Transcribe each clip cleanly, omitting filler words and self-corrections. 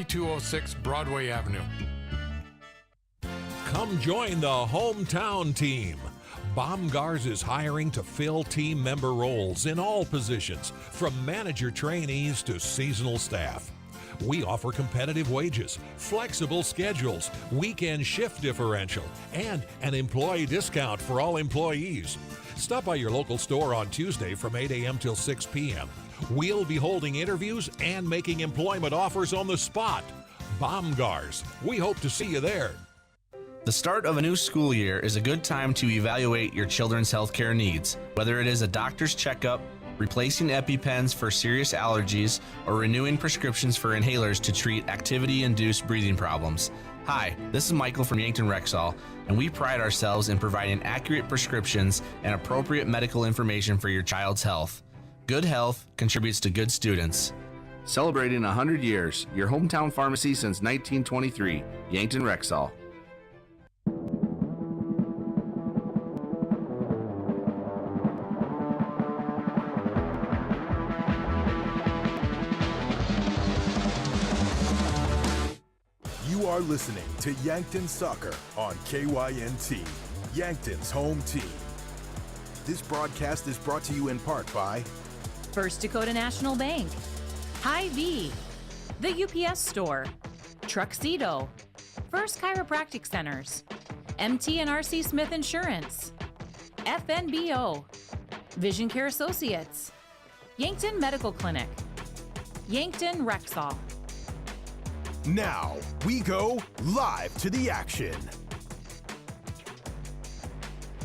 3206 Broadway Avenue. Come join the hometown team. Baumgars is hiring to fill team member roles in all positions, from manager trainees to seasonal staff. We offer competitive wages, flexible schedules, weekend shift differential, and an employee discount for all employees. Stop by your local store on Tuesday from 8 a.m. till 6 p.m. We'll be holding interviews and making employment offers on the spot. Baumgars, we hope to see you there. The start of a new school year is a good time to evaluate your children's healthcare needs, whether it is a doctor's checkup, replacing EpiPens for serious allergies, or renewing prescriptions for inhalers to treat activity-induced breathing problems. Hi, this is Michael from Yankton Rexall, and we pride ourselves in providing accurate prescriptions and appropriate medical information for your child's health. Good health contributes to good students. Celebrating 100 years, your hometown pharmacy since 1923, Yankton Rexall. You are listening to Yankton Soccer on KYNT, Yankton's home team. This broadcast is brought to you in part by First Dakota National Bank, Hy-Vee, the UPS Store, Truxedo, First Chiropractic Centers, MT and RC Smith Insurance, FNBO, Vision Care Associates, Yankton Medical Clinic, Yankton Rexall. Now, we go live to the action.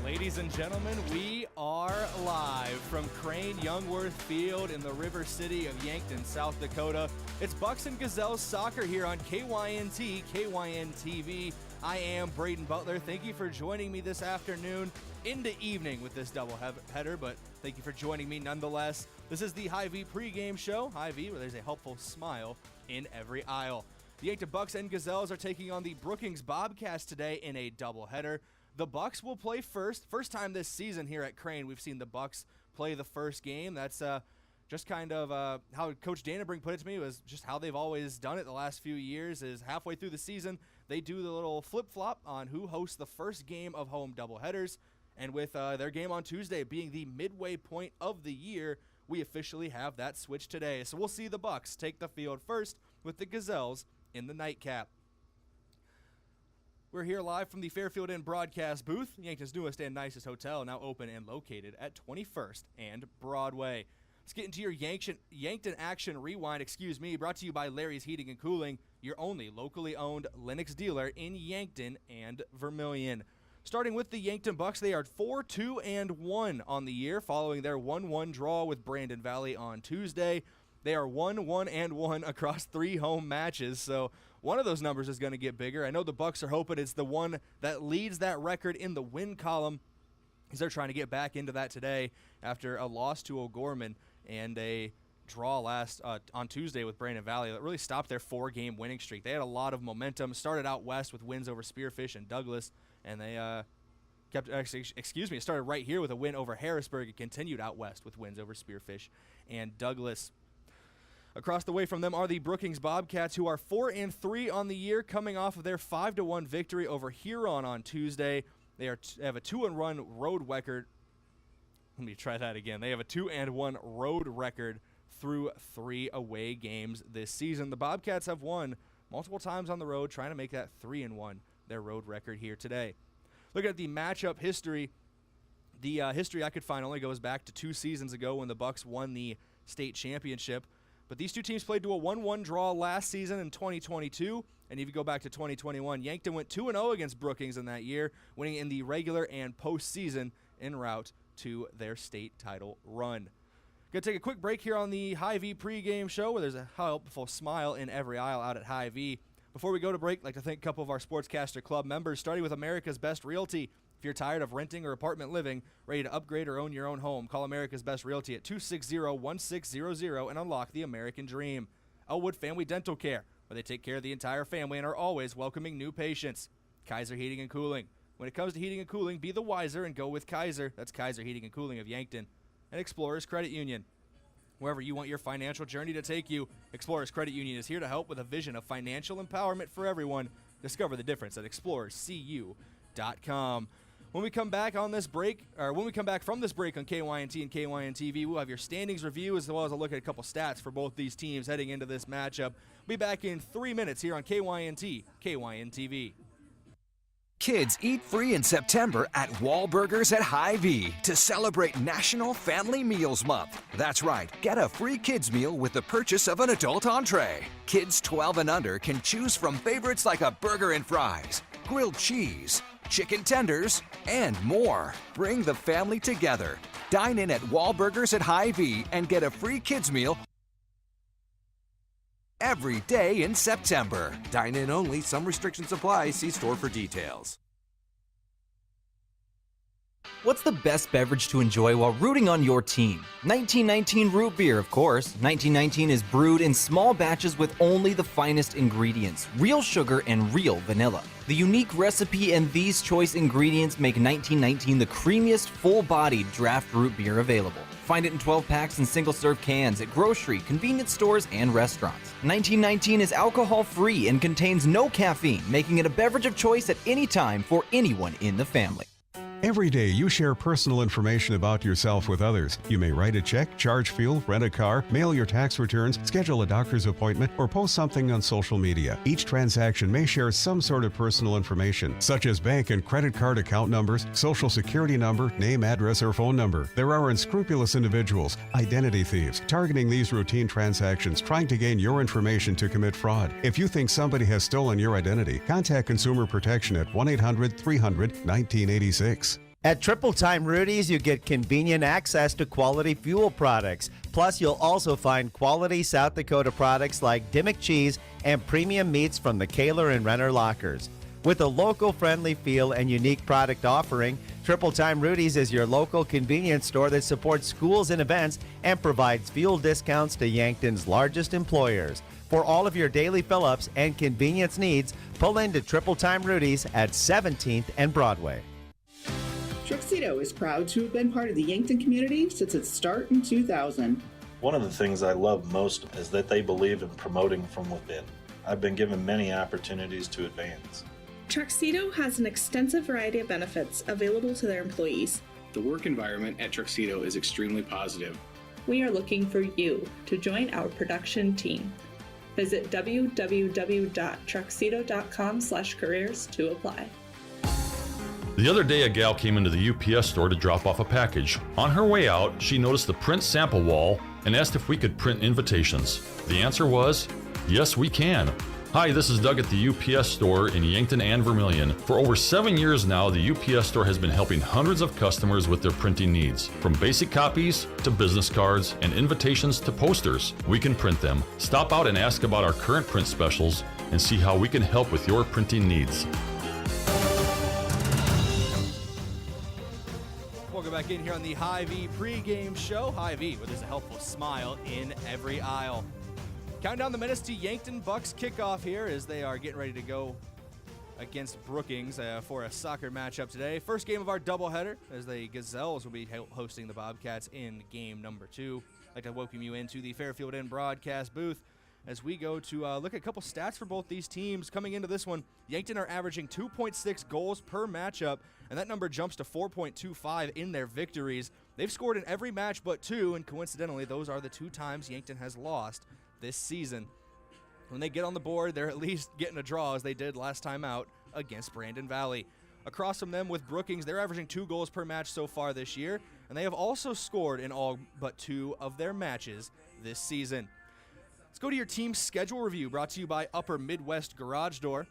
Ladies and gentlemen, we are live from Crane-Youngworth Field in the River City of Yankton, South Dakota. It's Bucks and Gazelles soccer here on KYNT, KYNTV. I am Brayden Butler. Thank you for joining me this afternoon into evening with this double header, but thank you for joining me nonetheless. This is the Hy-Vee pregame show, Hy-Vee, where there's a helpful smile in every aisle. The Yankton Bucks and Gazelles are taking on the Brookings Bobcats today in a doubleheader. The Bucks will play first. First time this season here at Crane, we've seen the Bucks play the first game. That's just kind of how Coach Dannebrink put it to me. It was just how they've always done it the last few years. Is halfway through the season, they do the little flip-flop on who hosts the first game of home doubleheaders. And with their game on Tuesday being the midway point of the year, we officially have that switch today. So we'll see the Bucks take the field first with the Gazelles in the nightcap. We're here live from the Fairfield Inn broadcast booth, Yankton's newest and nicest hotel, now open and located at 21st and Broadway. Let's get into your Yankton Action Rewind, brought to you by Larry's Heating and Cooling, your only locally owned Lennox dealer in Yankton and Vermilion. Starting with the Yankton Bucks, they are 4-2-1 on the year, following their 1-1 draw with Brandon Valley on Tuesday. They are 1-1-1 across 3 home matches, so one of those numbers is going to get bigger. I know the Bucks are hoping it's the one that leads that record in the win column, as they're trying to get back into that today after a loss to O'Gorman and a draw last on Tuesday with Brandon Valley that really stopped their 4-game winning streak. They had a lot of momentum, started out west with wins over Spearfish and Douglas, and they started right here with a win over Harrisburg and continued out west with wins over Spearfish and Douglas. Across the way from them are the Brookings Bobcats, who are 4-3 on the year, coming off of their 5-1 victory over Huron on Tuesday. They have a 2-1 road record. Let me try that again. They have a 2-1 road record through 3 away games this season. The Bobcats have won multiple times on the road, trying to make that 3-1 their road record here today. Look at the matchup history. The history I could find only goes back to 2 seasons ago when the Bucks won the state championship. But these two teams played to a 1-1 draw last season in 2022. And if you go back to 2021, Yankton went 2-0 against Brookings in that year, winning in the regular and postseason en route to their state title run. Going to take a quick break here on the Hy-Vee pregame show, where there's a helpful smile in every aisle out at Hy-Vee. Before we go to break, I'd like to thank a couple of our Sportscaster Club members, starting with America's Best Realty. If you're tired of renting or apartment living, ready to upgrade or own your own home, call America's Best Realty at 260-1600 and unlock the American dream. Elwood Family Dental Care, where they take care of the entire family and are always welcoming new patients. Kaiser Heating and Cooling. When it comes to heating and cooling, be the wiser and go with Kaiser. That's Kaiser Heating and Cooling of Yankton. And Explorers Credit Union. Wherever you want your financial journey to take you, Explorers Credit Union is here to help with a vision of financial empowerment for everyone. Discover the difference at explorerscu.com. When we come back from this break on KYNT and KYNTV, we'll have your standings review as well as a look at a couple stats for both these teams heading into this matchup. We'll be back in 3 minutes here on KYNT, KYNTV. Kids eat free in September at Wahlburgers at Hy-Vee to celebrate National Family Meals Month. That's right, get a free kids meal with the purchase of an adult entree. Kids 12 and under can choose from favorites like a burger and fries, grilled cheese, chicken tenders, and more. Bring the family together. Dine in at Wahlburgers at Hy-Vee and get a free kids meal every day in September. Dine in only. Some restrictions apply. See store for details. What's the best beverage to enjoy while rooting on your team? 1919 root beer, of course. 1919 is brewed in small batches with only the finest ingredients, real sugar and real vanilla. The unique recipe and these choice ingredients make 1919 the creamiest, full-bodied draft root beer available. Find it in 12 packs and single-serve cans at grocery, convenience stores, and restaurants. 1919 is alcohol-free and contains no caffeine, making it a beverage of choice at any time for anyone in the family. Every day you share personal information about yourself with others. You may write a check, charge fuel, rent a car, mail your tax returns, schedule a doctor's appointment, or post something on social media. Each transaction may share some sort of personal information, such as bank and credit card account numbers, social security number, name, address, or phone number. There are unscrupulous individuals, identity thieves, targeting these routine transactions, trying to gain your information to commit fraud. If you think somebody has stolen your identity, contact Consumer Protection at 1-800-300-1986. At Triple Time Rudy's, you get convenient access to quality fuel products. Plus, you'll also find quality South Dakota products like Dimmock cheese and premium meats from the Kaler and Renner lockers. With a local-friendly feel and unique product offering, Triple Time Rudy's is your local convenience store that supports schools and events and provides fuel discounts to Yankton's largest employers. For all of your daily fill-ups and convenience needs, pull into Triple Time Rudy's at 17th and Broadway. Tuxedo is proud to have been part of the Yankton community since its start in 2000. One of the things I love most is that they believe in promoting from within. I've been given many opportunities to advance. Tuxedo has an extensive variety of benefits available to their employees. The work environment at Tuxedo is extremely positive. We are looking for you to join our production team. Visit www.tuxedo.com/careers to apply. The other day, a gal came into the UPS store to drop off a package. On her way out, she noticed the print sample wall and asked if we could print invitations. The answer was, yes, we can. Hi, this is Doug at the UPS store in Yankton and Vermilion. For over 7 years now, the UPS store has been helping hundreds of customers with their printing needs. From basic copies to business cards and invitations to posters, we can print them. Stop out and ask about our current print specials and see how we can help with your printing needs. Welcome back in here on the Hy-Vee pregame show. Hy-Vee, where there's a helpful smile in every aisle. Counting down the minutes to Yankton Bucks kickoff here as they are getting ready to go against Brookings for a soccer matchup today. First game of our doubleheader as the Gazelles will be hosting the Bobcats in game number 2. I'd like to welcome you into the Fairfield Inn broadcast booth as we go to look at a couple stats for both these teams. Coming into this one, Yankton are averaging 2.6 goals per matchup, and that number jumps to 4.25 in their victories. They've scored in every match but 2, and coincidentally, those are the 2 times Yankton has lost this season. When they get on the board, they're at least getting a draw as they did last time out against Brandon Valley. Across from them with Brookings, they're averaging 2 goals per match so far this year, and they have also scored in all but 2 of their matches this season. Let's go to your team's schedule review, brought to you by Upper Midwest Garage Door,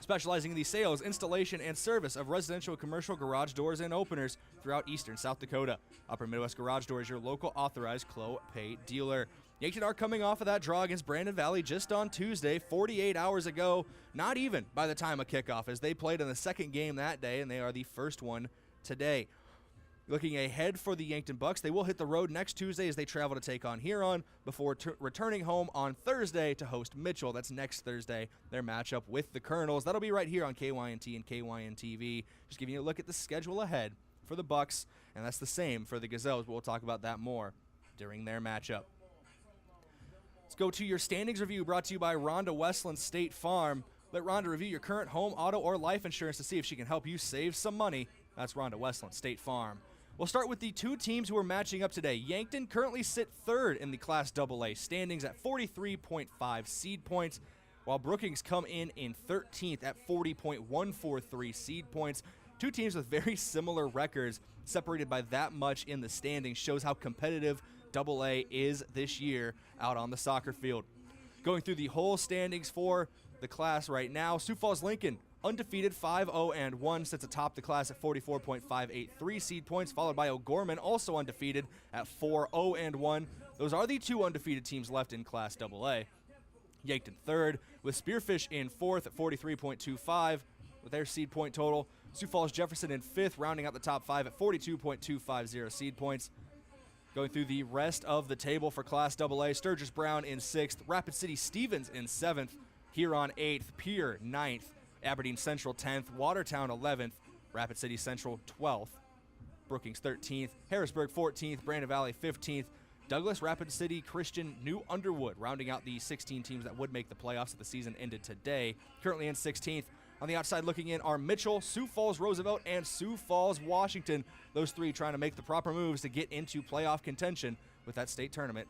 specializing in the sales, installation, and service of residential and commercial garage doors and openers throughout eastern South Dakota. Upper Midwest Garage Door is your local authorized Clopay dealer. Yankton are coming off of that draw against Brandon Valley just on Tuesday, 48 hours ago, not even by the time of kickoff, as they played in the second game that day, and they are the first one today. Looking ahead for the Yankton Bucks, they will hit the road next Tuesday as they travel to take on Huron before returning home on Thursday to host Mitchell. That's next Thursday, their matchup with the Colonels. That'll be right here on KYNT and KYNTV. Just giving you a look at the schedule ahead for the Bucks, and that's the same for the Gazelles, but we'll talk about that more during their matchup. Let's go to your standings review brought to you by Rhonda Westland State Farm. Let Rhonda review your current home, auto, or life insurance to see if she can help you save some money. That's Rhonda Westland State Farm. We'll start with the two teams who are matching up today. Yankton currently sit third in the Class AA standings at 43.5 seed points, while Brookings come in 13th at 40.143 seed points. Two teams with very similar records, separated by that much in the standings, shows how competitive AA is this year out on the soccer field. Going through the whole standings for the class right now, Sioux Falls Lincoln undefeated 5-0-1, sits atop the class at 44.583 seed points, followed by O'Gorman, also undefeated at 4-0-1. Those are the two undefeated teams left in Class AA. Yankton third, with Spearfish in fourth at 43.25 with their seed point total. Sioux Falls Jefferson in fifth, rounding out the top five at 42.250 seed points. Going through the rest of the table for Class AA, Sturgis Brown in sixth, Rapid City Stevens in seventh, Huron eighth, Pierre ninth, Aberdeen Central 10th, Watertown 11th, Rapid City Central 12th, Brookings 13th, Harrisburg 14th, Brandon Valley 15th, Douglas, Rapid City, Christian, New Underwood, rounding out the 16 teams that would make the playoffs if the season ended today. Currently in 16th. On the outside looking in are Mitchell, Sioux Falls Roosevelt, and Sioux Falls Washington. Those three trying to make the proper moves to get into playoff contention with that state tournament.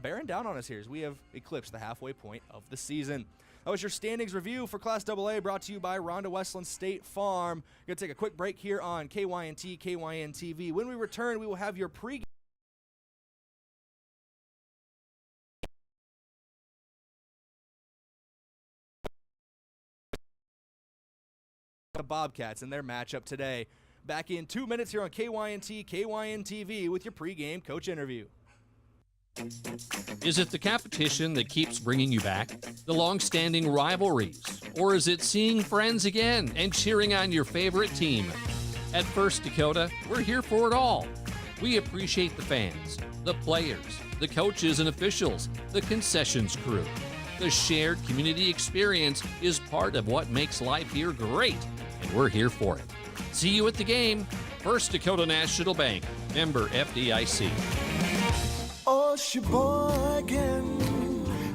Bearing down on us here as we have eclipsed the halfway point of the season. That was your standings review for Class AA, brought to you by Rhonda Westland State Farm. We're going to take a quick break here on KYNT, KYNTV. When we return, we will have your pregame. The Bobcats in their matchup today. Back in 2 minutes here on KYNT, KYNTV with your pregame coach interview. Is it the competition that keeps bringing you back? The long-standing rivalries? Or is it seeing friends again and cheering on your favorite team? At First Dakota, we're here for it all. We appreciate the fans, the players, the coaches and officials, the concessions crew. The shared community experience is part of what makes life here great, and we're here for it. See you at the game. First Dakota National Bank, member FDIC. Oh, Sheboygan,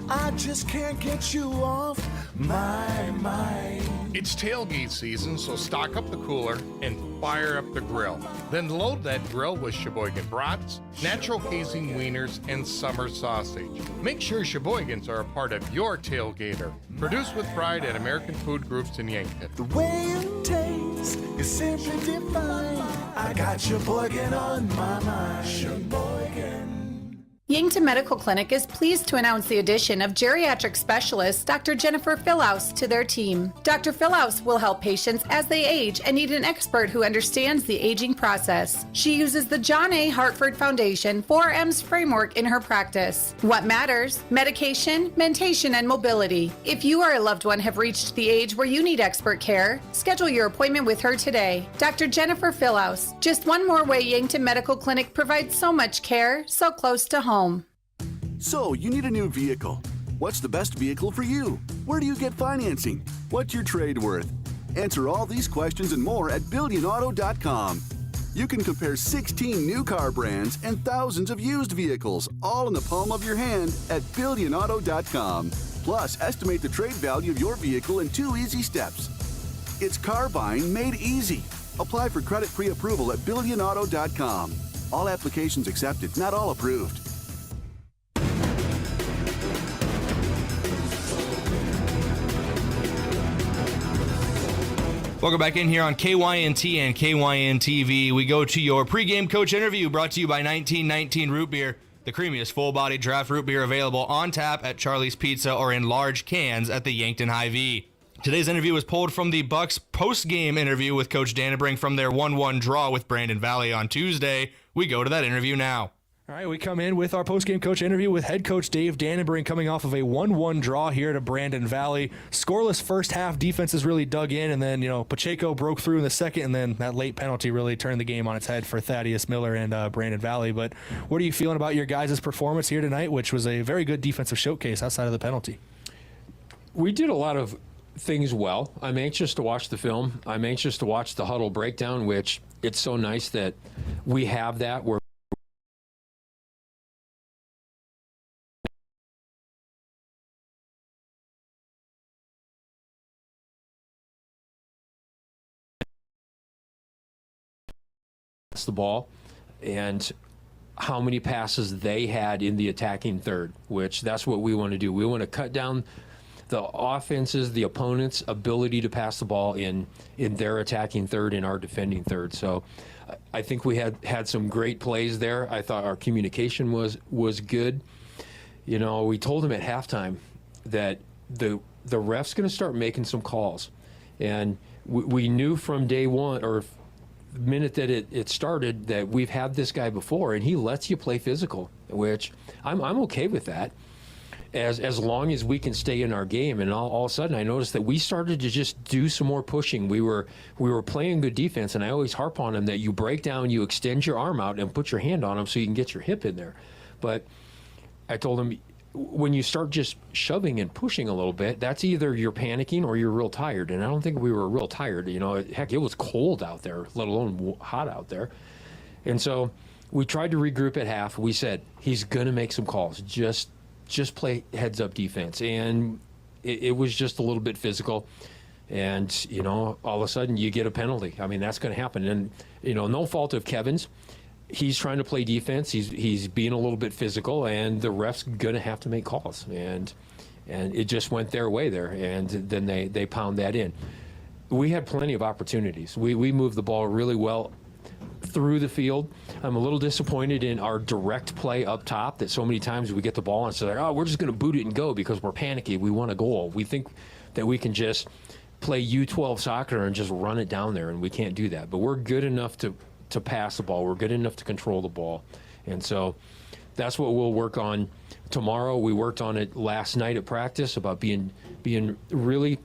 I just can't get you off my mind. It's tailgate season, so stock up the cooler and fire up the grill. Then load that grill with Sheboygan brats, natural casing wieners, and summer sausage. Make sure Sheboygans are a part of your tailgater. Produced with pride at American Food Groups in Yankton. The way it tastes is simply divine. I got Sheboygan on my mind. Sheboygan. Yankton Medical Clinic is pleased to announce the addition of geriatric specialist Dr. Jennifer Philhouse to their team. Dr. Philhouse will help patients as they age and need an expert who understands the aging process. She uses the John A. Hartford Foundation 4M's framework in her practice. What matters? Medication, mentation, and mobility. If you or a loved one have reached the age where you need expert care, schedule your appointment with her today. Dr. Jennifer Philhouse. Just one more way Yankton Medical Clinic provides so much care, so close to home. So, you need a new vehicle. What's the best vehicle for you? Where do you get financing? What's your trade worth? Answer all these questions and more at BillionAuto.com. You can compare 16 new car brands and thousands of used vehicles, all in the palm of your hand at BillionAuto.com. Plus, estimate the trade value of your vehicle in 2 easy steps. It's car buying made easy. Apply for credit pre-approval at BillionAuto.com. All applications accepted, not all approved. Welcome back in here on KYNT and KYNTV. We go to your pregame coach interview brought to you by 1919 Root Beer, the creamiest full-bodied draft root beer available on tap at Charlie's Pizza or in large cans at the Yankton Hy-Vee. Today's interview was pulled from the Bucks post-game interview with Coach Dannebring from their 1-1 draw with Brandon Valley on Tuesday. We go to that interview now. All right, we come in with our post-game coach interview with head coach Dave Dannebring coming off of a 1-1 draw here to Brandon Valley. Scoreless first half, defenses really dug in, and then, Pacheco broke through in the second, and then that late penalty really turned the game on its head for Thaddeus Miller and Brandon Valley. But what are you feeling about your guys' performance here tonight, which was a very good defensive showcase outside of the penalty? We did a lot of things well. I'm anxious to watch the film. I'm anxious to watch the huddle breakdown, which it's so nice that we have that where the ball and how many passes they had in the attacking third, which that's what we want to do. We want to cut down the offenses, the opponent's ability to pass the ball in their attacking third and our defending third. So I think we had some great plays there. I thought our communication was good. You know, we told them at halftime that the ref's going to start making some calls. And we knew from day one, or the minute that it started, that we've had this guy before, and he lets you play physical, which I'm okay with that, as long as we can stay in our game. And all of a sudden, I noticed that we started to just do some more pushing. We were playing good defense, and I always harp on him that you break down, you extend your arm out, and put your hand on him so you can get your hip in there. But I told him, when you start just shoving and pushing a little bit, that's either you're panicking or you're real tired. And I don't think we were real tired. You know, heck, it was cold out there, let alone hot out there. And so we tried to regroup at half. We said, he's going to make some calls. Just play heads-up defense. And it was just a little bit physical. And, you know, all of a sudden you get a penalty. I mean, that's going to happen. And, you know, no fault of Kevin's. He's trying to play defense. He's being a little bit physical, and the ref's going to have to make calls. And it just went their way there, and then they pound that in. We had plenty of opportunities. We moved the ball really well through the field. I'm a little disappointed in our direct play up top, that so many times we get the ball and say, oh, we're just going to boot it and go because we're panicky. We want a goal. We think that we can just play U12 soccer and just run it down there, and we can't do that. But we're good enough to pass the ball. We're good enough to control the ball. And so that's what we'll work on tomorrow. We worked on it last night at practice about being really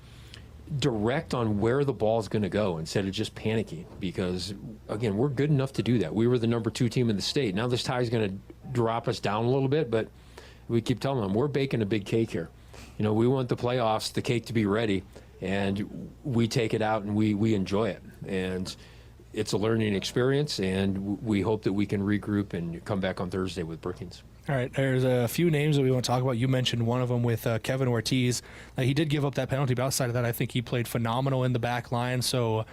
direct on where the ball is going to go instead of just panicking, because, again, we're good enough to do that. We were the number 2 team in the state. Now this tie is going to drop us down a little bit, but we keep telling them we're baking a big cake here. You know, we want the playoffs, the cake to be ready, and we take it out and we enjoy it. And it's a learning experience, and we hope that we can regroup and come back on Thursday with Brookings. All right, there's a few names that we want to talk about. You mentioned one of them with Kevin Ortiz. He did give up that penalty, but outside of that, I think he played phenomenal in the back line. So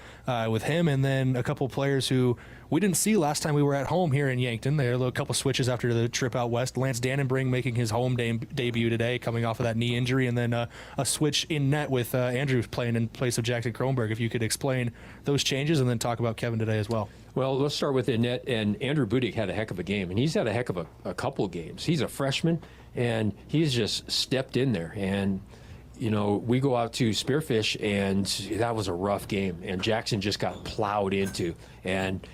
with him, and then a couple players who we didn't see last time we were at home here in Yankton. There were a couple switches after the trip out west. Lance Dannenbring making his home debut today, coming off of that knee injury, and then a switch in net with Andrew playing in place of Jackson Kronberg. If you could explain those changes and then talk about Kevin today as well. Well, let's start with the net, and Andrew Budig had a heck of a game, and he's had a heck of a couple of games. He's a freshman, and he's just stepped in there. And, you know, we go out to Spearfish, and that was a rough game, and Jackson just got plowed into, and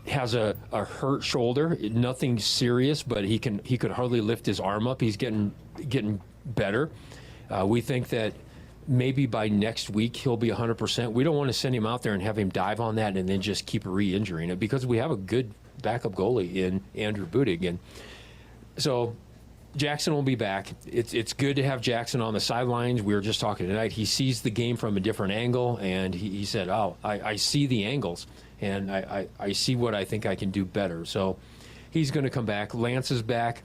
has a hurt shoulder, nothing serious, but he could hardly lift his arm up. He's getting better. We think that maybe by next week he'll be 100%. We don't want to send him out there and have him dive on that and then just keep re-injuring it, because we have a good backup goalie in Andrew Budig. And so Jackson will be back. It's good to have Jackson on the sidelines. We were just talking tonight. He sees the game from a different angle, and he said, oh, I see the angles, and I see what I think I can do better. So he's going to come back. Lance is back.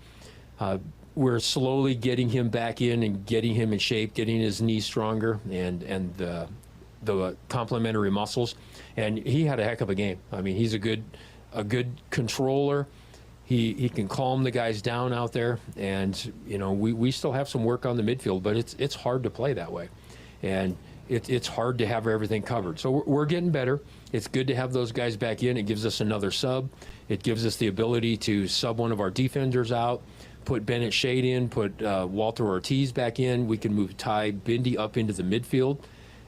We're slowly getting him back in and getting him in shape, getting his knees stronger and the complementary muscles. And he had a heck of a game. I mean, he's a good controller. He can calm the guys down out there. And, you know, we still have some work on the midfield, but it's hard to play that way. And it's hard to have everything covered. So we're getting better. It's good to have those guys back in. It gives us another sub. It gives us the ability to sub one of our defenders out, put Bennett Shade in, put Walter Ortiz back in. We can move Ty Bindi up into the midfield,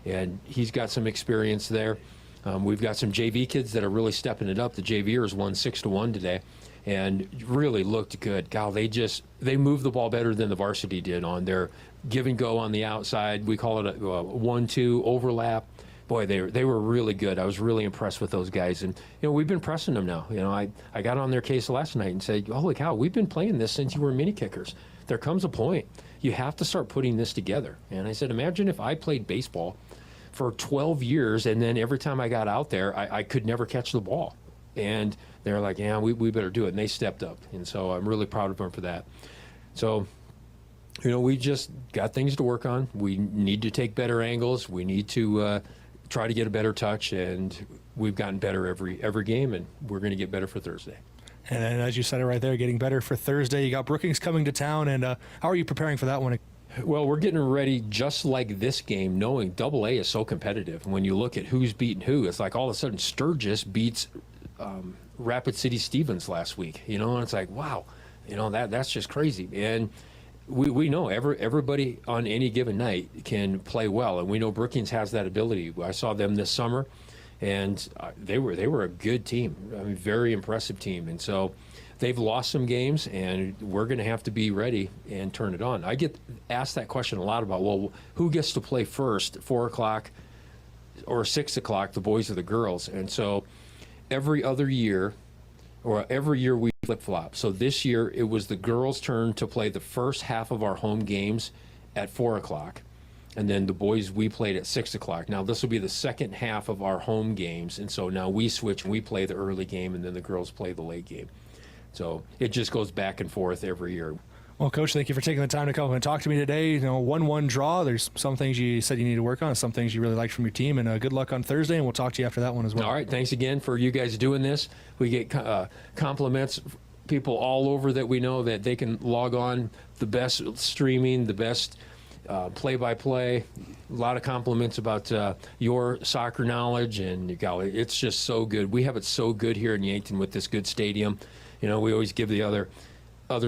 and he's got some experience there. We've got some JV kids that are really stepping it up. The JVers won 6-1 today and really looked good. God, they moved the ball better than the varsity did on their give and go on the outside. We call it a 1-2 overlap. Boy, they were really good. I was really impressed with those guys. And, you know, we've been pressing them now. You know, I got on their case last night and said, holy cow, we've been playing this since you were mini kickers. There comes a point you have to start putting this together. And I said, imagine if I played baseball for 12 years and then every time I got out there, I could never catch the ball. And they're like, yeah, we better do it. And they stepped up. And so I'm really proud of them for that. So, you know, we just got things to work on. We need to take better angles. We need to try to get a better touch, and we've gotten better every game, and we're going to get better for Thursday. And then, as you said it right there, getting better for Thursday. You got Brookings coming to town, and how are you preparing for that one? Well, we're getting ready just like this game, knowing AA is so competitive. And when you look at who's beating who, it's like all of a sudden Sturgis beats Rapid City Stevens last week, and it's like, wow, that's just crazy. And we know everybody on any given night can play well, and we know Brookings has that ability. I saw them this summer, and they were a good team. I mean, very impressive team. And so they've lost some games, and we're going to have to be ready and turn it on. I get asked that question a lot about, well, who gets to play first, 4 o'clock or 6 o'clock, the boys or the girls? And so every year we flip-flop. So this year it was the girls' turn to play the first half of our home games at 4 o'clock. And then the boys, we played at 6 o'clock. Now this will be the second half of our home games. And so now we switch and we play the early game, and then the girls play the late game. So it just goes back and forth every year. Well, Coach, thank you for taking the time to come and talk to me today. 1-1 draw. There's some things you said you need to work on, some things you really liked from your team, and good luck on Thursday, and we'll talk to you after that one as well. All right, thanks again for you guys doing this. We get compliments, people all over that we know that they can log on, the best streaming, the best play-by-play. A lot of compliments about your soccer knowledge, and it's just so good. We have it so good here in Yankton with this good stadium. We always give the other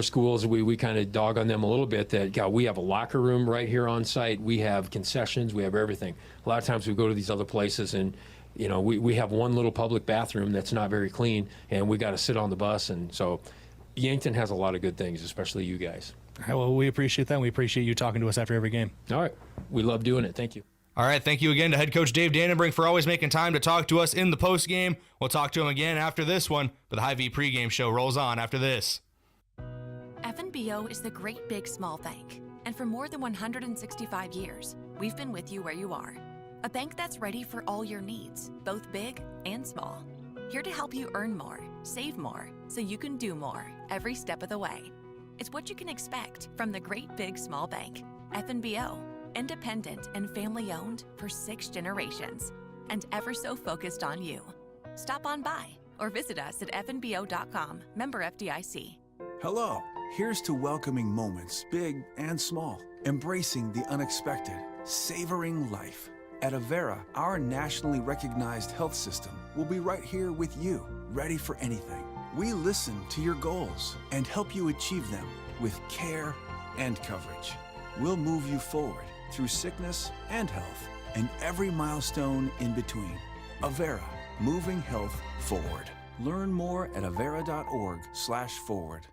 schools, we kind of dog on them a little bit that, we have a locker room right here on site. We have concessions. We have everything. A lot of times we go to these other places and, we have one little public bathroom that's not very clean, and we got to sit on the bus. And so Yankton has a lot of good things, especially you guys. All right, well, we appreciate that, and we appreciate you talking to us after every game. All right. We love doing it. Thank you. All right, thank you again to head coach Dave Dannenbrink for always making time to talk to us in the postgame. We'll talk to him again after this one, but the Hy-Vee pregame show rolls on after this. FNBO is the great big small bank, and for more than 165 years, we've been with you where you are. A bank that's ready for all your needs, both big and small. Here to help you earn more, save more, so you can do more every step of the way. It's what you can expect from the great big small bank, FNBO. Independent and family-owned for 6 generations, and ever so focused on you. Stop on by or visit us at fnbo.com, member FDIC. Hello, here's to welcoming moments, big and small, embracing the unexpected, savoring life. At Avera, our nationally recognized health system will be right here with you, ready for anything. We listen to your goals and help you achieve them with care and coverage. We'll move you forward through sickness and health, and every milestone in between. Avera, moving health forward. Learn more at avera.org/forward.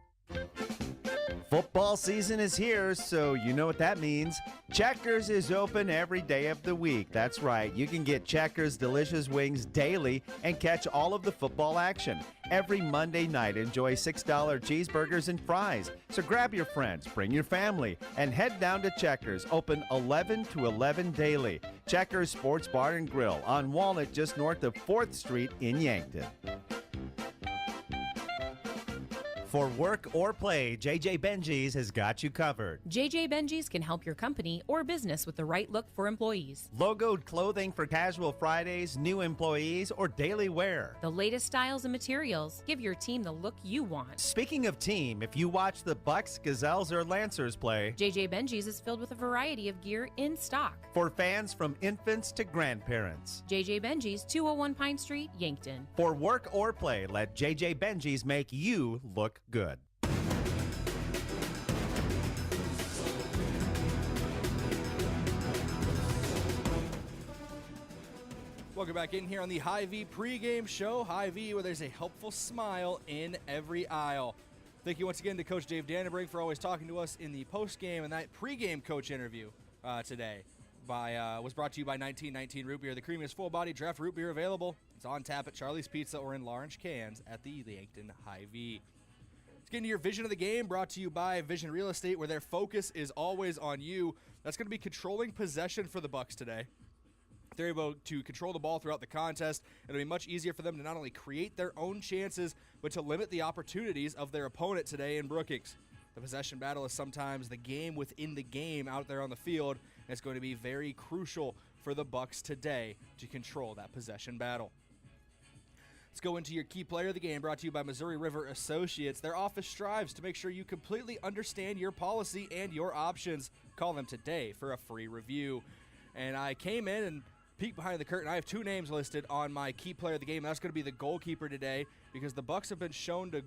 Football season is here, so you know what that means. Checkers is open every day of the week. That's right. You can get Checkers delicious wings daily and catch all of the football action. Every Monday night, enjoy $6 cheeseburgers and fries. So grab your friends, bring your family, and head down to Checkers, open 11 to 11 daily. Checkers Sports Bar and Grill on Walnut, just north of 4th Street in Yankton. For work or play, JJ Benji's has got you covered. JJ Benji's can help your company or business with the right look for employees. Logoed clothing for casual Fridays, new employees, or daily wear. The latest styles and materials. Give your team the look you want. Speaking of team, if you watch the Bucks, Gazelles, or Lancers play, JJ Benji's is filled with a variety of gear in stock. For fans from infants to grandparents. JJ Benji's, 201 Pine Street, Yankton. For work or play, let JJ Benji's make you look good. Welcome back in here on the Hy-Vee pregame show. Hy-Vee, where there's a helpful smile in every aisle. Thank you once again to Coach Dave Dannenbrink for always talking to us in the postgame, and that pregame coach interview today was brought to you by 1919 Root Beer, the creamiest full-body draft root beer available. It's on tap at Charlie's Pizza or in large cans at the Yankton Hy-Vee. Let's get into your vision of the game, brought to you by Vision Real Estate, where their focus is always on you. That's going to be controlling possession for the Bucks today. If they're able to control the ball throughout the contest, it'll be much easier for them to not only create their own chances, but to limit the opportunities of their opponent today in Brookings. The possession battle is sometimes the game within the game out there on the field, and it's going to be very crucial for the Bucks today to control that possession battle. Let's go into your key player of the game, brought to you by Missouri River Associates. Their office strives to make sure you completely understand your policy and your options. Call them today for a free review. And I came in and peeked behind the curtain. I have 2 names listed on my key player of the game. That's going to be the goalkeeper today, because the Bucks have been shown to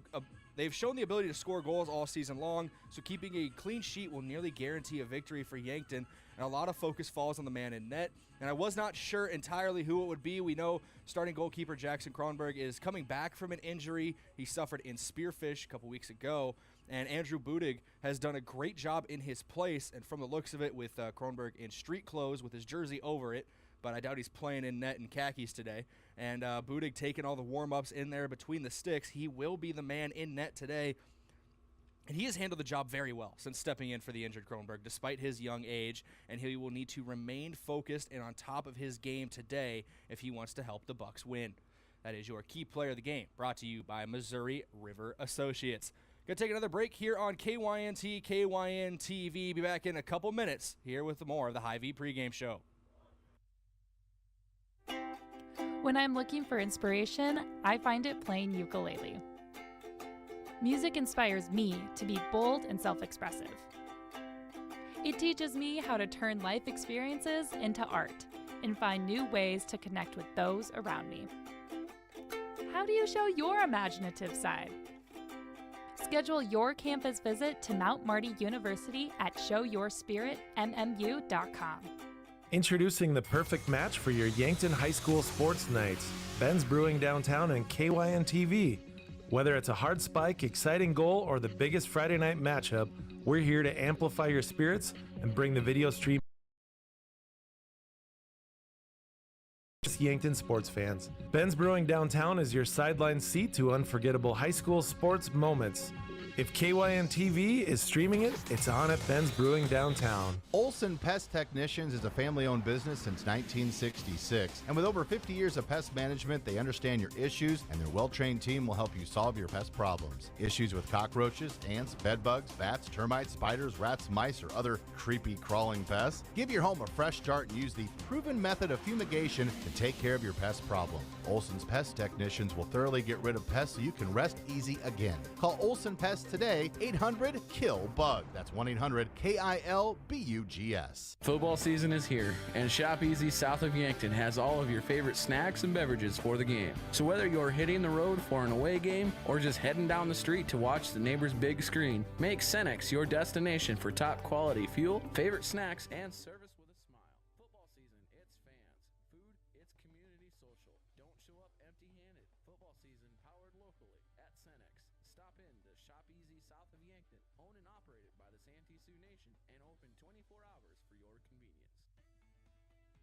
they've shown the ability to score goals all season long, so keeping a clean sheet will nearly guarantee a victory for Yankton, and a lot of focus falls on the man in net. And I was not sure entirely who it would be. We know starting goalkeeper Jackson Kronberg is coming back from an injury he suffered in Spearfish a couple weeks ago, and Andrew Budig has done a great job in his place, and from the looks of it, with Kronberg in street clothes with his jersey over it, but I doubt he's playing in net and khakis today. And Budig taking all the warm-ups in there between the sticks. He will be the man in net today. And he has handled the job very well since stepping in for the injured Kronberg, despite his young age. And he will need to remain focused and on top of his game today if he wants to help the Bucks win. That is your key player of the game, brought to you by Missouri River Associates. Going to take another break here on KYNT, KYNTV. Be back in a couple minutes here with more of the Hy-Vee pregame show. When I'm looking for inspiration, I find it playing ukulele. Music inspires me to be bold and self-expressive. It teaches me how to turn life experiences into art and find new ways to connect with those around me. How do you show your imaginative side? Schedule your campus visit to Mount Marty University at showyourspiritmmu.com. Introducing the perfect match for your Yankton High School sports nights. Ben's Brewing Downtown and KYNTV. Whether it's a hard spike, exciting goal, or the biggest Friday night matchup, we're here to amplify your spirits and bring the video stream. Yankton sports fans. Ben's Brewing Downtown is your sideline seat to unforgettable high school sports moments. If KYNTV is streaming it, it's on at Ben's Brewing Downtown. Olson Pest Technicians is a family-owned business since 1966. And with over 50 years of pest management, they understand your issues, and their well-trained team will help you solve your pest problems. Issues with cockroaches, ants, bedbugs, bats, termites, spiders, rats, mice, or other creepy crawling pests? Give your home a fresh start and use the proven method of fumigation to take care of your pest problem. Olson's Pest Technicians will thoroughly get rid of pests so you can rest easy again. Call Olson Pest today, 800-KILL-BUG. That's 1-800-KILBUGS. Football season is here, and Shop Easy south of Yankton has all of your favorite snacks and beverages for the game. So whether you're hitting the road for an away game or just heading down the street to watch the neighbor's big screen, make Cenex your destination for top quality fuel, favorite snacks, and service with a smile. Football season, it's fans. Food, it's community social. Don't show up empty-handed. Football season powered locally at Cenex. Stop in to Shop Easy south of Yankton, owned and operated by the Santee Sioux Nation, and open 24 hours for your convenience.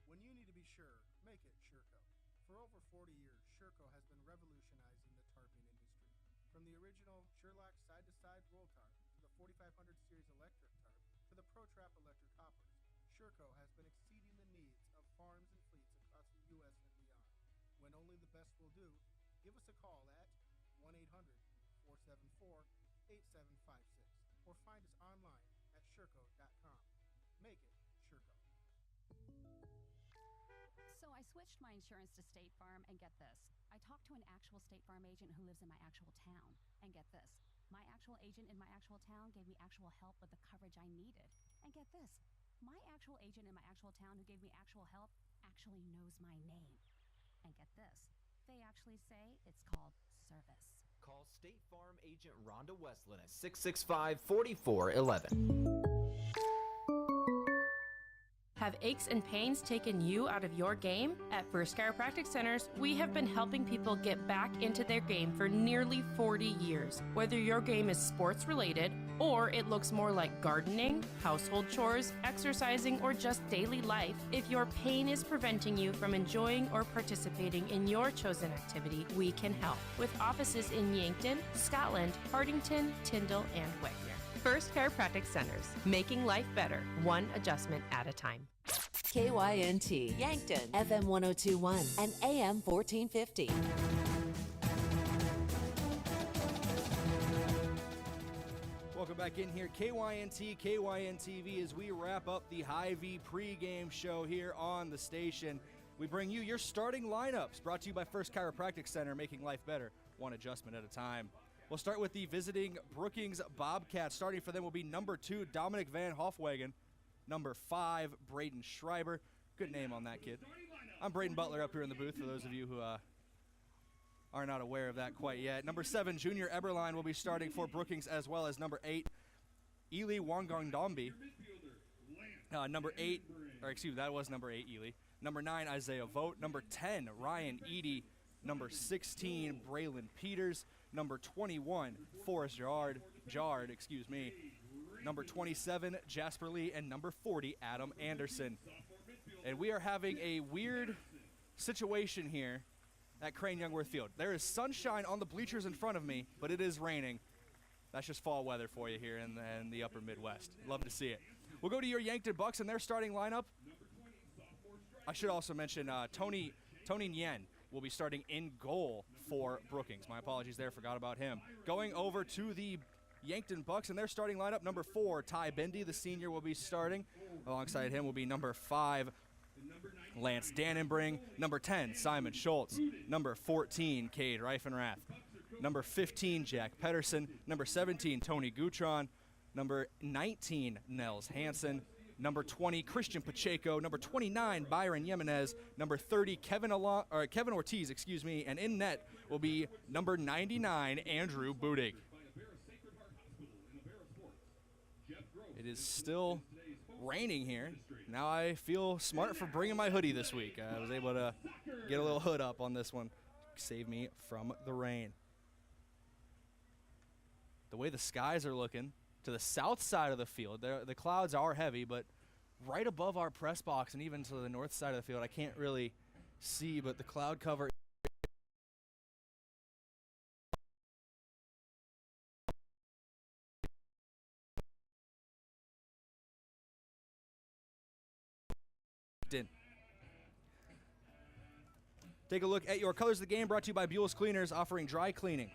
When you need to be sure, make it Sherco. For over 40 years, Sherco has been revolutionizing the tarping industry. From the original Sherlock side-to-side roll tarp to the 4500 series electric tarp to the ProTrap electric hoppers, Sherco has been exceeding the needs of farms and fleets across the U.S. and beyond. When only the best will do, give us a call at 1-800-474-8756 or find us online at Sherco.com. Make it Sherco. So I switched my insurance to State Farm, and get this. I talked to an actual State Farm agent who lives in my actual town, and get this. My actual agent in my actual town gave me actual help with the coverage I needed. And get this. My actual agent in my actual town who gave me actual help actually knows my name. And get this. They actually say it's called service. Call State Farm agent Rhonda Westland at 665-4411. Have aches and pains taken you out of your game? At First Chiropractic Centers, we have been helping people get back into their game for nearly 40 years. Whether your game is sports related, or it looks more like gardening, household chores, exercising, or just daily life, if your pain is preventing you from enjoying or participating in your chosen activity, we can help. With offices in Yankton, Scotland, Hardington, Tyndall, and Wagner. First Chiropractic Centers, making life better, one adjustment at a time. KYNT, Yankton, FM 1021 and AM 1450. Welcome back in here. KYNT, KYNTV, as we wrap up the Hy-Vee pregame show here on the station. We bring you your starting lineups, brought to you by First Chiropractic Center, making life better, one adjustment at a time. We'll start with the visiting Brookings Bobcats. Starting for them will be number 2, Dominic Van Hofwagen. Number 5, Braden Schreiber. Good name on that kid. I'm Brayden Butler up here in the booth, for those of you who are not aware of that quite yet. Number 7, Junior Eberline will be starting for Brookings, as well as number 8, Ely Wangongdombi. Number 8, or excuse me, that was number 8, Ely. Number 9, Isaiah Vogt. Number 10, Ryan Eady. Number 16, Braylon Peters. Number 21, Forrest Jard, Number 27, Jasper Lee. And number 40, Adam Anderson. And we are having a weird situation here at Crane-Youngworth Field. There is sunshine on the bleachers in front of me, but it is raining. That's just fall weather for you here in the upper Midwest. Love to see it. We'll go to your Yankton Bucks and their starting lineup. I should also mention Tony Nguyen will be starting in goal for Brookings. My apologies there, forgot about him. Going over to the Yankton Bucks and their starting lineup, number 4, Ty Bendy, the senior, will be starting. Alongside him will be number 5, Lance Dannenbring. Number 10, Simon Schultz. Number 14, Cade Reifenrath. Number 15, Jack Pedersen. Number 17, Tony Gutron. Number 19, Nels Hansen. Number 20, Christian Pacheco. Number 29, Byron Jimenez. Number 30, Kevin Ortiz, and in net will be number 99, Andrew Budig. It is still raining here. Now I feel smart for bringing my hoodie this week. I was able to get a little hood up on this one, save me from the rain. The way the skies are looking, to the south side of the field, the clouds are heavy, but right above our press box and even to the north side of the field, I can't really see, but the cloud cover. Take a look at your colors of the game, brought to you by Buell's Cleaners, offering dry cleaning,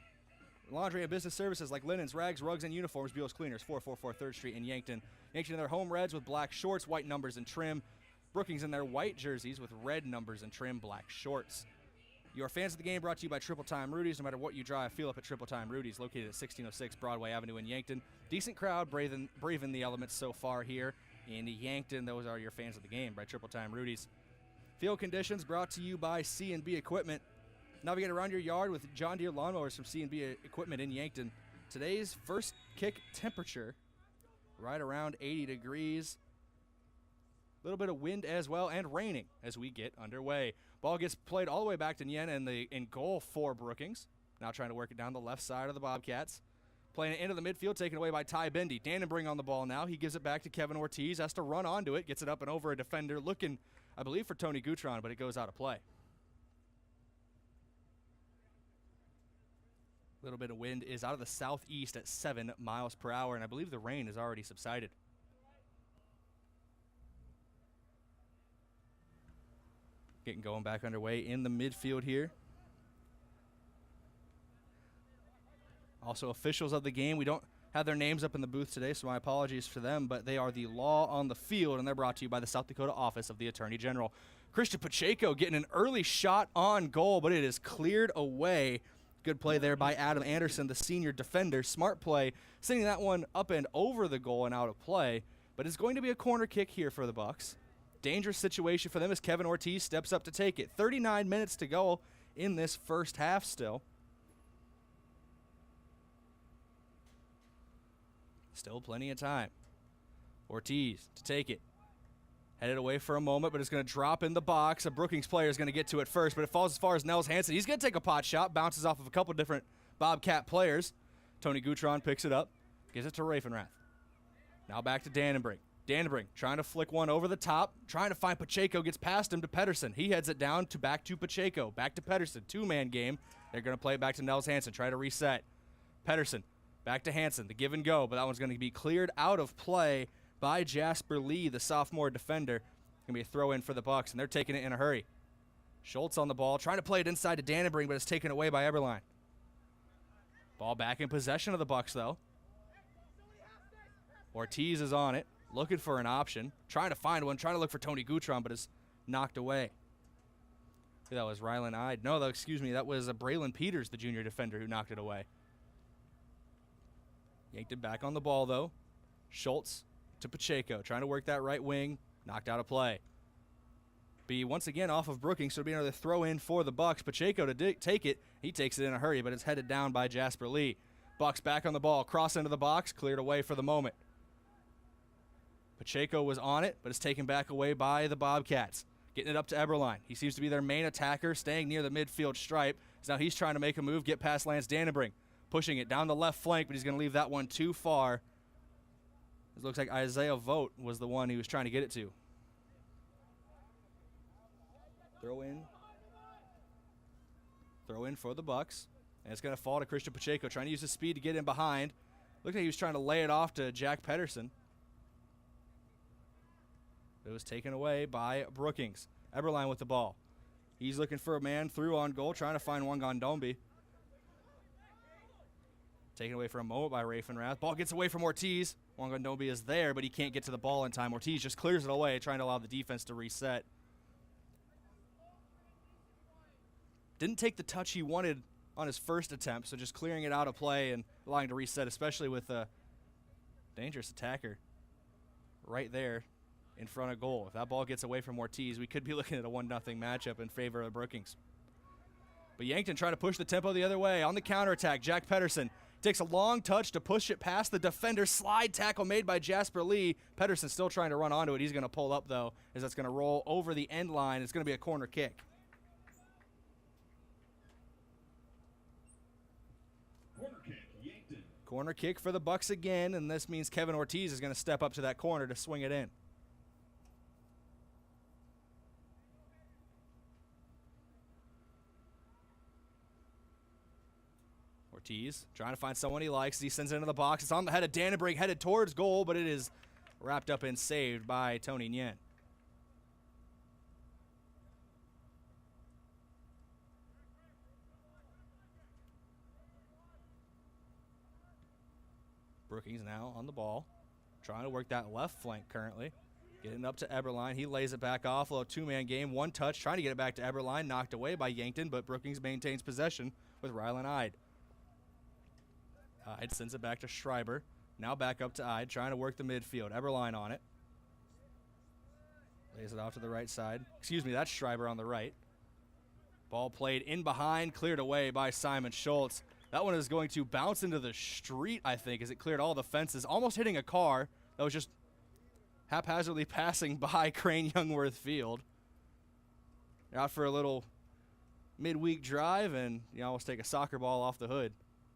laundry, and business services like linens, rags, rugs, and uniforms. Buell's Cleaners, 444 3rd Street in Yankton. Yankton in their home reds with black shorts, white numbers, and trim. Brookings in their white jerseys with red numbers and trim, black shorts. Your fans of the game, brought to you by Triple Time Rudy's. No matter what you drive, feel up at Triple Time Rudy's, located at 1606 Broadway Avenue in Yankton. Decent crowd, braving the elements so far here in Yankton. Those are your fans of the game by Triple Time Rudy's. Field conditions brought to you by C&B Equipment. Navigate around your yard with John Deere lawnmowers from C&B Equipment in Yankton. Today's first kick temperature, right around 80 degrees. A little bit of wind as well, and raining as we get underway. Ball gets played all the way back to Nguyen in goal for Brookings. Now trying to work it down the left side of the Bobcats. Playing it into the midfield, taken away by Ty Bendy. Dannenbring on the ball now. He gives it back to Kevin Ortiz. Has to run onto it. Gets it up and over a defender. Looking, I believe, for Tony Gutron, but it goes out of play. A little bit of wind is out of the southeast at 7 miles per hour, and I believe the rain has already subsided. Getting going back underway in the midfield here. Also, officials of the game, we don't have their names up in the booth today, so my apologies for them, but they are the law on the field, and they're brought to you by the South Dakota Office of the Attorney General. Christian Pacheco getting an early shot on goal, but it is cleared away. Good play there by Adam Anderson, the senior defender. Smart play, sending that one up and over the goal and out of play, but it's going to be a corner kick here for the Bucks. Dangerous situation for them as Kevin Ortiz steps up to take it. 39 minutes to go in this first half still. Still plenty of time. Ortiz to take it. Headed away for a moment, but it's going to drop in the box. A Brookings player is going to get to it first, but it falls as far as Nels Hansen. He's going to take a pot shot. Bounces off of a couple different Bobcat players. Tony Gutron picks it up. Gives it to Reifenrath. Now back to Dannenbring. Dannenbring trying to flick one over the top. Trying to find Pacheco. Gets past him to Pedersen. He heads it down to back to Pacheco. Back to Pedersen. Two-man game. They're going to play it back to Nels Hansen. Try to reset. Pedersen. Back to Hansen, the give and go, but that one's going to be cleared out of play by Jasper Lee, the sophomore defender. It's going to be a throw in for the Bucks, and they're taking it in a hurry. Schultz on the ball, trying to play it inside to Dannenbring, but it's taken away by Eberline. Ball back in possession of the Bucks, though. Ortiz is on it, looking for an option, trying to find one, trying to look for Tony Gutron, but is knocked away. That was Rylan Ide. No, excuse me, that was Braylon Peters, the junior defender, who knocked it away. Yankton back on the ball, though. Schultz to Pacheco, trying to work that right wing, knocked out of play. Be once again off of Brookings, so it'll be another throw in for the Bucks. Pacheco to take it. He takes it in a hurry, but it's headed down by Jasper Lee. Bucks back on the ball, cross into the box, cleared away for the moment. Pacheco was on it, but it's taken back away by the Bobcats. Getting it up to Eberline. He seems to be their main attacker, staying near the midfield stripe. So now he's trying to make a move, get past Lance Dannenbrink. Pushing it down the left flank, but he's going to leave that one too far. It looks like Isaiah Vogt was the one he was trying to get it to. Throw in for the Bucks. And it's going to fall to Christian Pacheco, trying to use his speed to get in behind. Looked like he was trying to lay it off to Jack Pedersen. It was taken away by Brookings. Eberline with the ball. He's looking for a man through on goal, trying to find Wangandombi. Taken away for a moment by Raffenrath. Ball gets away from Ortiz. Wangandombi is there, but he can't get to the ball in time. Ortiz just clears it away, trying to allow the defense to reset. Didn't take the touch he wanted on his first attempt, so just clearing it out of play and allowing to reset, especially with a dangerous attacker right there in front of goal. If that ball gets away from Ortiz, we could be looking at a 1-0 matchup in favor of Brookings. But Yankton trying to push the tempo the other way. On the counterattack, Jack Pedersen takes a long touch to push it past the defender. Slide tackle made by Jasper Lee. Pedersen still trying to run onto it. He's going to pull up, though, as that's going to roll over the end line. It's going to be a corner kick. Corner kick for the Bucks again, and this means Kevin Ortiz is going to step up to that corner to swing it in. Ortiz trying to find someone he likes. He sends it into the box. It's on the head of Dannenbrink, headed towards goal, but it is wrapped up and saved by Tony Nguyen. Brookings now on the ball, trying to work that left flank currently. Getting up to Eberline. He lays it back off. A little two-man game, one touch, trying to get it back to Eberline. Knocked away by Yankton, but Brookings maintains possession with Rylan Ide. Ide sends it back to Schreiber. Now back up to Ide, trying to work the midfield. Eberline on it. Lays it off to the right side. Excuse me, that's Schreiber on the right. Ball played in behind, cleared away by Simon Schultz. That one is going to bounce into the street, I think, as it cleared all the fences, almost hitting a car that was just haphazardly passing by Crane-Youngworth Field. They're out for a little midweek drive, and you almost take a soccer ball off the hood.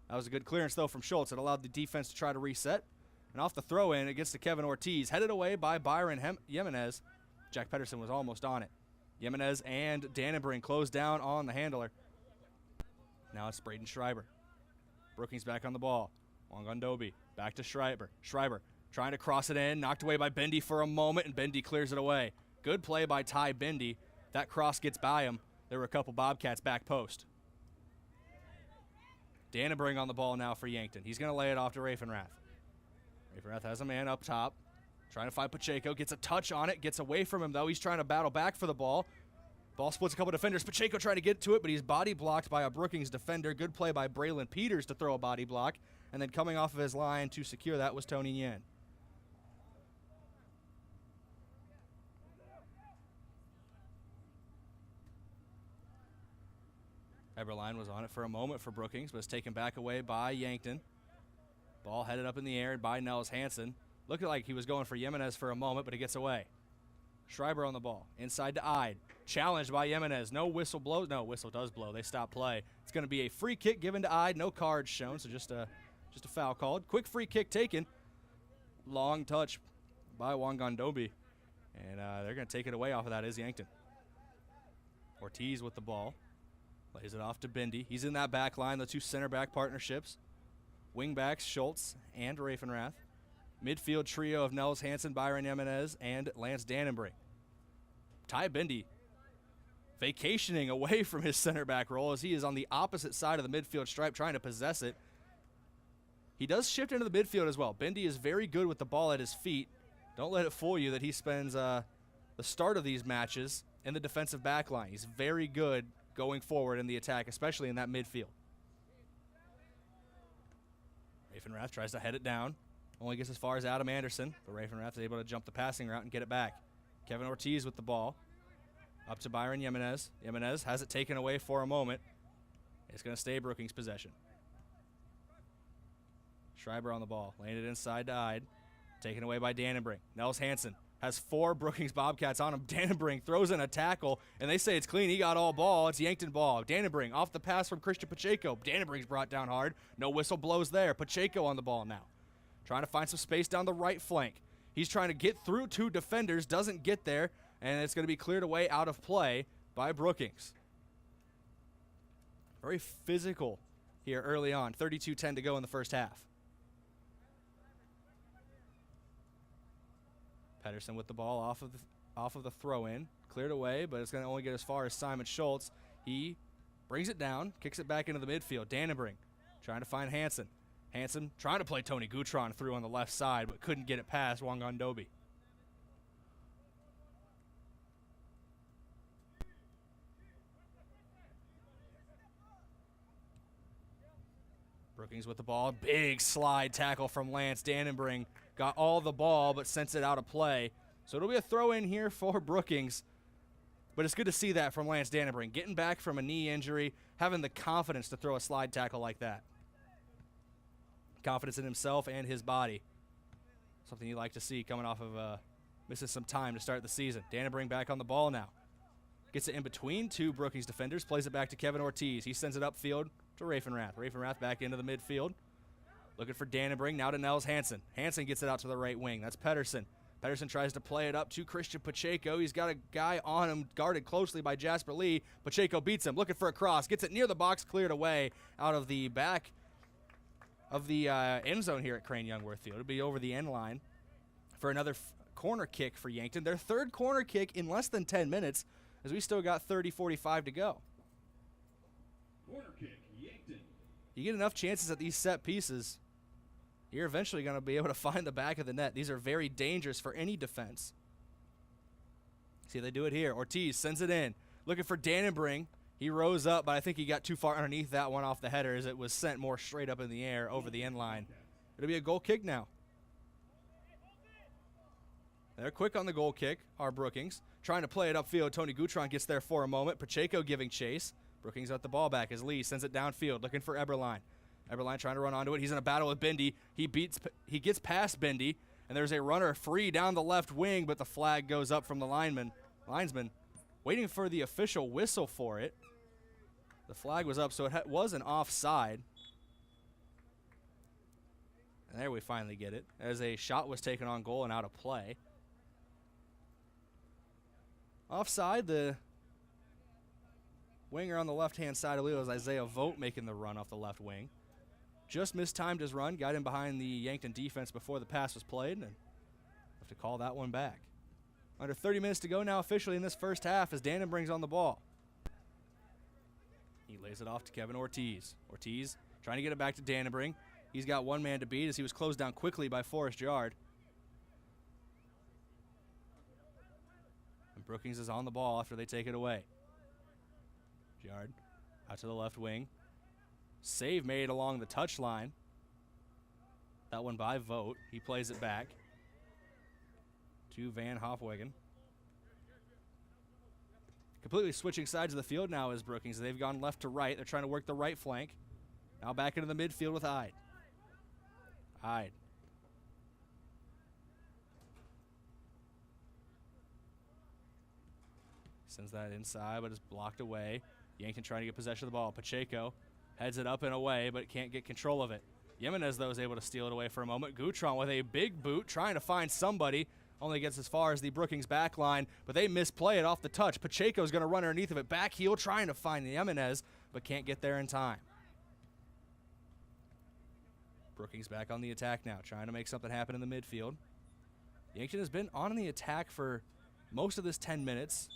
That was a good clearance, though, from Schultz. It allowed the defense to try to reset. And off the throw-in, it gets to Kevin Ortiz. Headed away by Byron Jimenez. Jack Pedersen was almost on it. Jimenez and Dannenbrink closed down on the handler. Now it's Brayden Schreiber. Brookings back on the ball. Wangandobi back to Schreiber. Schreiber trying to cross it in. Knocked away by Bendy for a moment, and Bendy clears it away. Good play by Ty Bendy. That cross gets by him. There were a couple Bobcats back post. Dannenbrink on the ball now for Yankton. He's going to lay it off to Raffenrath. Raffenrath has a man up top. Trying to find Pacheco. Gets a touch on it. Gets away from him, though. He's trying to battle back for the ball. Ball splits a couple defenders. Pacheco trying to get to it, but he's body blocked by a Brookings defender. Good play by Braylon Peters to throw a body block. And then coming off of his line to secure that was Tony Nguyen. Eberline was on it for a moment for Brookings, but it's taken back away by Yankton. Ball headed up in the air by Nels Hansen. Looked like he was going for Jimenez for a moment, but he gets away. Schreiber on the ball, inside to Ide. Challenged by Jimenez. No whistle blows. No, whistle does blow. They stop play. It's going to be a free kick given to Ide. No cards shown, so just a foul called. Quick free kick taken. Long touch by Wangandobi. And they're going to take it away off of that is Yankton. Ortiz with the ball. Lays it off to Bendy. He's in that back line, the two center back partnerships. Wing backs, Schultz and Raffenrath. Midfield trio of Nels Hansen, Byron Jimenez, and Lance Dannenbrink. Ty Bendy vacationing away from his center back role as he is on the opposite side of the midfield stripe trying to possess it. He does shift into the midfield as well. Bendy is very good with the ball at his feet. Don't let it fool you that he spends the start of these matches in the defensive back line. He's very good going forward in the attack, especially in that midfield. Ravenrath tries to head it down. Only gets as far as Adam Anderson, but Ravenrath is able to jump the passing route and get it back. Kevin Ortiz with the ball. Up to Byron Jimenez. Jimenez has it taken away for a moment. It's going to stay Brookings' possession. Schreiber on the ball. Laying it inside to Ide. Taken away by Dannenbrink. Nels Hansen has 4 Brookings Bobcats on him. Dannenbrink throws in a tackle, and they say it's clean. He got all ball. It's Yankton ball. Dannenbrink off the pass from Christian Pacheco. Dannenbrink's brought down hard. No whistle blows there. Pacheco on the ball now. Trying to find some space down the right flank. He's trying to get through 2 defenders. Doesn't get there, and it's going to be cleared away out of play by Brookings. Very physical here early on. 32-10 to go in the first half. Pedersen with the ball off of the throw-in. Cleared away, but it's going to only get as far as Simon Schultz. He brings it down, kicks it back into the midfield. Dannenbrink trying to find Hansen. Hansen trying to play Tony Gutron through on the left side, but couldn't get it past Wangandobi. Brookings with the ball. Big slide tackle from Lance Dannenbrink. Got all the ball, but sends it out of play. So it'll be a throw in here for Brookings. But it's good to see that from Lance Dannenbrink. Getting back from a knee injury, having the confidence to throw a slide tackle like that. Confidence in himself and his body. Something you like to see coming off of missing some time to start the season. Dannenbrink back on the ball now. Gets it in between 2 Brookings defenders. Plays it back to Kevin Ortiz. He sends it upfield to Ravenrath. Ravenrath back into the midfield. Looking for Dannenbrink, now to Nels Hansen. Hansen gets it out to the right wing. That's Pedersen. Pedersen tries to play it up to Christian Pacheco. He's got a guy on him, guarded closely by Jasper Lee. Pacheco beats him, looking for a cross. Gets it near the box, cleared away out of the back of the end zone here at Crane-Youngworth Field. It'll be over the end line for another corner kick for Yankton. Their 3rd corner kick in less than 10 minutes, as we still got 30-45 to go. Corner kick, Yankton. You get enough chances at these set pieces, you're eventually going to be able to find the back of the net. These are very dangerous for any defense. See, they do it here. Ortiz sends it in. Looking for Dannenbrink. He rose up, but I think he got too far underneath that one off the header as it was sent more straight up in the air over the end line. It'll be a goal kick now. They're quick on the goal kick, are Brookings. Trying to play it upfield. Tony Gutron gets there for a moment. Pacheco giving chase. Brookings got the ball back as Lee sends it downfield, looking for Eberline. Eberline trying to run onto it. He's in a battle with Bendy. He gets past Bendy, and there's a runner free down the left wing, but the flag goes up from the linesman. Waiting for the official whistle for it. The flag was up, so it was an offside. And there we finally get it, as a shot was taken on goal and out of play. Offside, the winger on the left-hand side, I believe it was Isaiah Vogt making the run off the left wing. Just mistimed his run, got in behind the Yankton defense before the pass was played, and have to call that one back. Under 30 minutes to go now officially in this first half as Dannenbrink's on the ball. He lays it off to Kevin Ortiz. Ortiz trying to get it back to Dannenbrink. He's got one man to beat as he was closed down quickly by Forrest Yard. And Brookings is on the ball after they take it away. Yard out to the left wing. Save made along the touchline. That one by Vogt. He plays it back to Van Hofwegen. Completely switching sides of the field now is Brookings. They've gone left to right. They're trying to work the right flank. Now back into the midfield with Ide. Ide. Sends that inside, but it's blocked away. Yankton trying to get possession of the ball. Pacheco heads it up and away, but can't get control of it. Jimenez, though, is able to steal it away for a moment. Gutron with a big boot, trying to find somebody. Only gets as far as the Brookings back line, but they misplay it off the touch. Pacheco's going to run underneath of it. Back heel trying to find Jimenez, but can't get there in time. Brookings back on the attack now, trying to make something happen in the midfield. Yankton has been on the attack for most of this 10 minutes.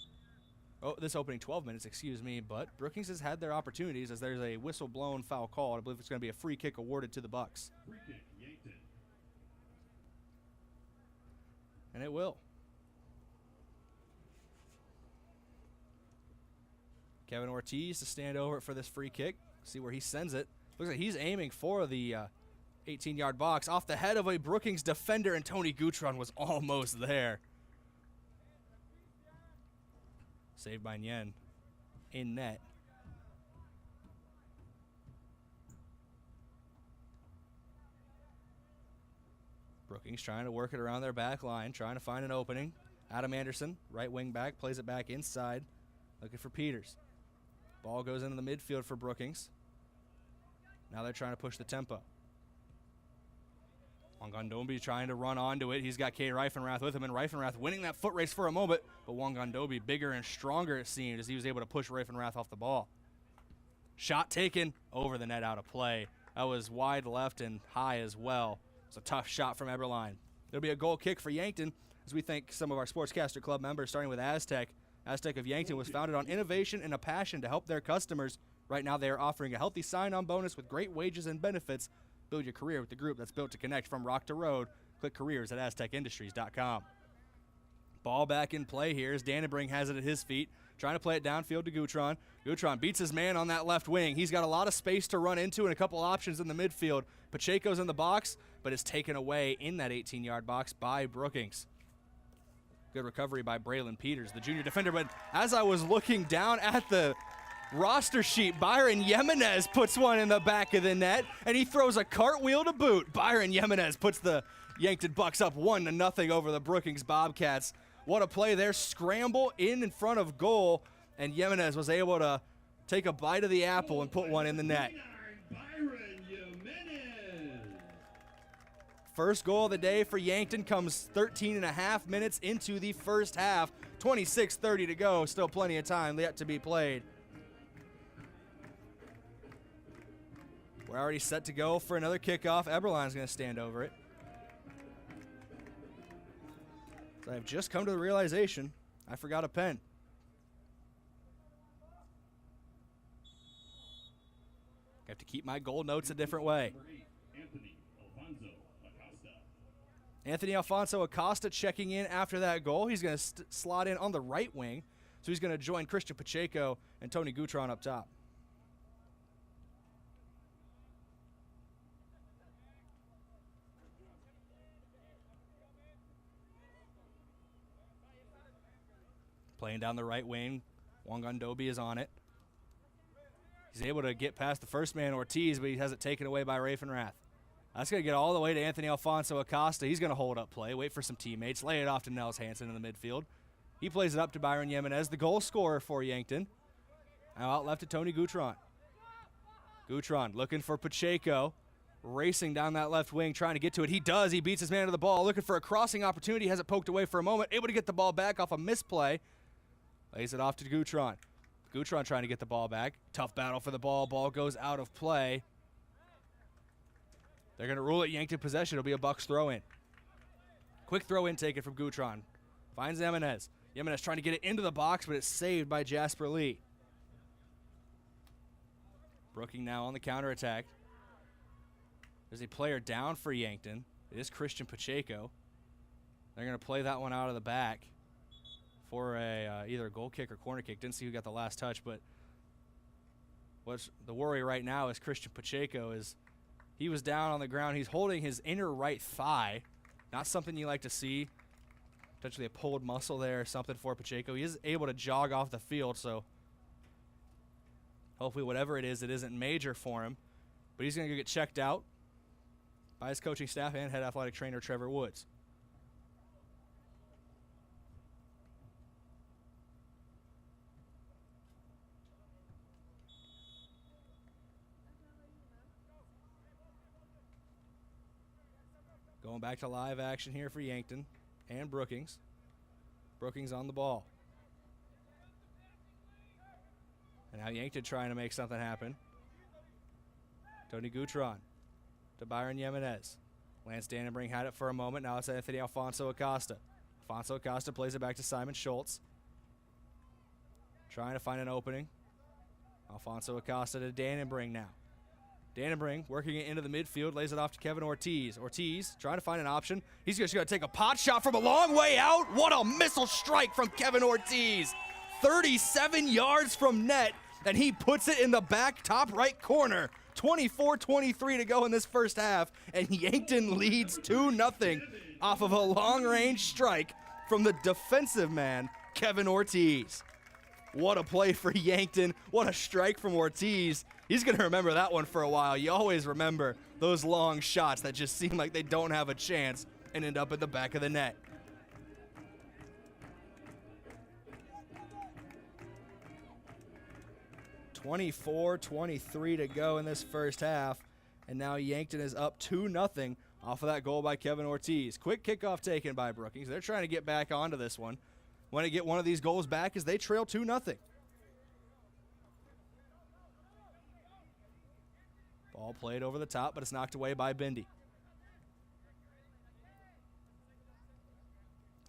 this opening 12 minutes, excuse me, but Brookings has had their opportunities as there's a whistle-blown foul call. I believe it's going to be a free kick awarded to the Bucks. Free kick, Yankton. And it will. Kevin Ortiz to stand over it for this free kick. See where he sends it. Looks like he's aiming for the 18-yard box. Off the head of a Brookings defender, and Tony Gutron was almost there. Saved by Nyen. In net. Brookings trying to work it around their back line, trying to find an opening. Adam Anderson, right wing back, plays it back inside, looking for Peters. Ball goes into the midfield for Brookings. Now they're trying to push the tempo. Wangandobi trying to run onto it. He's got Kay Reifenrath with him, and Reifenrath winning that foot race for a moment, but Wangandobi bigger and stronger, it seemed, as he was able to push Reifenrath off the ball. Shot taken over the net, out of play. That was wide left and high as well. It's a tough shot from Eberline. There'll be a goal kick for Yankton, as we thank some of our Sportscaster Club members, starting with Aztec. Aztec of Yankton was founded on innovation and a passion to help their customers. Right now they are offering a healthy sign-on bonus with great wages and benefits. Build your career with the group that's built to connect from rock to road. Click careers at aztecindustries.com. Ball back in play here as Dannenbring has it at his feet, trying to play it downfield to Gutron. Gutron beats his man on that left wing. He's got a lot of space to run into and a couple options in the midfield. Pacheco's in the box, but is taken away in that 18-yard box by Brookings. Good recovery by Braylon Peters, the junior defender, but as I was looking down at the roster sheet, Byron Yemenez puts one in the back of the net, and he throws a cartwheel to boot. Byron Yemenez puts the Yankton Bucks up 1-0 over the Brookings Bobcats. What a play there. Scramble in front of goal, and Yemenez was able to take a bite of the apple and put one in the net. First goal of the day for Yankton comes 13.5 minutes into the first half. 26:30 to go. Still plenty of time yet to be played. We're already set to go for another kickoff. Eberline's going to stand over it. So I've just come to the realization I forgot a pen. I have to keep my goal notes a different way. Anthony Alfonso Acosta checking in after that goal. He's going to slot in on the right wing. So he's going to join Christian Pacheco and Tony Gutron up top. Playing down the right wing. Wangandobi is on it. He's able to get past the first man, Ortiz, but he has it taken away by Reifenrath. That's going to get all the way to Anthony Alfonso Acosta. He's going to hold up play, wait for some teammates, lay it off to Nels Hansen in the midfield. He plays it up to Byron Yemenez, the goal scorer for Yankton. Now out left to Tony Gutron. Gutron looking for Pacheco, racing down that left wing, trying to get to it. He does. He beats his man to the ball, looking for a crossing opportunity, has it poked away for a moment, able to get the ball back off a misplay. Lays it off to Gutron. Gutron trying to get the ball back. Tough battle for the ball. Ball goes out of play. They're going to rule it Yankton possession. It'll be a Bucks throw in. Quick throw in taken from Gutron. Finds Yemenez. Yemenez trying to get it into the box, but it's saved by Jasper Lee. Brooking now on the counterattack. There's a player down for Yankton. It is Christian Pacheco. They're going to play that one out of the back for a either a goal kick or corner kick. Didn't see who got the last touch, but what's the worry right now is Christian Pacheco is he was down on the ground. He's holding his inner right thigh. Not something you like to see. Potentially a pulled muscle there or something for Pacheco. He is able to jog off the field, so hopefully whatever it isn't major for him. But he's going to get checked out by his coaching staff and head athletic trainer Trevor Woods. Going back to live action here for Yankton and Brookings. Brookings on the ball. And now Yankton trying to make something happen. Tony Gutron to Byron Yemenez. Lance Dannenbring had it for a moment. Now it's Anthony Alfonso Acosta. Alfonso Acosta plays it back to Simon Schultz. trying to find an opening. Alfonso Acosta to Dannenbring now. Dannenbring working it into the midfield, lays it off to Kevin Ortiz. Ortiz trying to find an option. He's just going to take a pot shot from a long way out. What a missile strike from Kevin Ortiz. 37 yards from net, and he puts it in the back top right corner. 24-23 to go in this first half, and Yankton leads 2-0 off of a long-range strike from the defensive man, Kevin Ortiz. What a play for Yankton. What a strike from Ortiz. He's going to remember that one for a while. You always remember those long shots that just seem like they don't have a chance and end up at the back of the net. (24-23) to go in this first half, and now Yankton is up 2-0 off of that goal by Kevin Ortiz. Quick kickoff taken by Brookings. They're trying to get back onto this one. Want to get one of these goals back as they trail 2-0. Ball played over the top, but it's knocked away by Bindi.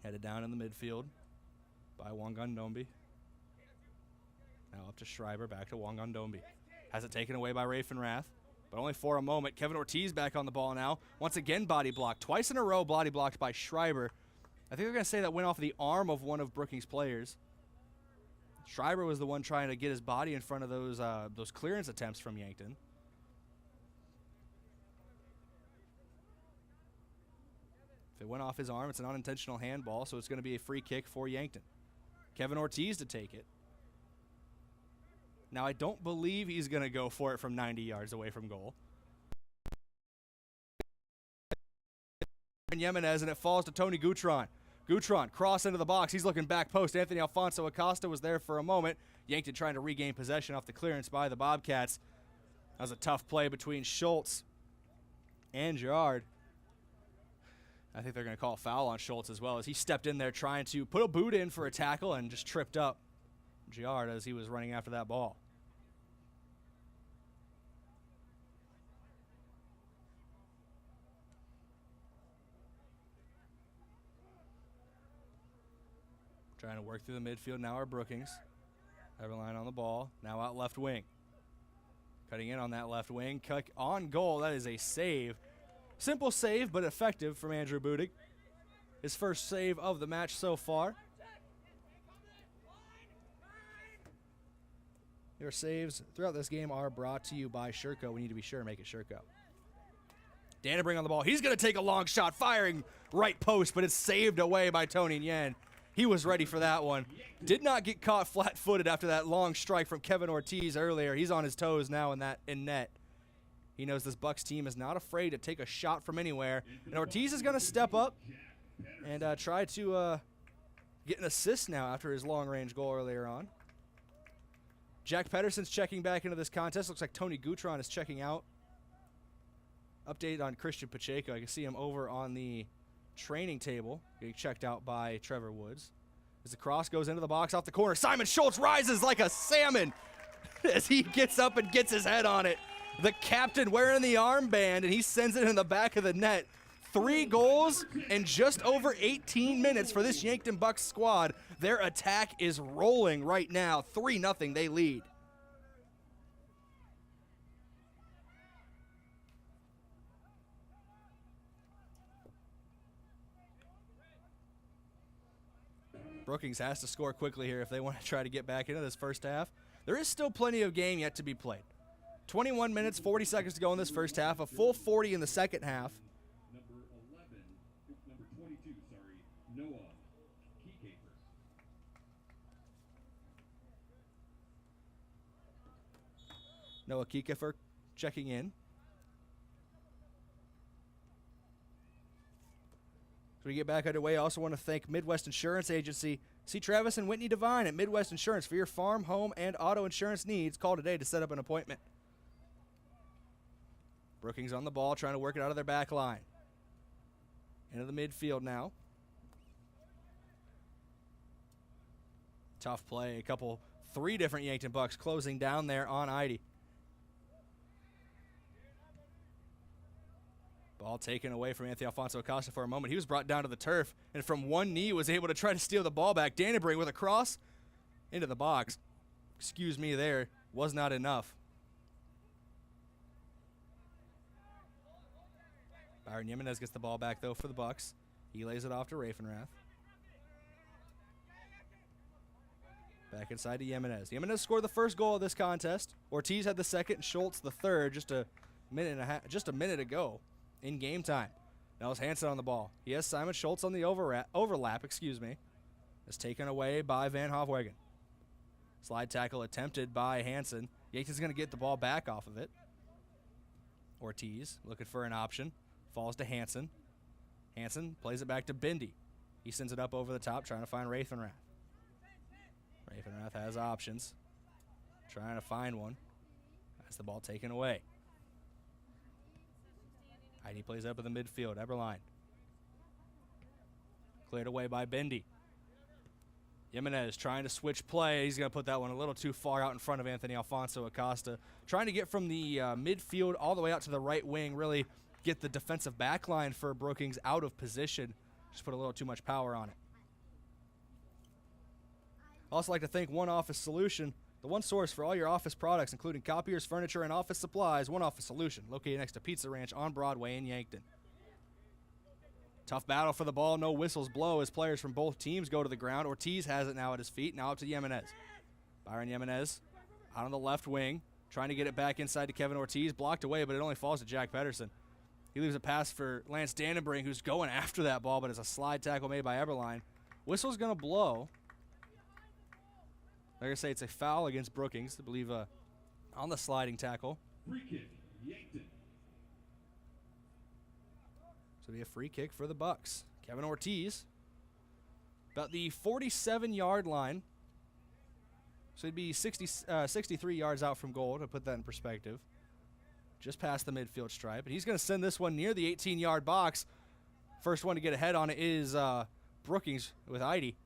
Headed down in the midfield by Wangandombi. Now up to Schreiber, back to Wangandombi. Has it taken away by Raffenrath, but only for a moment. Kevin Ortiz back on the ball now. Once again, body blocked. Twice in a row, body blocked by Schreiber. I think they're going to say that went off the arm of one of Brookings' players. Schreiber was the one trying to get his body in front of those clearance attempts from Yankton. If it went off his arm, it's an unintentional handball, so it's going to be a free kick for Yankton. Kevin Ortiz to take it. Now, I don't believe he's going to go for it from 90 yards away from goal. Jimenez, and it falls to Tony Gutron. Gutron, cross into the box. He's looking back post. Anthony Alfonso Acosta was there for a moment. Yankton trying to regain possession off the clearance by the Bobcats. That was a tough play between Schultz and Girard. I think they're going to call a foul on Schultz as well, as he stepped in there trying to put a boot in for a tackle and just tripped up Girard as he was running after that ball. Trying to work through the midfield now are Brookings. Everline on the ball, now out left wing. Cutting in on that left wing, on goal, that is a save. Simple save, but effective from Andrew Budig. His first save of the match so far. Your saves throughout this game are brought to you by Sherco. We need to be sure to make it Sherco. Dannenbring on the ball. He's going to take a long shot, firing right post, but it's saved away by Tony Yen. He was ready for that one. Did not get caught flat-footed after that long strike from Kevin Ortiz earlier. He's on his toes now in net. He knows this Bucks team is not afraid to take a shot from anywhere. And Ortiz is going to step up and try to get an assist now after his long-range goal earlier on. Jack Pedersen's checking back into this contest. Looks like Tony Gutron is checking out. Update on Christian Pacheco. I can see him over on the training table getting checked out by Trevor Woods. As the cross goes into the box off the corner, Simon Schultz rises like a salmon as he gets up and gets his head on it. The captain wearing the armband, and he sends it in the back of the net. 3 goals in just over 18 minutes for this Yankton Bucks squad. Their attack is rolling right now. 3-0, they lead. Brookings has to score quickly here if they want to try to get back into this first half. There is still plenty of game yet to be played. 21 minutes, 40 seconds to go in this first half, a full 40 in the second half. Number 22, Noah Kiefer. Noah Kiefer checking in. So we get back underway. I also want to thank Midwest Insurance Agency. See Travis and Whitney Devine at Midwest Insurance for your farm, home, and auto insurance needs. Call today to set up an appointment. Brookings on the ball, trying to work it out of their back line. Into the midfield now. Tough play. 3 different Yankton Bucks closing down there on Idy. Ball taken away from Anthony Alfonso Acosta for a moment. He was brought down to the turf, and from one knee was able to try to steal the ball back. Dannenbring with a cross into the box. excuse me there, was not enough. Byron Jimenez gets the ball back, though, for the Bucks. He lays it off to Rafenrath. Back inside to Jimenez. Jimenez scored the first goal of this contest. Ortiz had the second and Schultz the third just a minute ago in game time. Now it's Hansen on the ball. He has Simon Schultz on the overlap, It's taken away by Van Hofwegen. Slide tackle attempted by Hansen. Yankton's going to get the ball back off of it. Ortiz looking for an option. Falls to Hansen. Hansen plays it back to Bindi. He sends it up over the top, trying to find Rafenrath. Rafenrath has options. Trying to find one. That's the ball taken away. Heidi plays up in the midfield. Eberline. Cleared away by Bindi. Jimenez trying to switch play. He's going to put that one a little too far out in front of Anthony Alfonso Acosta. Trying to get from the midfield all the way out to the right wing. Really get the defensive back line for Brookings out of position. Just put a little too much power on it. Also like to thank One Office Solution, the one source for all your office products, including copiers, furniture, and office supplies. One Office Solution, located next to Pizza Ranch on Broadway in Yankton. Tough battle for the ball. No whistles blow as players from both teams go to the ground. Ortiz has it now at his feet. Now up to Jimenez. Byron Jimenez out on the left wing, trying to get it back inside to Kevin Ortiz. Blocked away, but it only falls to Jack Pedersen. He leaves a pass for Lance Dannenbrink, who's going after that ball, but it's a slide tackle made by Eberline. Whistle's going to blow. They're going to say it's a foul against Brookings, I believe, on the sliding tackle. Free kick, Yankton. So it'll be a free kick for the Bucks. Kevin Ortiz, about the 47-yard line. So he'd be 63 yards out from goal, to put that in perspective. Just past the midfield stripe. And he's going to send this one near the 18-yard box. First one to get ahead on it is Brookings with Heidi.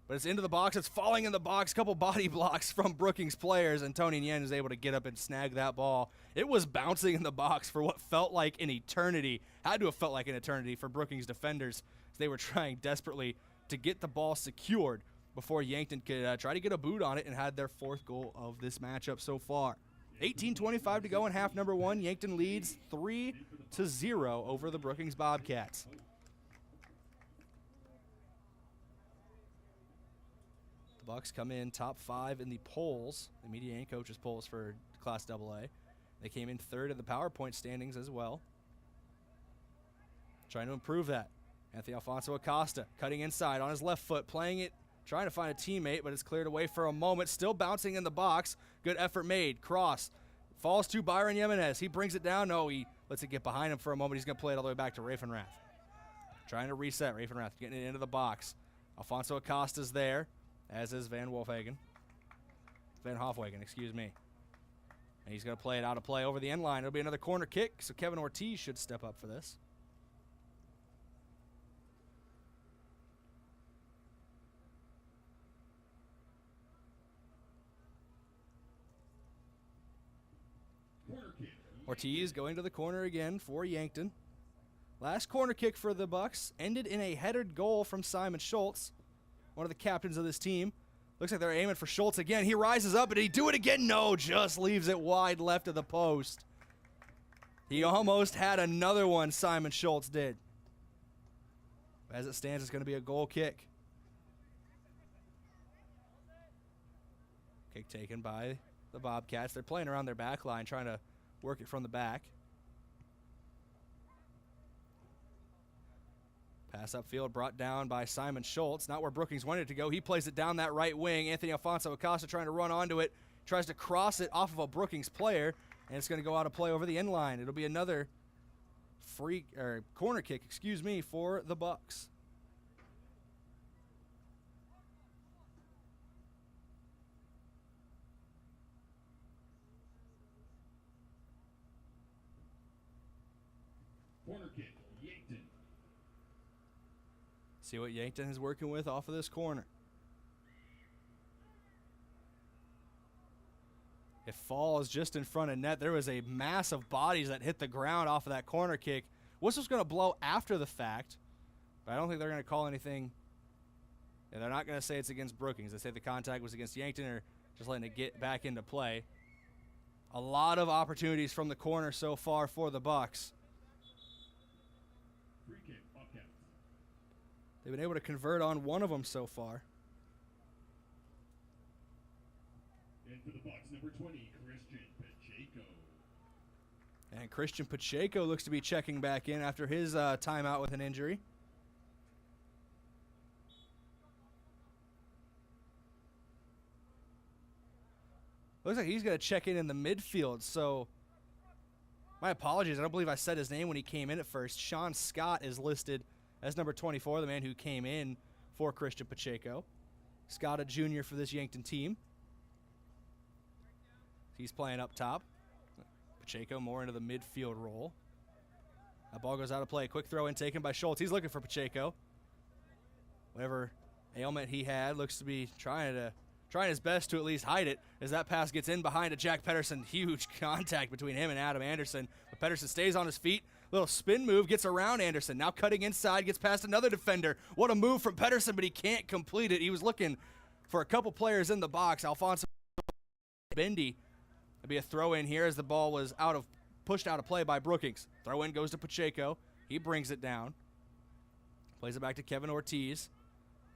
But it's into the box. It's falling in the box. Couple body blocks from Brookings players, and Tony Nguyen is able to get up and snag that ball. It was bouncing in the box for what felt like an eternity. Had to have felt like an eternity for Brookings defenders, as they were trying desperately to get the ball secured before Yankton could try to get a boot on it, and had their fourth goal of this matchup so far. 18:25 to go in half number one. Yankton leads 3-0 over the Brookings Bobcats. The Bucks come in top 5 in the polls, the media and coaches polls for Class AA. They came in third in the PowerPoint standings as well. Trying to improve that. Anthony Alfonso Acosta cutting inside on his left foot, playing it, trying to find a teammate, but it's cleared away for a moment. Still bouncing in the box. Good effort made. Cross. Falls to Byron Jimenez. He brings it down. No, he lets it get behind him for a moment. He's going to play it all the way back to Rafenrath. Trying to reset. Rafenrath getting it into the box. Alfonso Acosta's there, as is Van Hofwegen, excuse me. And he's going to play it out of play over the end line. It'll be another corner kick, so Kevin Ortiz should step up for this. Ortiz going to the corner again for Yankton. Last corner kick for the Bucks ended in a headed goal from Simon Schultz, one of the captains of this team. Looks like they're aiming for Schultz again. He rises up, and did he do it again? No, just leaves it wide left of the post. He almost had another one, Simon Schultz did. As it stands, it's going to be a goal kick. Kick taken by the Bobcats. They're playing around their back line, trying to work it from the back. Pass upfield brought down by Simon Schultz. Not where Brookings wanted it to go. He plays it down that right wing. Anthony Alfonso Acosta trying to run onto it. Tries to cross it off of a Brookings player, and it's going to go out of play over the end line. It'll be another corner kick, for the Bucks. Corner kick, Yankton. See what Yankton is working with off of this corner. It falls just in front of net. There was a mass of bodies that hit the ground off of that corner kick. Whistle's going to blow after the fact, but I don't think they're going to call anything. Yeah, they're not going to say it's against Brookings. They say the contact was against Yankton, or just letting it get back into play. A lot of opportunities from the corner so far for the Bucks. Free kick, Bobcats. They've been able to convert on one of them so far. And for the Bucks, number 20, Christian Pacheco. And Christian Pacheco looks to be checking back in after his timeout with an injury. Looks like he's going to check in the midfield, so my apologies. I don't believe I said his name when he came in at first. Sean Scott is listed as number 24, the man who came in for Christian Pacheco. Scott, a junior for this Yankton team. He's playing up top. Pacheco more into the midfield role. That ball goes out of play. Quick throw in taken by Schultz. He's looking for Pacheco. Whatever ailment he had, looks to be trying his best to at least hide it as that pass gets in behind a Jack Pedersen. Huge contact between him and Adam Anderson. But Pedersen stays on his feet. Little spin move, gets around Anderson. Now cutting inside, gets past another defender. What a move from Pedersen, but he can't complete it. He was looking for a couple players in the box. Alfonso Bendy. It'll be a throw in here as the ball was pushed out of play by Brookings. Throw in goes to Pacheco. He brings it down. Plays it back to Kevin Ortiz.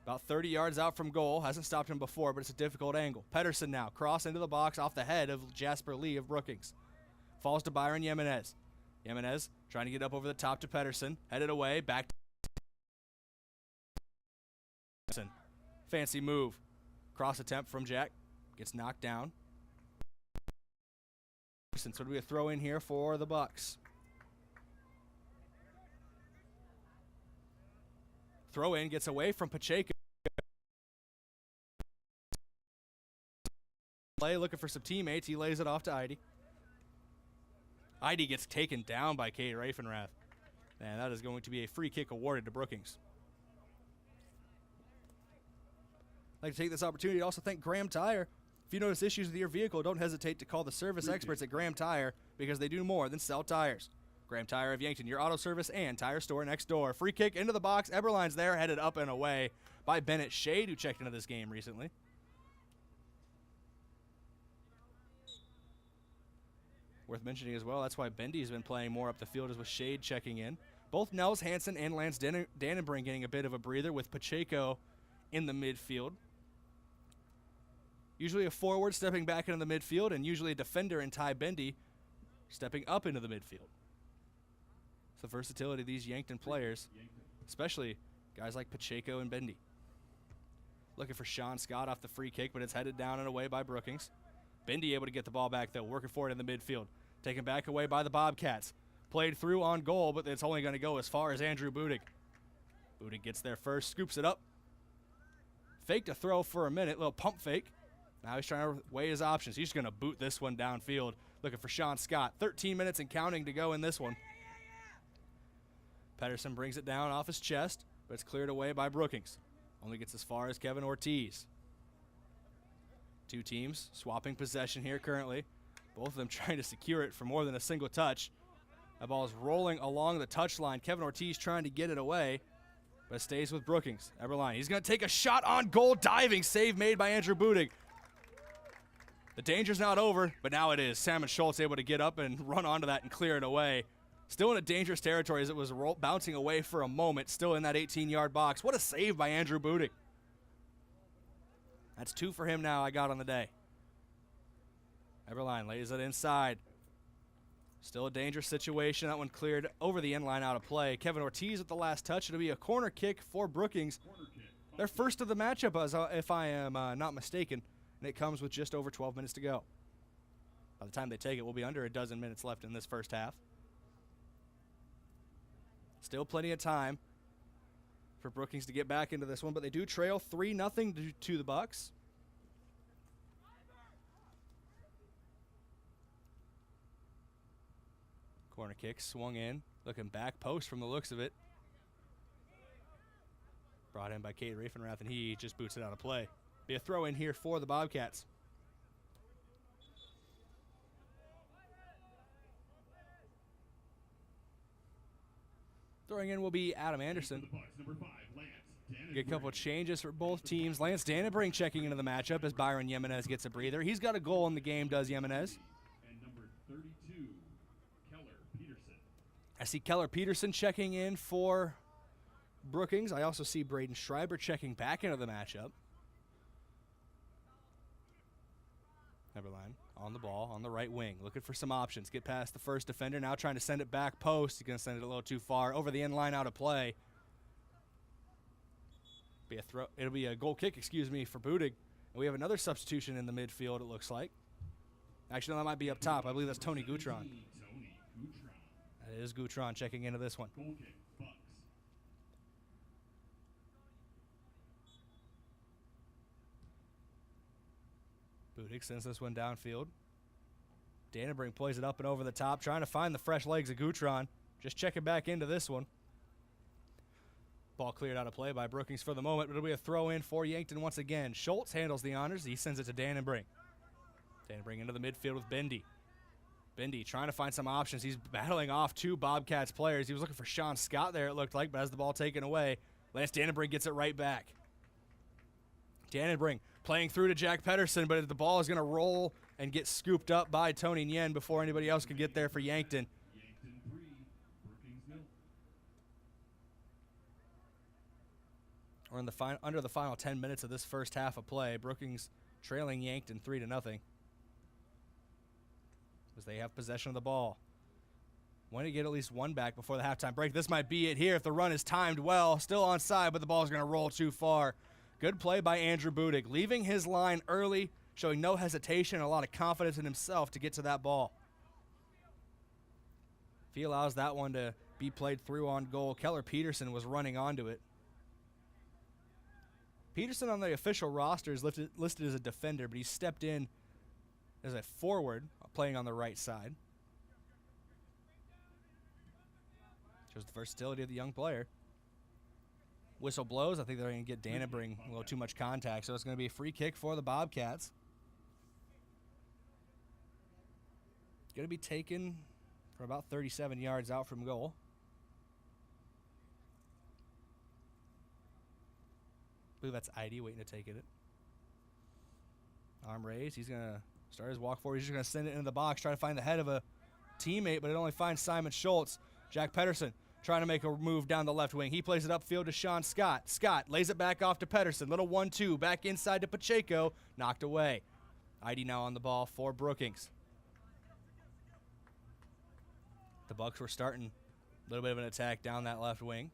About 30 yards out from goal. Hasn't stopped him before, but it's a difficult angle. Pedersen now. Cross into the box off the head of Jasper Lee of Brookings. Falls to Byron Jimenez. Jimenez trying to get up over the top to Pedersen. Headed away. Back to Pedersen. Fancy move. Cross attempt from Jack. Gets knocked down. So it'll be a throw in here for the Bucks. Throw in gets away from Pacheco. Looking for some teammates. He lays it off to Eide. Eide gets taken down by Kate Raifenrath. And that is going to be a free kick awarded to Brookings. I'd like to take this opportunity to also thank Graham Tire. If you notice issues with your vehicle, don't hesitate to call the service experts at Graham Tire because they do more than sell tires. Graham Tire of Yankton, your auto service and tire store next door. Free kick into the box. Eberline's there, headed up and away by Bennett Shade, who checked into this game recently. Worth mentioning as well, that's why Bendy's been playing more up the field, is with Shade checking in. Both Nels Hansen and Lance Dannenbring getting a bit of a breather with Pacheco in the midfield. Usually a forward stepping back into the midfield, and usually a defender in Ty Bendy stepping up into the midfield. It's the versatility of these Yankton players, especially guys like Pacheco and Bendy. Looking for Sean Scott off the free kick, but it's headed down and away by Brookings. Bendy able to get the ball back, though, working for it in the midfield. Taken back away by the Bobcats. Played through on goal, but it's only going to go as far as Andrew Budig. Budig gets there first, scoops it up. Faked a throw for a minute, little pump fake. Now he's trying to weigh his options. He's going to boot this one downfield. Looking for Sean Scott. 13 minutes and counting to go in this one. Pedersen brings it down off his chest, but it's cleared away by Brookings. Only gets as far as Kevin Ortiz. Two teams swapping possession here currently. Both of them trying to secure it for more than a single touch. That ball is rolling along the touchline. Kevin Ortiz trying to get it away, but it stays with Brookings. Eberline, he's going to take a shot on goal, diving save made by Andrew Budig. The danger's not over, but now it is. Salmon Schultz able to get up and run onto that and clear it away. Still in a dangerous territory as it was bouncing away for a moment, still in that 18-yard box. What a save by Andrew Budig. That's 2 for him now, I got on the day. Eberline lays it inside. Still a dangerous situation. That one cleared over the end line out of play. Kevin Ortiz at the last touch. It'll be a corner kick for Brookings. Their first of the matchup, if I am not mistaken, and it comes with just over 12 minutes to go. By the time they take it, we'll be under a dozen minutes left in this first half. Still plenty of time for Brookings to get back into this one, but they do trail 3-0 to the Bucks. Corner kick swung in, looking back post from the looks of it. Brought in by Kate Raifenrath, and he just boots it out of play. Be a throw in here for the Bobcats. Throwing in will be Adam Anderson. The Bucks, number 5, Lance Get a couple of changes for both teams. Lance Dannenbrink checking into the matchup as Byron Jimenez gets a breather. He's got a goal in the game, does Jimenez. And number 32, Keller Peterson. I see Keller Peterson checking in for Brookings. I also see Braden Schreiber checking back into the matchup. Neverline on the ball, on the right wing, looking for some options. Get past the first defender, now trying to send it back post. He's going to send it a little too far. Over the end line, out of play. It'll be a goal kick, for Budig. And we have another substitution in the midfield, it looks like. Actually, no, that might be up top. I believe that's Tony Gutron. That is Gutron checking into this one. Goal kick, Bucks. Budig sends this one downfield. Dannenbrink plays it up and over the top, trying to find the fresh legs of Gutron. Just checking back into this one. Ball cleared out of play by Brookings for the moment, but it'll be a throw in for Yankton once again. Schultz handles the honors. He sends it to Dannenbrink. Dannenbrink into the midfield with Bendy. Bendy trying to find some options. He's battling off two Bobcats players. He was looking for Sean Scott there, it looked like, but has the ball taken away. Lance Dannenbrink gets it right back. Dannenbrink playing through to Jack Pedersen, but the ball is going to roll and get scooped up by Tony Nguyen before anybody else can get there for Yankton. Yankton 3, Brookings 0. We're in the under the final 10 minutes of this first half of play. Brookings trailing Yankton 3-0. As they have possession of the ball. Want to get at least one back before the halftime break. This might be it here if the run is timed well. Still onside, but the ball is going to roll too far. Good play by Andrew Budig, leaving his line early, showing no hesitation and a lot of confidence in himself to get to that ball. If he allows that one to be played through on goal, Keller Peterson was running onto it. Peterson on the official roster is listed as a defender, but he stepped in as a forward, playing on the right side. Shows the versatility of the young player. Whistle blows. I think they're going to get Dannenbrink a little too much contact, so it's going to be a free kick for the Bobcats. Going to be taken from about 37 yards out from goal. I believe that's ID waiting to take it. Arm raised. He's going to start his walk forward. He's just going to send it into the box, try to find the head of a teammate, but it only finds Simon Schultz. Jack Pedersen trying to make a move down the left wing. He plays it upfield to Sean Scott. Scott lays it back off to Pedersen. Little 1-2. Back inside to Pacheco. Knocked away. ID now on the ball for Brookings. The Bucks were starting a little bit of an attack down that left wing.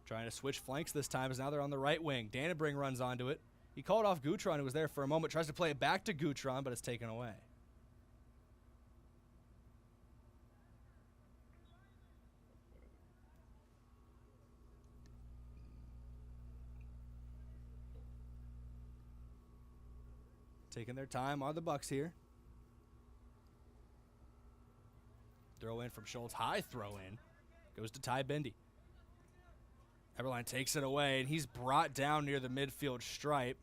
Trying to switch flanks this time as now they're on the right wing. Dannenbrink runs onto it. He called off Gutron, who was there for a moment, tries to play it back to Gutron, but it's taken away. Taking their time are the Bucks here. Throw in from Schultz. High throw in. Goes to Ty Bendy. Eberline takes it away, and he's brought down near the midfield stripe.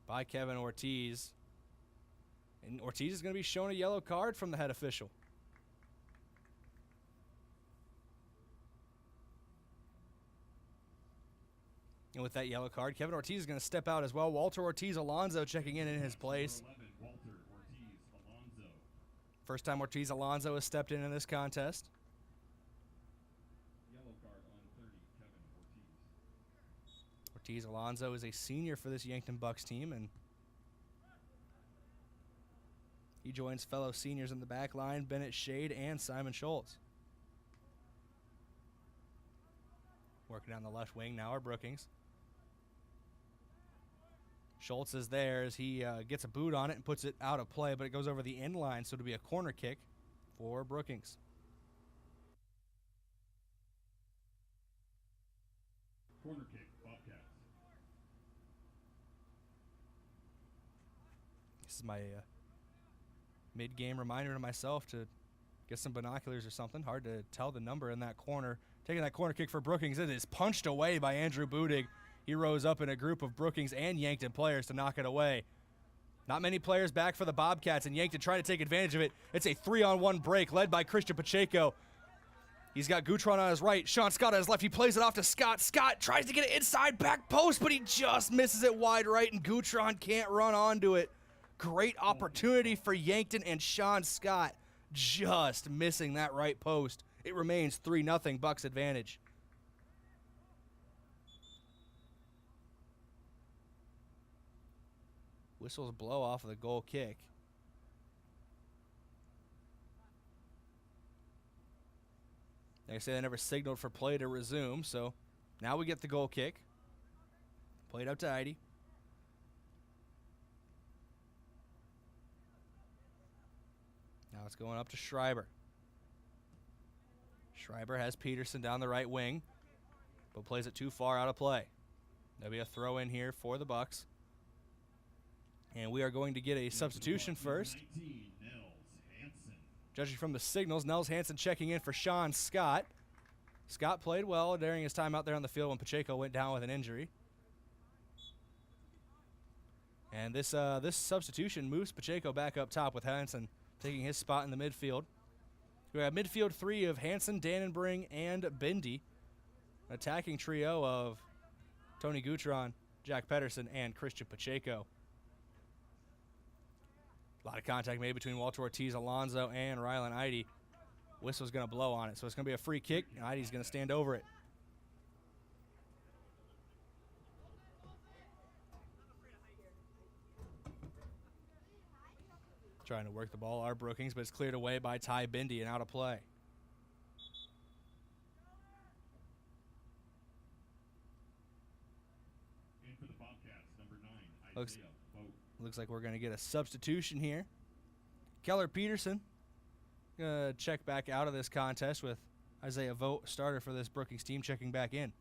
By Kevin Ortiz. And Ortiz is going to be shown a yellow card from the head official. And with that yellow card, Kevin Ortiz is going to step out as well. Walter Ortiz Alonso checking in his place. 11, Walter Ortiz Alonso. First time Ortiz Alonso has stepped in this contest. Yellow card on 30, Kevin Ortiz. Ortiz Alonso is a senior for this Yankton Bucks team, and he joins fellow seniors in the back line, Bennett Shade and Simon Schultz. Working down the left wing now are Brookings. Schultz is there as he gets a boot on it and puts it out of play, but it goes over the end line, so it'll be a corner kick for Brookings. Corner kick, Bobcats. This is my mid-game reminder to myself to get some binoculars or something. Hard to tell the number in that corner. Taking that corner kick for Brookings. It is punched away by Andrew Budig. He rose up in a group of Brookings and Yankton players to knock it away. Not many players back for the Bobcats, and Yankton trying to take advantage of it. It's a 3-on-1 break led by Christian Pacheco. He's got Gutron on his right, Sean Scott on his left. He plays it off to Scott. Scott tries to get it inside back post, but he just misses it wide right, and Gutron can't run onto it. Great opportunity for Yankton, and Sean Scott just missing that right post. It remains 3-0 Bucks advantage. Whistles blow off of the goal kick. They say they never signaled for play to resume, so now we get the goal kick. Played up to Heidi. Now it's going up to Schreiber. Schreiber has Peterson down the right wing, but plays it too far out of play. There'll be a throw in here for the Bucks. And we are going to get a substitution first. Judging from the signals, Nels Hansen checking in for Sean Scott. Scott played well during his time out there on the field when Pacheco went down with an injury. And this substitution moves Pacheco back up top with Hansen taking his spot in the midfield. We have midfield three of Hansen, Dannenbring, and Bindi. An attacking trio of Tony Gutron, Jack Pedersen, and Christian Pacheco. A lot of contact made between Walter Ortiz, Alonzo, and Rylan Eide. Whistle's going to blow on it, so it's going to be a free kick, and Eide's going to stand over it. Trying to work the ball are Brookings, but it's cleared away by Ty Bindi and out of play. And for the Bobcats, number 9, Isaiah Vogt. Looks like we're going to get a substitution here. Keller Peterson going to check back out of this contest with Isaiah Vogt, starter for this Brookings team, checking back in.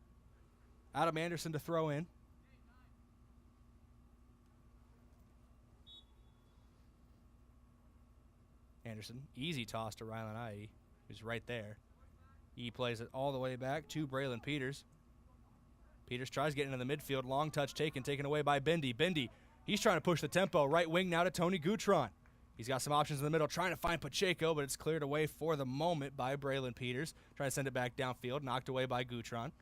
Adam Anderson to throw in. Anderson, easy toss to Rylan Eide, who's right there. He plays it all the way back to Braylon Peters. Peters tries getting into the midfield. Long touch taken away by Bindi. Bindi, he's trying to push the tempo. Right wing now to Tony Gutron. He's got some options in the middle, trying to find Pacheco, but it's cleared away for the moment by Braylon Peters. Trying to send it back downfield, knocked away by Gutron.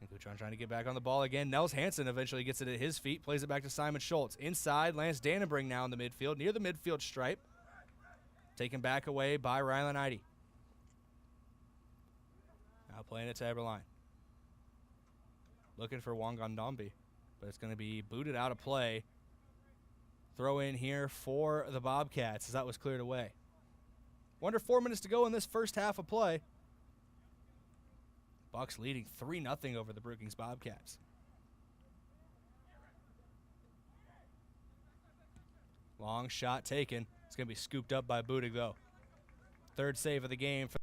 And Gutron trying to get back on the ball again. Nels Hansen eventually gets it at his feet, plays it back to Simon Schultz. Inside, Lance Dannenbring now in the midfield, near the midfield stripe. Taken back away by Rylan Eide. Now playing it to Eberline. Looking for Wangandombi, but it's going to be booted out of play. Throw in here for the Bobcats as that was cleared away. Under 4 minutes to go in this first half of play. Bucks leading 3-0 over the Brookings Bobcats. Long shot taken. It's going to be scooped up by Budig, though. Third save of the game for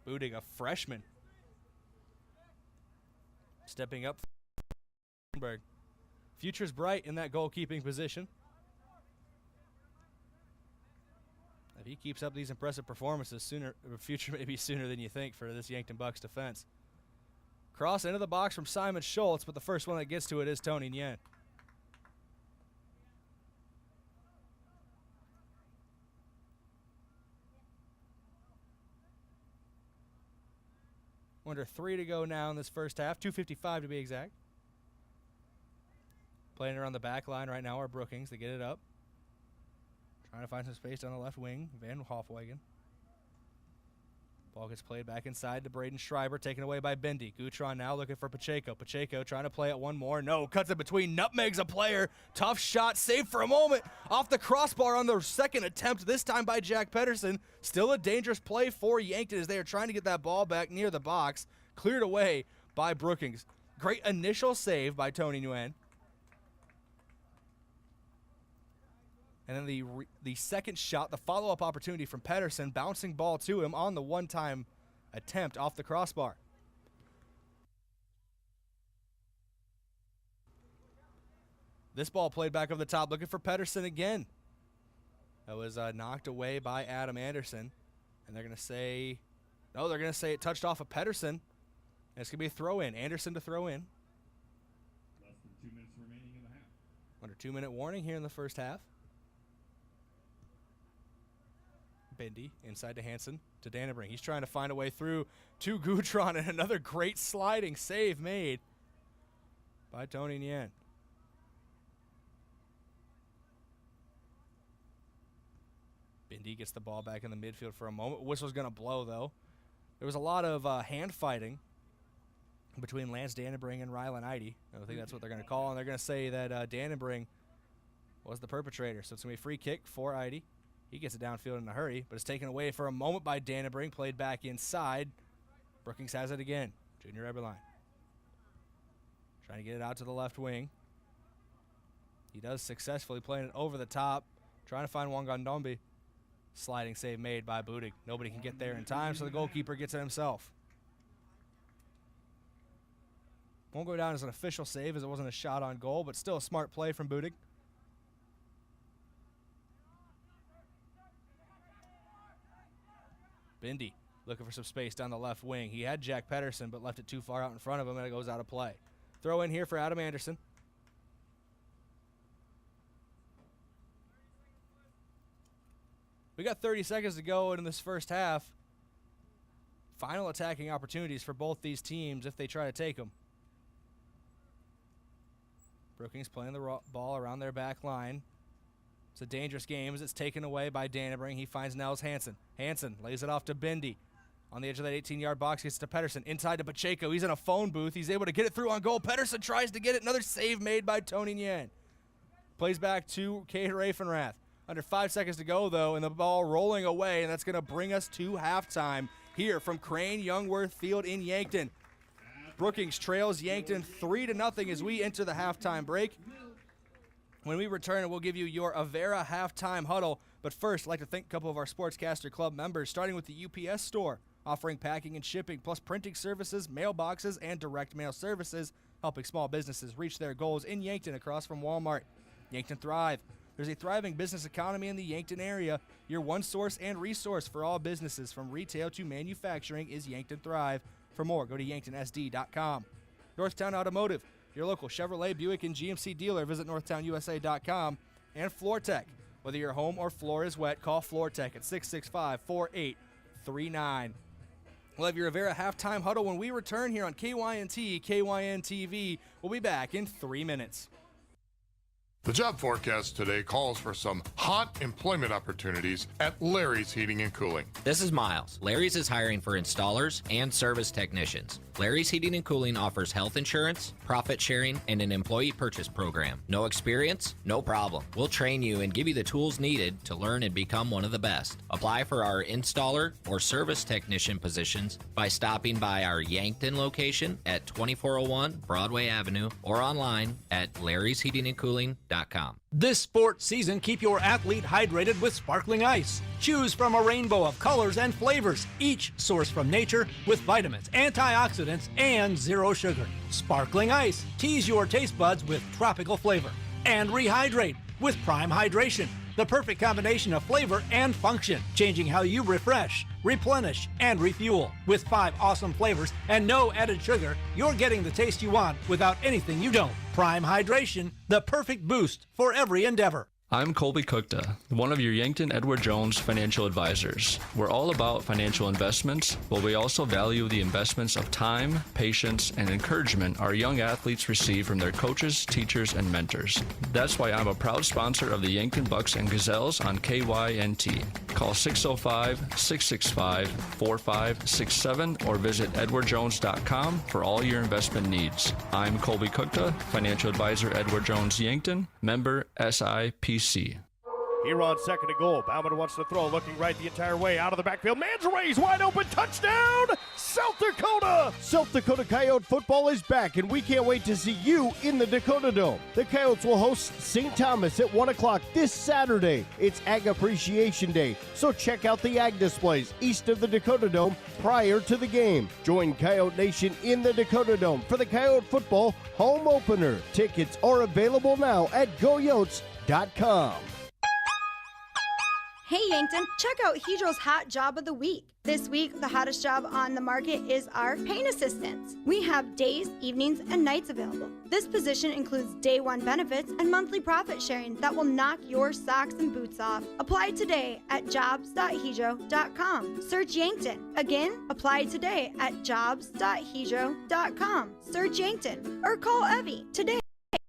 Budig, a freshman. Stepping up. Future's bright in that goalkeeping position. If he keeps up these impressive performances, future may be sooner than you think for this Yankton Bucks defense. Cross into the box from Simon Schultz, but the first one that gets to it is Tony Nguyen. Under 3 to go now in this first half, 2:55 to be exact. Playing around the back line right now are Brookings. They get it up. Trying to find some space down the left wing. Van Hofwagen. Ball gets played back inside to Braden Schreiber, taken away by Bindi. Gutron now looking for Pacheco. Pacheco trying to play it one more. No, cuts it between, nutmegs a player. Tough shot, saved for a moment. Off the crossbar on the second attempt, this time by Jack Pedersen. Still a dangerous play for Yankton as they are trying to get that ball back near the box. Cleared away by Brookings. Great initial save by Tony Nguyen. And then the second shot, the follow-up opportunity from Pedersen, bouncing ball to him on the one-time attempt off the crossbar. This ball played back over the top, looking for Pedersen again. That was knocked away by Adam Anderson. And they're going to say No, they're going to say it touched off of Pedersen. And it's going to be a throw-in. Anderson to throw in. Less than 2 minutes remaining in the half. Under 2-minute warning here in the first half. Bindi inside to Hansen to Dannebring. He's trying to find a way through to Gutron, and another great sliding save made by Tony Nguyen. Bindi gets the ball back in the midfield for a moment. Whistle's going to blow, though. There was a lot of hand fighting between Lance Dannebring and Rylan Eide. I think that's what they're going to call, and they're going to say that Dannebring was the perpetrator. So it's going to be a free kick for Eide. He gets it downfield in a hurry, but it's taken away for a moment by Dannebring, played back inside. Brookings has it again. Junior Eberline trying to get it out to the left wing. He does successfully, playing it over the top, trying to find Wangandombi. Sliding save made by Budig. Nobody can get there in time, so the goalkeeper gets it himself. Won't go down as an official save as it wasn't a shot on goal, but still a smart play from Budig. Bindi looking for some space down the left wing. He had Jack Pedersen, but left it too far out in front of him, and it goes out of play. Throw in here for Adam Anderson. We got 30 seconds to go in this first half. Final attacking opportunities for both these teams if they try to take them. Brookings playing the ball around their back line. It's a dangerous game as it's taken away by Dannebring. He finds Nels Hansen. Hansen lays it off to Bindi. On the edge of that 18-yard box, gets to Pedersen. Inside to Pacheco. He's in a phone booth. He's able to get it through on goal. Pedersen tries to get it. Another save made by Tony Nguyen. Plays back to Cade Raifenrath. Under 5 seconds to go, though, and the ball rolling away, and that's going to bring us to halftime here from Crane-Youngworth Field in Yankton. Brookings trails Yankton 3-0 as we enter the halftime break. When we return, we'll give you your Avera halftime huddle. But first, I'd like to thank a couple of our Sportscaster Club members, starting with the UPS store, offering packing and shipping, plus printing services, mailboxes, and direct mail services, helping small businesses reach their goals in Yankton across from Walmart. Yankton Thrive. There's a thriving business economy in the Yankton area. Your one source and resource for all businesses, from retail to manufacturing, is Yankton Thrive. For more, go to yanktonsd.com. Northtown Automotive, your local Chevrolet, Buick, and GMC dealer. Visit northtownusa.com. And FloorTech. Whether your home or floor is wet, call FloorTech at 665-4839. We'll have your Avera halftime huddle when we return here on KYNT, KYNTV. We'll be back in 3 minutes. The job forecast today calls for some hot employment opportunities at Larry's Heating and Cooling. This is Miles. Larry's is hiring for installers and service technicians. Larry's Heating and Cooling offers health insurance, profit sharing, and an employee purchase program. No experience? No problem. We'll train you and give you the tools needed to learn and become one of the best. Apply for our installer or service technician positions by stopping by our Yankton location at 2401 Broadway Avenue or online at larrysheatingandcooling.com. This sports season, keep your athlete hydrated with sparkling ice. Choose from a rainbow of colors and flavors, each sourced from nature with vitamins, antioxidants, and zero sugar. Sparkling ice. Tease your taste buds with tropical flavor. And rehydrate with Prime Hydration. The perfect combination of flavor and function, changing how you refresh, replenish, and refuel. With 5 awesome flavors and no added sugar, you're getting the taste you want without anything you don't. Prime Hydration, the perfect boost for every endeavor. I'm Colby Cookta, one of your Yankton Edward Jones financial advisors. We're all about financial investments, but we also value the investments of time, patience, and encouragement our young athletes receive from their coaches, teachers, and mentors. That's why I'm a proud sponsor of the Yankton Bucks and Gazelles on KYNT. Call 605-665-4567 or visit edwardjones.com for all your investment needs. I'm Colby Cookta, financial advisor Edward Jones Yankton, member SIPC. Here on second and goal, Bauman wants to throw, looking right the entire way, out of the backfield. Man's raised, wide open, touchdown, South Dakota! South Dakota Coyote football is back, and we can't wait to see you in the Dakota Dome. The Coyotes will host St. Thomas at 1 o'clock this Saturday. It's Ag Appreciation Day, so check out the ag displays east of the Dakota Dome prior to the game. Join Coyote Nation in the Dakota Dome for the Coyote football home opener. Tickets are available now at goyotes.com. Hey Yankton, check out Hedro's Hot Job of the Week. This week, the hottest job on the market is our paint assistants. We have days, evenings, and nights available. This position includes day one benefits and monthly profit sharing that will knock your socks and boots off. Apply today at jobs.hedro.com. Search Yankton. Again, apply today at jobs.hedro.com. Search Yankton or call Evie today at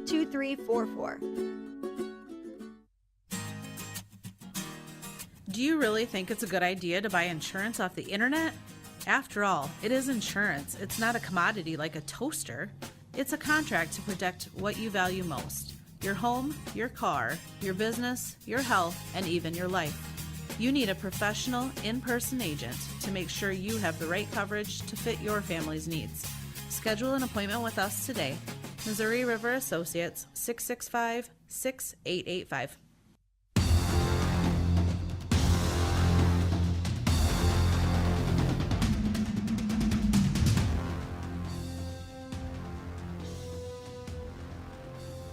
2344. Do you really think it's a good idea to buy insurance off the internet? After all, it is insurance. It's not a commodity like a toaster. It's a contract to protect what you value most: your home, your car, your business, your health, and even your life. You need a professional, in-person agent to make sure you have the right coverage to fit your family's needs. Schedule an appointment with us today. Missouri River Associates, 665-6885.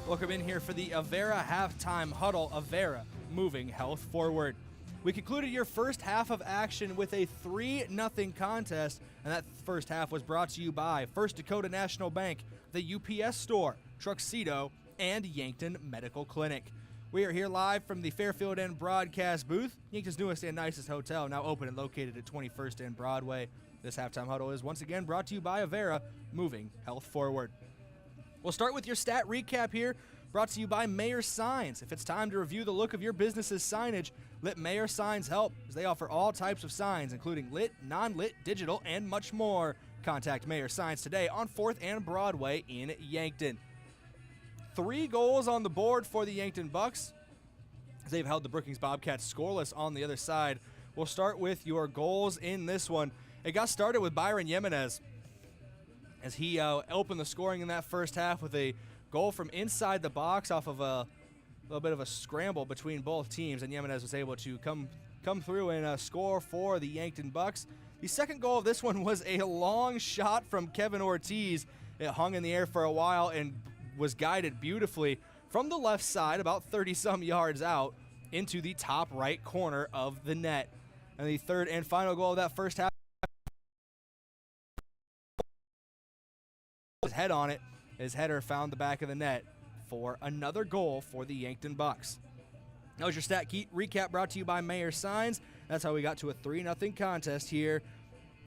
Welcome in here for the Avera halftime huddle. Avera moving health forward. We concluded your first half of action with a 3-0 contest, and that first half was brought to you by First Dakota National Bank, the UPS Store, Truxedo, and Yankton Medical Clinic. We are here live from the Fairfield End broadcast booth, Yankton's newest and nicest hotel, now open and located at 21st and Broadway. This halftime huddle is once again brought to you by Avera, moving health forward. We'll start with your stat recap here, brought to you by Mayor Signs. If it's time to review the look of your business's signage, let Mayor Signs help, as they offer all types of signs, including lit, non-lit, digital, and much more. Contact Mayor Signs today on 4th and Broadway in Yankton. 3 goals on the board for the Yankton Bucks, as they've held the Brookings Bobcats scoreless on the other side. We'll start with your goals in this one. It got started with Byron Jimenez, as he opened the scoring in that first half with a goal from inside the box off of a little bit of a scramble between both teams, and Jimenez was able to come through and score for the Yankton Bucks. The second goal of this one was a long shot from Kevin Ortiz. It hung in the air for a while and was guided beautifully from the left side, about 30-some yards out, into the top right corner of the net. And the third and final goal of that first half, his head on it. His header found the back of the net for another goal for the Yankton Bucks. That was your stat recap brought to you by Mayor Signs. That's how we got to a 3-0 contest here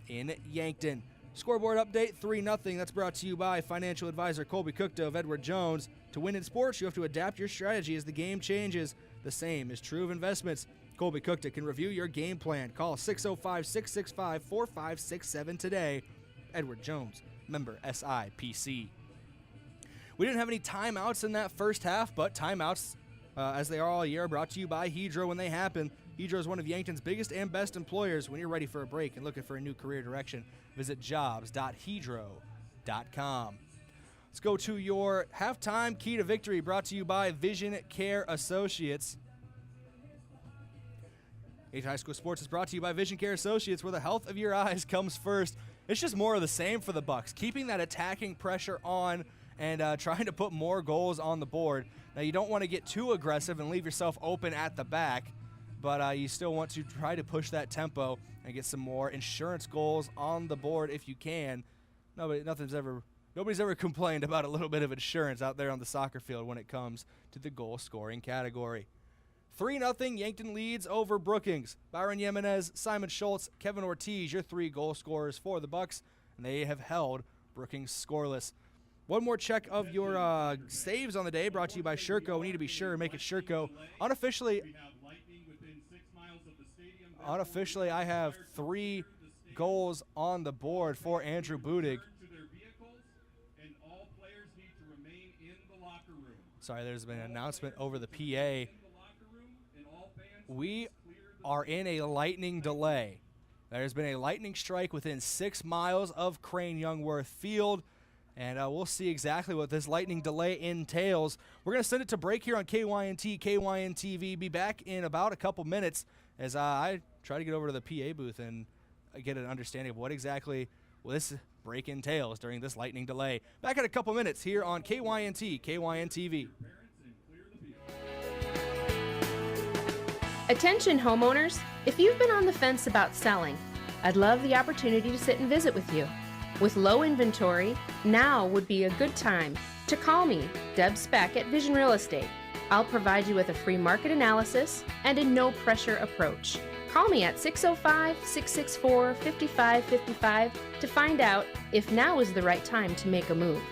in Yankton. Scoreboard update, 3-0. That's brought to you by financial advisor Colby Cookta of Edward Jones. To win in sports, you have to adapt your strategy as the game changes. The same is true of investments. Colby Cookta can review your game plan. Call 605-665-4567 today. Edward Jones, member SIPC. We didn't have any timeouts in that first half, but timeouts, as they are all year, brought to you by Hedro when they happen. Hedro is one of Yankton's biggest and best employers. When you're ready for a break and looking for a new career direction, visit jobs.hedro.com. Let's go to your halftime key to victory, brought to you by Vision Care Associates. Yankton High School Sports is brought to you by Vision Care Associates, where the health of your eyes comes first. It's just more of the same for the Bucks, keeping that attacking pressure on and trying to put more goals on the board. Now, you don't want to get too aggressive and leave yourself open at the back, but you still want to try to push that tempo and get some more insurance goals on the board if you can. Nobody's ever complained about a little bit of insurance out there on the soccer field when it comes to the goal-scoring category. 3-0, Yankton leads over Brookings. Byron Jimenez, Simon Schultz, Kevin Ortiz, your 3 goal scorers for the Bucks, and they have held Brookings scoreless. One more check of your saves on the day, brought to you by Sherco. We need to be sure and make it Sherco. Unofficially, I have 3 goals on the board for Andrew Budig. Sorry, there's been an announcement over the PA. We are in a lightning delay. There's been a lightning strike within 6 miles of Crane-Youngworth Field, and we'll see exactly what this lightning delay entails. We're going to send it to break here on KYNT, KYNTV. Be back in about a couple minutes as I try to get over to the PA booth and get an understanding of what exactly this break entails during this lightning delay. Back in a couple minutes here on KYNT, KYNTV. Attention homeowners, if you've been on the fence about selling, I'd love the opportunity to sit and visit with you. With low inventory, now would be a good time to call me, Deb Speck at Vision Real Estate. I'll provide you with a free market analysis and a no-pressure approach. Call me at 605-664-5555 to find out if now is the right time to make a move.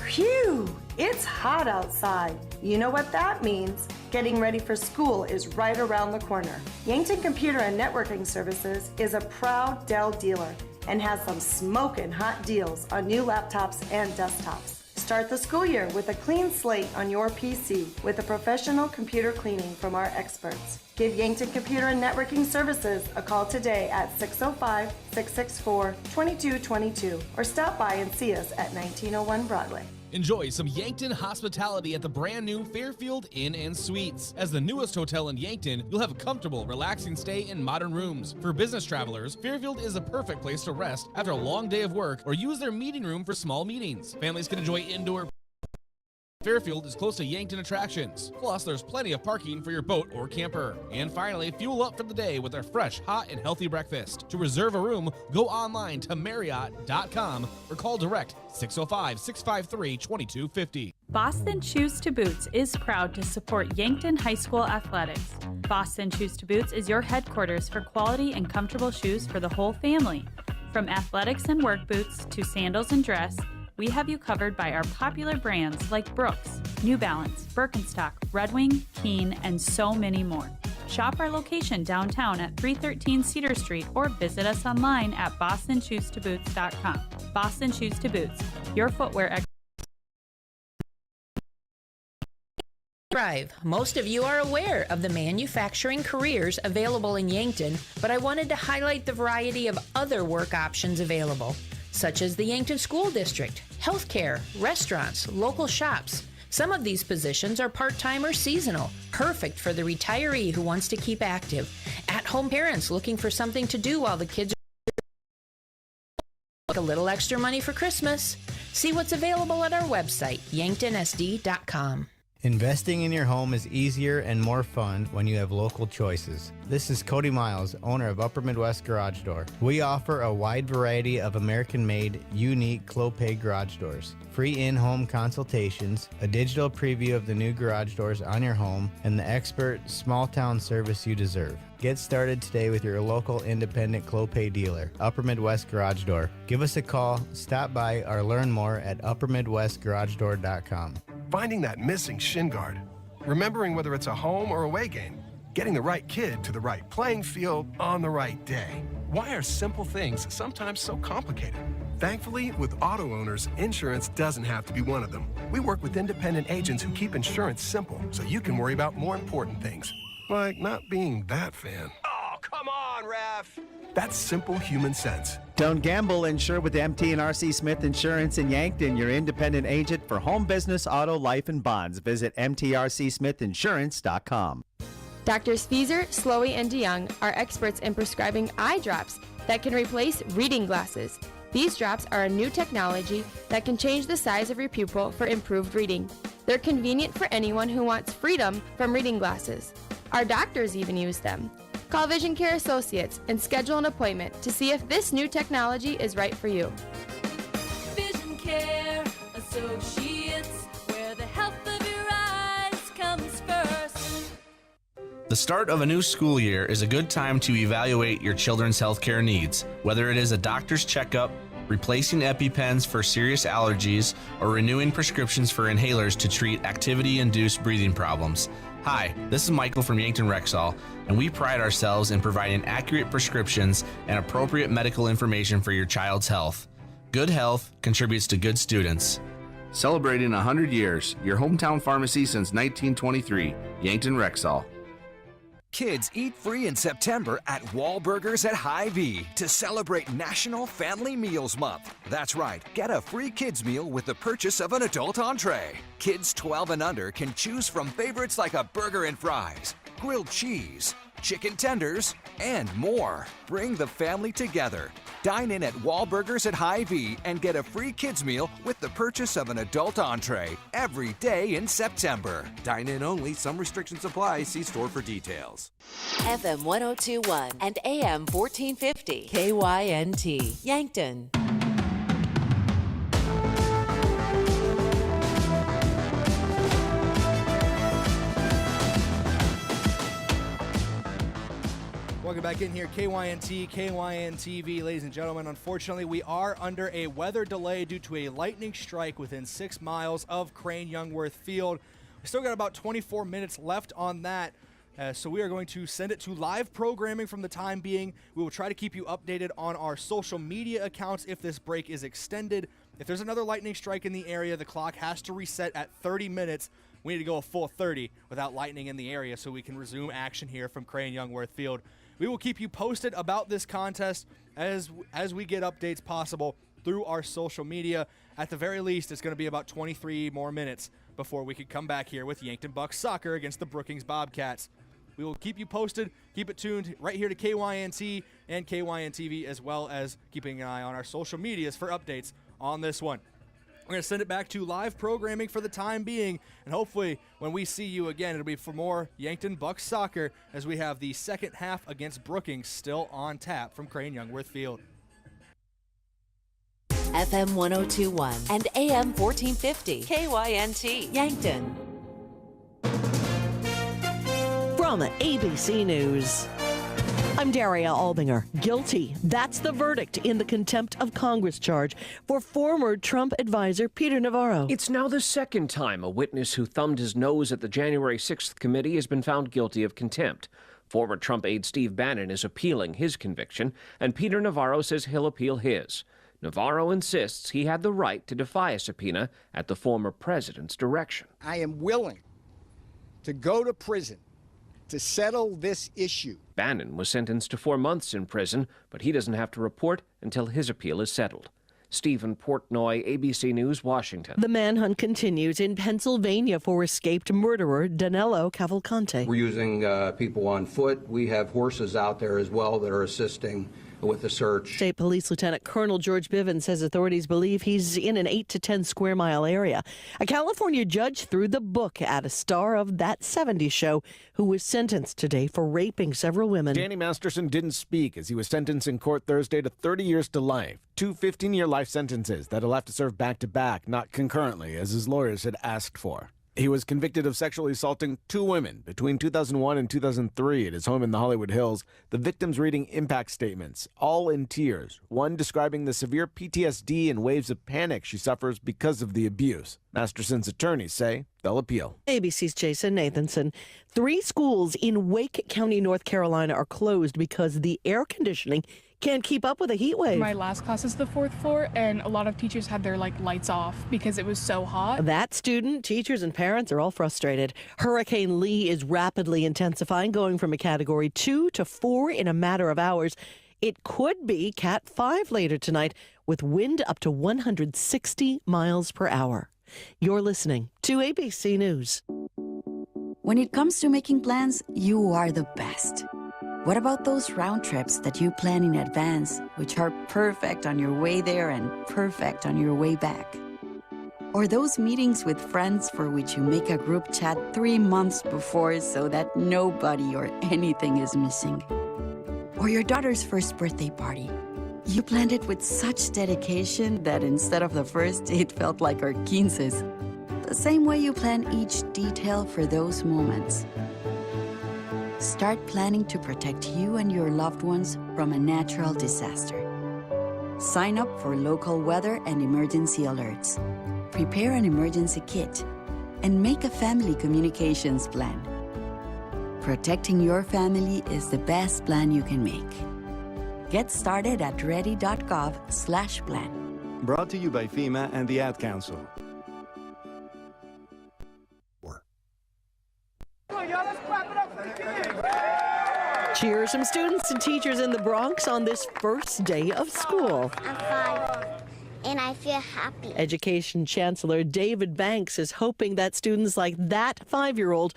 Phew! It's hot outside. You know what that means. Getting ready for school is right around the corner. Yankton Computer and Networking Services is a proud Dell dealer and has some smoking hot deals on new laptops and desktops. Start the school year with a clean slate on your PC with a professional computer cleaning from our experts. Give Yankton Computer and Networking Services a call today at 605-664-2222 or stop by and see us at 1901 Broadway. Enjoy some Yankton hospitality at the brand new Fairfield Inn and Suites. As the newest hotel in Yankton, you'll have a comfortable, relaxing stay in modern rooms. For business travelers, Fairfield is a perfect place to rest after a long day of work or use their meeting room for small meetings. Families can enjoy indoor. Fairfield is close to Yankton attractions. Plus, there's plenty of parking for your boat or camper. And finally, fuel up for the day with our fresh, hot, and healthy breakfast. To reserve a room, go online to Marriott.com or call direct 605-653-2250. Boston Shoes to Boots is proud to support Yankton High School athletics. Boston Shoes to Boots is your headquarters for quality and comfortable shoes for the whole family. From athletics and work boots to sandals and dress, we have you covered by our popular brands like Brooks, New Balance, Birkenstock, Red Wing, Keen, and so many more. Shop our location downtown at 313 Cedar Street or visit us online at bostonshoestoboots.com. Boston Shoes to Boots, your footwear Drive. Most of you are aware of the manufacturing careers available in Yankton, but I wanted to highlight the variety of other work options available, such as the Yankton School District, healthcare, restaurants, local shops. Some of these positions are part-time or seasonal, perfect for the retiree who wants to keep active. At-home parents looking for something to do while the kids are a little extra money for Christmas. See what's available at our website, yanktonsd.com. Investing in your home is easier and more fun when you have local choices. This is Cody Miles, owner of Upper Midwest Garage Door. We offer a wide variety of American-made, unique Clopay garage doors, free in-home consultations, a digital preview of the new garage doors on your home, and the expert small-town service you deserve. Get started today with your local independent Clopay dealer, Upper Midwest Garage Door. Give us a call, stop by, or learn more at uppermidwestgaragedoor.com. Finding that missing shin guard, remembering whether it's a home or away game, getting the right kid to the right playing field on the right day. Why are simple things sometimes so complicated? Thankfully, with auto owners, insurance doesn't have to be one of them. We work with independent agents who keep insurance simple so you can worry about more important things, like not being that fan. Oh, come on, ref! That's simple human sense. Don't gamble. Insure with MT and RC Smith Insurance in Yankton, your independent agent for home, business, auto, life, and bonds. Visit mtrcsmithinsurance.com. Doctors Feeser, Slowey, and DeYoung are experts in prescribing eye drops that can replace reading glasses. These drops are a new technology that can change the size of your pupil for improved reading. They're convenient for anyone who wants freedom from reading glasses. Our doctors even use them. Call Vision Care Associates and schedule an appointment to see if this new technology is right for you. Vision Care Associates, where the health of your eyes comes first. The start of a new school year is a good time to evaluate your children's healthcare needs, whether it is a doctor's checkup, replacing EpiPens for serious allergies, or renewing prescriptions for inhalers to treat activity-induced breathing problems. Hi, this is Michael from Yankton Rexall, and we pride ourselves in providing accurate prescriptions and appropriate medical information for your child's health. Good health contributes to good students. Celebrating 100 years, your hometown pharmacy since 1923, Yankton Rexall. Kids eat free in September at Wahlburgers at Hy-Vee to celebrate National Family Meals Month. That's right, get a free kids meal with the purchase of an adult entree. Kids 12 and under can choose from favorites like a burger and fries, grilled cheese, chicken tenders, and more. Bring the family together. Dine in at Wahlburgers at Hy-Vee and get a free kids meal with the purchase of an adult entree every day in September. Dine in only. Some restrictions apply. See store for details. FM 1021 and AM 1450. KYNT, Yankton. Welcome back in here, KYNT, KYNTV, ladies and gentlemen. Unfortunately, we are under a weather delay due to a lightning strike within 6 miles of Crane-Youngworth Field. We still got about 24 minutes left on that, so we are going to send it to live programming from the time being. We will try to keep you updated on our social media accounts if this break is extended. If there's another lightning strike in the area, the clock has to reset at 30 minutes. We need to go a full 30 without lightning in the area so we can resume action here from Crane-Youngworth Field. We will keep you posted about this contest as we get updates possible through our social media. At the very least, it's going to be about 23 more minutes before we can come back here with Yankton Bucks soccer against the Brookings Bobcats. We will keep you posted. Keep it tuned right here to KYNT and KYNTV, as well as keeping an eye on our social medias for updates on this one. We're going to send it back to live programming for the time being, and hopefully when we see you again, it'll be for more Yankton Bucks soccer as we have the second half against Brookings still on tap from Crane-Youngworth Field. FM 1021 and AM 1450. KYNT, Yankton. From ABC News, I'm Daria Albinger. Guilty. That's the verdict in the contempt of Congress charge for former Trump advisor Peter Navarro. It's now the second time a witness who thumbed his nose at the January 6th committee has been found guilty of contempt. Former Trump aide Steve Bannon is appealing his conviction, and Peter Navarro says he'll appeal his. Navarro insists he had the right to defy a subpoena at the former president's direction. I am willing to go to prison to settle this issue. Bannon was sentenced to 4 months in prison, but he doesn't have to report until his appeal is settled. Stephen Portnoy, ABC News, Washington. The manhunt continues in Pennsylvania for escaped murderer Danilo Cavalcante. We're using people on foot. We have horses out there as well that are assisting with the search. State Police Lieutenant Colonel George Bivens says authorities believe he's in an 8 to 10 square mile area. A California judge threw the book at a star of That 70s Show who was sentenced today for raping several women. Danny Masterson didn't speak as he was sentenced in court Thursday to 30 years to life. 2 15-year life sentences that he'll have to serve back-to-back, not concurrently, as his lawyers had asked for. He was convicted of sexually assaulting 2 women between 2001 and 2003 at his home in the Hollywood Hills, the victims reading impact statements, all in tears, one describing the severe PTSD and waves of panic she suffers because of the abuse. Masterson's attorneys say they'll appeal. ABC's Jason Nathanson. 3 schools in Wake County, North Carolina are closed because the air conditioning can't keep up with a heat wave. My last class is the 4th floor, and a lot of teachers had their lights off because it was so hot. That student, teachers, and parents are all frustrated. Hurricane Lee is rapidly intensifying, going from a Category 2 to 4 in a matter of hours. It could be Cat 5 later tonight, with wind up to 160 miles per hour. You're listening to ABC News. When it comes to making plans, you are the best. What about those round trips that you plan in advance, which are perfect on your way there and perfect on your way back? Or those meetings with friends for which you make a group chat 3 months before so that nobody or anything is missing? Or your daughter's first birthday party. You planned it with such dedication that instead of the first, it felt like our 15s. The same way you plan each detail for those moments. Start planning to protect you and your loved ones from a natural disaster. Sign up for local weather and emergency alerts. Prepare an emergency kit and make a family communications plan. Protecting your family is the best plan you can make. Get started at ready.gov/plan. Brought to you by FEMA and the Ad Council. Cheers from students and teachers in the Bronx on this first day of school. I'm 5, and I feel happy. Education Chancellor David Banks is hoping that students like that 5-year-old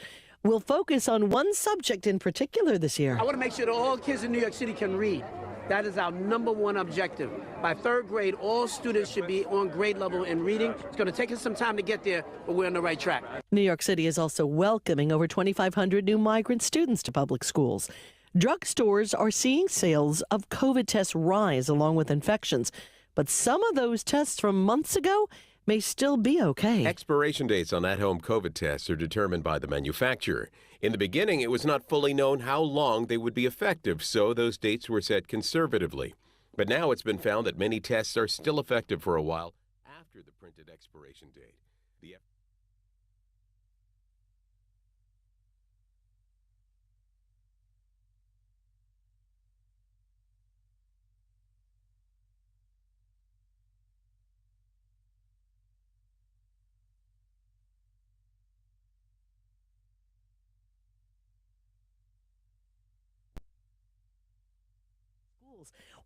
will focus on one subject in particular this year. I want to make sure that all kids in New York City can read. That is our number one objective. By third grade, all students should be on grade level in reading. It's going to take us some time to get there, but we're on the right track. New York City is also welcoming over 2,500 new migrant students to public schools. Drugstores are seeing sales of COVID tests rise along with infections, but some of those tests from months ago may still be okay. Expiration dates on at-home COVID tests are determined by the manufacturer. In the beginning, it was not fully known how long they would be effective, so those dates were set conservatively. But now it's been found that many tests are still effective for a while after the printed expiration date.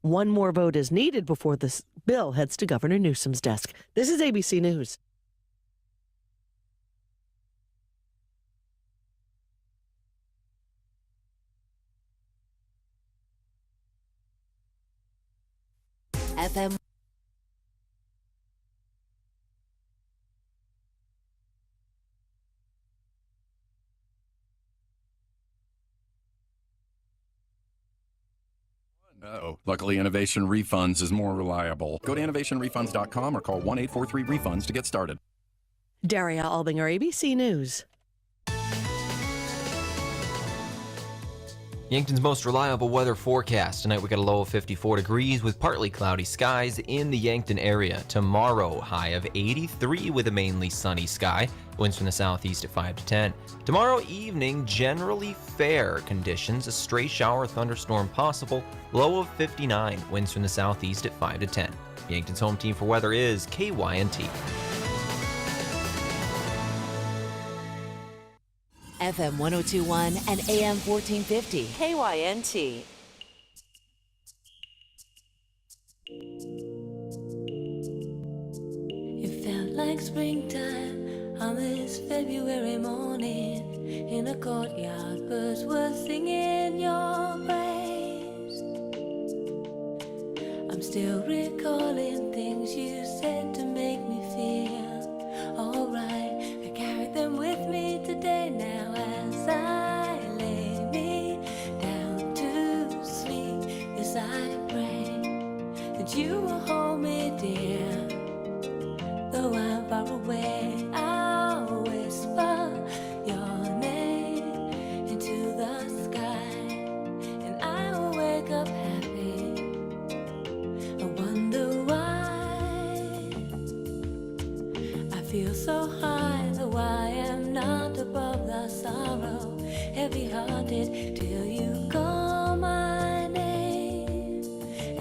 One more vote is needed before this bill heads to Governor Newsom's desk. This is ABC News. FM. Uh-oh. Luckily, Innovation Refunds is more reliable. Go to innovationrefunds.com or call 1-843-REFUNDS to get started. Daria Albinger, ABC News. Yankton's most reliable weather forecast. Tonight we got a low of 54 degrees with partly cloudy skies in the Yankton area. Tomorrow, high of 83 with a mainly sunny sky. Winds from the southeast at 5 to 10. Tomorrow evening, generally fair conditions. A stray shower or thunderstorm possible. Low of 59. Winds from the southeast at 5 to 10. Yankton's home team for weather is KYNT. FM 1021 and AM 1450. KYNT. It felt like springtime on this February morning. In a courtyard, birds were singing your praise. I'm still recalling things you said to make me feel alright. I carried them with me today now as I lay me down to sleep. Yes, I pray that you will hold me dear. Though I'm far away, I'll whisper your name into the sky, and I will wake up happy. I wonder why I feel so high, though I am not above the sorrow. Heavy-hearted till you call my name,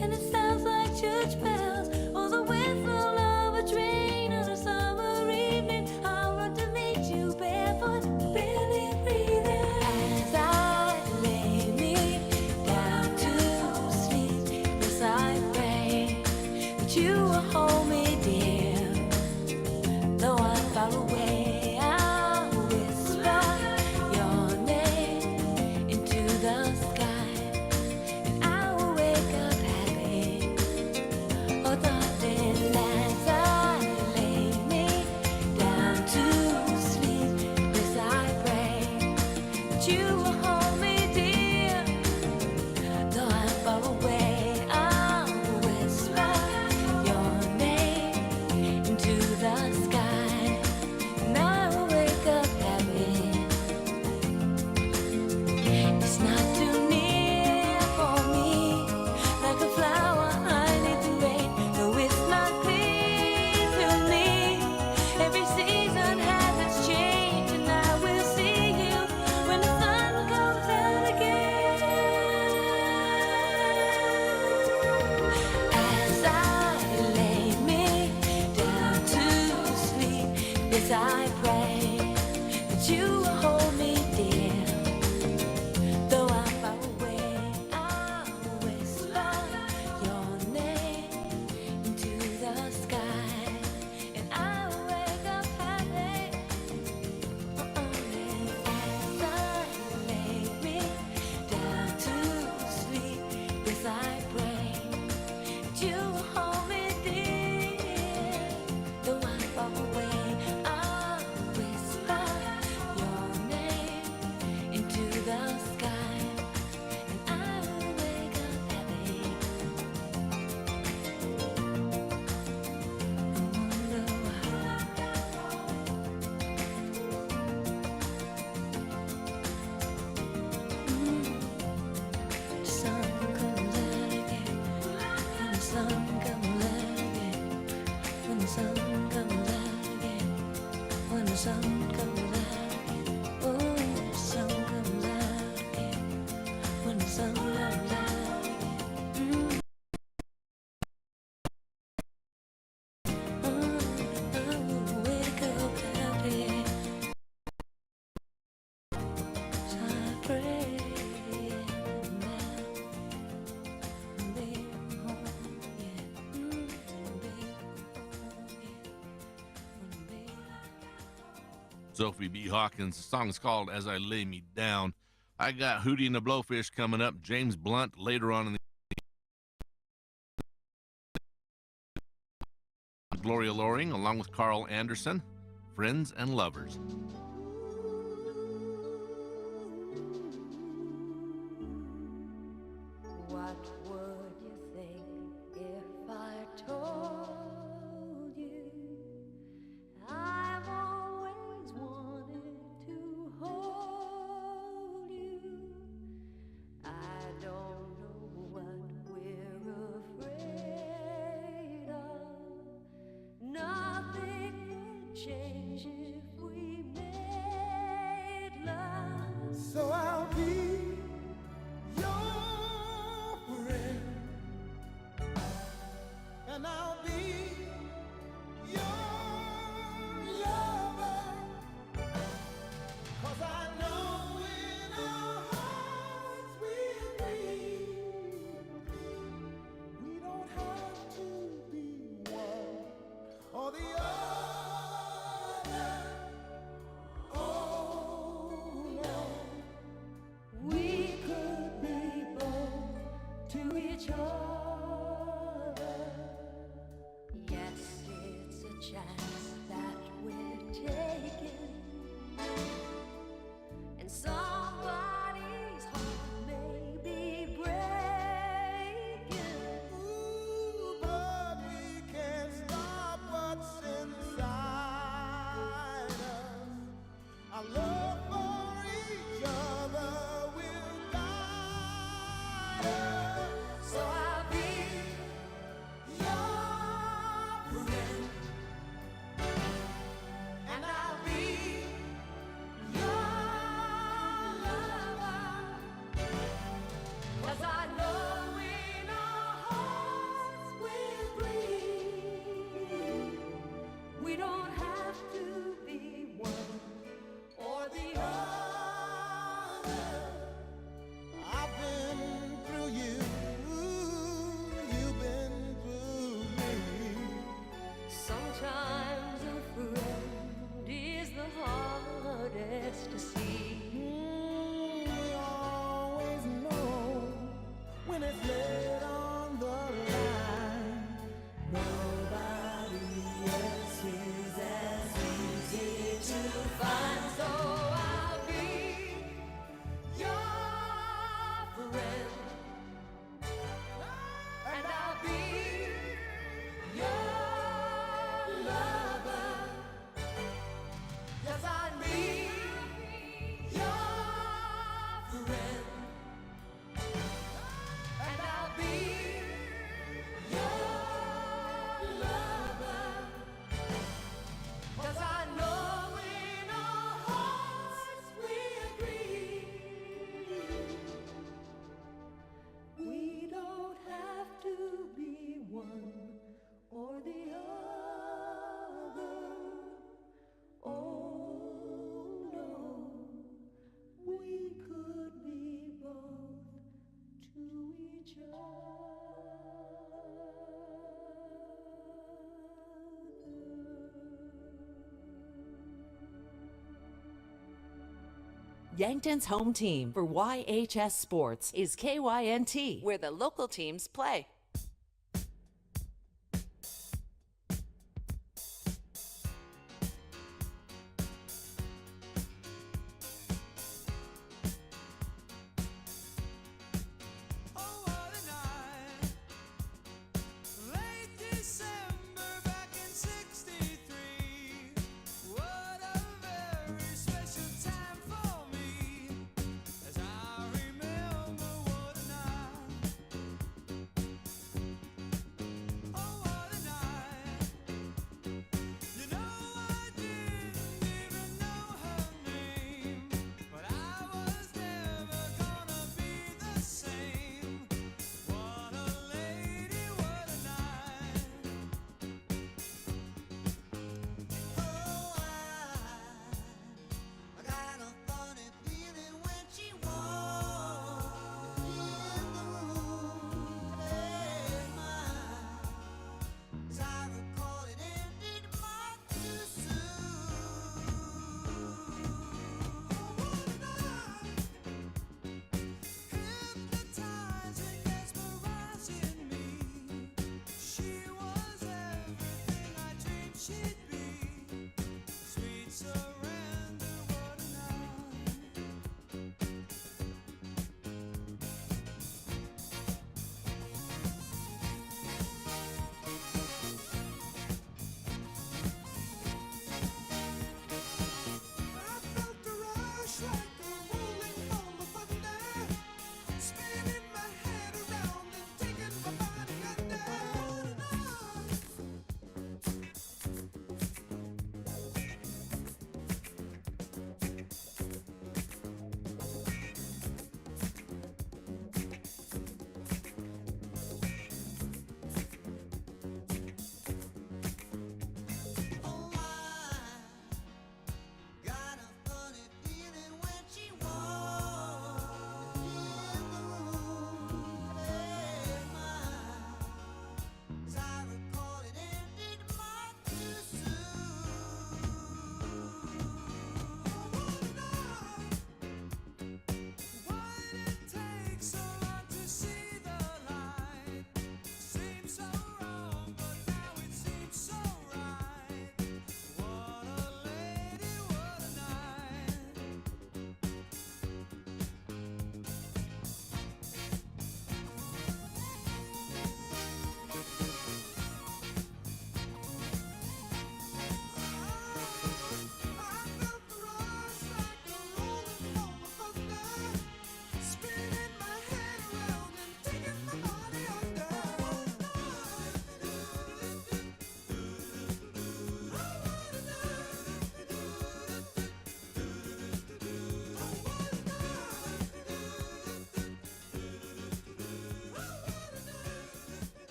and it sounds like church bells or the whistle of a train on a summer evening. I'll run to meet you barefoot, barely breathing, as I lay me down to sleep. Yes, I pray that you will hold me dear. Though I'm far away, I'll whisper your name into the sky, and I will wake up happy. Oh, darling, as I lay me down to sleep, yes, I pray that you will hold me dear. Though I'm far away, I'll whisper your name into the sky, and I will wake up happy. It's not too near for me, like a flower I need the rain. Though it's not clear to me, every season has its change, and I will see you when the sun comes out again. As I lay me down to sleep, yes, I pray that you will hold me dear. Though I'm far away, I'll whisper your name into the sky, and I will wake up happy. As the sun comes out again. Oh, when the sun comes out again. When the sun comes out again. Wake up happy. So I pray now. Baby, home, yeah. Sophie B. Hawkins. The song's called As I Lay Me Down. I got Hootie and the Blowfish coming up. James Blunt later on in the Gloria Loring, along with Carl Anderson, Friends and Lovers. What would you think if I told you I've always wanted to hold you? I don't know what we're afraid of. Nothing would change if we made love. So I'll be your friend, and I'll be your lover, 'cause I know in our hearts we agree, we don't have to be one or the other. Oh no, We could be both to each other. Yes, it's a chance that we're taking, and somebody's heart may be breaking. ooh, but we can't stop what's inside us. Our love for each other will guide us. So I'll be your friend, and I'll be your lover, 'cause I know in our hearts we agree, we don't have to be one or the other. I've been through you, you've been through me. Sometimes a friend is the hardest to see. We always know when it's laid on the line. Nobody else is as easy to find. So I'll be your friend, and I'll be your lover, 'cause I need your friend, and I'll be your lover, 'cause I know in our hearts we agree, we don't have to be one or the other. Oh no, we could be both to each Yankton's home team for YHS Sports is KYNT, where the local teams play.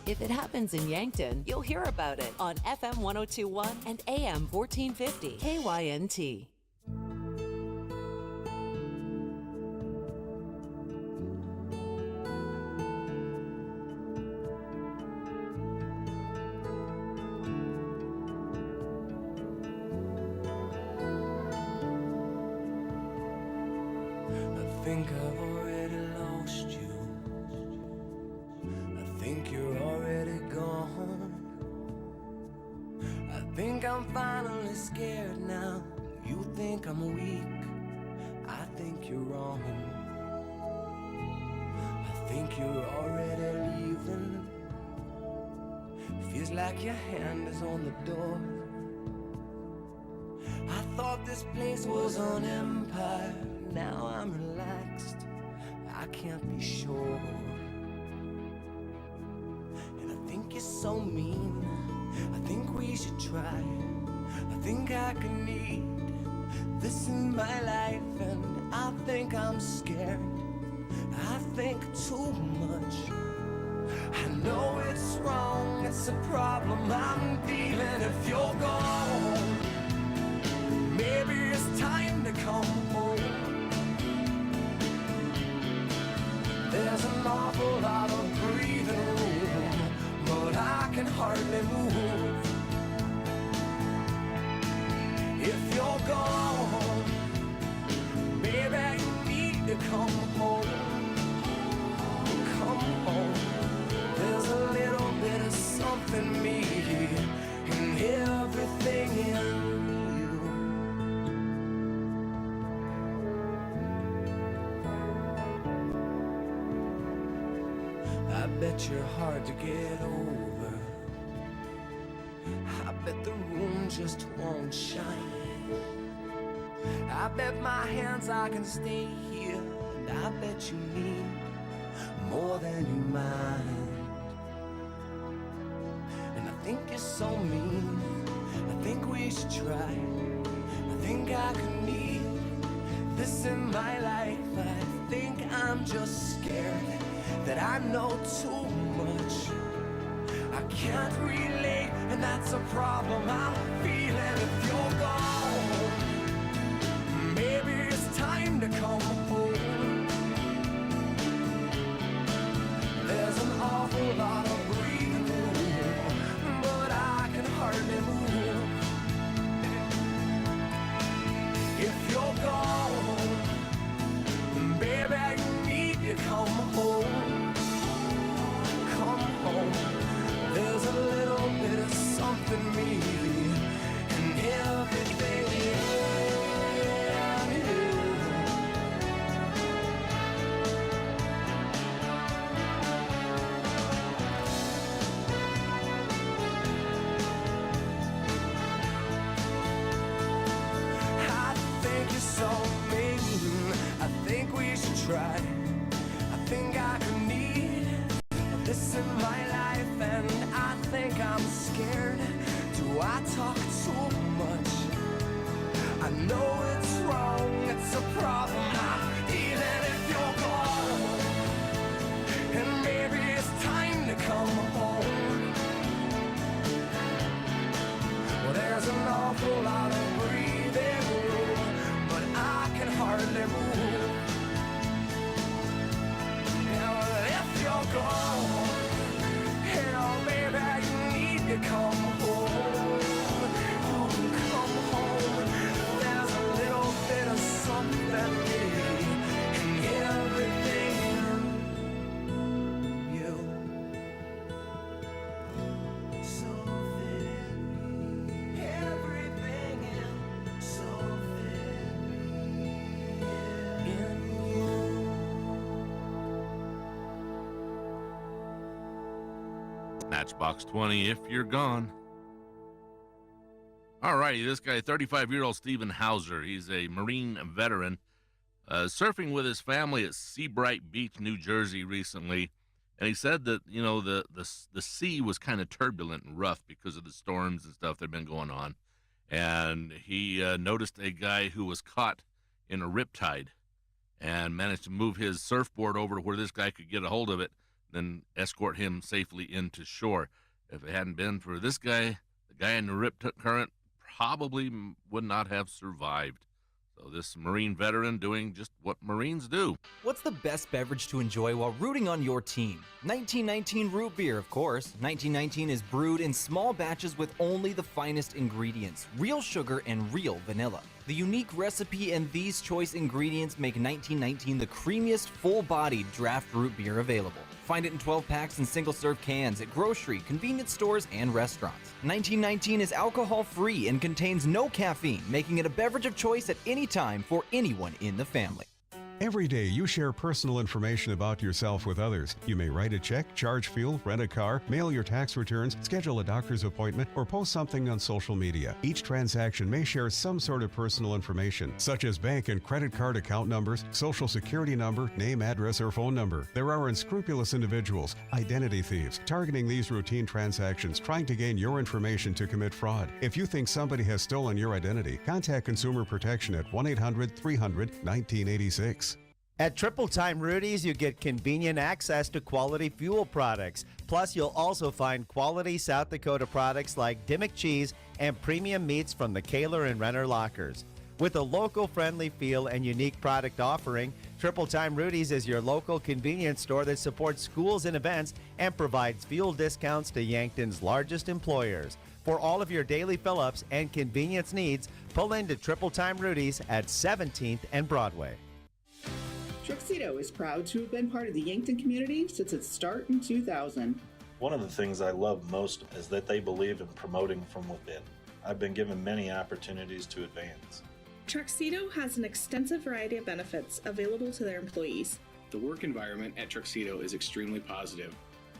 If it happens in Yankton, you'll hear about it on FM 1021 and AM 1450 KYNT. I think I've already lost you. I think you're already gone. I think I'm finally scared now. You think I'm weak. I think you're wrong. I think you're already leaving. Feels like your hand is on the door. I thought this place was an empire. Now I'm relaxed, I can't be sure. And I think you're so mean, I think we should try. I think I can need this in my life. And I think I'm scared, I think too much. I know it's wrong, it's a problem I'm dealing. If you're gone, maybe it's time to come home. There's an awful lot of breathing room, but I can hardly move. If you're gone, baby, you need to come home. Come home. There's a little bit of something me in everything in. I bet you're hard to get over. I bet the room just won't shine. I bet my hands I can stay here. And I bet you need more than you mind. And I think you're so mean, I think we should try. I think I can need this in my life. I think I'm just scared that I know too much. I can't relate, and that's a problem I'm feeling. If you're gone, maybe it's time to come home. There's an awful lot of breathing room, but I can hardly move. If you're gone, baby, you need to come home. Come home. There's a little bit of something me in everything in you. I think you're so mean, I think we should try. I think I can need this in my life, and I think I'm scared. Do I talk too much? I know it's wrong, it's a problem I'm dealing. If you're gone, and maybe it's time to come home. Well, there's an awful lot of breathing room, but I can hardly move. If you're gone, hell, baby, you need to come home. Oh, come home. There's a little bit of something in everything in you. Something, everything in something in you. Matchbox 20, if you're gone. All righty, this guy, 35-year-old Stephen Hauser, he's a Marine veteran, surfing with his family at Seabright Beach, New Jersey recently, and he said that, you know, the sea was kind of turbulent and rough because of the storms and stuff that had been going on, and he noticed a guy who was caught in a riptide and managed to move his surfboard over to where this guy could get a hold of it, then escort him safely into shore. If it hadn't been for this guy, the guy in the rip current probably would not have survived. So this Marine veteran doing just what Marines do. What's the best beverage to enjoy while rooting on your team? 1919 root beer, of course. 1919 is brewed in small batches with only the finest ingredients, real sugar and real vanilla. The unique recipe and these choice ingredients make 1919 the creamiest, full-bodied draft root beer available. Find it in 12 packs and single-serve cans at grocery, convenience stores, and restaurants. 1919 is alcohol-free and contains no caffeine, making it a beverage of choice at any time for anyone in the family. Every day, you share personal information about yourself with others. You may write a check, charge fuel, rent a car, mail your tax returns, schedule a doctor's appointment, or post something on social media. Each transaction may share some sort of personal information, such as bank and credit card account numbers, social security number, name, address, or phone number. There are unscrupulous individuals, identity thieves, targeting these routine transactions, trying to gain your information to commit fraud. If you think somebody has stolen your identity, contact Consumer Protection at 1-800-300-1986. At Triple Time Rudy's, you get convenient access to quality fuel products. Plus, you'll also find quality South Dakota products like Dimmock cheese and premium meats from the Kaler and Renner lockers. With a local-friendly feel and unique product offering, Triple Time Rudy's is your local convenience store that supports schools and events and provides fuel discounts to Yankton's largest employers. For all of your daily fill-ups and convenience needs, pull into Triple Time Rudy's at 17th and Broadway. Truxedo is proud to have been part of the Yankton community since its start in 2000. One of the things I love most is that they believe in promoting from within. I've been given many opportunities to advance. Truxedo has an extensive variety of benefits available to their employees. The work environment at Truxedo is extremely positive.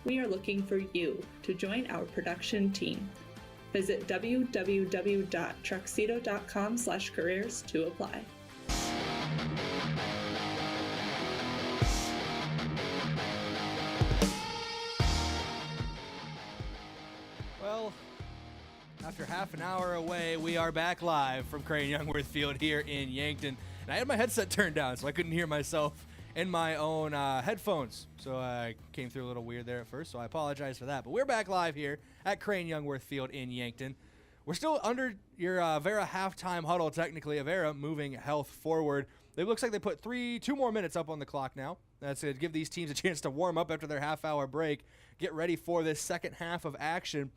We are looking for you to join our production team. Visit www.truxedo.com/careers to apply. Well, after half an hour away, we are back live from Crane-Youngworth Field here in Yankton. And I had my headset turned down, so I couldn't hear myself in my own headphones. So I came through a little weird there at first, so I apologize for that. But we're back live here at Crane-Youngworth Field in Yankton. We're still under your Avera halftime huddle, technically. Avera moving Health forward. It looks like they put 2 more minutes up on the clock now. That's to give these teams a chance to warm up after their half-hour break, get ready for this second half of action.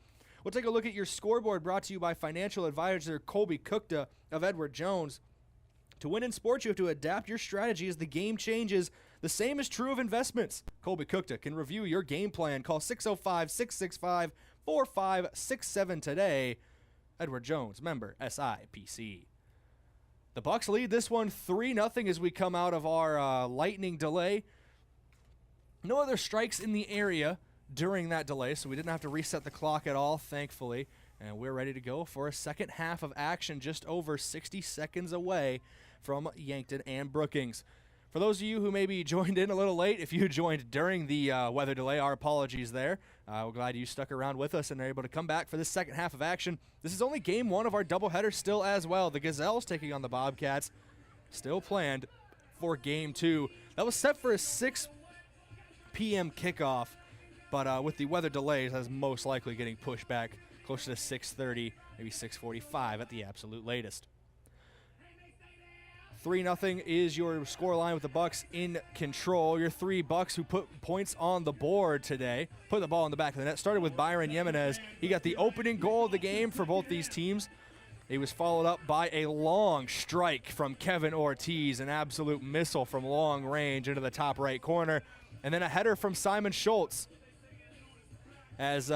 We'll take a look at your scoreboard, brought to you by financial advisor Colby Cookta of Edward Jones. To win in sports, you have to adapt your strategy as the game changes. The same is true of investments. Colby Cookta can review your game plan. Call 605-665-4567 today. Edward Jones, member SIPC. The Bucks lead this one 3-0 as we come out of our lightning delay. No other strikes in the area during that delay, so we didn't have to reset the clock at all, thankfully. And we're ready to go for a second half of action just over 60 seconds away from Yankton and Brookings. For those of you who maybe joined in a little late, if you joined during the weather delay, our apologies there. We're glad you stuck around with us and are able to come back for this second half of action. This is only game 1 of our doubleheader still as well. The Gazelles taking on the Bobcats, still planned for game 2. That was set for a 6 p.m. kickoff. But with the weather delays, that's most likely getting pushed back closer to 6:30, maybe 6:45 at the absolute latest. 3-0 is your scoreline with the Bucks in control. Your 3 Bucks who put points on the board today, put the ball in the back of the net. Started with Byron Jimenez. He got the opening goal of the game for both these teams. He was followed up by a long strike from Kevin Ortiz, an absolute missile from long range into the top right corner. And then a header from Simon Schultz, as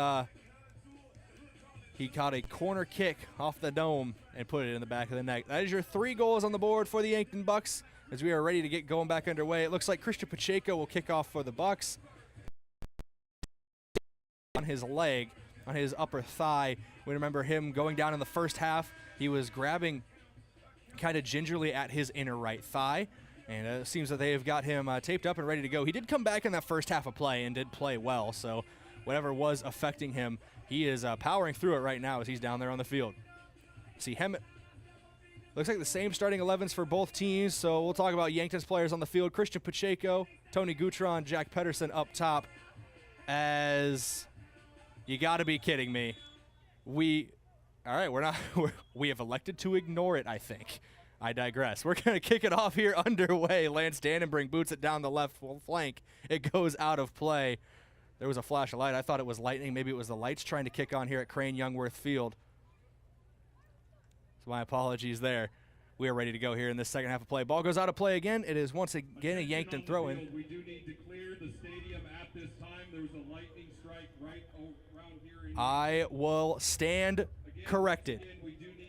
he caught a corner kick off the dome and put it in the back of the net. That is your 3 goals on the board for the Yankton Bucks as we are ready to get going back underway. It looks like Christian Pacheco will kick off for the Bucks. On his leg, on his upper thigh, we remember him going down in the first half. He was grabbing kind of gingerly at his inner right thigh, and it seems that they have got him taped up and ready to go. He did come back in that first half of play and did play well, so whatever was affecting him, he is powering through it right now as he's down there on the field. See him. Looks like the same starting 11s for both teams, so we'll talk about Yankton's players on the field. Christian Pacheco, Tony Gutron, Jack Pedersen up top. as you got to be kidding me. We have elected to ignore it, I think. I digress. We're going to kick it off here underway. Lance Dannenbrink boots it down the left flank. It goes out of play. There was a flash of light. I thought it was lightning. Maybe it was the lights trying to kick on here at Crane-Youngworth Field. So my apologies there. We are ready to go here in this second half of play. Ball goes out of play again. It is once again a Yankton throw-in. We do need to clear the stadium at this time. There's a lightning strike right around here. I will stand corrected.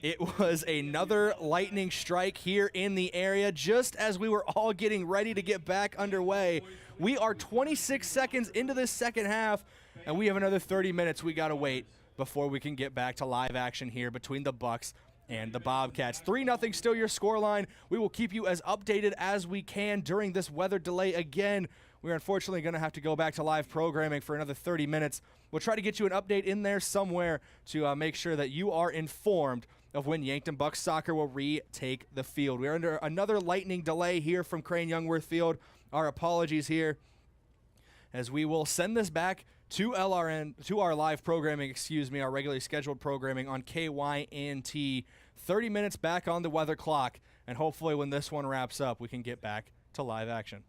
It was another lightning strike here in the area just as we were all getting ready to get back underway. We are 26 seconds into this second half, and we have another 30 minutes we got to wait before we can get back to live action here between the Bucks and the Bobcats. 3-0 still your scoreline. We will keep you as updated as we can during this weather delay. Again, we're unfortunately going to have to go back to live programming for another 30 minutes. We'll try to get you an update in there somewhere to make sure that you are informed of when Yankton Bucks soccer will retake the field. We are under another lightning delay here from Crane-Youngworth Field. Our apologies here as we will send this back to LRN, to our live programming, our regularly scheduled programming on KYNT. 30 minutes back on the weather clock, and hopefully when this one wraps up, we can get back to live action.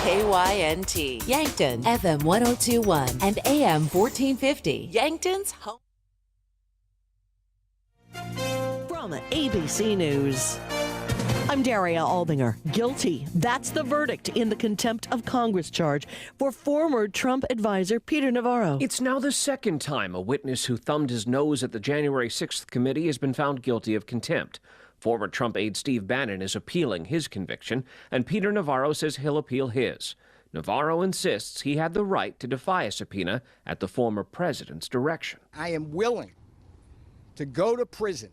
KYNT, Yankton, FM 102.1 and AM 1450. Yankton's home. From ABC News, I'm Daria Albinger. Guilty. That's the verdict in the contempt of Congress charge for former Trump advisor Peter Navarro. It's now the second time a witness who thumbed his nose at the January 6th committee has been found guilty of contempt. Former Trump aide Steve Bannon is appealing his conviction, and Peter Navarro says he'll appeal his. Navarro insists he had the right to defy a subpoena at the former president's direction. I am willing to go to prison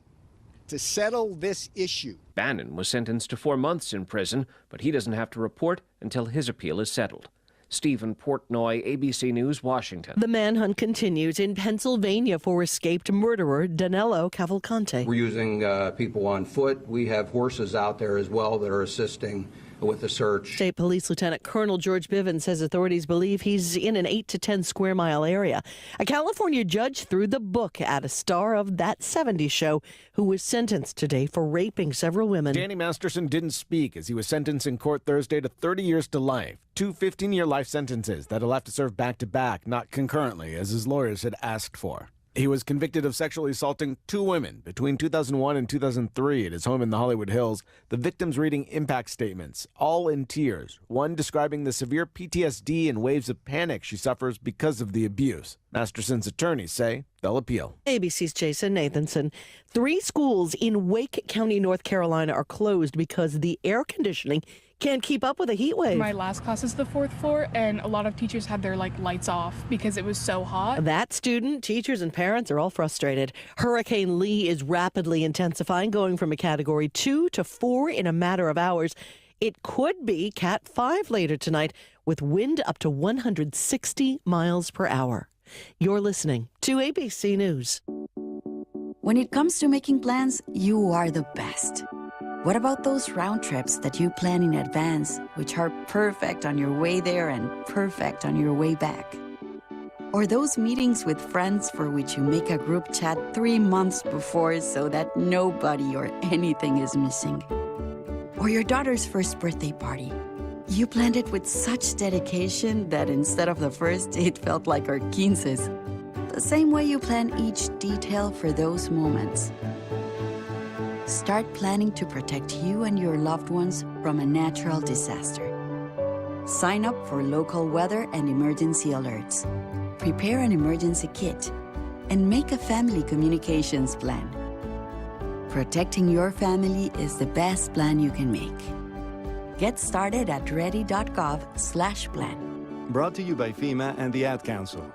to settle this issue. Bannon was sentenced to 4 months in prison, but he doesn't have to report until his appeal is settled. Stephen Portnoy, ABC News, Washington. The manhunt continues in Pennsylvania for escaped murderer Danilo Cavalcante. We're using people on foot. We have horses out there as well that are assisting with the search. State Police Lieutenant Colonel George Bivens says authorities believe he's in an 8 to 10 square mile area. A California judge threw the book at a star of That 70s Show who was sentenced today for raping several women. Danny Masterson didn't speak as he was sentenced in court Thursday to 30 years to life. 2 15-year life sentences that he'll have to serve back-to-back, not concurrently, as his lawyers had asked for. He was convicted of sexually assaulting 2 women between 2001 and 2003 at his home in the Hollywood Hills. The victims reading impact statements, all in tears, one describing the severe PTSD and waves of panic she suffers because of the abuse. Masterson's attorneys say they'll appeal. ABC's Jason Nathanson. 3 schools in Wake County, North Carolina are closed because the air conditioning can't keep up with a heat wave. My last class is the 4th floor, and a lot of teachers had their lights off because it was so hot. That student, teachers, and parents are all frustrated. Hurricane Lee is rapidly intensifying, going from a Category 2 to 4 in a matter of hours. It could be Cat 5 later tonight, with wind up to 160 miles per hour. You're listening to ABC News. When it comes to making plans, you are the best. What about those round trips that you plan in advance, which are perfect on your way there and perfect on your way back? Or those meetings with friends for which you make a group chat 3 months before so that nobody or anything is missing? Or your daughter's first birthday party. You planned it with such dedication that instead of the first, it felt like our 15's. The same way you plan each detail for those moments. Start planning to protect you and your loved ones from a natural disaster. Sign up for local weather and emergency alerts. Prepare an emergency kit and make a family communications plan. Protecting your family is the best plan you can make. Get started at ready.gov/plan. Brought to you by FEMA and the Ad Council.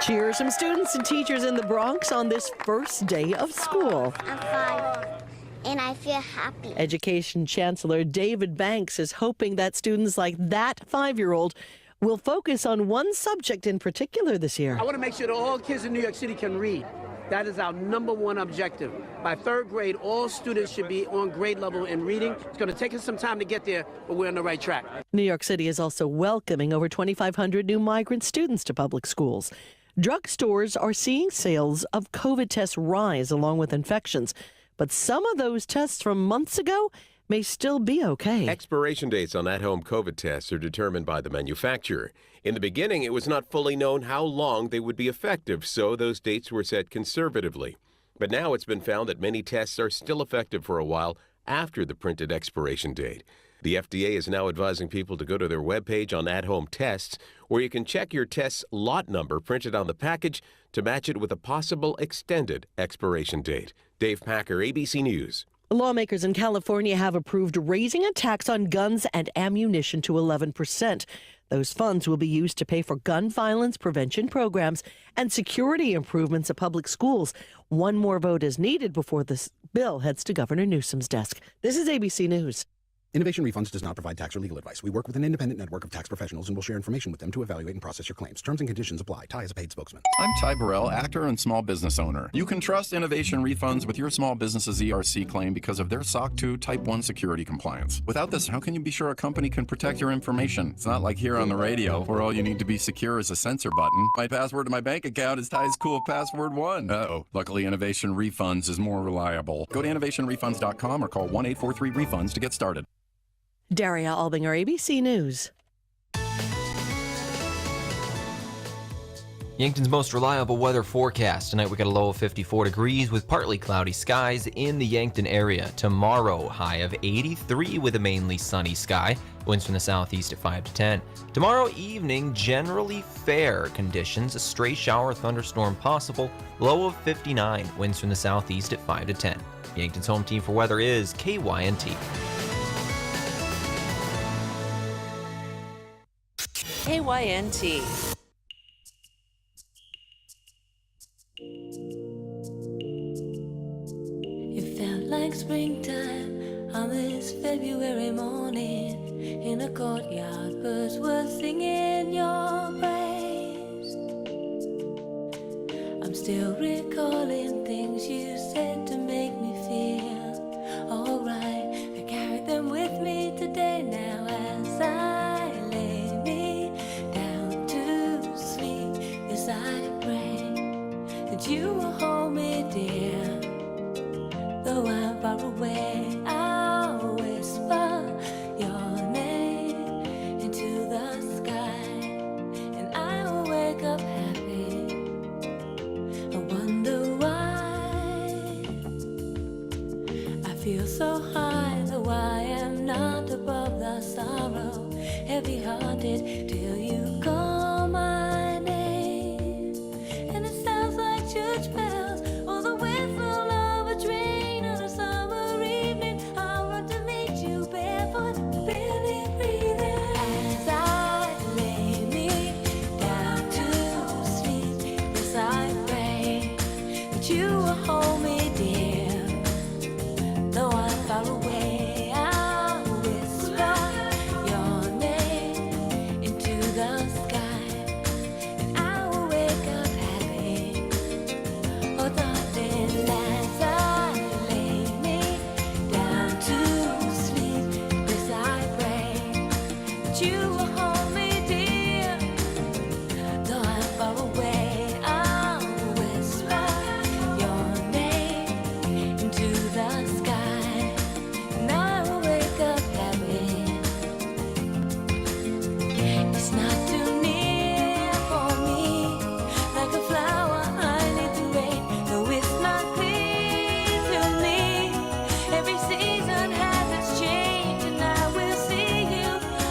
Cheers from students and teachers in the Bronx on this first day of school. I'm 5, and I feel happy. Education Chancellor David Banks is hoping that students like that 5-year-old will focus on one subject in particular this year. I want to make sure that all kids in New York City can read. That is our number one objective. By third grade, all students should be on grade level in reading. It's going to take us some time to get there, but we're on the right track. New York City is also welcoming over 2,500 new migrant students to public schools. Drugstores are seeing sales of COVID tests rise along with infections, but some of those tests from months ago may still be okay. Expiration dates on at-home COVID tests are determined by the manufacturer. In the beginning, it was not fully known how long they would be effective, so those dates were set conservatively. But now it's been found that many tests are still effective for a while after the printed expiration date. The FDA is now advising people to go to their webpage on at-home tests, where you can check your test's lot number printed on the package to match it with a possible extended expiration date. Dave Packer, ABC News. Lawmakers in California have approved raising a tax on guns and ammunition to 11%. Those funds will be used to pay for gun violence prevention programs and security improvements at public schools. One more vote is needed before this bill heads to Governor Newsom's desk. This is ABC News. Innovation Refunds does not provide tax or legal advice. We work with an independent network of tax professionals and will share information with them to evaluate and process your claims. Terms and conditions apply. Ty is a paid spokesman. I'm Ty Burrell, actor and small business owner. You can trust Innovation Refunds with your small business's ERC claim because of their SOC 2 Type 1 security compliance. Without this, how can you be sure a company can protect your information? It's not like here on the radio, where all you need to be secure is a censor button. My password to my bank account is Ty's cool password 1. Uh-oh. Luckily, Innovation Refunds is more reliable. Go to innovationrefunds.com or call 1-843-REFUNDS to get started. Daria Albinger, ABC News. Yankton's most reliable weather forecast. Tonight we got a low of 54 degrees with partly cloudy skies in the Yankton area. Tomorrow, high of 83 with a mainly sunny sky. Winds from the southeast at 5 to 10. Tomorrow evening, generally fair conditions. A stray shower or thunderstorm possible. Low of 59. Winds from the southeast at 5 to 10. Yankton's home team for weather is KYNT. KYNT. It felt like springtime on this February morning. In a courtyard, birds were singing your praise. I'm still recalling things you said to make me feel alright. I carried them with me today now as I lay me down to sleep. Yes, I pray that you will hold me dear. Though I'm far away, I'll whisper your name into the sky, and I will wake up happy. I wonder why I feel so high, though I am not above the sorrow. Heavy-hearted till you call my name, and it sounds like church bells or the whistle of a train on a summer evening. I'll run to meet you barefoot, barely breathing, as I lay me down to sleep. Yes, I pray that you will hold me dear. Though I'm far away, I'll whisper your name into the sky, and I will wake up happy. Oh, darling, as I lay me down to sleep, yes, I pray that you will hold me dear. Though I'm far away, I'll whisper your name into the sky, and I will wake up happy. It's not too near for me, like a flower I need the rain. No, it's not clear to me. Every season has its change, and I will see you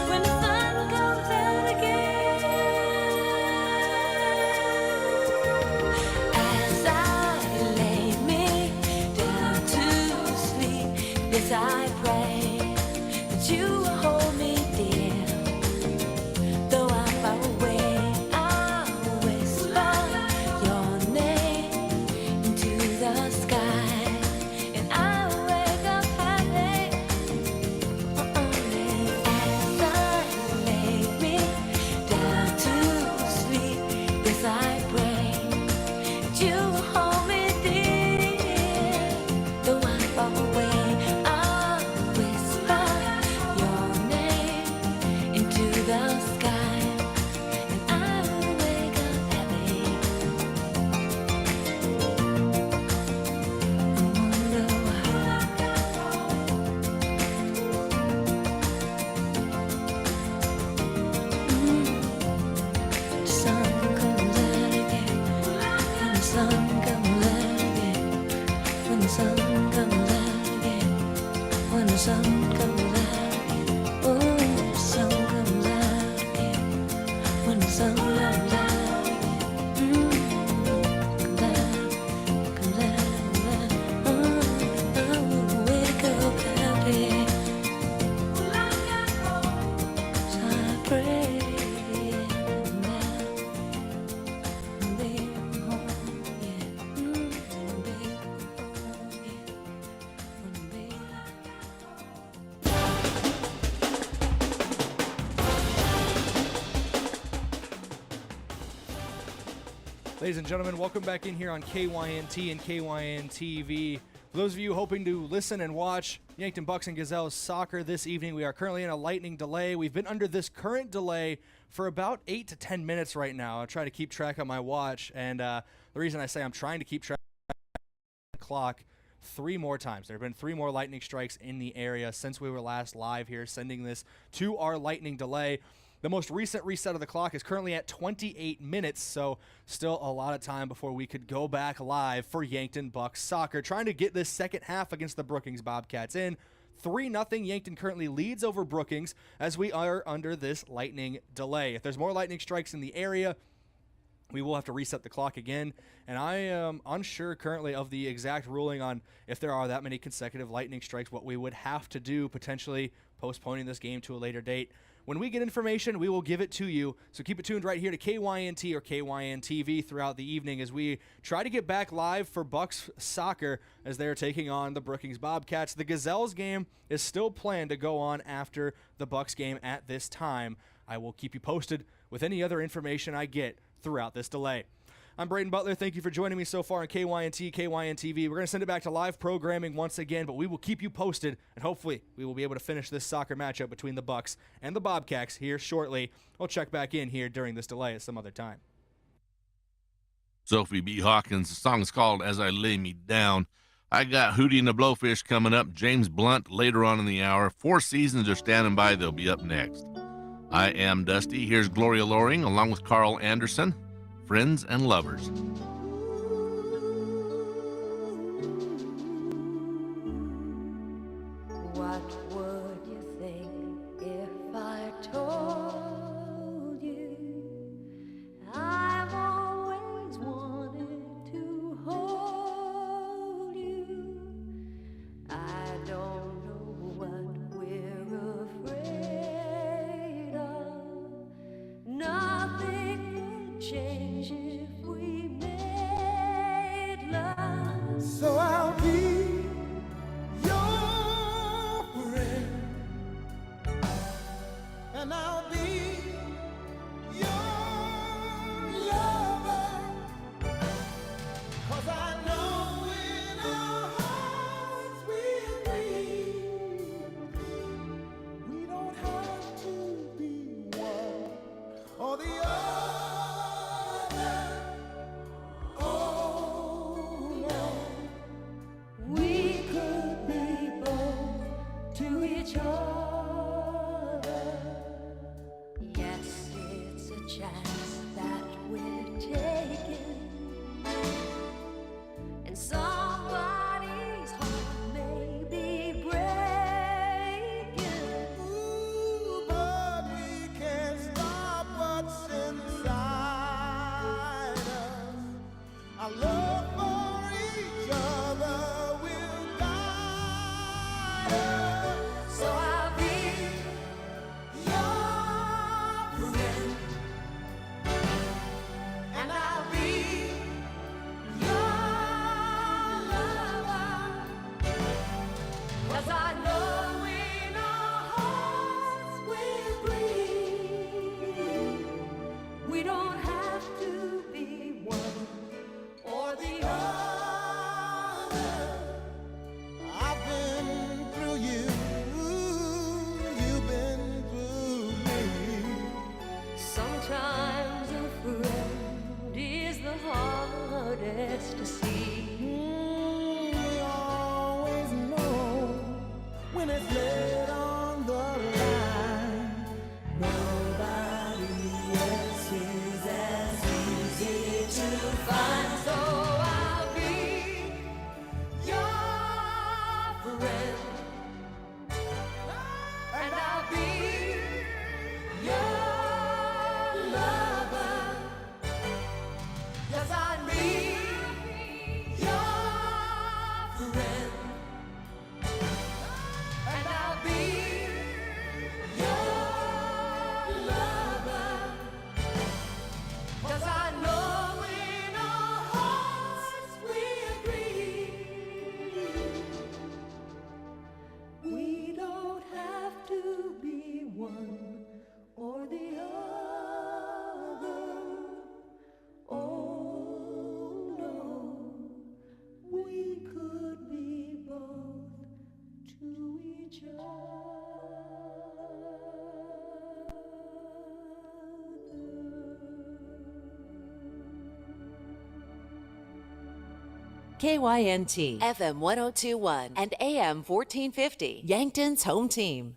when the sun comes out again. As I lay me down to sleep, yes, I pray that you will hold me dear. Though I'm Ladies and gentlemen, welcome back in here on KYNT and KYNTV. For those of you hoping to listen and watch Yankton Bucks and Gazelles soccer this evening, we are currently in a lightning delay. We've been under this current delay for about 8 to 10 minutes right now. I try to keep track of my watch, and the reason I say I'm trying to keep track of the clock 3 more times. There have been 3 more lightning strikes in the area since we were last live here, sending this to our lightning delay. The most recent reset of the clock is currently at 28 minutes, so still a lot of time before we could go back live for Yankton Bucks soccer. Trying to get this second half against the Brookings Bobcats in. 3-0. Yankton currently leads over Brookings as we are under this lightning delay. If there's more lightning strikes in the area, we will have to reset the clock again, and I am unsure currently of the exact ruling on if there are that many consecutive lightning strikes, what we would have to do, potentially postponing this game to a later date. When we get information, we will give it to you, so keep it tuned right here to KYNT or KYNTV throughout the evening as we try to get back live for Bucks soccer as they're taking on the Brookings Bobcats. The Gazelles game is still planned to go on after the Bucks game at this time. I will keep you posted with any other information I get throughout this delay. I'm Brayden Butler. Thank you for joining me so far on KYNT, KYNTV. We're going to send it back to live programming once again, but we will keep you posted, and hopefully we will be able to finish this soccer matchup between the Bucks and the Bobcats here shortly. We'll check back in here during this delay at some other time. Sophie B. Hawkins. The song is called As I Lay Me Down. I got Hootie and the Blowfish coming up, James Blunt later on in the hour. 4 Seasons are standing by. They'll be up next. I am Dusty. Here's Gloria Loring along with Carl Anderson. Friends and Lovers. What would you think if I told you I've always wanted to hold you? I don't know what we're afraid of. Nothing could change if we made love. So I'll be your friend, and I'll be your lover, 'cause I know in our hearts we agree we don't have to be one or the other. Oh no, we could be both to each other. Yes, it's a chance that we're taking, and somebody's heart may be breaking. Ooh, but we can't stop what's inside us. Our love for each other will guide us. So I'll be your friend, and I'll be your lover, 'cause I know in our hearts we agree we don't have to be one or the other. I've been through you, you've been through me. Sometimes a friend is the hardest to see. We always know when it's laid on the line. Nobody else is as easy to find. So I'll be your friend, and I'll be your lover, 'cause I need your friend, and I'll be KYNT, FM 1021, and AM 1450, Yankton's home team.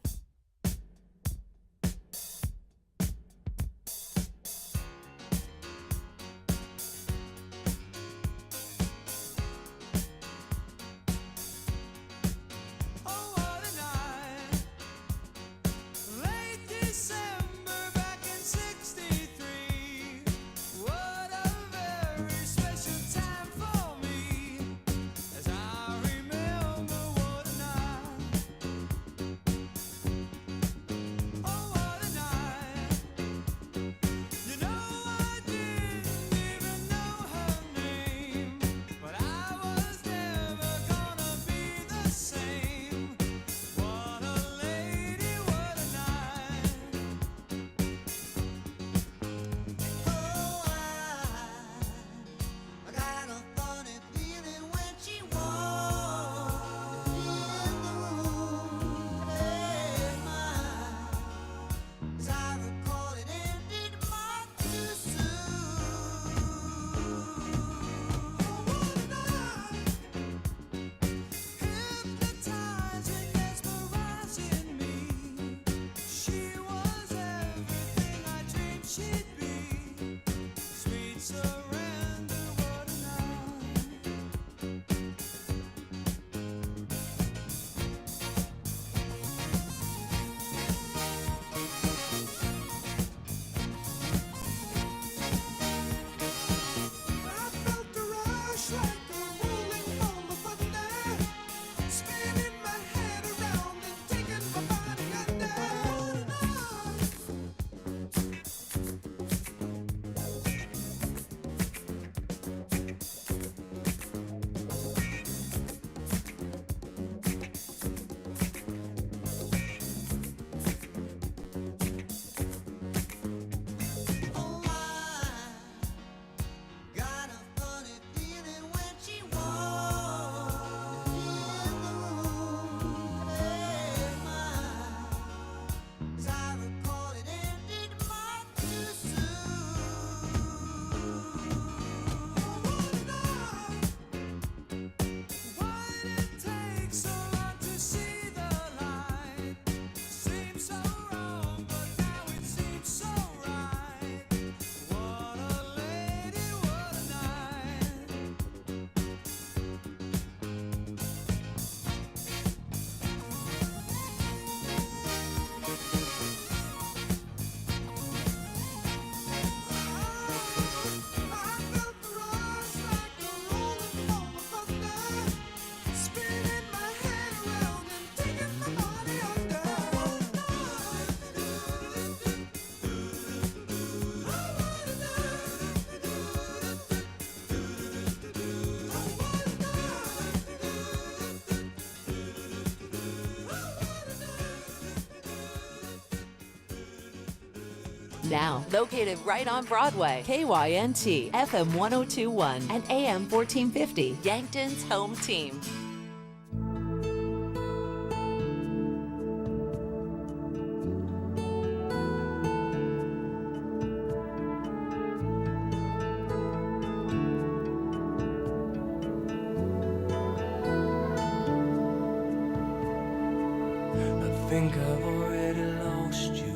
Now, located right on Broadway, KYNT, FM 1021, and AM 1450, Yankton's home team. I think I've already lost you.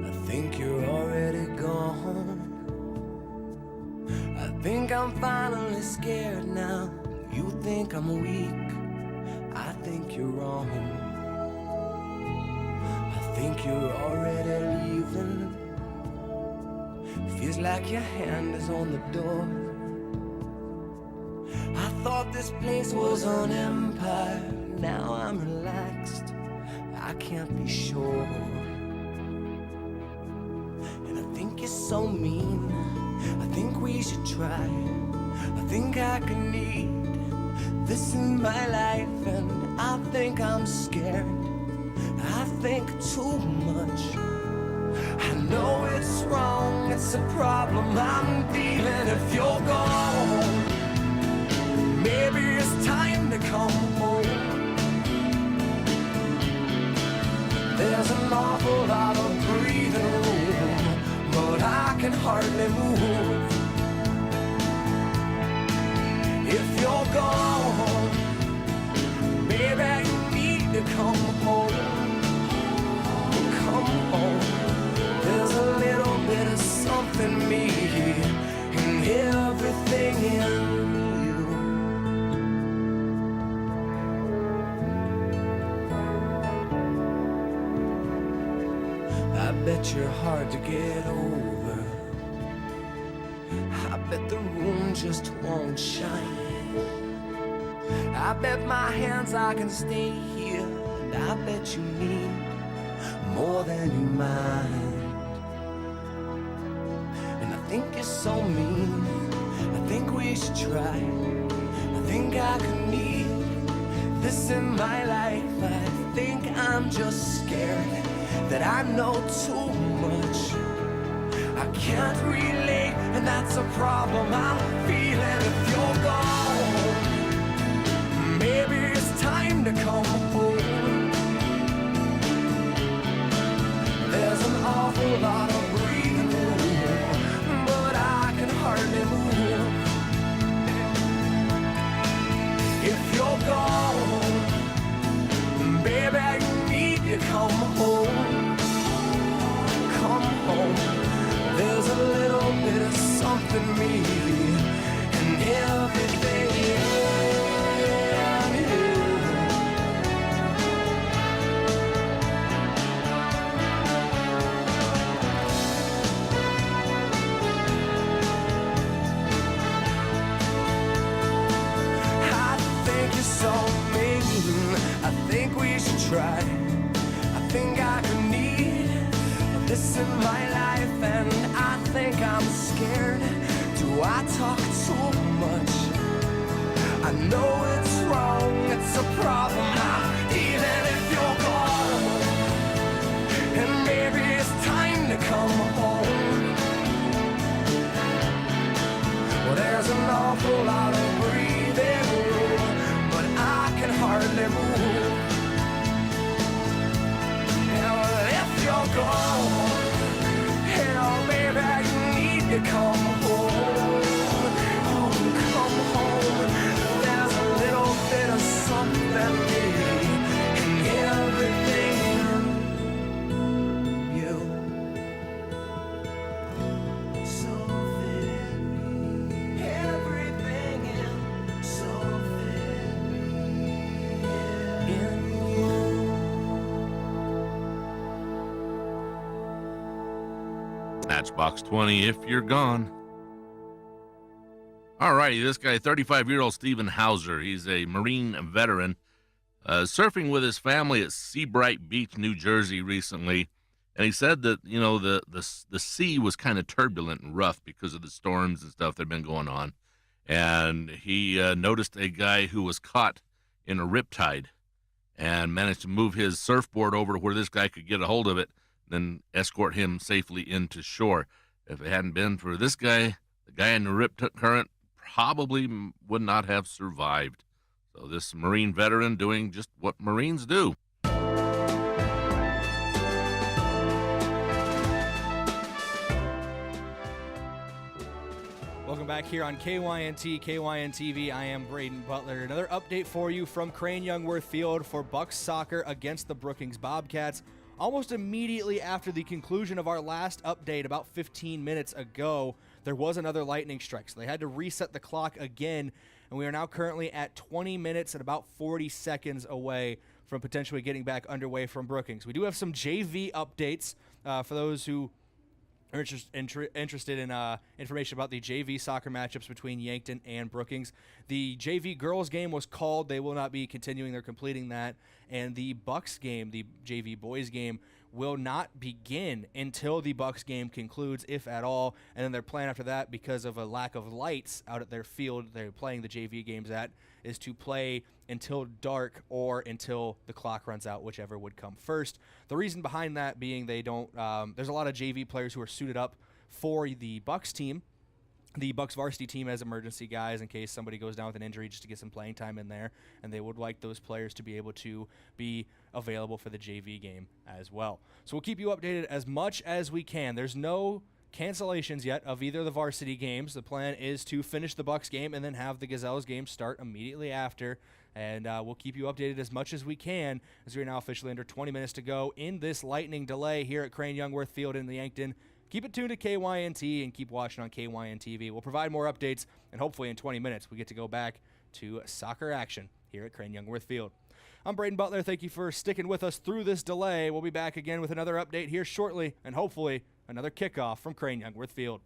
I think you're already gone. I think I'm finally scared now. You think I'm weak. I think you're wrong. I think you're already leaving. Feels like your hand is on the door. I thought this place was an empire. Now I'm relaxed, I can't be sure. And I think you're so mean, I think we should try. I think I can need this in my life. And I think I'm scared, I think too much. I know it's wrong, it's a problem I'm feeling. If you're gone, maybe it's time to come home. There's an awful lot of breathing room, but I can hardly move. bet you're hard to get over. I bet the room just won't shine. I bet my hands I can stay here, and I bet you need more than you mind. And I think you're so mean, I think we should try. I think I could need this in my life. I think I'm just scared that I know too much. I can't relate, and that's a problem I'm feeling. If you're gone, maybe it's time to come home. There's an awful lot of breathing room, but I can hardly move. If you're gone, baby, you need to come home. Come home. There's a little bit of something me and everything in you. I think you're so mean. I think we should try. I think I could need this in my life, and I think I'm scared. Do I talk too much? I know it's wrong, it's a problem now, even if you're gone. And maybe it's time to come home. Well, there's an awful lot of breathing room, but I can hardly move. Yeah, well, if you're gone, hell, baby, you need to come home. Oh, come home. There's a little bit of something in everything in you. Something, everything in something in you. Matchbox 20, if you're gone. All righty, this guy, 35-year-old Stephen Hauser. He's a Marine veteran, surfing with his family at Seabright Beach, New Jersey recently. And he said that, you know, the sea was kind of turbulent and rough because of the storms and stuff that had been going on. And he noticed a guy who was caught in a riptide and managed to move his surfboard over to where this guy could get a hold of it, then escort him safely into shore. If it hadn't been for this guy, the guy in the rip current probably would not have survived. So this Marine veteran doing just what Marines do. Welcome back here on KYNT, KYNTV. I am Brayden Butler. Another update for you from Crane-Youngworth Field for Bucks soccer against the Brookings Bobcats. Almost immediately after the conclusion of our last update about 15 minutes ago, there was another lightning strike. So they had to reset the clock again, and we are now currently at 20 minutes and about 40 seconds away from potentially getting back underway from Brookings. We do have some JV updates for those who are interested in information about the JV soccer matchups between Yankton and Brookings. The JV girls game was called. They will not be continuing. They're completing that. And the Bucks game, the JV boys game, will not begin until the Bucks game concludes, if at all. And then their plan after that, because of a lack of lights out at their field they're playing the JV games at, is to play until dark or until the clock runs out, whichever would come first. The reason behind that being they don't there's a lot of JV players who are suited up for the Bucks team. The Bucks varsity team has emergency guys in case somebody goes down with an injury, just to get some playing time in there, and they would like those players to be able to be available for the JV game as well. So we'll keep you updated as much as we can. There's no cancellations yet of either of the varsity games. The plan is to finish the Bucks game and then have the Gazelles game start immediately after, and we'll keep you updated as much as we can, as we're now officially under 20 minutes to go in this lightning delay here at Crane-Youngworth Field in the Yankton. Keep it tuned to KYNT and keep watching on KYNTV. We'll provide more updates, and hopefully in 20 minutes we get to go back to soccer action here at Crane-Youngworth Field. I'm Brayden Butler. Thank you for sticking with us through this delay. We'll be back again with another update here shortly, and hopefully another kickoff from Crane-Youngworth Field.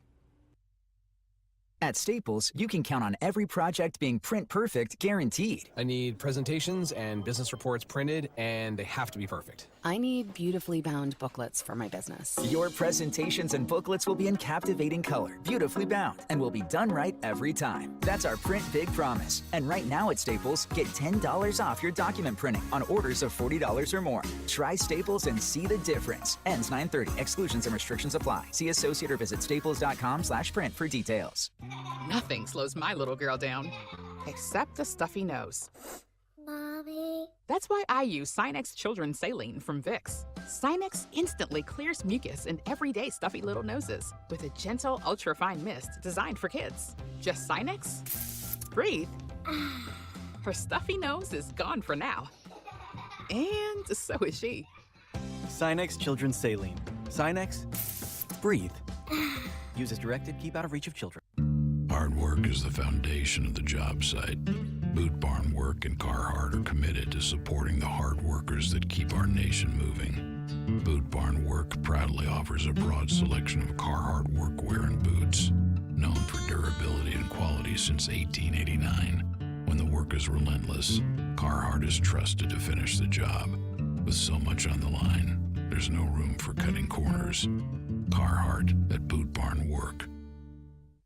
At Staples, you can count on every project being print perfect guaranteed. I need presentations and business reports printed, and they have to be perfect. I need beautifully bound booklets for my business. Your presentations and booklets will be in captivating color, beautifully bound, and will be done right every time. That's our Print Big promise. And right now at Staples, get $10 off your document printing on orders of $40 or more. Try Staples and see the difference. Ends 9/30. Exclusions and restrictions apply. See associate or visit staples.com/print for details. Nothing slows my little girl down, except a stuffy nose. Mommy. That's why I use Sinex Children's Saline from Vicks. Sinex instantly clears mucus in everyday stuffy little noses with a gentle, ultra-fine mist designed for kids. Just Sinex? Breathe. Her stuffy nose is gone for now. And so is she. Sinex Children's Saline. Sinex, breathe. Use as directed, keep out of reach of children. Hard work is the foundation of the job site. Boot Barn Work and Carhartt are committed to supporting the hard workers that keep our nation moving. Boot Barn Work proudly offers a broad selection of Carhartt workwear and boots, known for durability and quality since 1889. When the work is relentless, Carhartt is trusted to finish the job. With so much on the line, there's no room for cutting corners. Carhartt at Boot Barn Work.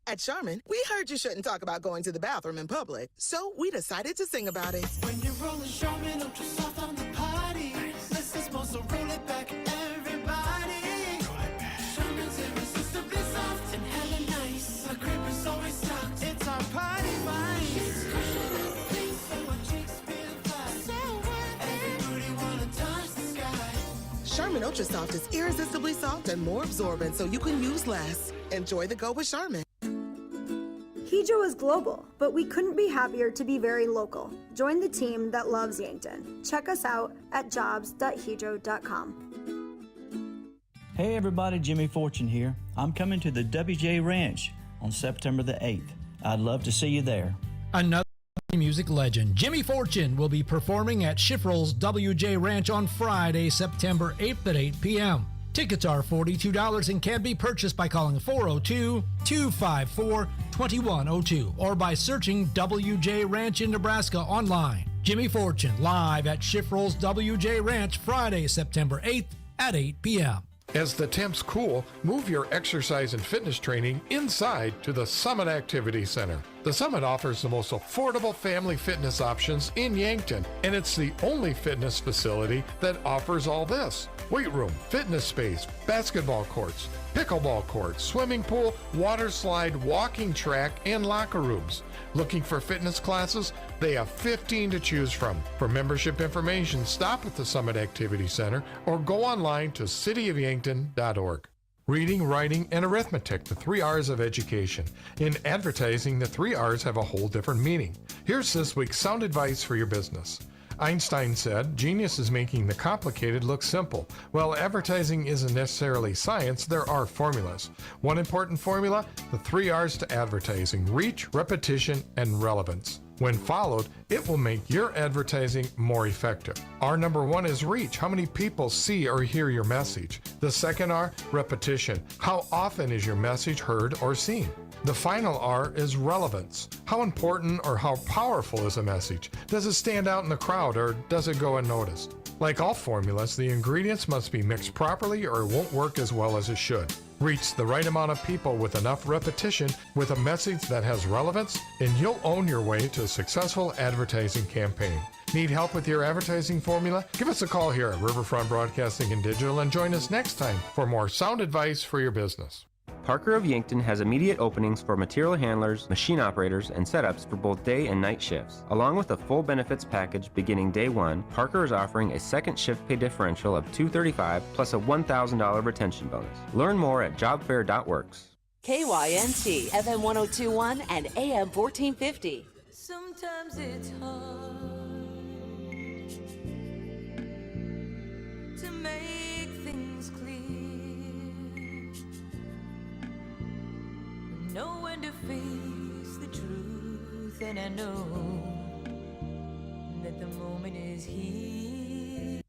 At Charmin, we heard you shouldn't talk about going to the bathroom in public, so we decided to sing about it. When you're rolling Charmin Ultra Soft on the potty, this is supposed to roll it back, everybody. Roll it back. Charmin's irresistibly soft and hella nice. The grip is always stocked. It's our party vice. Please, so my cheeks feel flat. So everybody wanna touch the sky. Charmin Ultra Soft is irresistibly soft and more absorbent, so you can use less. Enjoy the go with Charmin. Hydro is global, but we couldn't be happier to be very local. Join the team that loves Yankton. Check us out at jobs.hydro.com. Hey everybody, Jimmy Fortune here. I'm coming to the WJ Ranch on September the 8th. I'd love to see you there. Another music legend, Jimmy Fortune, will be performing at Schifferl's WJ Ranch on Friday, September 8th at 8 p.m. Tickets are $42 and can be purchased by calling 402-254-2102 or by searching WJ Ranch in Nebraska online. Jimmy Fortune, live at Schifferl's WJ Ranch Friday, September 8th at 8 p.m. As the temps cool, move your exercise and fitness training inside to the Summit Activity Center. The Summit offers the most affordable family fitness options in Yankton, and it's the only fitness facility that offers all this: weight room, fitness space, basketball courts, pickleball courts, swimming pool, water slide, walking track, and locker rooms. Looking for fitness classes? They have 15 to choose from. For membership information, stop at the Summit Activity Center or go online to cityofyankton.org. Reading, writing, and arithmetic, the 3 R's of education. In advertising, the 3 R's have a whole different meaning. Here's this week's sound advice for your business. Einstein said, "Genius is making the complicated look simple." Well, advertising isn't necessarily science, there are formulas. One important formula, the 3 R's to advertising: reach, repetition, and relevance. When followed, it will make your advertising more effective. R number 1 is reach. How many people see or hear your message? The second R, repetition. How often is your message heard or seen? The final R is relevance. How important or how powerful is a message? Does it stand out in the crowd or does it go unnoticed? Like all formulas, the ingredients must be mixed properly or it won't work as well as it should. Reach the right amount of people with enough repetition with a message that has relevance, and you'll own your way to a successful advertising campaign. Need help with your advertising formula? Give us a call here at Riverfront Broadcasting and Digital and join us next time for more sound advice for your business. Parker of Yankton has immediate openings for material handlers, machine operators, and setups for both day and night shifts. Along with a full benefits package beginning day one, Parker is offering a second shift pay differential of $235 plus a $1,000 retention bonus. Learn more at jobfair.works. KYNT, FM 1021 and AM 1450. Sometimes it's hard to make things clear. Know when to face the truth, and I know that the moment point is here.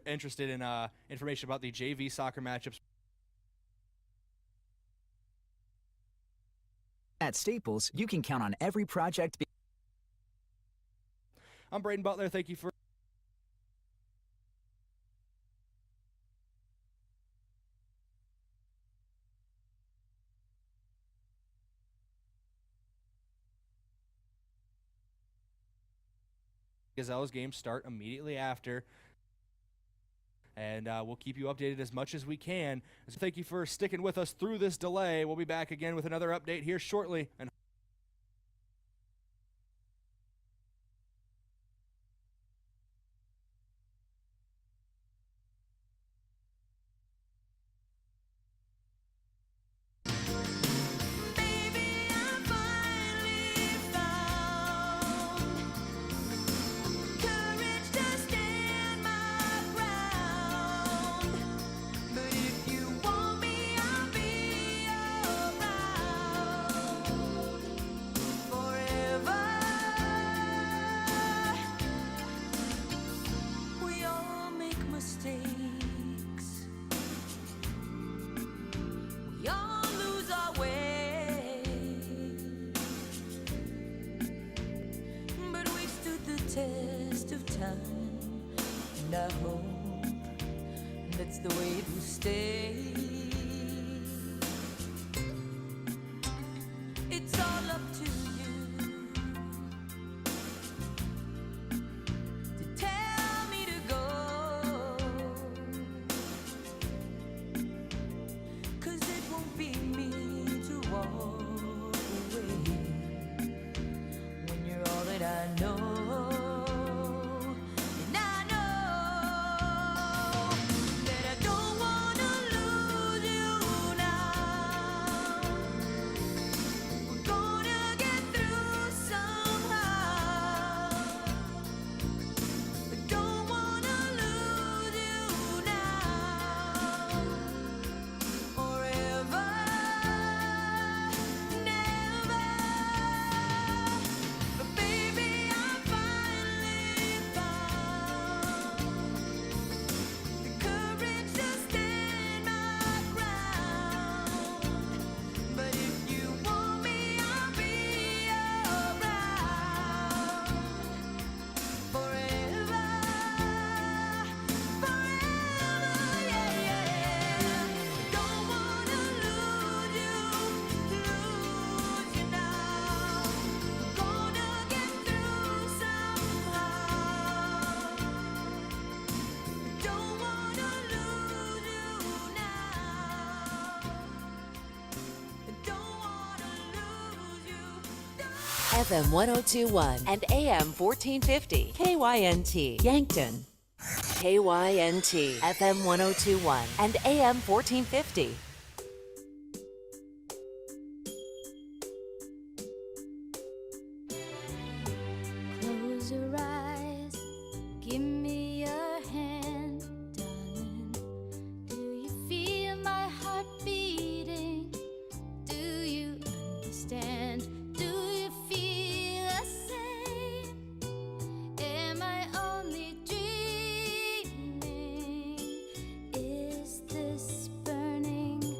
Interested in information about the JV soccer matchups. At Staples, you can count on every project. I'm Brayden Butler. Thank you for. Gazelle's games start immediately after. And we'll keep you updated as much as we can. So thank you for sticking with us through this delay. We'll be back again with another update here shortly. And test of time, and I hope that's the way to stay. It's all up to you to tell me to go, 'cause it won't be me to walk away when you're all that I know. FM 1021 and AM 1450. KYNT, Yankton. KYNT, FM 1021 and AM 1450. Close your eyes, give me your hand, darling. Do you feel my heart beating? Do you understand? Do you feel the same? Am I only dreaming? Is this burning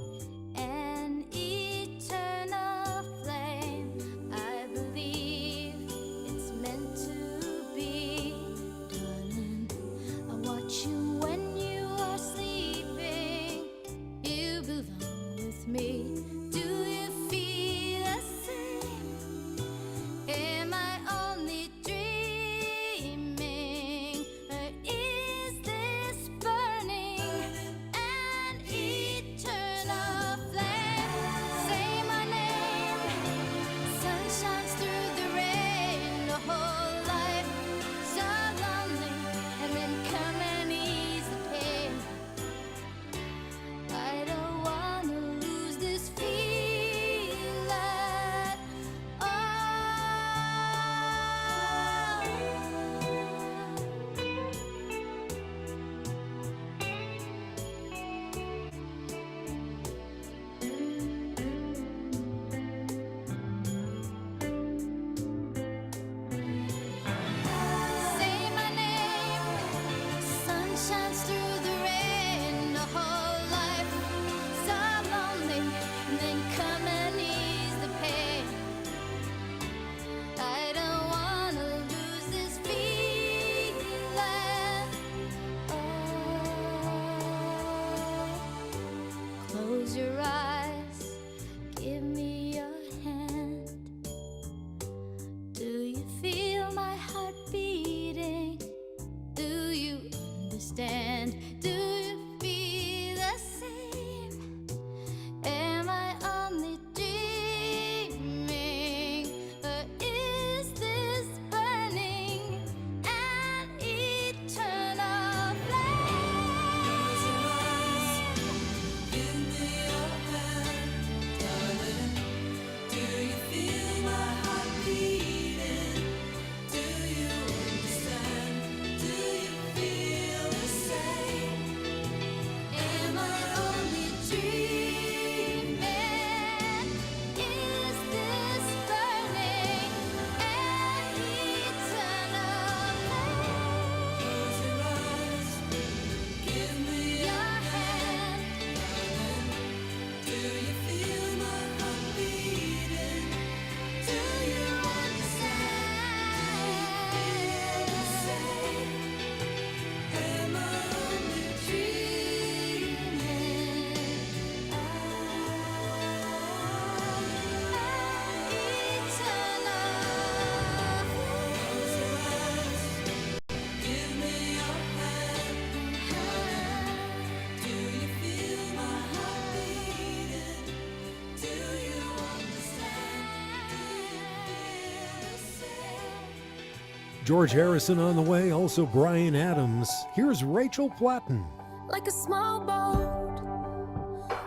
George Harrison on the way, also Brian Adams. Here's Rachel Platten. Like a small boat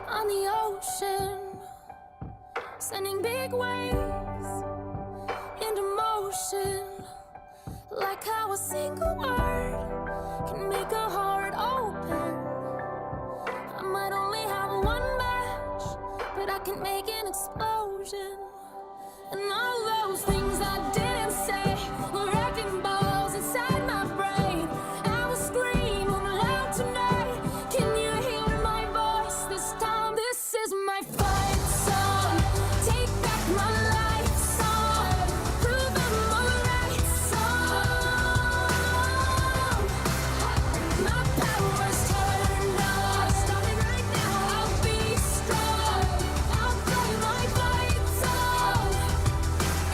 on the ocean, sending big waves into motion. Like how a single word can make a heart open. I might only have one match, but I can make an explosion. And all those things I didn't say were wrecking balls inside my brain. I will scream loud tonight. Can you hear my voice this time? This is my fight song. Take back my life song. Prove I'm alright song. My power's turned on. Starting right now. I'll be strong. I'll play my fight song.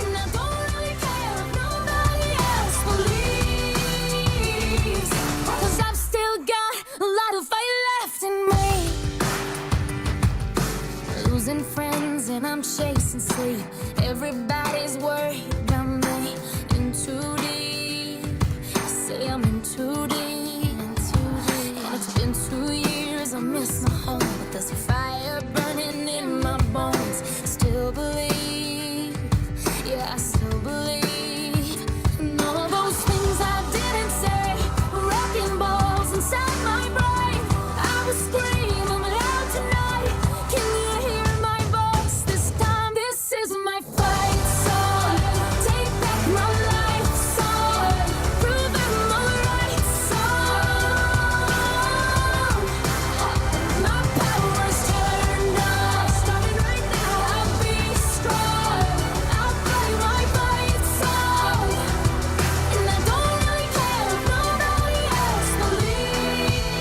And I don't really care if nobody else believes, 'cause I've still got a lot of fight left in me. Losing friends and I'm chasing sleep. Everybody's worried about me. In too deep. I say I'm in too deep. And it's been 2 years, I miss my home, but there's a fire burning in my bones. Still believe, yeah, I still believe. And all those things I didn't say were wrecking balls inside my brain. I was screaming loud tonight. Can you hear my voice this time? This is my fight song. Take back my life song. Prove I'm alright song. My power's turned on. Starting right now. I'll be strong. I'll play my fight song. And I don't really care if nobody else believes,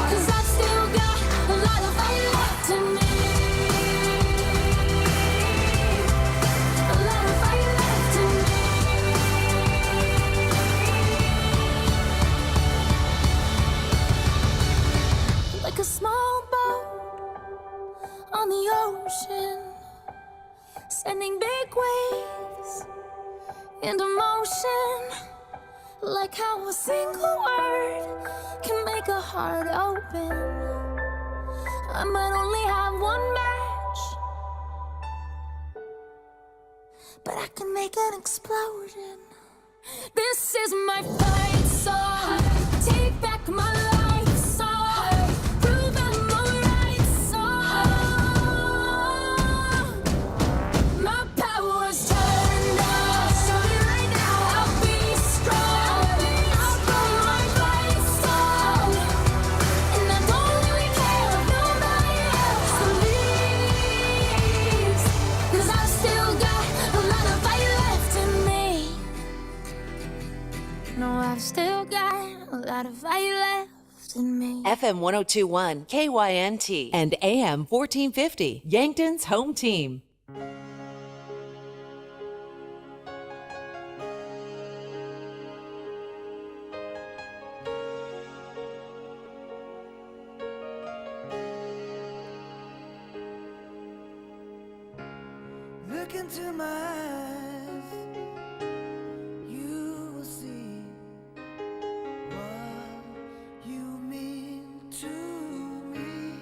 'cause I've still got a lot of fight left in me. A lot of fight left in me. Like a small boat on the ocean, sending big waves into motion. Like how a single word can make a heart open. I might only have one match, but I can make an explosion. This is my fight song. Take back my life song. Prove I'm alright song. My power's turned on. Starting right now. I'll be strong. I'll play my fight song. And I don't really care if nobody else believes, 'cause I've still got a lot of fight left in me. No, I've still got a lot of fight left in me. FM 1021, KYNT, and AM 1450, Yankton's home team. Look into my eyes, you will see what you mean to me.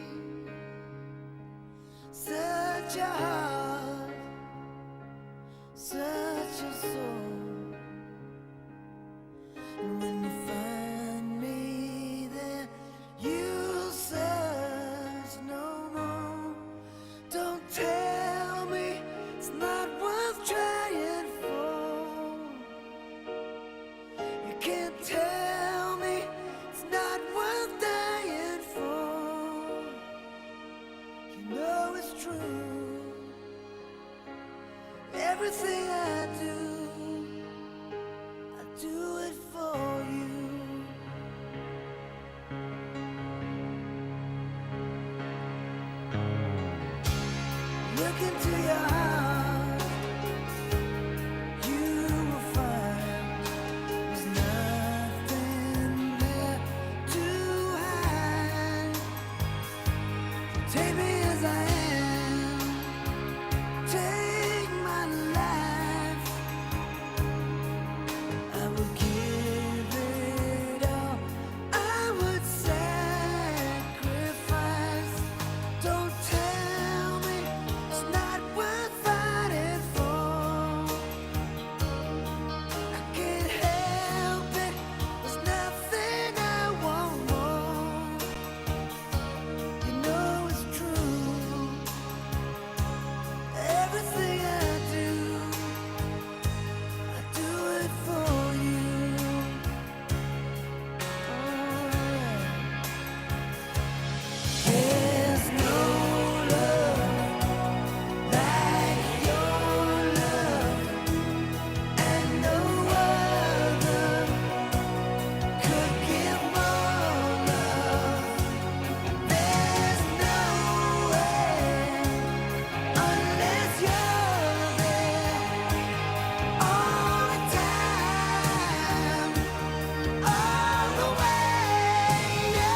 Such a heart, such a soul. And when you find me there, you'll search no more. Don't tell me it's not worth trying for. You can't tell me it's not worth dying for. You know it's true. Everything I do it for you. Look into your heart, you will find there's nothing there to hide. Take me as I am, take my life. would give it all. I would sacrifice. Don't tell me it's not worth fighting for. I can't help it. There's nothing I want more. You know it's true. Everything I do it for you. There's no love like your love, and no other could give more love. There's no way unless you're there all the time, all the way, yeah.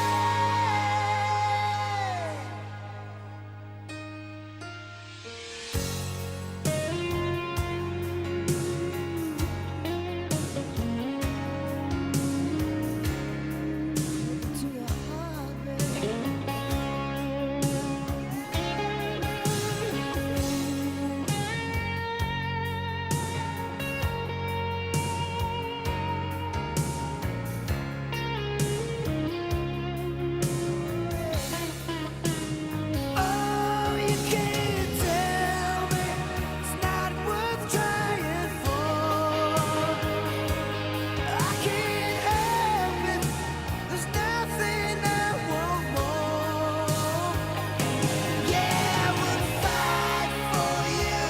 To your heart, baby. Oh, you can't tell me it's not worth trying for. I can't help it. There's nothing I want more. Yeah, I would fight for you.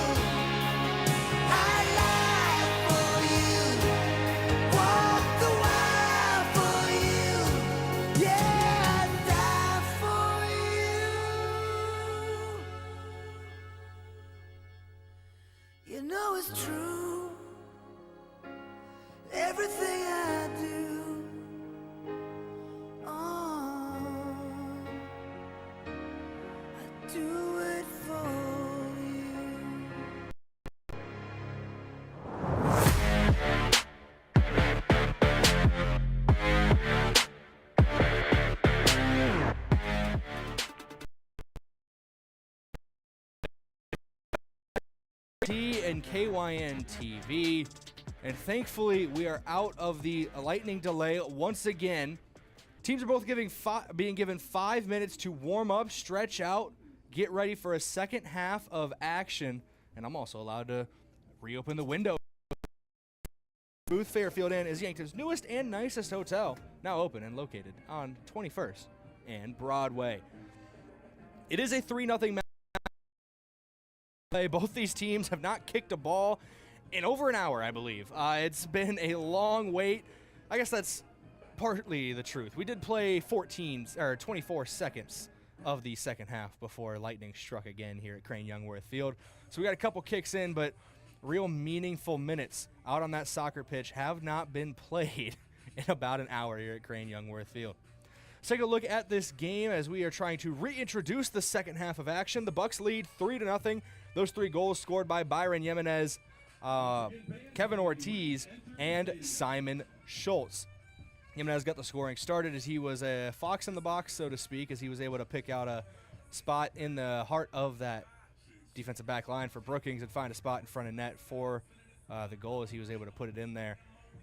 I'd lie for you. Walk the wire for you. Yeah, I'd die for you. You know it's true. Everything I do, I do it for you. T and KYNTV. And thankfully, we are out of the lightning delay once again. Teams are both being given 5 minutes to warm up, stretch out, get ready for a second half of action. And I'm also allowed to reopen the window. Booth Fairfield Inn is Yankton's newest and nicest hotel, now open and located on 21st and Broadway. It is a 3-0 match. Both these teams have not kicked a ball in over an hour, I believe. It's been a long wait. I guess that's partly the truth. We did play 24 seconds of the second half before lightning struck again here at Crane-Youngworth Field. So we got a couple kicks in, but real meaningful minutes out on that soccer pitch have not been played in about an hour here at Crane-Youngworth Field. Let's take a look at this game as we are trying to reintroduce the second half of action. The Bucks lead 3-0. Those 3 goals scored by Byron Jimenez, Kevin Ortiz, and Simon Schultz. Jimenez got the scoring started as he was a fox in the box, so to speak, as he was able to pick out a spot in the heart of that defensive back line for Brookings and find a spot in front of net for the goal as he was able to put it in there.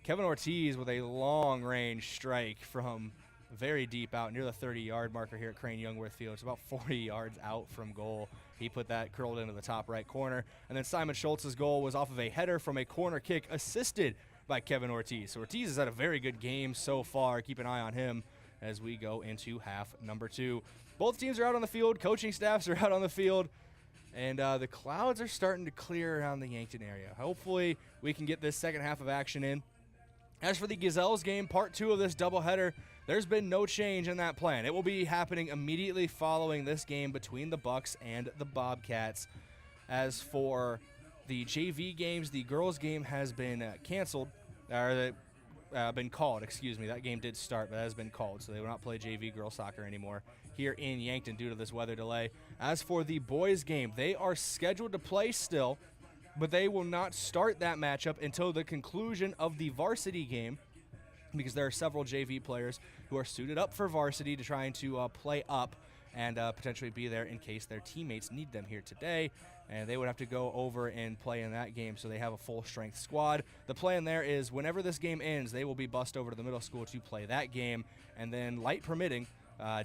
Kevin Ortiz with a long-range strike from very deep out near the 30-yard marker here at Crane-Youngworth Field. It's about 40 yards out from goal. He put that curled into the top right corner. And then Simon Schultz's goal was off of a header from a corner kick assisted by Kevin Ortiz. So Ortiz has had a very good game so far. Keep an eye on him as we go into half number 2. Both teams are out on the field. Coaching staffs are out on the field. And the clouds are starting to clear around the Yankton area. Hopefully we can get this second half of action in. As for the Gazelles game, part 2 of this doubleheader, there's been no change in that plan. It will be happening immediately following this game between the Bucks and the Bobcats. As for the JV games, the girls game has been canceled, or been called, excuse me. That game did start, but has been called, so they will not play JV girls soccer anymore here in Yankton due to this weather delay. As for the boys game, they are scheduled to play still, but they will not start that matchup until the conclusion of the varsity game, because there are several JV players who are suited up for varsity to trying to play up and potentially be there in case their teammates need them here today. And they would have to go over and play in that game, so they have a full-strength squad. The plan there is whenever this game ends, they will be bussed over to the middle school to play that game, and then light permitting,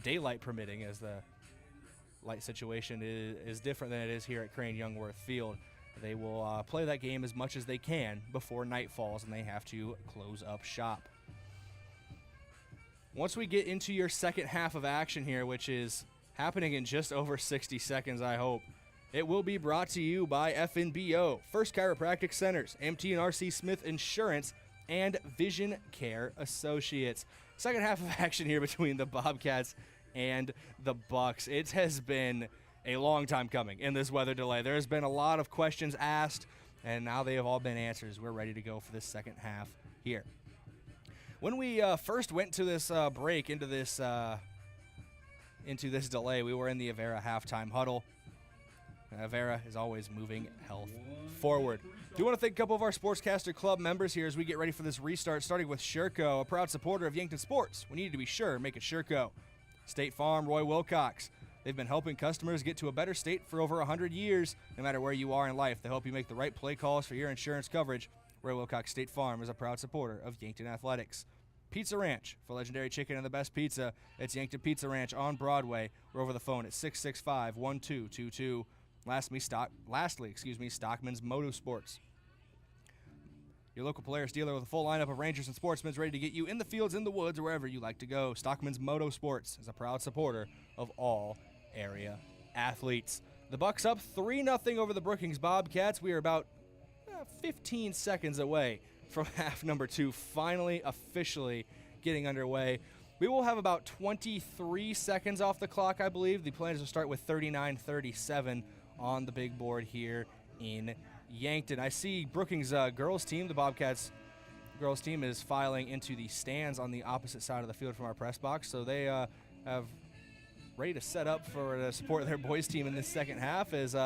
daylight permitting, as the light situation is different than it is here at Crane-Youngworth Field. They will play that game as much as they can before night falls, and they have to close up shop. Once we get into your second half of action here, which is happening in just over 60 seconds, I hope, it will be brought to you by FNBO, First Chiropractic Centers, MT and RC Smith Insurance, and Vision Care Associates. Second half of action here between the Bobcats and the Bucks. It has been a long time coming in this weather delay. There has been a lot of questions asked, and now they have all been answered. We're ready to go for this second half here. When we first went to this break, into this delay, we were in the Avera halftime huddle. Avera is always moving health forward. Do want to thank a couple of our Sportscaster Club members here as we get ready for this restart, starting with Sherco, a proud supporter of Yankton Sports. We needed to be sure, make it Sherco. State Farm, Roy Wilcox. They've been helping customers get to a better state for over 100 years. No matter where you are in life, they help you make the right play calls for your insurance coverage. Roy Wilcox State Farm is a proud supporter of Yankton Athletics. Pizza Ranch, for legendary chicken and the best pizza. It's Yankton Pizza Ranch on Broadway. We're over the phone at 665-1222. Lastly, Stockman's Motorsports. Your local Polaris dealer with a full lineup of Rangers and Sportsmen ready to get you in the fields, in the woods, or wherever you like to go. Stockman's Motorsports is a proud supporter of all area athletes. The Bucks up 3-0 over the Brookings Bobcats. We are about 15 seconds away from half number 2 finally officially getting underway. We will have about 23 seconds off the clock, I believe. The plan is to start with 39-37 on the big board here in Yankton. I see Brookings girls team, the Bobcats girls team, is filing into the stands on the opposite side of the field from our press box. So they have ready to set up for to support their boys team in this second half as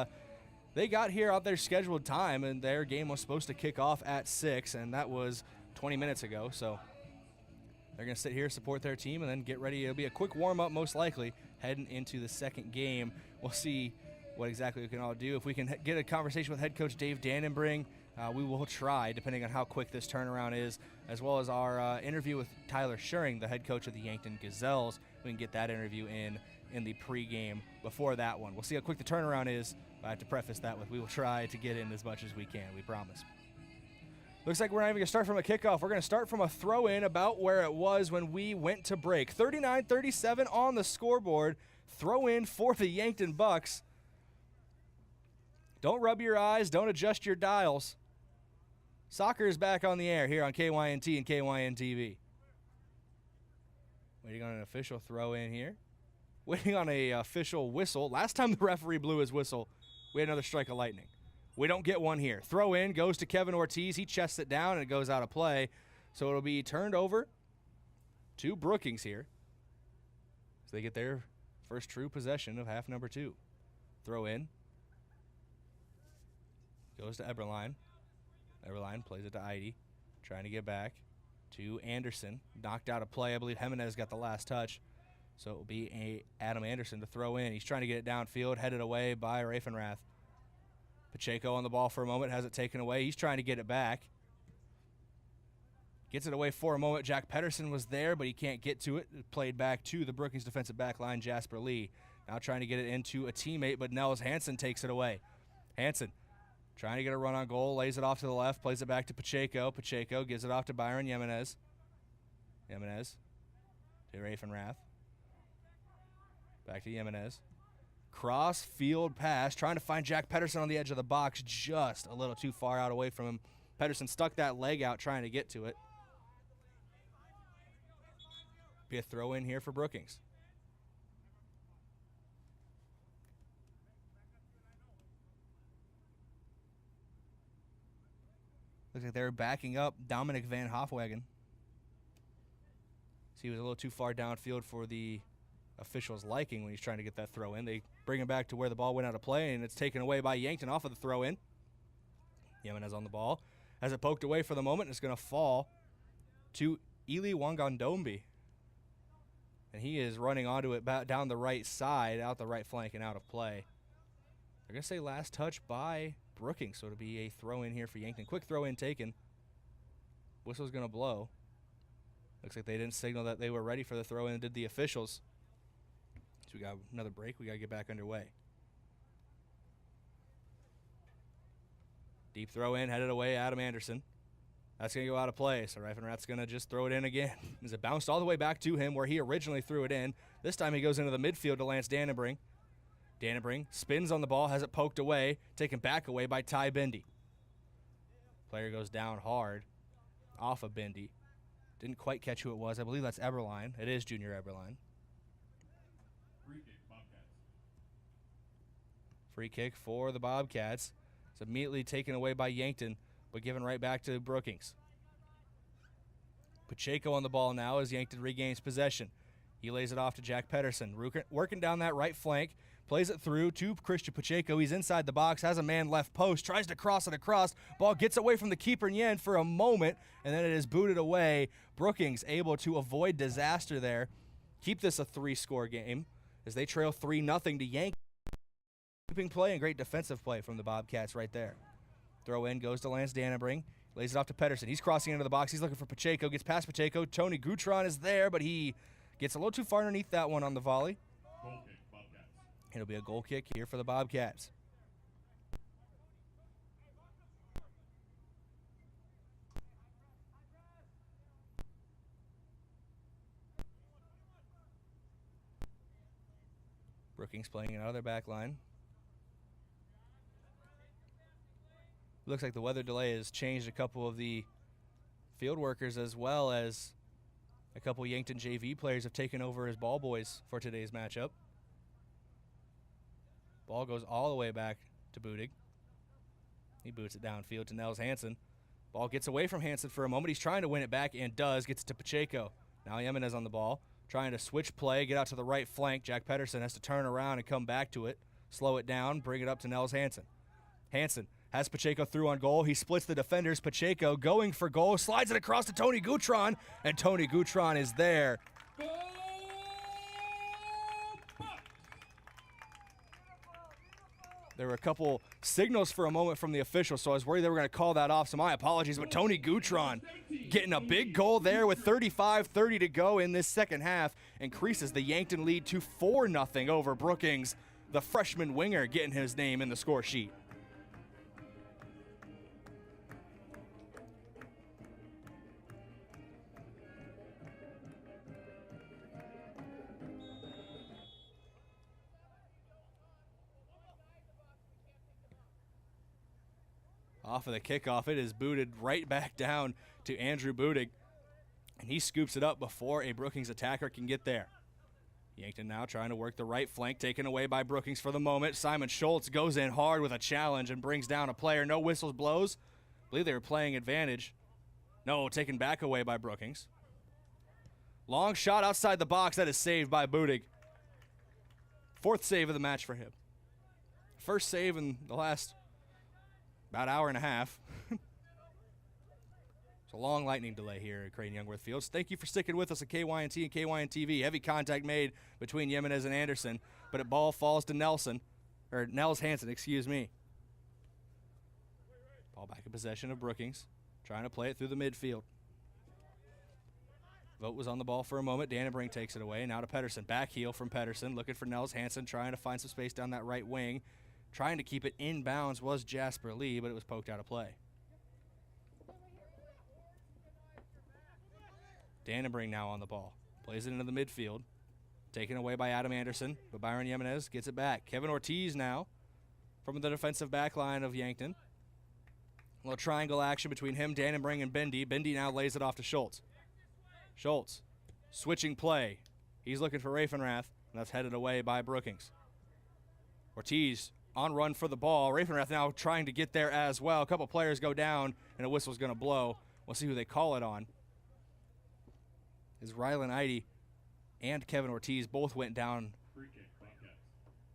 they got here at their scheduled time, and their game was supposed to kick off at 6, and that was 20 minutes ago. So they're going to sit here, support their team, and then get ready. It'll be a quick warm-up, most likely, heading into the second game. We'll see what exactly we can all do. If we can get a conversation with head coach Dave Dannenbring, we will try, depending on how quick this turnaround is, as well as our interview with Tyler Schuring, the head coach of the Yankton Gazelles. We can get that interview in the pregame before that one. We'll see how quick the turnaround is. I have to preface that with we will try to get in as much as we can, we promise. Looks like we're not even going to start from a kickoff. We're going to start from a throw-in about where it was when we went to break. 39-37 on the scoreboard. Throw-in for the Yankton Bucks. Don't rub your eyes. Don't adjust your dials. Soccer is back on the air here on KYNT and KYNTV. Waiting on an official throw-in here. Waiting on a official whistle. Last time the referee blew his whistle, we had another strike of lightning. We don't get one here. Throw in goes to Kevin Ortiz. He chests it down and it goes out of play. So it'll be turned over to Brookings here. So they get their first true possession of half number 2. Throw in. Goes to Eberline. Eberline plays it to Eide. Trying to get back to Anderson. Knocked out of play. I believe Jimenez got the last touch. So it will be Adam Anderson to throw in. He's trying to get it downfield, headed away by Raffenrath. Pacheco on the ball for a moment, has it taken away. He's trying to get it back. Gets it away for a moment. Jack Pedersen was there, but he can't get to it. It played back to the Brookings defensive back line, Jasper Lee. Now trying to get it into a teammate, but Nels Hansen takes it away. Hansen trying to get a run on goal, lays it off to the left, plays it back to Pacheco. Pacheco gives it off to Byron Jimenez. Jimenez to Raffenrath. Back to Jimenez. Cross field pass, trying to find Jack Pedersen on the edge of the box, just a little too far out away from him. Pedersen stuck that leg out trying to get to it. Be a throw in here for Brookings. Looks like they're backing up Dominic Van Hofwagen. So he was a little too far downfield for the officials' liking when he's trying to get that throw in. They bring him back to where the ball went out of play, and it's taken away by Yankton off of the throw in. Jimenez on the ball. Has it poked away for the moment. It's going to fall to Eli Wangandombi. And he is running onto it down the right side, out the right flank, and out of play. They're going to say last touch by Brookings, so it'll be a throw in here for Yankton. Quick throw in taken. Whistle's going to blow. Looks like they didn't signal that they were ready for the throw in, did the officials. So we got another break. We got to get back underway. Deep throw in, headed away, Adam Anderson. That's going to go out of play, so Reifenrath's going to just throw it in again. As it bounced all the way back to him where he originally threw it in. This time he goes into the midfield to Lance Dannenbring. Dannenbring spins on the ball, has it poked away, taken back away by Ty Bendy. Player goes down hard off of Bendy. Didn't quite catch who it was. I believe that's Eberline. It is Junior Eberline. Free kick for the Bobcats. It's immediately taken away by Yankton, but given right back to Brookings. Pacheco on the ball now as Yankton regains possession. He lays it off to Jack Pedersen. Working down that right flank, plays it through to Christian Pacheco. He's inside the box, has a man left post, tries to cross it across. Ball gets away from the keeper Yen for a moment, and then it is booted away. Brookings able to avoid disaster there. Keep this a 3-score game as they trail 3-0 to Yankton. Keeping play and great defensive play from the Bobcats right there. Throw in goes to Lance Dannenbring. Lays it off to Pedersen. He's crossing into the box. He's looking for Pacheco. Gets past Pacheco. Tony Gutron is there, but he gets a little too far underneath that one on the volley. Goal kick, Bobcats. It'll be a goal kick here for the Bobcats. Brookings playing it out of their back line. Looks like the weather delay has changed a couple of the field workers, as well as a couple Yankton JV players have taken over as ball boys for today's matchup. Ball goes all the way back to Budig. He boots it downfield to Nels Hansen. Ball gets away from Hansen for a moment. He's trying to win it back and does. Gets it to Pacheco. Now Jimenez on the ball. Trying to switch play, get out to the right flank. Jack Pedersen has to turn around and come back to it. Slow it down, bring it up to Nels Hansen. Hansen has Pacheco through on goal. He splits the defenders. Pacheco going for goal. Slides it across to Tony Gutron, and Tony Gutron is there. There were a couple signals for a moment from the officials, so I was worried they were going to call that off, so my apologies. But Tony Gutron getting a big goal there with 35-30 to go in this second half, increases the Yankton lead to 4-0 over Brookings. The freshman winger getting his name in the score sheet. Off of the kickoff, it is booted right back down to Andrew Budig, and he scoops it up before a Brookings attacker can get there. Yankton now trying to work the right flank, taken away by Brookings for the moment. Simon Schultz goes in hard with a challenge and brings down a player. No whistles blows. I believe they were playing advantage. No, taken back away by Brookings. Long shot outside the box. That is saved by Budig. 4th save of the match for him. First save in the last about hour and a half. It's a long lightning delay here at Crane-Youngworth Field. Thank you for sticking with us at KYNT and KYNTV. Heavy contact made between Jimenez and Anderson, but a ball falls to Nels Hansen, excuse me. Ball back in possession of Brookings, trying to play it through the midfield. Vogt was on the ball for a moment. Dannenbring takes it away. Now to Pedersen. Back heel from Pedersen, looking for Nels Hansen, trying to find some space down that right wing. Trying to keep it in bounds was Jasper Lee, but it was poked out of play. Dannenbring now on the ball. Plays it into the midfield. Taken away by Adam Anderson, but Byron Jimenez gets it back. Kevin Ortiz now from the defensive back line of Yankton. A little triangle action between him, Dannenbring, and Bendy. Bendy now lays it off to Schultz. Schultz switching play. He's looking for Reifenrath, and that's headed away by Brookings. Ortiz on run for the ball. Reifenrath now trying to get there as well. A couple players go down, and a whistle's going to blow. We'll see who they call it on. Is Rylan Eide and Kevin Ortiz both went down.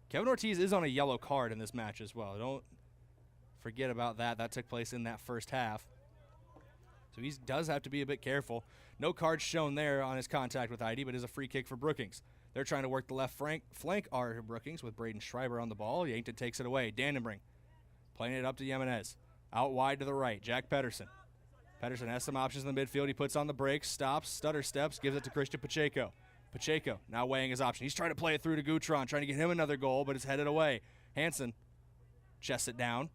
Kevin Ortiz is on a yellow card in this match as well. Don't Forget about that. That took place in that first half. So he does have to be a bit careful. No cards shown there on his contact with ID, but is a free kick for Brookings. They're trying to work the left flank are Brookings with Brayden Schreiber on the ball. Yankton takes it away. Dannenbrink playing it up to Jimenez. Out wide to the right, Jack Pedersen. Pedersen has some options in the midfield. He puts on the brakes, stops, stutter steps, gives it to Christian Pacheco. Pacheco now weighing his option. He's trying to play it through to Gutron, trying to get him another goal, but it's headed away. Hansen chests it down.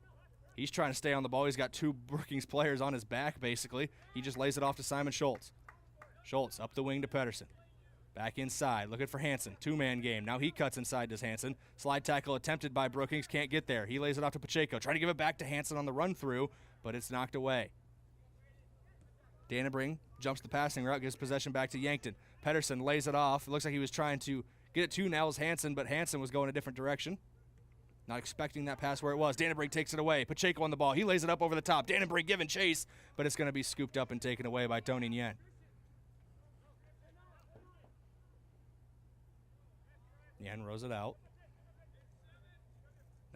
He's trying to stay on the ball. He's got two Brookings players on his back, basically. He just lays it off to Simon Schultz. Schultz up the wing to Pedersen. Back inside, looking for Hansen. Two-man game. Now he cuts inside, does Hansen. Slide tackle attempted by Brookings. Can't get there. He lays it off to Pacheco. Trying to give it back to Hansen on the run-through, but it's knocked away. Dannenbrink jumps the passing route, gives possession back to Yankton. Pedersen lays it off. It looks like he was trying to get it to Nels Hansen, but Hansen was going a different direction. Not expecting that pass where it was. Dannenbrink takes it away. Pacheco on the ball. He lays it up over the top. Dannenbrink giving chase, but it's going to be scooped up and taken away by Tony Nguyen. Nguyen rows it out.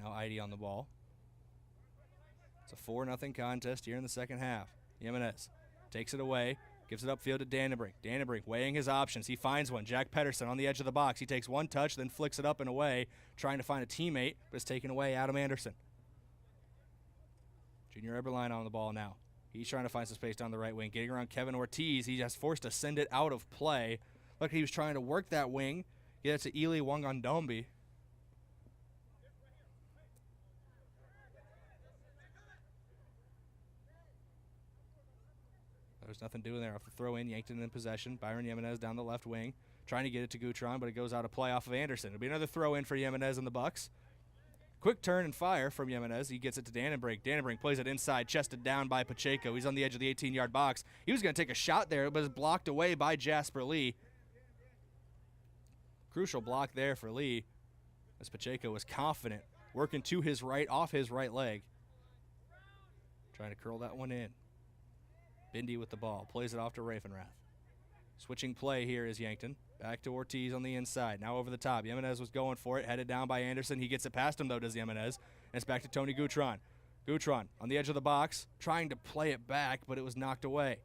Now ID on the ball. It's a 4-0 contest here in the second half. Jimenez takes it away, gives it upfield to Dannenbrink. Dannenbrink weighing his options. He finds one. Jack Pedersen on the edge of the box. He takes one touch, then flicks it up and away, trying to find a teammate, but it's taken away. Adam Anderson. Junior Eberline on the ball now. He's trying to find some space down the right wing, getting around Kevin Ortiz. He has forced to send it out of play. Look, he was trying to work that wing, get it to Eli Wangandombi. There's nothing doing there. Off the throw in, Yankton in possession. Byron Jimenez down the left wing, trying to get it to Gutron, but it goes out of play off of Anderson. It'll be another throw in for Jimenez and the Bucks. Quick turn and fire from Jimenez. He gets it to Dannenbrink. Dannenbrink plays it inside, chested down by Pacheco. He's on the edge of the 18-yard box. He was going to take a shot there, but is blocked away by Jasper Lee. Crucial block there for Lee, as Pacheco was confident, working to his right, off his right leg. Trying to curl that one in. Bindi with the ball, plays it off to Ravenrath. Switching play here is Yankton. Back to Ortiz on the inside, now over the top. Jimenez was going for it, headed down by Anderson. He gets it past him, though, does Jimenez. And it's back to Tony Gutron. Gutron on the edge of the box, trying to play it back, but it was knocked away.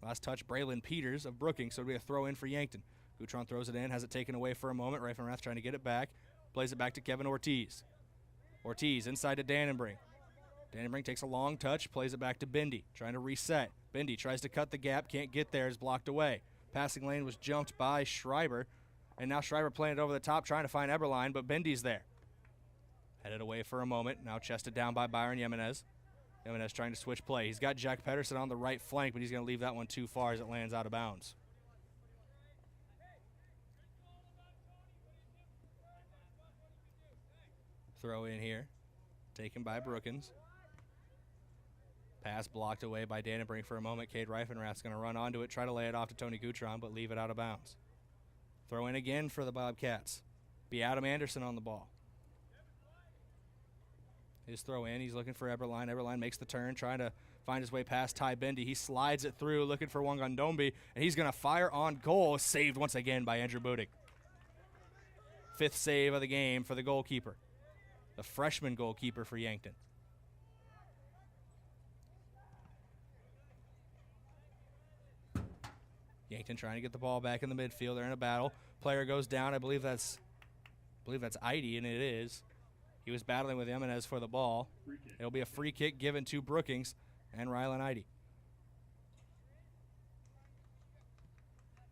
Last touch, Braylon Peters of Brookings, so it'll be a throw in for Yankton. Gutron throws it in, has it taken away for a moment. Ravenrath trying to get it back, plays it back to Kevin Ortiz. Ortiz inside to Dannenbrink. Dannenbrink takes a long touch, plays it back to Bindi, trying to reset. Bindi tries to cut the gap, can't get there, is blocked away. Passing lane was jumped by Schreiber, and now Schreiber playing it over the top, trying to find Eberline, but Bindi's there. Headed away for a moment, now chested down by Byron Jimenez. Jimenez trying to switch play. He's got Jack Pedersen on the right flank, but he's going to leave that one too far as it lands out of bounds. Throw in here, taken by Brookings. Pass blocked away by Dannenbrink for a moment. Cade Reifenrath's going to run onto it, try to lay it off to Tony Gutron, but leave it out of bounds. Throw in again for the Bobcats. Be Adam Anderson on the ball. His throw in, he's looking for Eberline. Eberline makes the turn, trying to find his way past Ty Bindi. He slides it through, looking for Wangandombi, and he's going to fire on goal. Saved once again by Andrew Budig. 5th save of the game for the goalkeeper. The freshman goalkeeper for Yankton. Yankton trying to get the ball back in the midfield. They're in a battle. Player goes down. I believe that's Idy, and it is. He was battling with Jimenez for the ball. It'll be a free kick given to Brookings and Rylan Idy.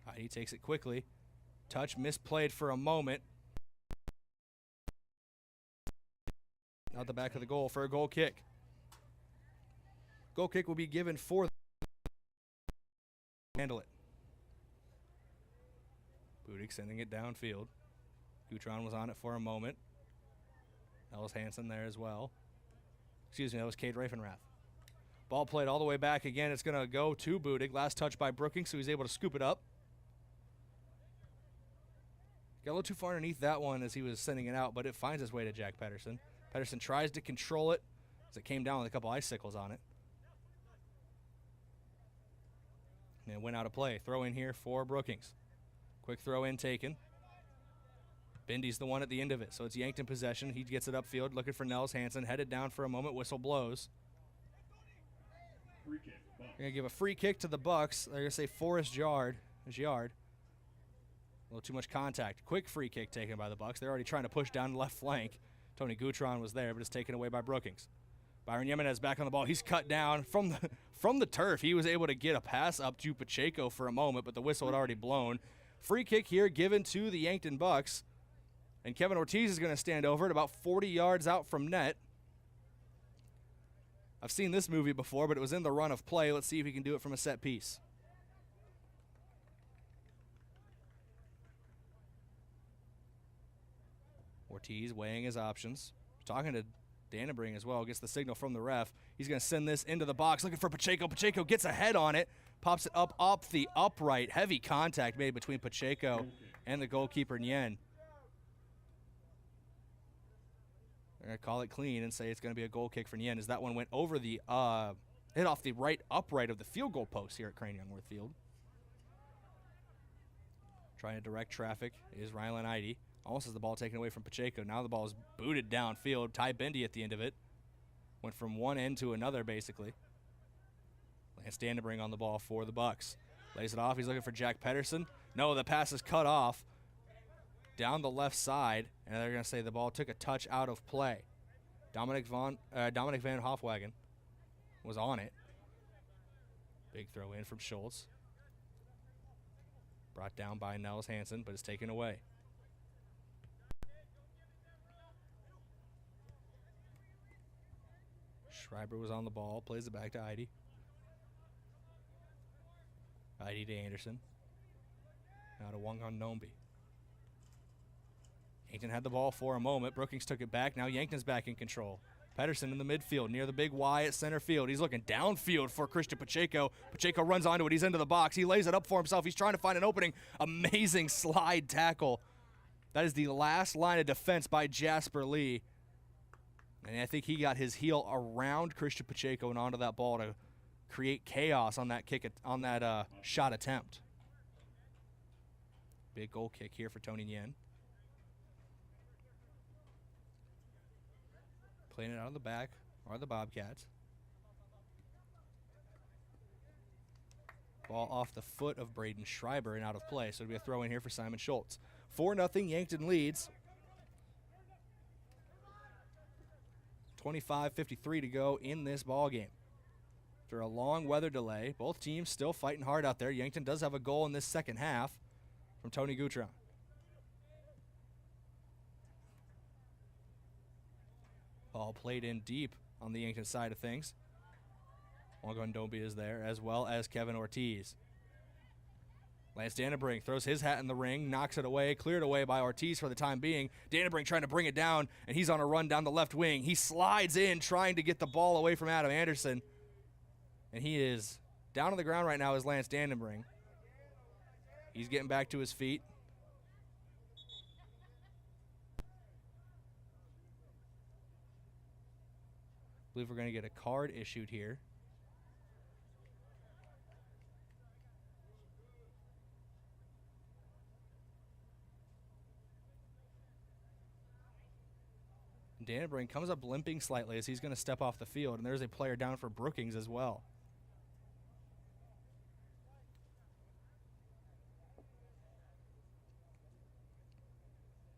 Idy takes it quickly. Touch misplayed for a moment. Out the back of the goal for a goal kick. Goal kick will be given for handle it. Budig sending it downfield. Gutron was on it for a moment. That was Hansen there as well. Excuse me, that was Cade Reifenrath. Ball played all the way back again. It's going to go to Budig. Last touch by Brookings, so he's able to scoop it up. Got a little too far underneath that one as he was sending it out, but it finds its way to Jack Pedersen. Pedersen tries to control it as it came down with a couple icicles on it. And it went out of play. Throw in here for Brookings. Quick throw in taken. Bindy's the one at the end of it, so it's Yankton possession. He gets it upfield, looking for Nels Hansen. Headed down for a moment, whistle blows. They're going to give a free kick to the Bucks. They're going to say Forrest Yard. A little too much contact. Quick free kick taken by the Bucks. They're already trying to push down the left flank. Tony Gutron was there, but it's taken away by Brookings. Byron Jimenez back on the ball. He's cut down from the turf. He was able to get a pass up to Pacheco for a moment, but the whistle had already blown. Free kick here given to the Yankton Bucks. And Kevin Ortiz is going to stand over it about 40 yards out from net. I've seen this movie before, but it was in the run of play. Let's see if he can do it from a set piece. Ortiz weighing his options. Talking to Dannenbring as well. Gets the signal from the ref. He's going to send this into the box. Looking for Pacheco. Pacheco gets a head on it. Pops it up the upright. Heavy contact made between Pacheco and the goalkeeper, Nyen. They're going to call it clean and say it's going to be a goal kick for Nyen as that one went over the, hit off the right upright of the field goal post here at Crane-Youngworth Field. Trying to direct traffic is Rylan Eide. Almost has the ball taken away from Pacheco. Now the ball is booted downfield. Ty Bendy at the end of it. Went from one end to another, basically. Lance Dannenbring on the ball for the Bucks. Lays it off. He's looking for Jack Pedersen. No, the pass is cut off down the left side, and they're going to say the ball took a touch out of play. Dominic Van Hofwagen was on it. Big throw in from Schultz. Brought down by Nels Hansen, but it's taken away. Schreiber was on the ball, plays it back to Eide. Eide to Anderson. Now to Wangan Nombi. Yankton had the ball for a moment. Brookings took it back. Now Yankton's back in control. Pedersen in the midfield near the big Y at center field. He's looking downfield for Christian Pacheco. Pacheco runs onto it. He's into the box. He lays it up for himself. He's trying to find an opening. Amazing slide tackle. That is the last line of defense by Jasper Lee. And I think he got his heel around Christian Pacheco and onto that ball to create chaos on that kick, on that shot attempt. Big goal kick here for Tony Nyen. Playing it out of the back are the Bobcats. Ball off the foot of Braden Schreiber and out of play. So it'll be a throw in here for Simon Schultz. 4-0 Yankton leads. 25:53 to go in this ball game. After a long weather delay, both teams still fighting hard out there. Yankton does have a goal in this second half from Tony Gutron. Ball played in deep on the Yankton side of things. Wangan Nombi is there, as well as Kevin Ortiz. Lance Dannenbring throws his hat in the ring, knocks it away, cleared away by Ortiz for the time being. Dannenbring trying to bring it down, and he's on a run down the left wing. He slides in, trying to get the ball away from Adam Anderson. And he is down on the ground right now as Lance Dannenbring. He's getting back to his feet. I believe we're going to get a card issued here. Dannenbring comes up limping slightly as he's going to step off the field, and there's a player down for Brookings as well.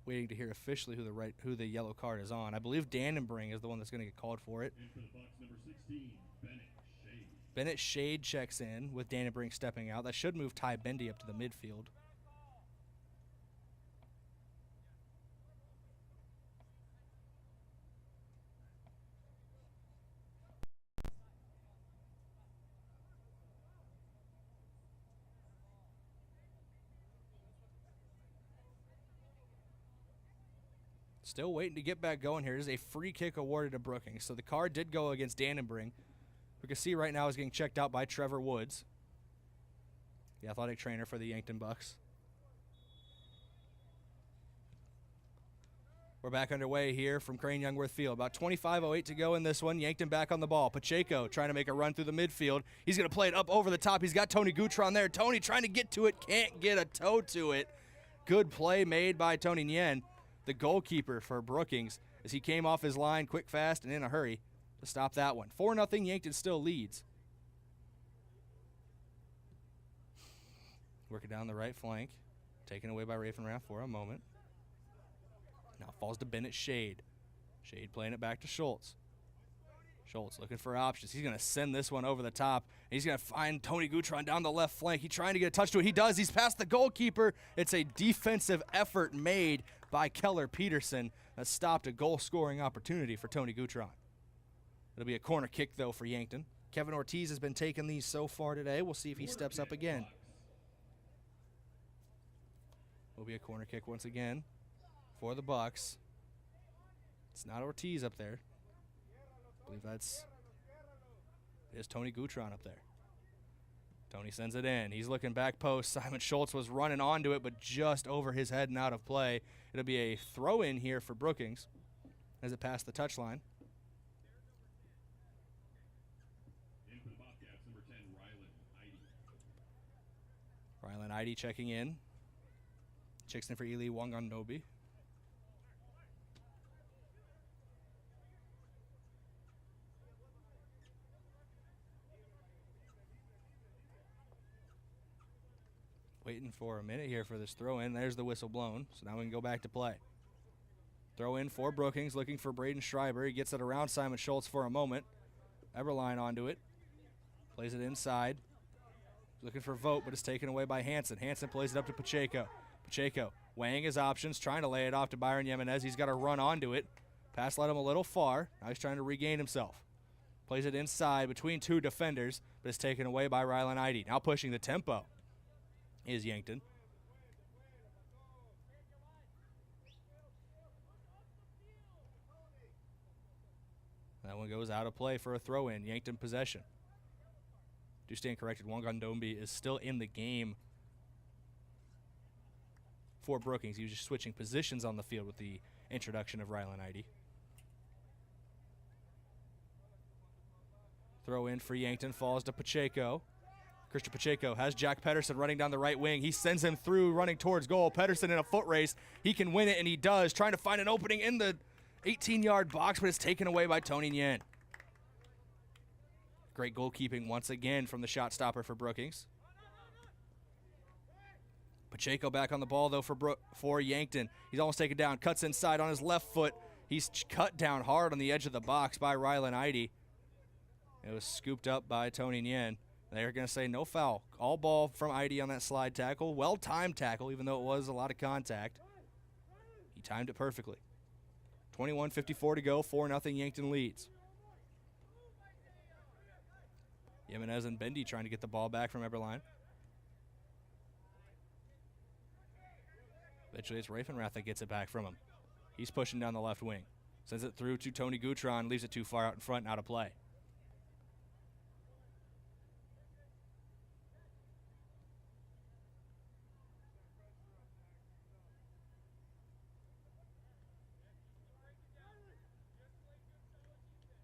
Waiting to hear officially who the yellow card is on. I believe Dannenbring is the one that's going to get called for it. In for the Bucks, number 16, Bennett Shade. Bennett Shade checks in with Dannenbring stepping out. That should move Ty Bendy up to the midfield. Still waiting to get back going here. There's a free kick awarded to Brookings. So the card did go against Dannenbring. We can see right now is getting checked out by Trevor Woods, the athletic trainer for the Yankton Bucks. We're back underway here from Crane-Youngworth Field. About 25:08 to go in this one. Yankton back on the ball. Pacheco trying to make a run through the midfield. He's going to play it up over the top. He's got Tony Gutron there. Tony trying to get to it. Can't get a toe to it. Good play made by Tony Nyen. the goalkeeper for Brookings, as he came off his line quick, fast, and in a hurry to stop that one. 4-0, Yankton still leads. Working down the right flank. Taken away by Ravenrath for a moment. Now falls to Bennett Shade. Shade playing it back to Schultz. Schultz looking for options. He's going to send this one over the top. He's going to find Tony Gutron down the left flank. He's trying to get a touch to it. He does. He's past the goalkeeper. It's a defensive effort made by Keller Peterson that stopped a goal-scoring opportunity for Tony Gutron. It'll be a corner kick, though, for Yankton. Kevin Ortiz has been taking these so far today. We'll see if he steps up again. Will be a corner kick once again for the Bucks. It's not Ortiz up there. I believe it's Tony Gutron up there. Tony sends it in. He's looking back post. Simon Schultz was running onto it, but just over his head and out of play. It'll be a throw-in here for Brookings as it passed the touchline. In for the Bobcats, number 10, Rylan Eide. Rylan Eide checking in. Checks in for Eli Wangandobi. Waiting for a minute here for this throw in. There's the whistle blown. So now we can go back to play. Throw in for Brookings, looking for Braden Schreiber. He gets it around Simon Schultz for a moment. Eberline onto it. Plays it inside. Looking for Vogt, but it's taken away by Hansen. Hansen plays it up to Pacheco. Pacheco weighing his options, trying to lay it off to Byron Jimenez. He's got to run onto it. Pass led him a little far. Now he's trying to regain himself. Plays it inside between two defenders, but it's taken away by Rylan Eide. Now pushing the tempo is Yankton. That one goes out of play for a throw-in. Yankton possession. Do stand corrected. Wangandombi is still in the game for Brookings. He was just switching positions on the field with the introduction of Rylan Eide. Throw in for Yankton falls to Pacheco. Christian Pacheco has Jack Pedersen running down the right wing. He sends him through, running towards goal. Pedersen in a foot race. He can win it, and he does. Trying to find an opening in the 18-yard box, but it's taken away by Tony Nguyen. Great goalkeeping once again from the shot stopper for Brookings. Pacheco back on the ball, though, for Yankton. He's almost taken down. Cuts inside on his left foot. He's cut down hard on the edge of the box by Rylan Eide. It was scooped up by Tony Nguyen. They're going to say no foul. All ball from Eide on that slide tackle. Well-timed tackle, even though it was a lot of contact. He timed it perfectly. 21:54 to go. 4-0 Yankton leads. Jimenez and Bendy trying to get the ball back from Eberline. Eventually it's Ravenrath that gets it back from him. He's pushing down the left wing. Sends it through to Tony Gutron. Leaves it too far out in front and out of play.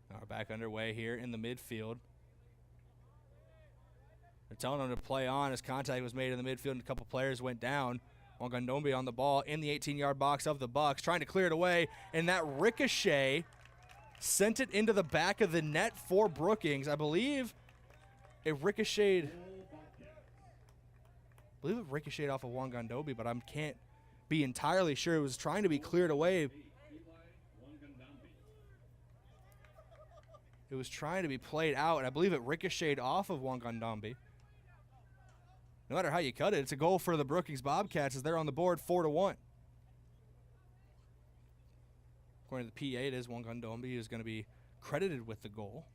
Now we're back underway here in the midfield. They're telling him to play on as contact was made in the midfield and a couple players went down. Wangandombi on the ball in the 18-yard box of the Bucks, trying to clear it away, and that ricochet sent it into the back of the net for Brookings. I believe it ricocheted off of Wangandombi, but I can't be entirely sure. It was trying to be cleared away. It was trying to be played out, and I believe it ricocheted off of Wangandombi. No matter how you cut it, it's a goal for the Brookings Bobcats as they're on the board 4-1. According to the PA, it is Wangandombi who's going to be credited with the goal.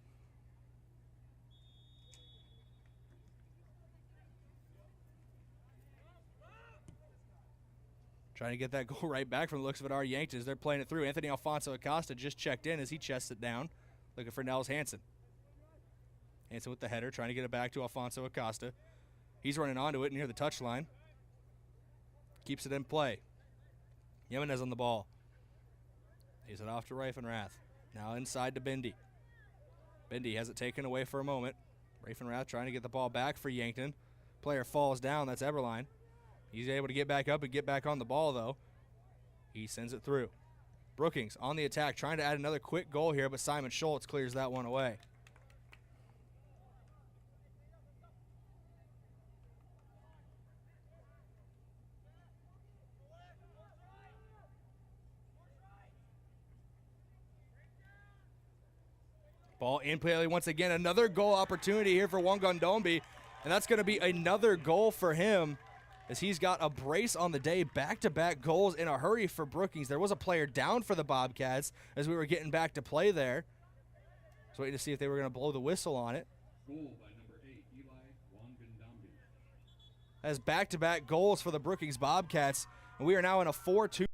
Trying to get that goal right back from the looks of it are Yankton as they're playing it through. Anthony Alfonso Acosta just checked in as he chests it down, looking for Nels Hansen. Hansen with the header, trying to get it back to Alfonso Acosta. He's running onto it near the touchline. Keeps it in play. Jimenez on the ball. He's it off to Ravenrath. Now inside to Bendy. Bendy has it taken away for a moment. Ravenrath trying to get the ball back for Yankton. Player falls down. That's Eberline. He's able to get back up and get back on the ball, though. He sends it through. Brookings on the attack, trying to add another quick goal here, but Simon Schultz clears that one away. Ball in play once again. Another goal opportunity here for Wangandombi, and that's going to be another goal for him as he's got a brace on the day. Back-to-back goals in a hurry for Brookings. There was a player down for the Bobcats as we were getting back to play there. Just waiting to see if they were going to blow the whistle on it. Goal by number 8, Eli Wangandombi. As back-to-back goals for the Brookings Bobcats, and we are now in a 4-2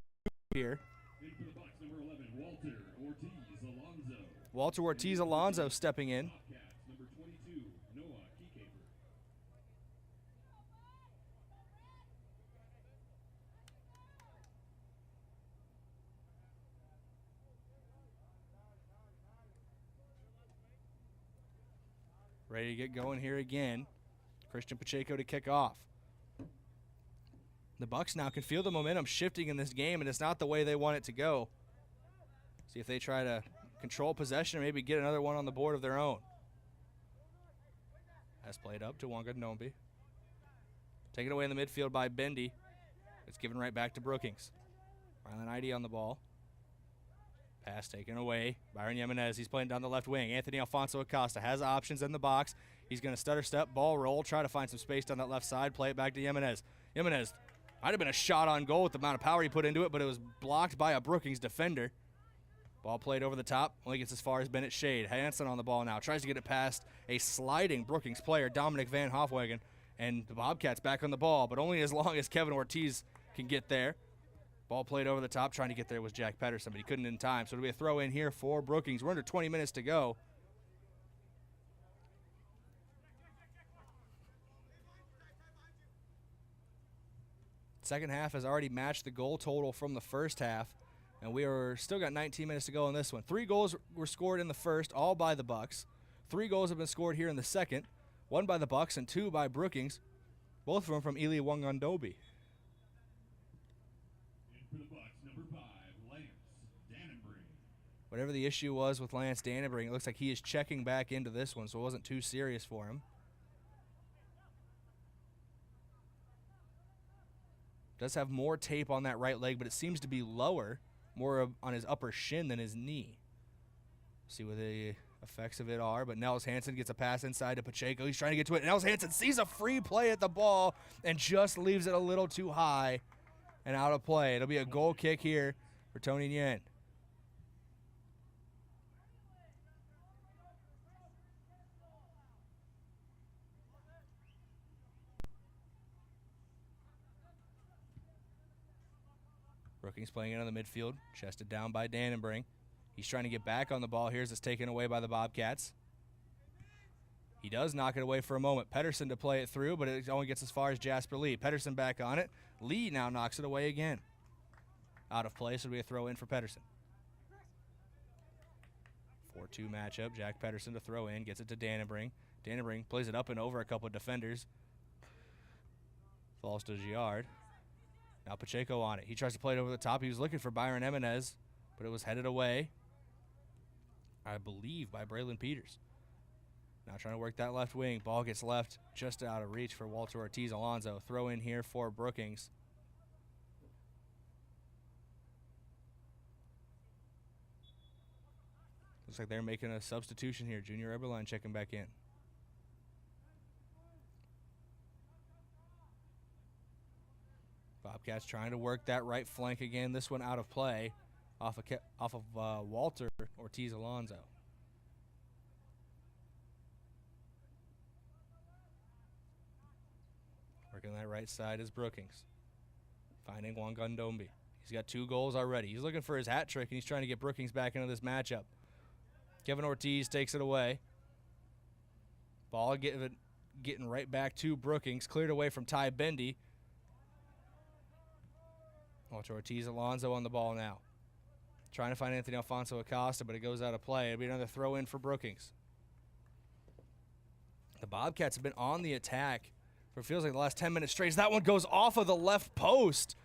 here. In for the box, number 11, Walter Ortiz-Alonso. Walter Ortiz-Alonso stepping in. Bobcats, number 22, Noah Kikaper. Ready to get going here again. Christian Pacheco to kick off. The Bucks now can feel the momentum shifting in this game, and it's not the way they want it to go. See if they try to control possession or maybe get another one on the board of their own. Has played up to Wangandombi. Taken away in the midfield by Bendy. It's given right back to Brookings. Rylan Idy on the ball. Pass taken away. Byron Jimenez, he's playing down the left wing. Anthony Alfonso Acosta has options in the box. He's going to stutter step, ball roll, try to find some space down that left side, play it back to Jimenez. Jimenez might have been a shot on goal with the amount of power he put into it, but it was blocked by a Brookings defender. Ball played over the top, only gets as far as Bennett Shade. Hansen on the ball now, tries to get it past a sliding Brookings player, Dominic Van Hofwagen, and the Bobcats back on the ball, but only as long as Kevin Ortiz can get there. Ball played over the top, trying to get there was Jack Pedersen, but he couldn't in time, so it'll be a throw in here for Brookings. We're under 20 minutes to go. Second half has already matched the goal total from the first half, and we are still got 19 minutes to go in this one. 3 goals were scored in the first, all by the Bucks. 3 goals have been scored here in the second, 1 by the Bucks and 2 by Brookings, both of them from Eli Wangandombi. In for the box, number 5, Lance Dannenbrink. Whatever the issue was with Lance Dannenbrink, it looks like he is checking back into this one, so it wasn't too serious for him. Does have more tape on that right leg, but it seems to be lower, more on his upper shin than his knee. See what the effects of it are, but Nels Hansen gets a pass inside to Pacheco. He's trying to get to it. Nels Hansen sees a free play at the ball and just leaves it a little too high and out of play. It'll be a goal kick here for Tony Yen. Brookings playing it on the midfield, chested down by Dannenbrink. He's trying to get back on the ball here as it's taken away by the Bobcats. He does knock it away for a moment. Pedersen to play it through, but it only gets as far as Jasper Lee. Pedersen back on it. Lee now knocks it away again. Out of play, so it'll be a throw in for Pedersen. 4-2 matchup. Jack Pedersen to throw in, gets it to Dannenbrink. Dannenbrink plays it up and over a couple of defenders. Falls to Giard. Now Pacheco on it. He tries to play it over the top. He was looking for Byron Jimenez, but it was headed away, I believe, by Braylon Peters. Now trying to work that left wing. Ball gets left just out of reach for Walter Ortiz-Alonso. Throw in here for Brookings. Looks like they're making a substitution here. Junior Eberline checking back in. Bobcats trying to work that right flank again. This one out of play off of Walter Ortiz-Alonso. Working that right side is Brookings. Finding Wangandombi. He's got 2 goals already. He's looking for his hat trick, and he's trying to get Brookings back into this matchup. Kevin Ortiz takes it away. Ball getting right back to Brookings. Cleared away from Ty Bendy. Walter Ortiz-Alonso on the ball now. Trying to find Anthony Alfonso Acosta, but it goes out of play. It'll be another throw in for Brookings. The Bobcats have been on the attack for it feels like the last 10 minutes straight. That one goes off of the left post.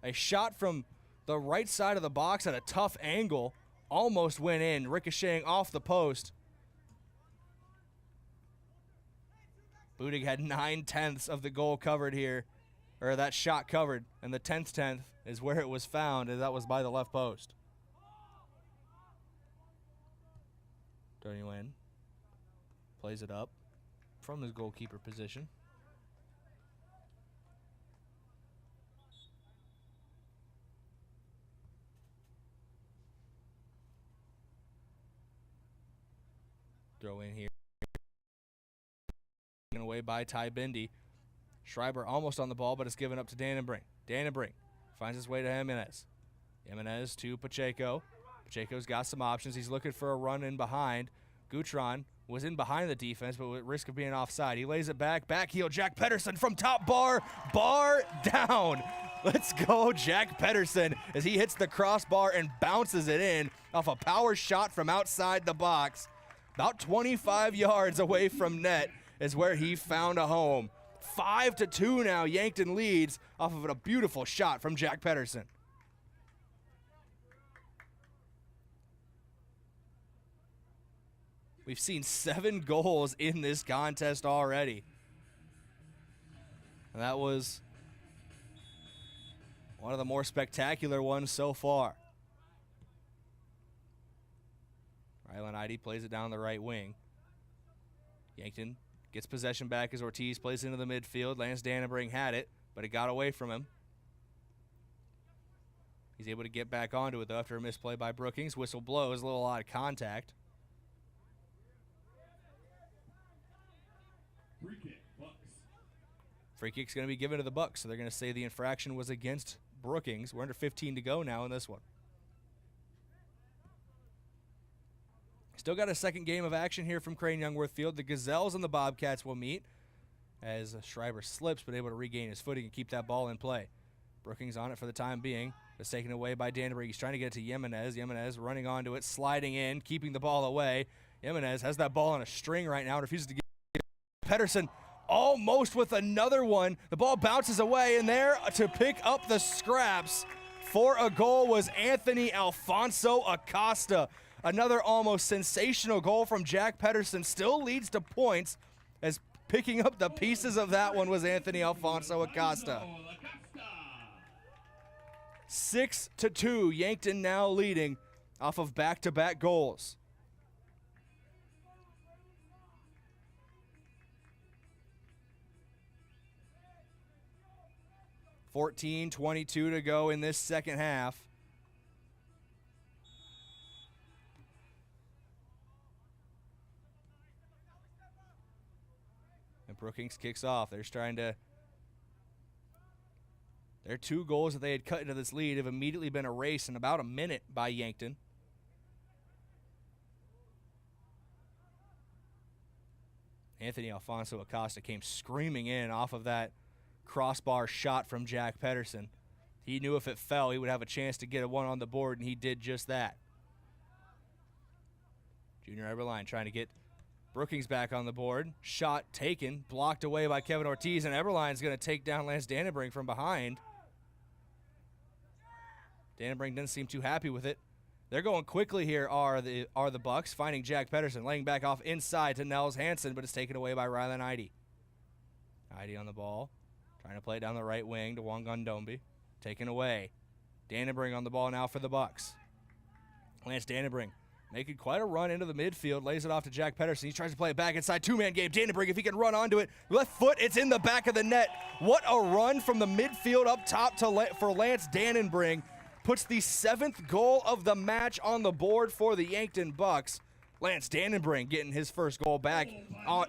A shot from the right side of the box at a tough angle. Almost went in, ricocheting off the post. Budig had 9/10 of the goal covered here, or that shot covered, and the 10th is where it was found, and that was by the left post. Tony Wynn plays it up from his goalkeeper position. Throw in here. Taken away by Ty Bindi. Schreiber almost on the ball, but it's given up to Dannenbrink. Dannenbrink finds his way to Jimenez. Jimenez to Pacheco. Pacheco's got some options. He's looking for a run in behind. Gutron was in behind the defense, but at risk of being offside. He lays it back. Backheel, Jack Pedersen from top bar. Bar down. Let's go, Jack Pedersen, as he hits the crossbar and bounces it in off a power shot from outside the box. About 25 yards away from net is where he found a home. 5-2 now, Yankton leads off of a beautiful shot from Jack Pedersen. We've seen 7 goals in this contest already. And that was one of the more spectacular ones so far. Rylan Eide plays it down the right wing. Yankton gets possession back as Ortiz plays into the midfield. Lance Dannenbrink had it, but it got away from him. He's able to get back onto it, though, after a misplay by Brookings. Whistle blows, a little out of contact. Free kick, Bucks. Free kick's going to be given to the Bucks, so they're going to say the infraction was against Brookings. We're under 15 to go now in this one. Still got a second game of action here from Crane-Youngworth Field. The Gazelles and the Bobcats will meet as Schreiber slips, but able to regain his footing and keep that ball in play. Brookings on it for the time being. It's taken away by Dannenbrink. He's trying to get it to Jimenez. Jimenez running onto it, sliding in, keeping the ball away. Jimenez has that ball on a string right now, refuses to get it. Pedersen almost with another one. The ball bounces away, and there to pick up the scraps for a goal was Anthony Alfonso Acosta. Another almost sensational goal from Jack Pedersen. Still leads to points, as picking up the pieces of that one was Anthony Alfonso Acosta. 6-2, Yankton now leading off of back-to-back goals. .22 to go in this second half. And Brookings kicks off. They're trying to... Their 2 goals that they had cut into this lead have immediately been erased in about a minute by Yankton. Anthony Alfonso Acosta came screaming in off of that crossbar shot from Jack Pedersen. He knew if it fell, he would have a chance to get a one on the board, and he did just that. Junior Eberline trying to get Brookings back on the board. Shot taken, blocked away by Kevin Ortiz, and Eberline's going to take down Lance Dannenbrink from behind. Dannenbrink doesn't seem too happy with it. They're going quickly here are the Bucks, finding Jack Pedersen, laying back off inside to Nels Hansen, but it's taken away by Rylan Eide. Eide on the ball, trying to play it down the right wing to Wangandombi. Taken away. Dannenbrink on the ball now for the Bucks. Lance Dannenbrink making quite a run into the midfield, lays it off to Jack Pedersen. He tries to play it back inside, 2-man game. Dannenbrink, if he can run onto it, left foot, it's in the back of the net. What a run from the midfield up top for Lance Dannenbrink. Puts the 7th goal of the match on the board for the Yankton Bucks. Lance Dannenbrink getting his first goal back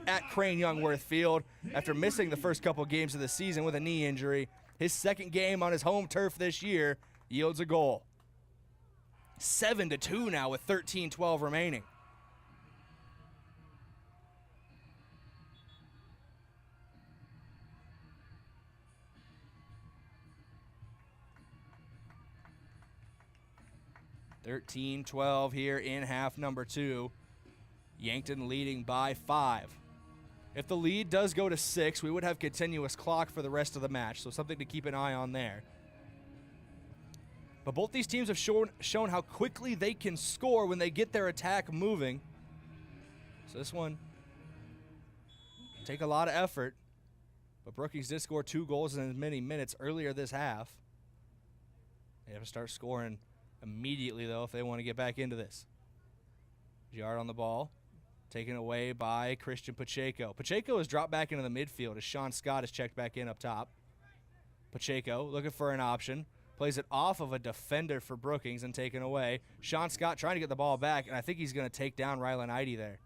at Crane-Youngworth Field after missing the first couple games of the season with a knee injury. His second game on his home turf this year yields a goal. 7-2 now with 13-12 remaining. (13-12) here in half number 2. Yankton leading by 5. If the lead does go to 6, we would have continuous clock for the rest of the match, so something to keep an eye on there. But both these teams have shown how quickly they can score when they get their attack moving. So this one take a lot of effort. But Brookings did score 2 goals in as many minutes earlier this half. They have to start scoring immediately, though, if they want to get back into this. Giard on the ball, taken away by Christian Pacheco. Pacheco has dropped back into the midfield as Sean Scott is checked back in up top. Pacheco looking for an option. Plays it off of a defender for Brookings and taken away. Sean Scott trying to get the ball back, and I think he's going to take down Rylan Idy there.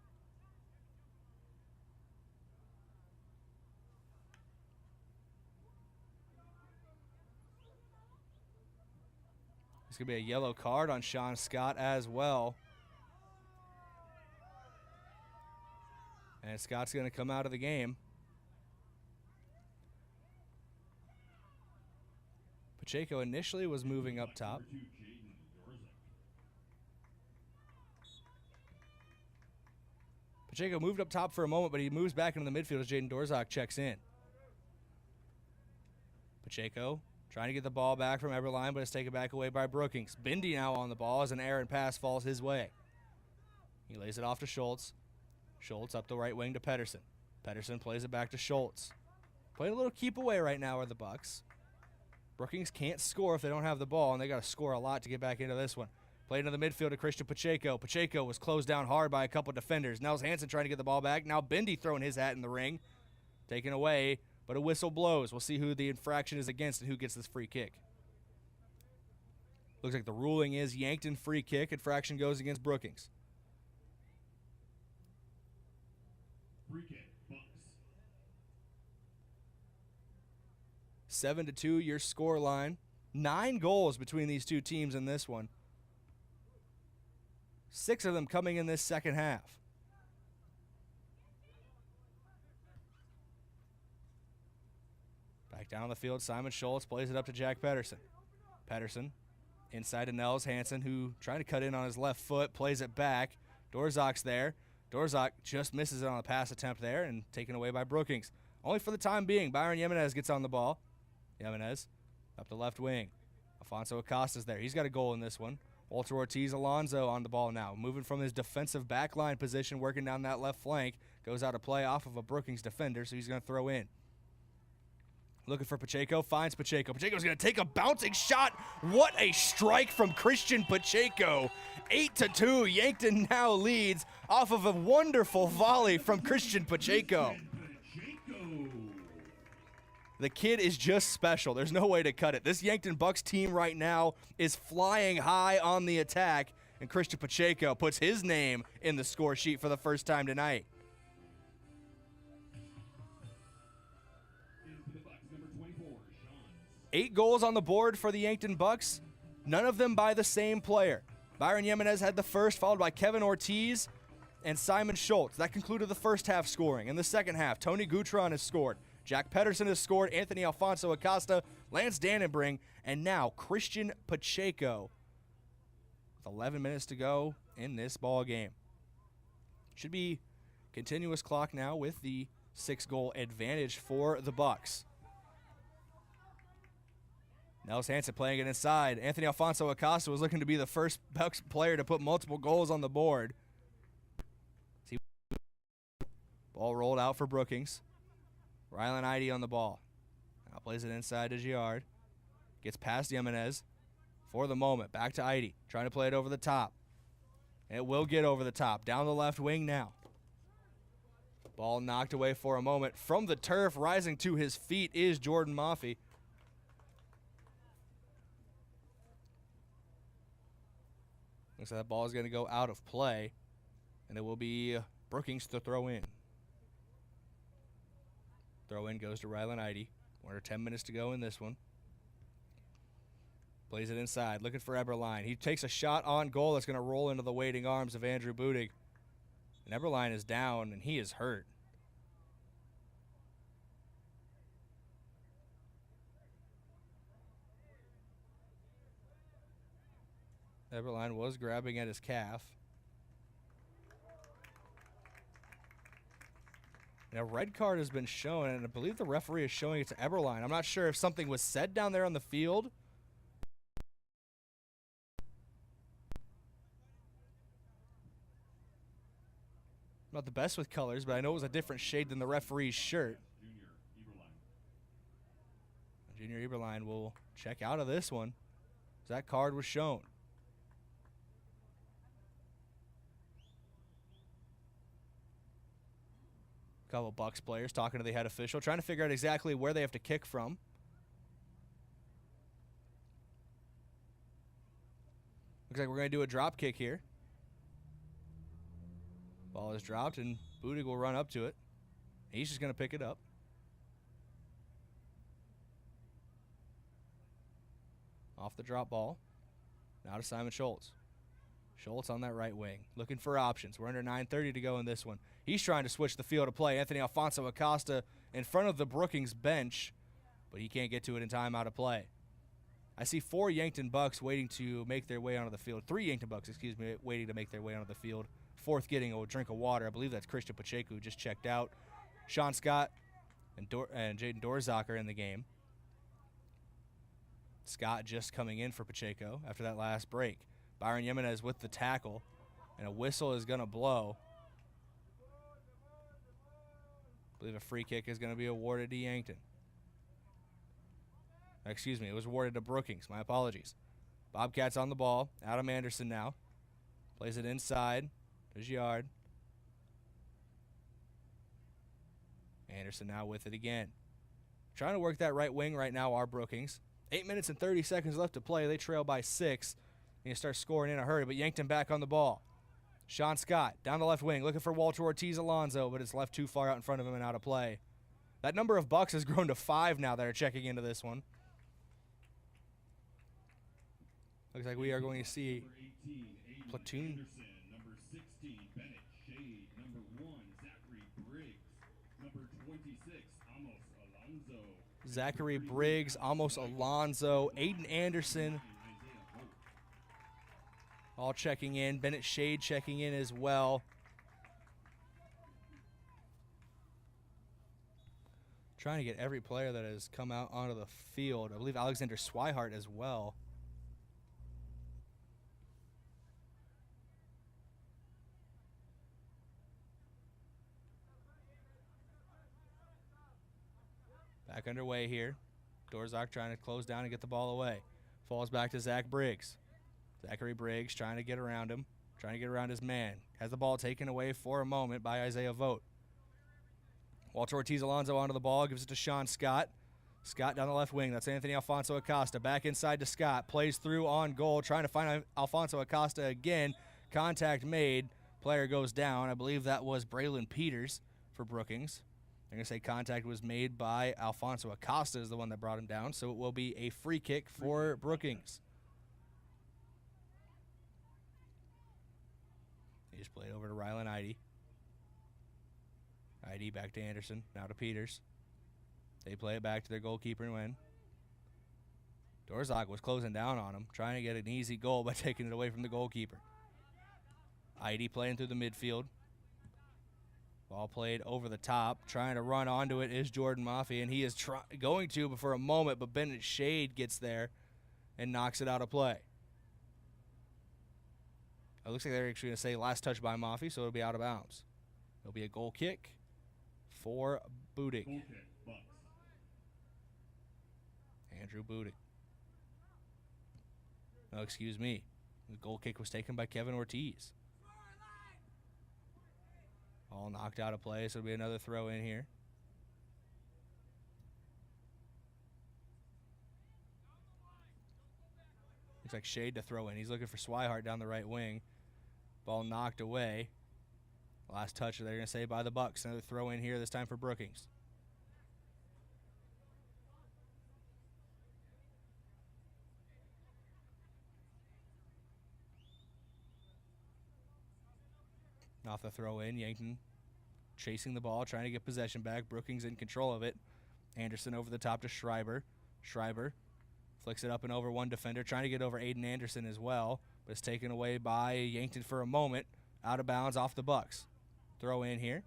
It's going to be a yellow card on Sean Scott as well. And Scott's going to come out of the game. Pacheco initially was moving up top. Pacheco moved up top for a moment, but he moves back into the midfield as Jaden Dorzak checks in. Pacheco trying to get the ball back from Eberline, but it's taken back away by Brookings. Bindi now on the ball as an errant pass falls his way. He lays it off to Schultz. Schultz up the right wing to Pedersen. Pedersen plays it back to Schultz. Playing a little keep away right now are the Bucks. Brookings can't score if they don't have the ball, and they got to score a lot to get back into this one. Played into the midfield to Christian Pacheco. Pacheco was closed down hard by a couple defenders. Nels Hansen trying to get the ball back. Now Bindi throwing his hat in the ring. Taken away, but a whistle blows. We'll see who the infraction is against and who gets this free kick. Looks like the ruling is Yankton free kick. Infraction goes against Brookings. Free kick, Bucks. 7-2 your score line. 9 goals between these two teams in this one. 6 of them coming in this second half. Back down on the field, Simon Schultz plays it up to Jack Pedersen. Pedersen inside to Nels Hansen, who trying to cut in on his left foot, plays it back. Dorzak's there. Dorzak just misses it on a pass attempt there and taken away by Brookings. Only for the time being, Byron Jimenez gets on the ball. Jimenez up the left wing. Alfonso Acosta's there. He's got a goal in this one. Walter Ortiz Alonso on the ball now. Moving from his defensive backline position, working down that left flank. Goes out to play off of a Brookings defender, so he's going to throw in. Looking for Pacheco, finds Pacheco. Pacheco's going to take a bouncing shot. What a strike from Christian Pacheco. 8-2, Yankton now leads off of a wonderful volley from Christian Pacheco. The kid is just special. There's no way to cut it. This Yankton Bucks team right now is flying high on the attack, and Christian Pacheco puts his name in the score sheet for the first time tonight. Eight goals on the board for the Yankton Bucks, none of them by the same player. Byron Jimenez had the first, followed by Kevin Ortiz and Simon Schultz. That concluded the first half scoring. In the second half, Tony Gutron has scored. Jack Pedersen has scored, Anthony Alfonso Acosta, Lance Dannenbring, and now Christian Pacheco. With 11 minutes to go in this ball game. Should be continuous clock now with the 6-goal advantage for the Bucks. Nels Hansen playing it inside. Anthony Alfonso Acosta was looking to be the first Bucks player to put multiple goals on the board. Ball rolled out for Brookings. Rylan Idy on the ball. Now plays it inside to Giard. Gets past Jimenez for the moment. Back to Idy. Trying to play it over the top. It will get over the top. Down the left wing now. Ball knocked away for a moment. From the turf, rising to his feet is Jordan Maffey. Looks like that ball is going to go out of play, and it will be Brookings to throw in. Throw in goes to Rylan Idy. 1 or 10 minutes to go in this one. Plays it inside, looking for Eberline. He takes a shot on goal that's going to roll into the waiting arms of Andrew Budig. And Eberline is down, and he is hurt. Eberline was grabbing at his calf. And a red card has been shown, and I believe the referee is showing it to Eberline. I'm not sure if something was said down there on the field Not the best with colors, but I know it was a different shade than the referee's shirt. Junior Eberline will check out of this one, as that card was shown. A couple Bucks players talking to the head official, trying to figure out exactly where they have to kick from. Looks like we're going to do a drop kick here. Ball is dropped, and Budig will run up to it. He's just going to pick it up. Off the drop ball. Now to Simon Schultz. Schultz on that right wing, looking for options. We're under 9:30 to go in this one. He's trying to switch the field of play. Anthony Alfonso Acosta in front of the Brookings bench, but he can't get to it in time out of play. I see 4 Yankton Bucks waiting to make their way onto the field. 3 Yankton Bucks, waiting to make their way onto the field. 4th getting a drink of water. I believe that's Christian Pacheco, who just checked out. Sean Scott and Jaden Dorzacher in the game. Scott just coming in for Pacheco after that last break. Byron Jimenez with the tackle, and a whistle is going to blow. I believe a free kick is going to be awarded to Yankton. Excuse me, it was awarded to Brookings. My apologies. Bobcats on the ball. Adam Anderson now. Plays it inside. There's Yard. Anderson now with it again. Trying to work that right wing right now are Brookings. 8 minutes and 30 seconds left to play. They trail by 6. And you start scoring in a hurry, but Yankton back on the ball. Sean Scott down the left wing, looking for Walter Ortiz Alonso, but it's left too far out in front of him and out of play. That number of Bucks has grown to 5 now that are checking into this one. Looks like we are going to see platoon. Number 16, Bennett Shade. Number 1, Zachary Briggs. Number 26, Amos Alonso. Zachary Briggs, Amos Alonso, Aiden Anderson, all checking in. Bennett Shade checking in as well. Trying to get every player that has come out onto the field. I believe Alexander Swihart as well. Back underway here. Dorzak trying to close down and get the ball away. Falls back to Zach Briggs. Zachary Briggs trying to get around him. Trying to get around his man. Has the ball taken away for a moment by Isaiah Vogt. Walter Ortiz Alonso onto the ball. Gives it to Sean Scott. Scott down the left wing. That's Anthony Alfonso Acosta. Back inside to Scott. Plays through on goal. Trying to find Alfonso Acosta again. Contact made. Player goes down. I believe that was Braylon Peters for Brookings. I'm going to say contact was made by Alfonso Acosta is the one that brought him down, so it will be a free kick for Brookings. He just played over to Rylan Idy. Idy back to Anderson, now to Peters. They play it back to their goalkeeper and win. Dorzak was closing down on him, trying to get an easy goal by taking it away from the goalkeeper. Idy playing through the midfield. Ball played over the top. Trying to run onto it is Jordan Maffey, and he is going to but for a moment, but Bennett Shade gets there and knocks it out of play. It looks like they're actually going to say last touch by Maffey, so it'll be out of bounds. It'll be a goal kick for Budig. Goal kick, Bucks. Andrew Budig. No, excuse me. The goal kick was taken by Kevin Ortiz. All knocked out of play, so it'll be another throw in here. Looks like Shade to throw in. He's looking for Swihart down the right wing. Ball knocked away. Last touch, they're going to say, by the Bucks. Another throw in here, this time for Brookings. Off the throw in, Yankton chasing the ball, trying to get possession back. Brookings in control of it. Anderson over the top to Schreiber. Schreiber flicks it up and over one defender, trying to get over Aiden Anderson as well, but it's taken away by Yankton for a moment. Out of bounds off the Bucks. Throw in here.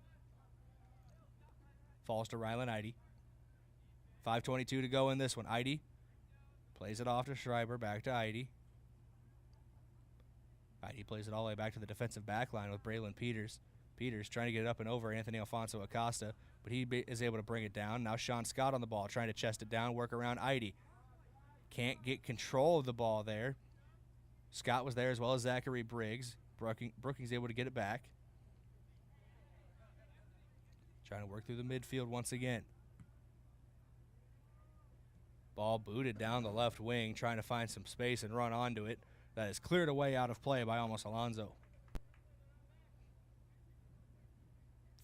Falls to Rylan Idy. 5:22 to go in this one. Idy plays it off to Schreiber, back to Idy. He plays it all the way back to the defensive back line with Braylon Peters. Peters trying to get it up and over Anthony Alfonso Acosta, but he is able to bring it down. Now Sean Scott on the ball, trying to chest it down, work around Idy. Can't get control of the ball there. Scott was there as well as Zachary Briggs. Brookings able to get it back. Trying to work through the midfield once again. Ball booted down the left wing, trying to find some space and run onto it. That is cleared away out of play by Almost Alonso.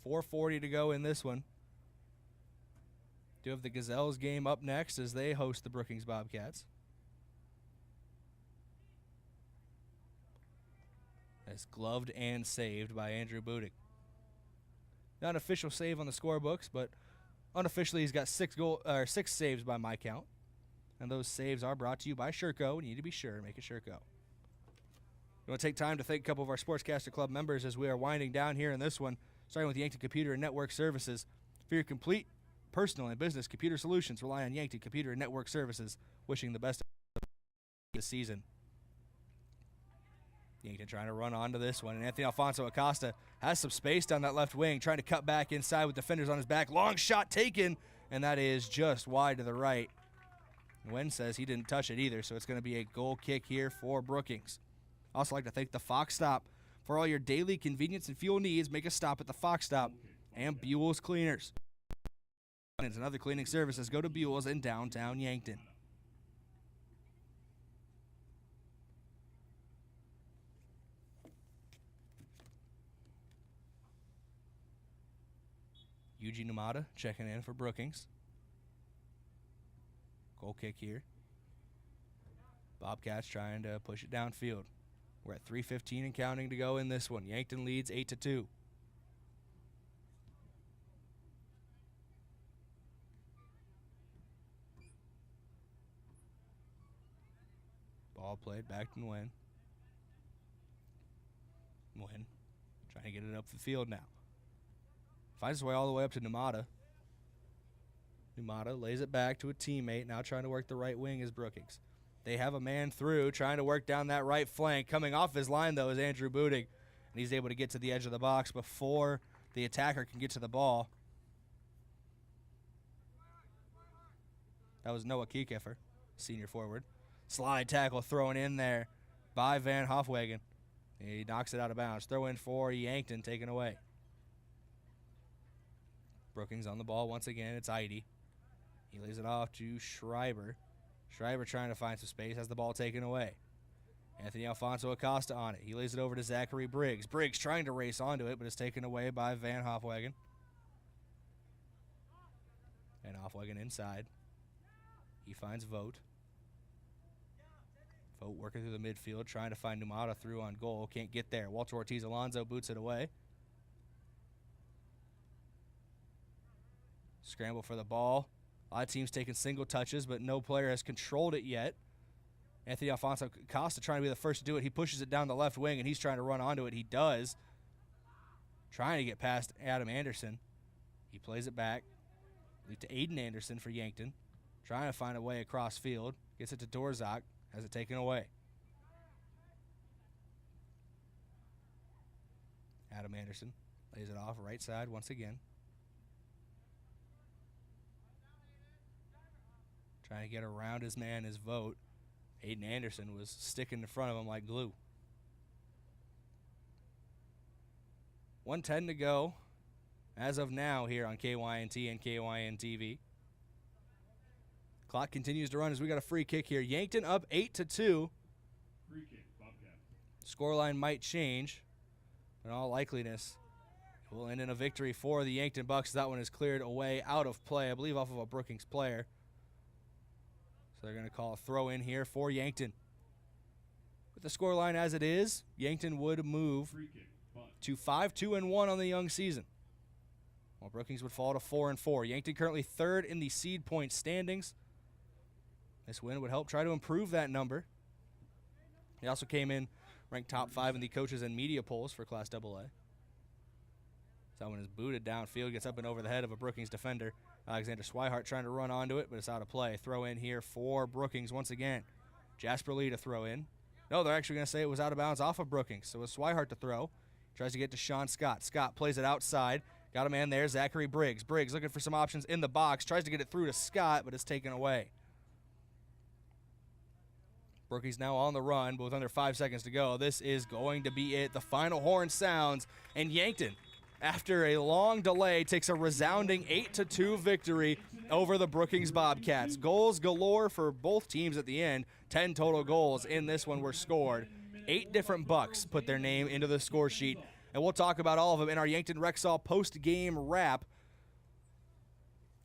4:40 to go in this one. Do have the Gazelles game up next as they host the Brookings Bobcats. That's gloved and saved by Andrew Budig. Not an official save on the scorebooks, but unofficially he's got 6 saves by my count. And those saves are brought to you by Sherco. You need to be sure, make it Sherco. We want to take time to thank a couple of our Sportscaster Club members as we are winding down here in this one, starting with Yankton Computer and Network Services. For your complete personal and business computer solutions, rely on Yankton Computer and Network Services. Wishing the best this season. Yankton trying to run onto this one, and Anthony Alfonso Acosta has some space down that left wing, trying to cut back inside with defenders on his back. Long shot taken, and that is just wide to the right. Nguyen says he didn't touch it either, so it's going to be a goal kick here for Brookings. Also like to thank the Fox Stop. For all your daily convenience and fuel needs, make a stop at the Fox Stop and Buell's Cleaners. And other cleaning services, go to Buell's in downtown Yankton. Eugene Numata checking in for Brookings. Goal kick here. Bobcats trying to push it downfield. We're at 3:15 and counting to go in this one. Yankton leads 8-2. Ball played back to Nguyen. Nguyen trying to get it up the field now. Finds his way all the way up to Numata. Numata lays it back to a teammate. Now trying to work the right wing is Brookings. They have a man through, trying to work down that right flank. Coming off his line, though, is Andrew Budig. And he's able to get to the edge of the box before the attacker can get to the ball. That was Noah Kiekeffer, senior forward. Slide tackle thrown in there by Van Hofwagen. He knocks it out of bounds. Throw in for Yankton, taken away. Brookings on the ball once again. It's Idy. He lays it off to Schreiber. Schreiber trying to find some space, has the ball taken away. Anthony Alfonso Acosta on it. He lays it over to Zachary Briggs. Briggs trying to race onto it, but it's taken away by Van Hofwagen. And Hofwagen inside. He finds Vogt. Vogt working through the midfield, trying to find Numata through on goal. Can't get there. Walter Ortiz Alonso boots it away. Scramble for the ball. A lot of teams taking single touches, but no player has controlled it yet. Anthony Alfonso Acosta trying to be the first to do it. He pushes it down the left wing, and he's trying to run onto it. He does. Trying to get past Adam Anderson. He plays it back. Lead to Aiden Anderson for Yankton. Trying to find a way across field. Gets it to Dorzak. Has it taken away. Adam Anderson lays it off right side once again. Trying to get around his man, his Vogt. Aiden Anderson was sticking in front of him like glue. 1:10 to go as of now here on KYNT and KYNTV. Clock continues to run as we got a free kick here. Yankton up 8-2. Free kick, Bobcat. Scoreline might change. In all likeliness, it will end in a victory for the Yankton Bucks. That one is cleared away out of play, I believe off of a Brookings player. So they're going to call a throw in here for Yankton. With the scoreline as it is, Yankton would move to 5-2-1 on the young season, while Brookings would fall to 4-4. Yankton currently third in the seed point standings. This win would help try to improve that number. He also came in ranked top 5 in the coaches and media polls for Class AA. That one is booted downfield, gets up and over the head of a Brookings defender. Alexander Swihart trying to run onto it, but it's out of play. Throw in here for Brookings once again. Jasper Lee to throw in. No, they're actually going to say it was out of bounds off of Brookings, so it was Swihart to throw. Tries to get to Sean Scott. Scott plays it outside. Got a man there, Zachary Briggs. Briggs looking for some options in the box. Tries to get it through to Scott, but it's taken away. Brookings now on the run, but with under 5 seconds to go. This is going to be it. The final horn sounds, and Yankton, after a long delay, takes a resounding 8-2 victory over the Brookings Bobcats. Goals galore for both teams at the end. 10 total goals in this one were scored. 8 different Bucks put their name into the score sheet, and we'll talk about all of them in our Yankton Rexall post-game wrap,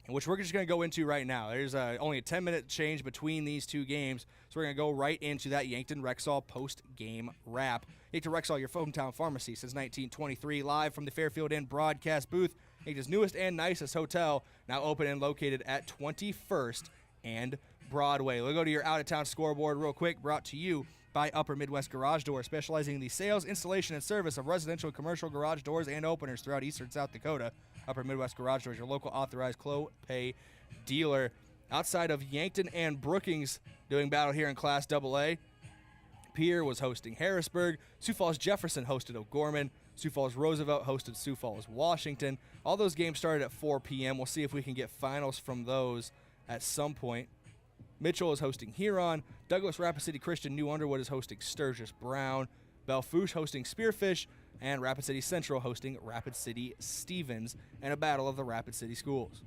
which we're just going to go into right now. There's only a 10-minute change between these two games, so we're going to go right into that Yankton Rexall post-game wrap. Yankton Rexall, your hometown pharmacy since 1923, live from the Fairfield Inn broadcast booth. Yankton's newest and nicest hotel, now open and located at 21st and Broadway. We'll go to your out-of-town scoreboard real quick, brought to you by Upper Midwest Garage Door, specializing in the sales, installation, and service of residential and commercial garage doors and openers throughout eastern South Dakota. Upper Midwest Garage Door is your local authorized Clopay dealer. Outside of Yankton and Brookings doing battle here in Class AA, Pierre was hosting Harrisburg. Sioux Falls Jefferson hosted O'Gorman. Sioux Falls Roosevelt hosted Sioux Falls Washington. All those games started at 4 p.m. We'll see if we can get finals from those at some point. Mitchell is hosting Huron. Douglas Rapid City Christian New Underwood is hosting Sturgis Brown. Belfouche hosting Spearfish. And Rapid City Central hosting Rapid City Stevens, and a battle of the Rapid City schools.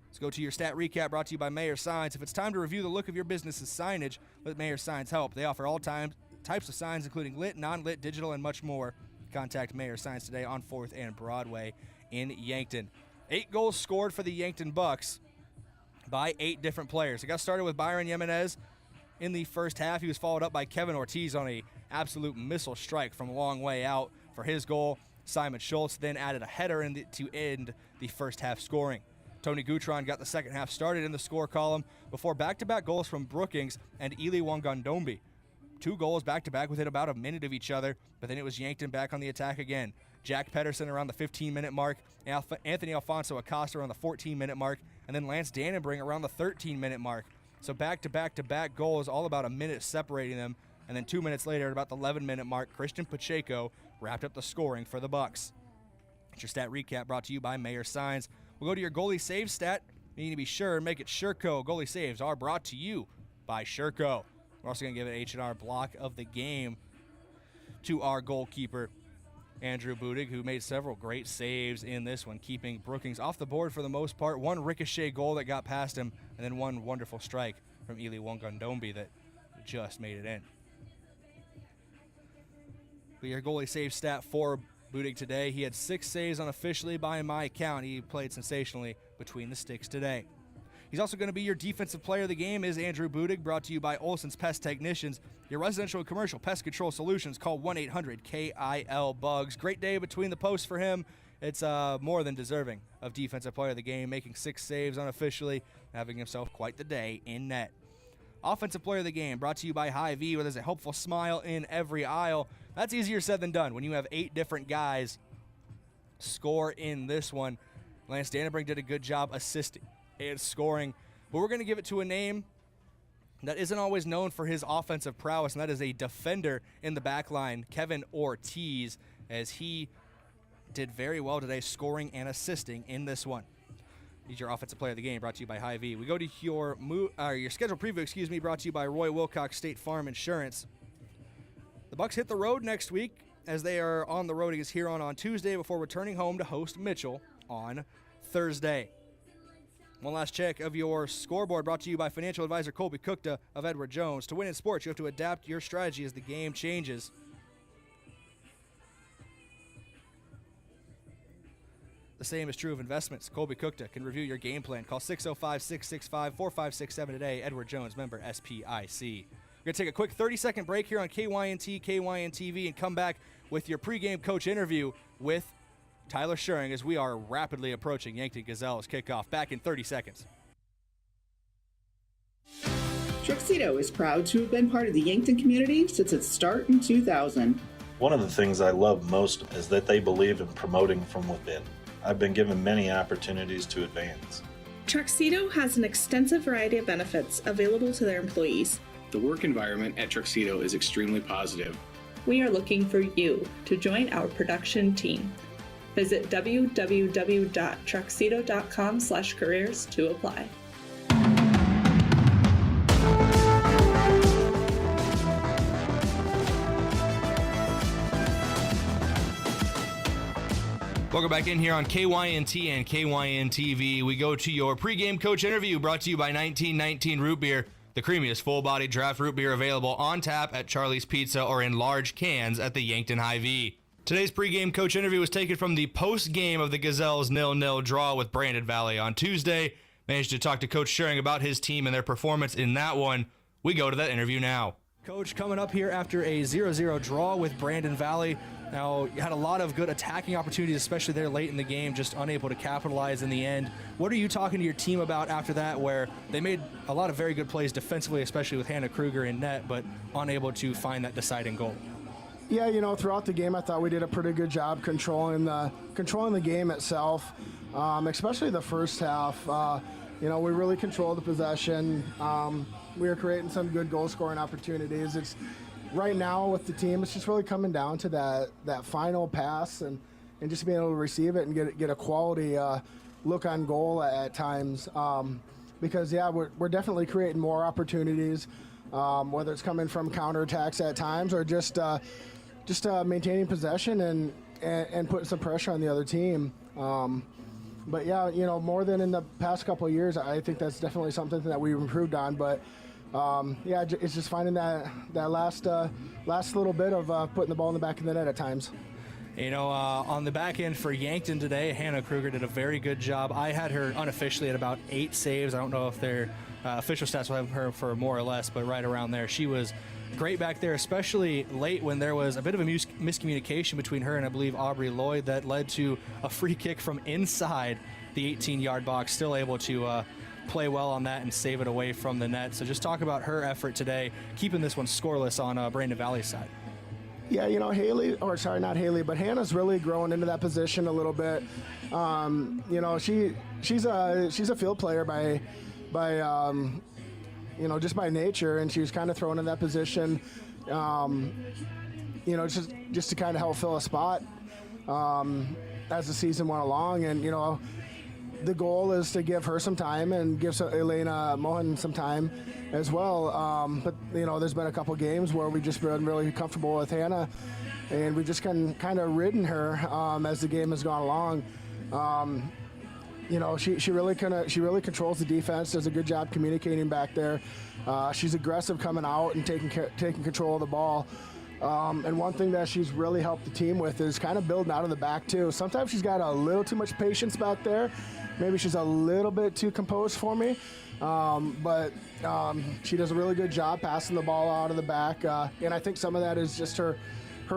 Let's go to your stat recap, brought to you by Mayor Signs. If it's time to review the look of your business's signage, let Mayor Signs help. They offer all types of signs, including lit, non-lit, digital, and much more. Contact Mayor Signs today on 4th and Broadway in Yankton. 8 goals scored for the Yankton Bucks by 8 different players. It got started with Byron Jimenez in the first half. He was followed up by Kevin Ortiz on a absolute missile strike from a long way out for his goal. Simon Schultz then added a header to end the first half scoring. Tony Gutron got the second half started in the score column before back-to-back goals from Brookings and Ely Wangandombi. 2 goals back-to-back within about a minute of each other, but then it was Yankton back on the attack again. Jack Pedersen around the 15-minute mark, Anthony Alfonso Acosta around the 14-minute mark, and then Lance Dannenbring around the 13-minute mark. So back-to-back-to-back goals, all about a minute separating them, and then 2 minutes later, at about the 11-minute mark, Christian Pacheco wrapped up the scoring for the Bucks. It's your stat recap brought to you by Mayor Signs. We'll go to your goalie save stat. You need to be sure and make it Sherco. Goalie saves are brought to you by Sherco. We're also going to give an H&R block of the game to our goalkeeper, Andrew Budig, who made several great saves in this one, keeping Brookings off the board for the most part. One ricochet goal that got past him, and then one wonderful strike from Ely Wangandombi that just made it in. But your goalie save stat for Budig today, he had 6 saves unofficially by my count. He played sensationally between the sticks today. He's also going to be your defensive player of the game is Andrew Budig, brought to you by Olson's Pest Technicians, your residential and commercial pest control solutions. Call 1-800-KIL-BUGS. Great day between the posts for him. It's more than deserving of defensive player of the game, making 6 saves unofficially, having himself quite the day in net. Offensive player of the game, brought to you by Hy-Vee, where there's a helpful smile in every aisle. That's easier said than done when you have 8 different guys score in this one. Lance Dannenbring did a good job assisting and scoring, but we're going to give it to a name that isn't always known for his offensive prowess, and that is a defender in the back line, Kevin Ortiz, as he did very well today, scoring and assisting in this one. He's your offensive player of the game, brought to you by Hy-Vee. We go to your schedule preview, brought to you by Roy Wilcox State Farm Insurance. The Bucks hit the road next week as they are on the road against Huron on Tuesday before returning home to host Mitchell on Thursday. One last check of your scoreboard, brought to you by financial advisor Colby Cookta of Edward Jones. To win in sports, you have to adapt your strategy as the game changes. The same is true of investments. Colby Cookta can review your game plan. Call 605-665-4567 today. Edward Jones, member SPIC. We're going to take a quick 30-second break here on KYNT, KYNTV, and come back with your pregame coach interview with Tyler Schuring as we are rapidly approaching Yankton Gazelles kickoff. Back in 30 seconds. Tuxedo is proud to have been part of the Yankton community since its start in 2000. One of the things I love most is that they believe in promoting from within. I've been given many opportunities to advance. Tuxedo has an extensive variety of benefits available to their employees. The work environment at Tuxedo is extremely positive. We are looking for you to join our production team. Visit www.truxedo.com/careers to apply. Welcome back in here on KYNT and KYNTV. We go to your pregame coach interview brought to you by 1919 Root Beer, the creamiest full-body draft root beer available on tap at Charlie's Pizza or in large cans at the Yankton Hy-Vee. Today's pregame coach interview was taken from the post-game of the Gazelles 0-0 draw with Brandon Valley on Tuesday. Managed to talk to Coach Schering about his team and their performance in that one. We go to that interview now. Coach, coming up here after a 0-0 draw with Brandon Valley. Now, you had a lot of good attacking opportunities, especially there late in the game, just unable to capitalize in the end. What are you talking to your team about after that, where they made a lot of very good plays defensively, especially with Hannah Kruger in net, but unable to find that deciding goal? Yeah, you know, throughout the game, I thought we did a pretty good job controlling the game itself, especially the first half. You know, we really controlled the possession. We were creating some good goal-scoring opportunities. It's right now with the team, it's just really coming down to that final pass and just being able to receive it and get a quality look on goal at times. Because yeah, we're definitely creating more opportunities, whether it's coming from counterattacks at times or just maintaining possession and putting some pressure on the other team. But yeah, you know, more than in the past couple of years, I think that's definitely something that we've improved on. But yeah, it's just finding that last little bit of putting the ball in the back of the net at times. You know, on the back end for Yankton today, Hannah Kruger did a very good job. I had her unofficially at about 8 saves. I don't know if their official stats will have her for more or less, but right around there. She was great back there, especially late when there was a bit of a miscommunication between her and I believe Aubrey Lloyd that led to a free kick from inside the 18-yard box, still able to play well on that and save it away from the net. So just talk about her effort today, keeping this one scoreless on Brandon Valley's side. Yeah, you know, Hannah's really growing into that position a little bit. You know, she's a field player by you know, just by nature, and she was kind of thrown in that position, you know, just to kind of help fill a spot as the season went along. And you know, the goal is to give her some time and give Elena Mohan some time as well. But you know, there's been a couple games where we've just been really comfortable with Hannah, and we just kind of ridden her as the game has gone along. You know, she really controls the defense. Does a good job communicating back there. She's aggressive coming out and taking control of the ball. And one thing that she's really helped the team with is kind of building out of the back too. Sometimes she's got a little too much patience back there. Maybe she's a little bit too composed for me. But she does a really good job passing the ball out of the back. And I think some of that is just her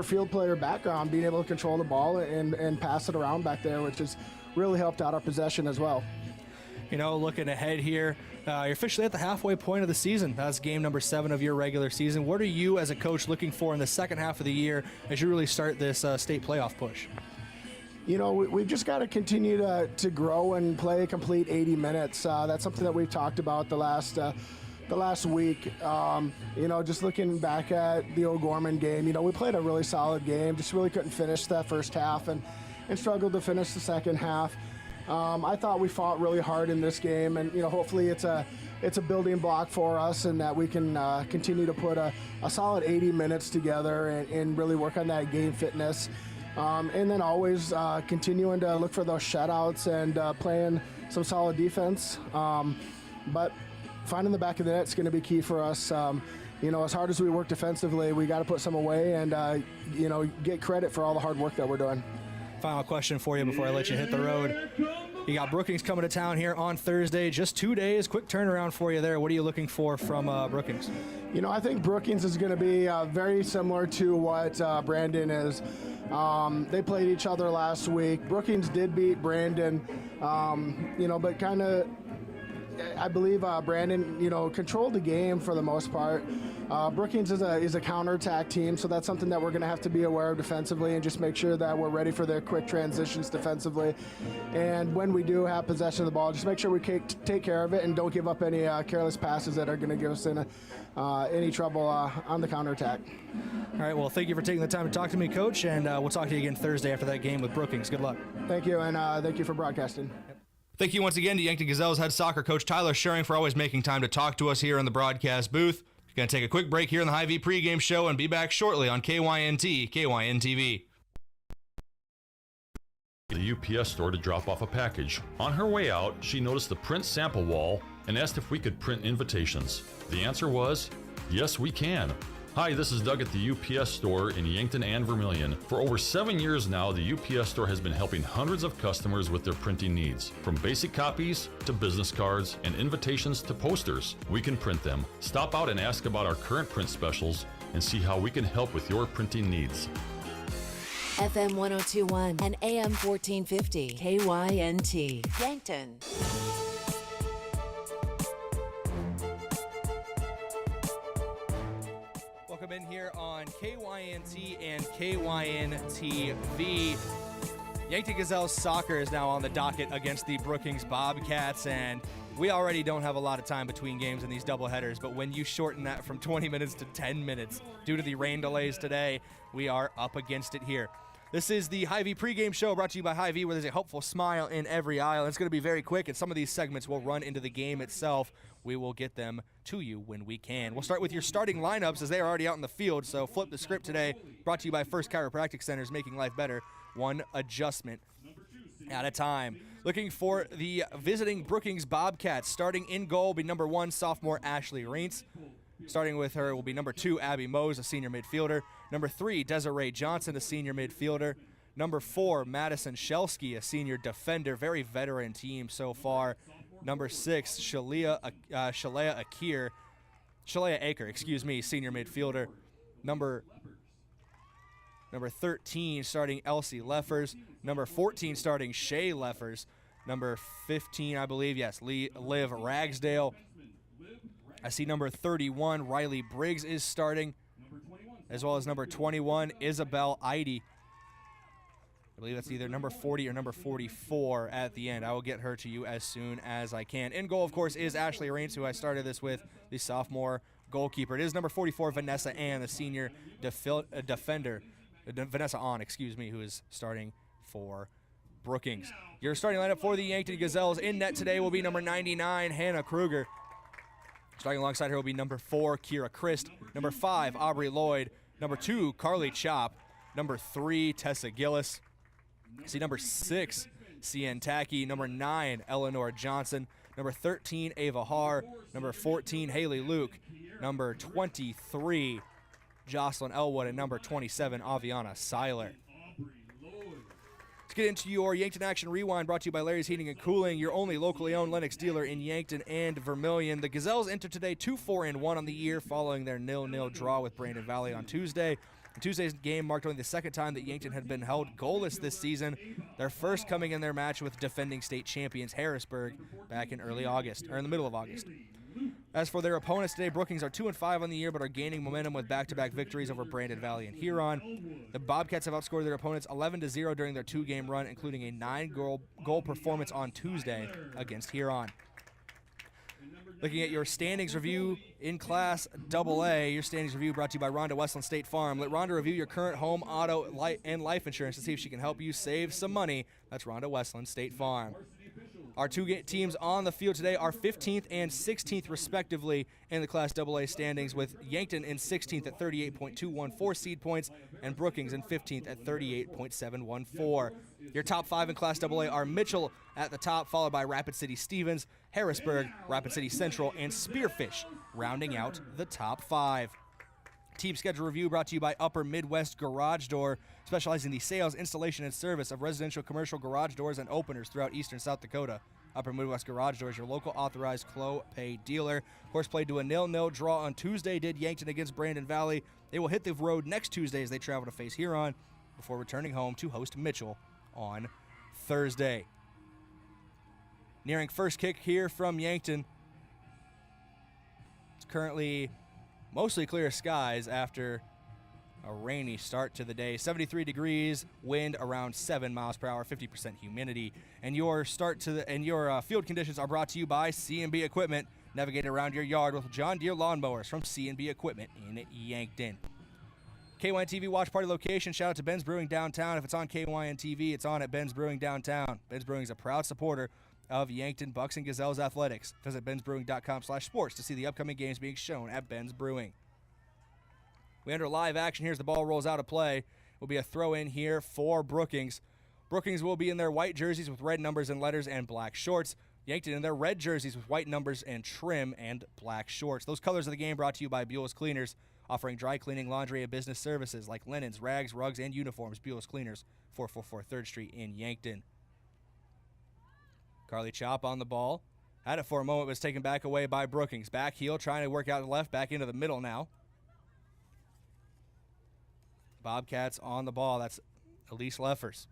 field player background, being able to control the ball and pass it around back there, which has really helped out our possession as well. You know, looking ahead here, you're officially at the halfway point of the season. That's game number 7 of your regular season. What are you as a coach looking for in the second half of the year as you really start this state playoff push? You know, we've just got to continue to grow and play a complete 80 minutes. That's something that we've talked about the last week. You know, just looking back at the O'Gorman game, you know, we played a really solid game, just really couldn't finish that first half and struggled to finish the second half. I thought we fought really hard in this game, and you know, hopefully it's a building block for us, and that we can continue to put a solid 80 minutes together and really work on that game fitness, and then always continuing to look for those shutouts and playing some solid defense. But finding the back of the net is going to be key for us. You know, as hard as we work defensively, we got to put some away and you know, get credit for all the hard work that we're doing. Final question for you before I let you hit the road. You got Brookings coming to town here on Thursday. Just 2 days. Quick turnaround for you there. What are you looking for from Brookings? You know, I think Brookings is going to be very similar to what Brandon is. They played each other last week. Brookings did beat Brandon, you know, but kind of I believe Brandon, controlled the game for the most part. Brookings is a counterattack team, so that's something that we're going to have to be aware of defensively and just make sure that we're ready for their quick transitions defensively. And when we do have possession of the ball, just make sure we take care of it and don't give up any careless passes that are going to give us any trouble on the counterattack. All right, well, thank you for taking the time to talk to me, Coach, and we'll talk to you again Thursday after that game with Brookings. Good luck. Thank you, and thank you for broadcasting. Thank you once again to Yankton Gazelles head soccer coach Tyler Schering for always making time to talk to us here in the broadcast booth. We're going to take a quick break here in the Hy-Vee pregame show and be back shortly on KYNT, KYNTV. The UPS store to drop off a package. On her way out, she noticed the print sample wall and asked if we could print invitations. The answer was, yes, we can. Hi, this is Doug at the UPS store in Yankton and Vermilion. For over 7 years now, the UPS store has been helping hundreds of customers with their printing needs. From basic copies to business cards and invitations to posters, we can print them. Stop out and ask about our current print specials and see how we can help with your printing needs. FM 1021 and AM 1450, KYNT, Yankton. Welcome in here on KYNT and KYNTV. Yankton Gazelles soccer is now on the docket against the Brookings Bobcats, and we already don't have a lot of time between games in these doubleheaders, but when you shorten that from 20 minutes to 10 minutes due to the rain delays today, we are up against it here. This is the Hy-Vee pregame show brought to you by Hy-Vee, where there's a hopeful smile in every aisle. It's going to be very quick, and some of these segments will run into the game itself. We will get them to you when we can. We'll start with your starting lineups as they are already out in the field, so flip the script today. Brought to you by First Chiropractic Centers, making life better, one adjustment at a time. Looking for the visiting Brookings Bobcats. Starting in goal will be number 1, sophomore Ashley Reintz. Starting with her will be number 2, Abby Mose, a senior midfielder. Number 3, Desiree Johnson, a senior midfielder. Number 4, Madison Shelsky, a senior defender. Very veteran team so far. Number 6, Shalea Aker, senior midfielder. Number 13, starting Elsie Leffers. Number 14, starting Shay Leffers. Number 15, I believe, yes, Liv Ragsdale. I see number 31, Riley Briggs, is starting, as well as number 21, Isabel Eide. I believe that's either number 40 or number 44 at the end. I will get her to you as soon as I can. In goal, of course, is Ashley Reintz, who I started this with, the sophomore goalkeeper. It is number 44, Vanessa Ann, the senior defender. Vanessa Ahn, who is starting for Brookings. Your starting lineup for the Yankton Gazelles in net today will be number 99, Hannah Kruger. Starting alongside her will be number 4, Kira Christ. Number 5, Aubrey Lloyd. Number 2, Carly Chop. Number 3, Tessa Gillis. See number 6, Cian Tacky. Number 9, Eleanor Johnson. Number 13, Ava Haar. Number 14, Haley Luke. Number 23, Jocelyn Elwood. And number 27, Aviana Seiler. Let's get into your Yankton Action Rewind, brought to you by Larry's Heating and Cooling, your only locally owned Lennox dealer in Yankton and Vermilion. The Gazelles enter today 2-4-1 on the year following their 0-0 draw with Brandon Valley on Tuesday. Tuesday's game marked only the second time that Yankton had been held goalless this season, their first coming in their match with defending state champions Harrisburg back in the middle of August. As for their opponents today, Brookings are 2-5 on the year, but are gaining momentum with back-to-back victories over Brandon Valley and Huron. The Bobcats have outscored their opponents 11-0 during their 2-game run, including a 9-goal performance on Tuesday against Huron. Looking at your standings review in Class AA, your standings review brought to you by Rhonda Westland State Farm. Let Rhonda review your current home, auto, and life insurance to see if she can help you save some money. That's Rhonda Westland State Farm. Our two teams on the field today are 15th and 16th, respectively, in the Class AA standings, with Yankton in 16th at 38.214 seed points and Brookings in 15th at 38.714. Your top 5 in Class AA are Mitchell at the top, followed by Rapid City Stevens, Harrisburg, Rapid City Central, and Spearfish, rounding out the top 5. Team schedule review brought to you by Upper Midwest Garage Door, specializing in the sales, installation, and service of residential, commercial garage doors and openers throughout eastern South Dakota. Upper Midwest Garage Door is your local authorized Clo-Pay dealer. Horse played to a 0-0 draw on Tuesday, did Yankton against Brandon Valley. They will hit the road next Tuesday as they travel to face Huron before returning home to host Mitchell on Thursday. nearing first kick here from Yankton. It's currently mostly clear skies after a rainy start to the day. 73 degrees, wind around 7 miles per hour, 50% humidity. And your field conditions are brought to you by C&B Equipment. Navigate around your yard with John Deere lawnmowers from C&B Equipment in Yankton. KYNTV Watch Party location. Shout out to Ben's Brewing downtown. If it's on KYNTV, it's on at Ben's Brewing downtown. Ben's Brewing is a proud supporter of Yankton Bucks and Gazelles athletics. Visit bensbrewing.com/sports to see the upcoming games being shown at Ben's Brewing. We enter live action. Here's the ball rolls out of play. Will be a throw in here for Brookings. Brookings will be in their white jerseys with red numbers and letters and black shorts. Yankton in their red jerseys with white numbers and trim and black shorts. Those colors of the game brought to you by Buell's Cleaners, offering dry cleaning, laundry, and business services like linens, rags, rugs, and uniforms. Buell's Cleaners, 444 3rd Street in Yankton. Carly Chop on the ball. Had it for a moment, was taken back away by Brookings. Back heel, trying to work out the left, back into the middle now. Bobcats on the ball. That's Elise Leffers.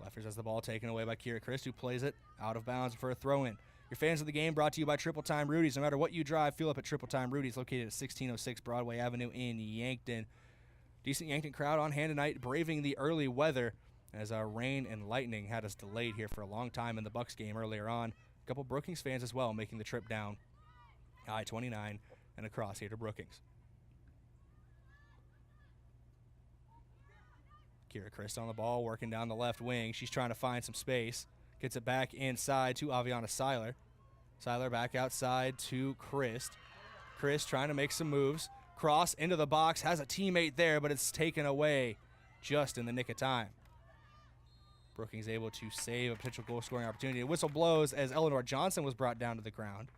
Leffers has the ball taken away by Kira Christ, who plays it out of bounds for a throw-in. Your fans of the game brought to you by Triple Time Rudy's. No matter what you drive, fuel up at Triple Time Rudy's, located at 1606 Broadway Avenue in Yankton. Decent Yankton crowd on hand tonight, braving the early weather as rain and lightning had us delayed here for a long time in the Bucks game earlier on. A couple Brookings fans as well making the trip down I-29 and across here to Brookings. Kira Christ on the ball, working down the left wing. She's trying to find some space. Gets it back inside to Aviana Seiler. Seiler back outside to Christ. Christ trying to make some moves. Cross into the box. Has a teammate there, but it's taken away just in the nick of time. Brookings able to save a potential goal-scoring opportunity. A whistle blows as Eleanor Johnson was brought down to the ground.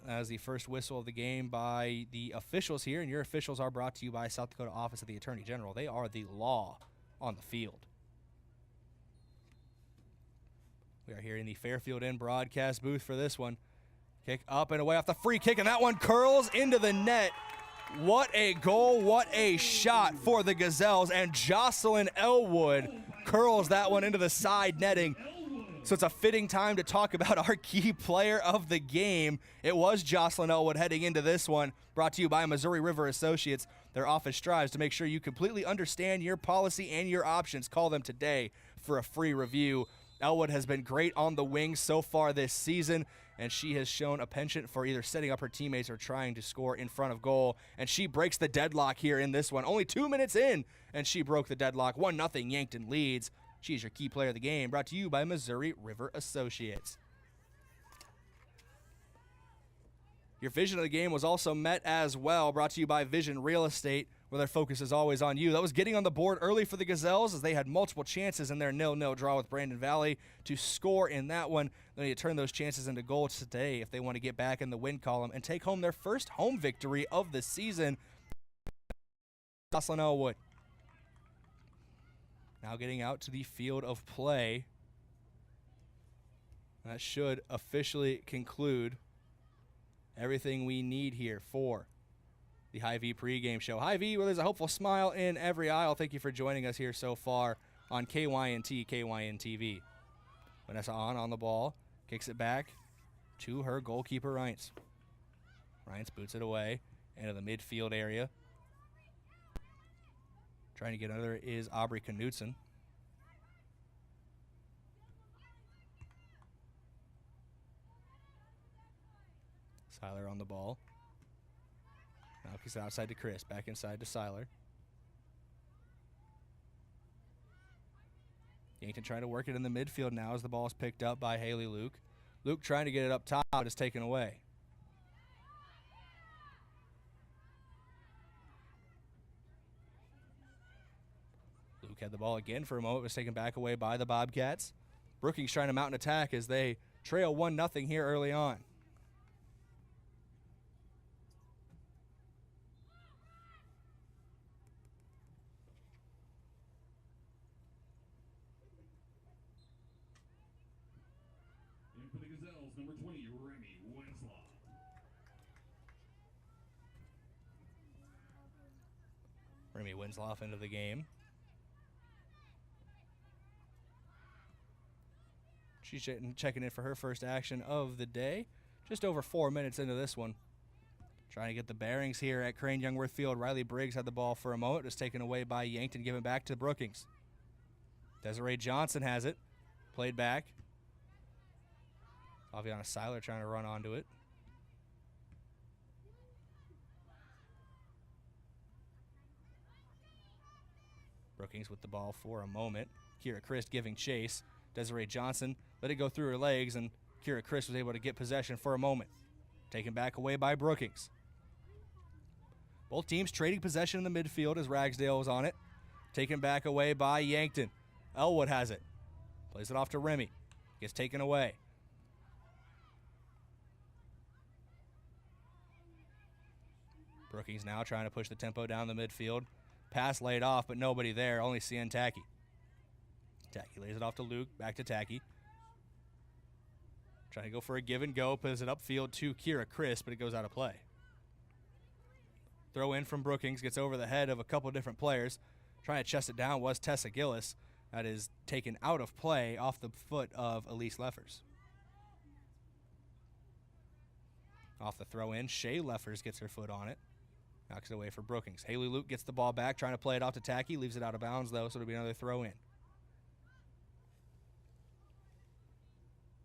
As the first whistle of the game by the officials here, and your officials are brought to you by South Dakota Office of the Attorney General. They are the law on the field. We are here in the Fairfield Inn broadcast booth for this one. Kick up and away off the free kick, and that one curls into the net. What a goal, what a shot for the Gazelles, and Jocelyn Elwood curls that one into the side netting. So it's a fitting time to talk about our key player of the game. It was Jocelyn Elwood heading into this one, brought to you by Missouri River Associates. Their office strives to make sure you completely understand your policy and your options. Call them today for a free review. Elwood has been great on the wings so far this season, and she has shown a penchant for either setting up her teammates or trying to score in front of goal. And she breaks the deadlock here in this one. Only 2 minutes in, and she broke the deadlock. 1-0 Yankton leads. She's your key player of the game, brought to you by Missouri River Associates. Your vision of the game was also met as well, brought to you by Vision Real Estate, where their focus is always on you. That was getting on the board early for the Gazelles as they had multiple chances in their 0-0 draw with Brandon Valley to score in that one. They need to turn those chances into goals today if they want to get back in the win column and take home their first home victory of the season. Jocelyn Elwood. Now getting out to the field of play. That should officially conclude everything we need here for the Hy-Vee pregame show. Hy-Vee, where there's a hopeful smile in every aisle. Thank you for joining us here so far on KYNT, KYNTV. Vanessa on the ball, kicks it back to her goalkeeper, Reintz. Reintz boots it away into the midfield area. Trying to get under is Aubrey Knudsen. Seiler on the ball. Now kicks it outside to Chris. Back inside to Seiler. Yankton trying to work it in the midfield now as the ball is picked up by Haley Luke. Luke trying to get it up top, but it's taken away. Luke had the ball again for a moment. It was taken back away by the Bobcats. Brookings trying to mount an attack as they trail 1-0 here early on. And for the Gazelles, number 20, Remy Winslow. Remy Winslow into the game. She's checking in for her first action of the day. Just over 4 minutes into this one. Trying to get the bearings here at Crane-Youngworth Field. Riley Briggs had the ball for a moment. It was taken away by Yankton, given back to Brookings. Desiree Johnson has it. Played back. Aviana Seiler trying to run onto it. Brookings with the ball for a moment. Kira Christ giving chase. Desiree Johnson let it go through her legs, and Kira Christ was able to get possession for a moment. Taken back away by Brookings. Both teams trading possession in the midfield as Ragsdale was on it. Taken back away by Yankton. Elwood has it. Plays it off to Remy. Gets taken away. Brookings now trying to push the tempo down the midfield. Pass laid off, but nobody there. Only Cian Tacky. Tacky lays it off to Luke. Back to Tacky. Trying to go for a give and go. Puts it upfield to Kira Christ, but it goes out of play. Throw in from Brookings. Gets over the head of a couple different players. Trying to chest it down was Tessa Gillis. That is taken out of play off the foot of Elise Leffers. Off the throw in, Shay Leffers gets her foot on it. Knocks it away for Brookings. Haley Luke gets the ball back, trying to play it off to Tacky. Leaves it out of bounds, though, so it'll be another throw in.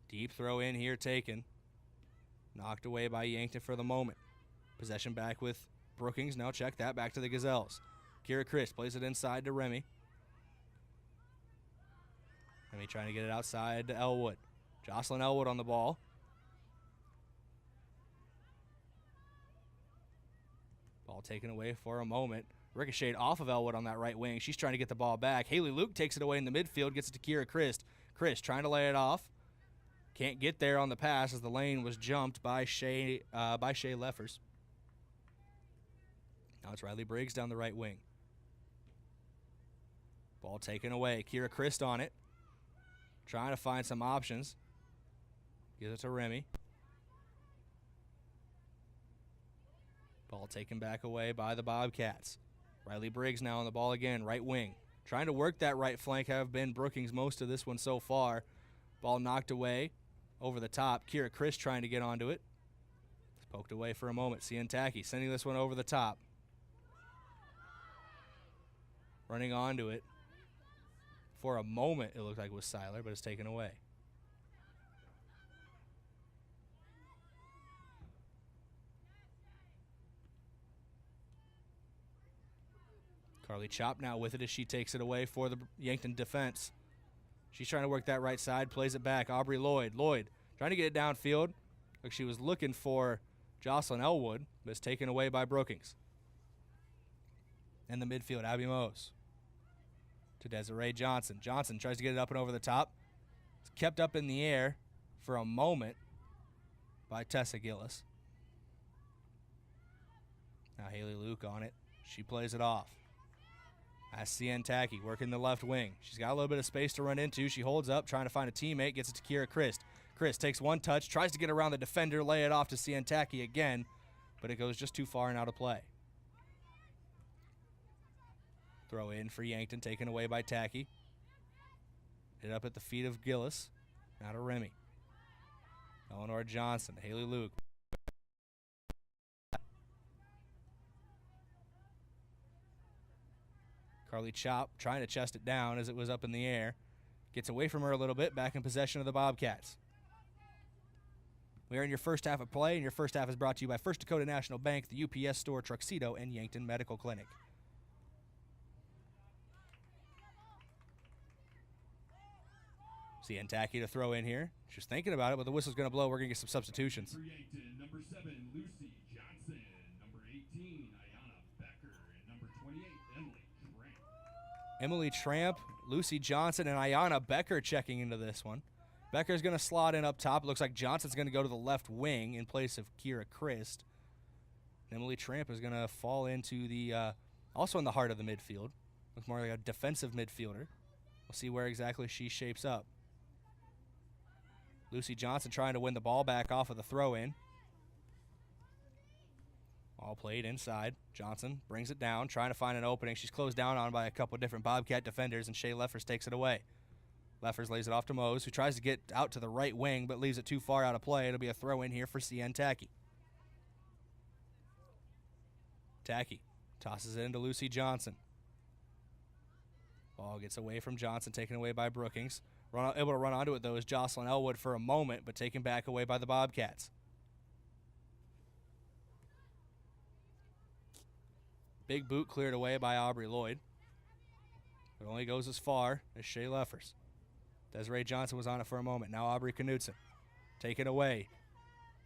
Deep throw in here taken. Knocked away by Yankton for the moment. Possession back with Brookings. Now check that back to the Gazelles. Kira Christ plays it inside to Remy. Remy trying to get it outside to Elwood. Jocelyn Elwood on the ball. Ball taken away for a moment. Ricocheted off of Elwood on that right wing. She's trying to get the ball back. Haley Luke takes it away in the midfield, gets it to Kira Christ. Christ trying to lay it off. Can't get there on the pass as the lane was jumped by Shay Leffers. Now it's Riley Briggs down the right wing. Ball taken away. Kira Christ on it. Trying to find some options. Gives it to Remy. Ball taken back away by the Bobcats. Riley Briggs now on the ball again, right wing. Trying to work that right flank, have been Brookings most of this one so far. Ball knocked away over the top. Kira Christ trying to get onto it. It's poked away for a moment. Cian Tacky sending this one over the top. Running onto it. For a moment, it looked like it was Seiler, but it's taken away. Carly Chop now with it as she takes it away for the Yankton defense. She's trying to work that right side, plays it back. Aubrey Lloyd. Lloyd trying to get it downfield. Like she was looking for Jocelyn Elwood, but it's taken away by Brookings. In the midfield, Abby Mose. To Desiree Johnson. Johnson tries to get it up and over the top. It's kept up in the air for a moment by Tessa Gillis. Now Haley Luke on it. She plays it off. That's Cian Tacky working the left wing. She's got a little bit of space to run into. She holds up, trying to find a teammate, gets it to Kira Christ. Christ takes one touch, tries to get around the defender, lay it off to Cian Tacky again, but it goes just too far and out of play. Throw in for Yankton, taken away by Tacky. Hit up at the feet of Gillis. Now to Remy. Eleanor Johnson, Haley Luke. Carly Chop trying to chest it down as it was up in the air. Gets away from her a little bit, back in possession of the Bobcats. We are in your first half of play, and your first half is brought to you by First Dakota National Bank, the UPS Store, Truxedo, and Yankton Medical Clinic. Cian Tacky to throw in here. She's thinking about it, but the whistle's going to blow. We're going to get some substitutions. For Yankton, number 7, Lucy Johnson. Number 18, Ayana Becker. And number 28, Emily Tramp. Emily Tramp, Lucy Johnson, and Ayana Becker checking into this one. Becker's going to slot in up top. It looks like Johnson's going to go to the left wing in place of Kira Christ. Emily Tramp is going to fall into the, also in the heart of the midfield. Looks more like a defensive midfielder. We'll see where exactly she shapes up. Lucy Johnson trying to win the ball back off of the throw-in. All played inside. Johnson brings it down, trying to find an opening. She's closed down on by a couple different Bobcat defenders, and Shay Leffers takes it away. Leffers lays it off to Mose, who tries to get out to the right wing but leaves it too far out of play. It'll be a throw in here for CN Tacky. Tacky tosses it into Lucy Johnson. Ball gets away from Johnson, taken away by Brookings. Able to run onto it, though, is Jocelyn Elwood for a moment, but taken back away by the Bobcats. Big boot cleared away by Aubrey Lloyd. It only goes as far as Shea Leffers. Desiree Johnson was on it for a moment. Now Aubrey Knudsen. Taken away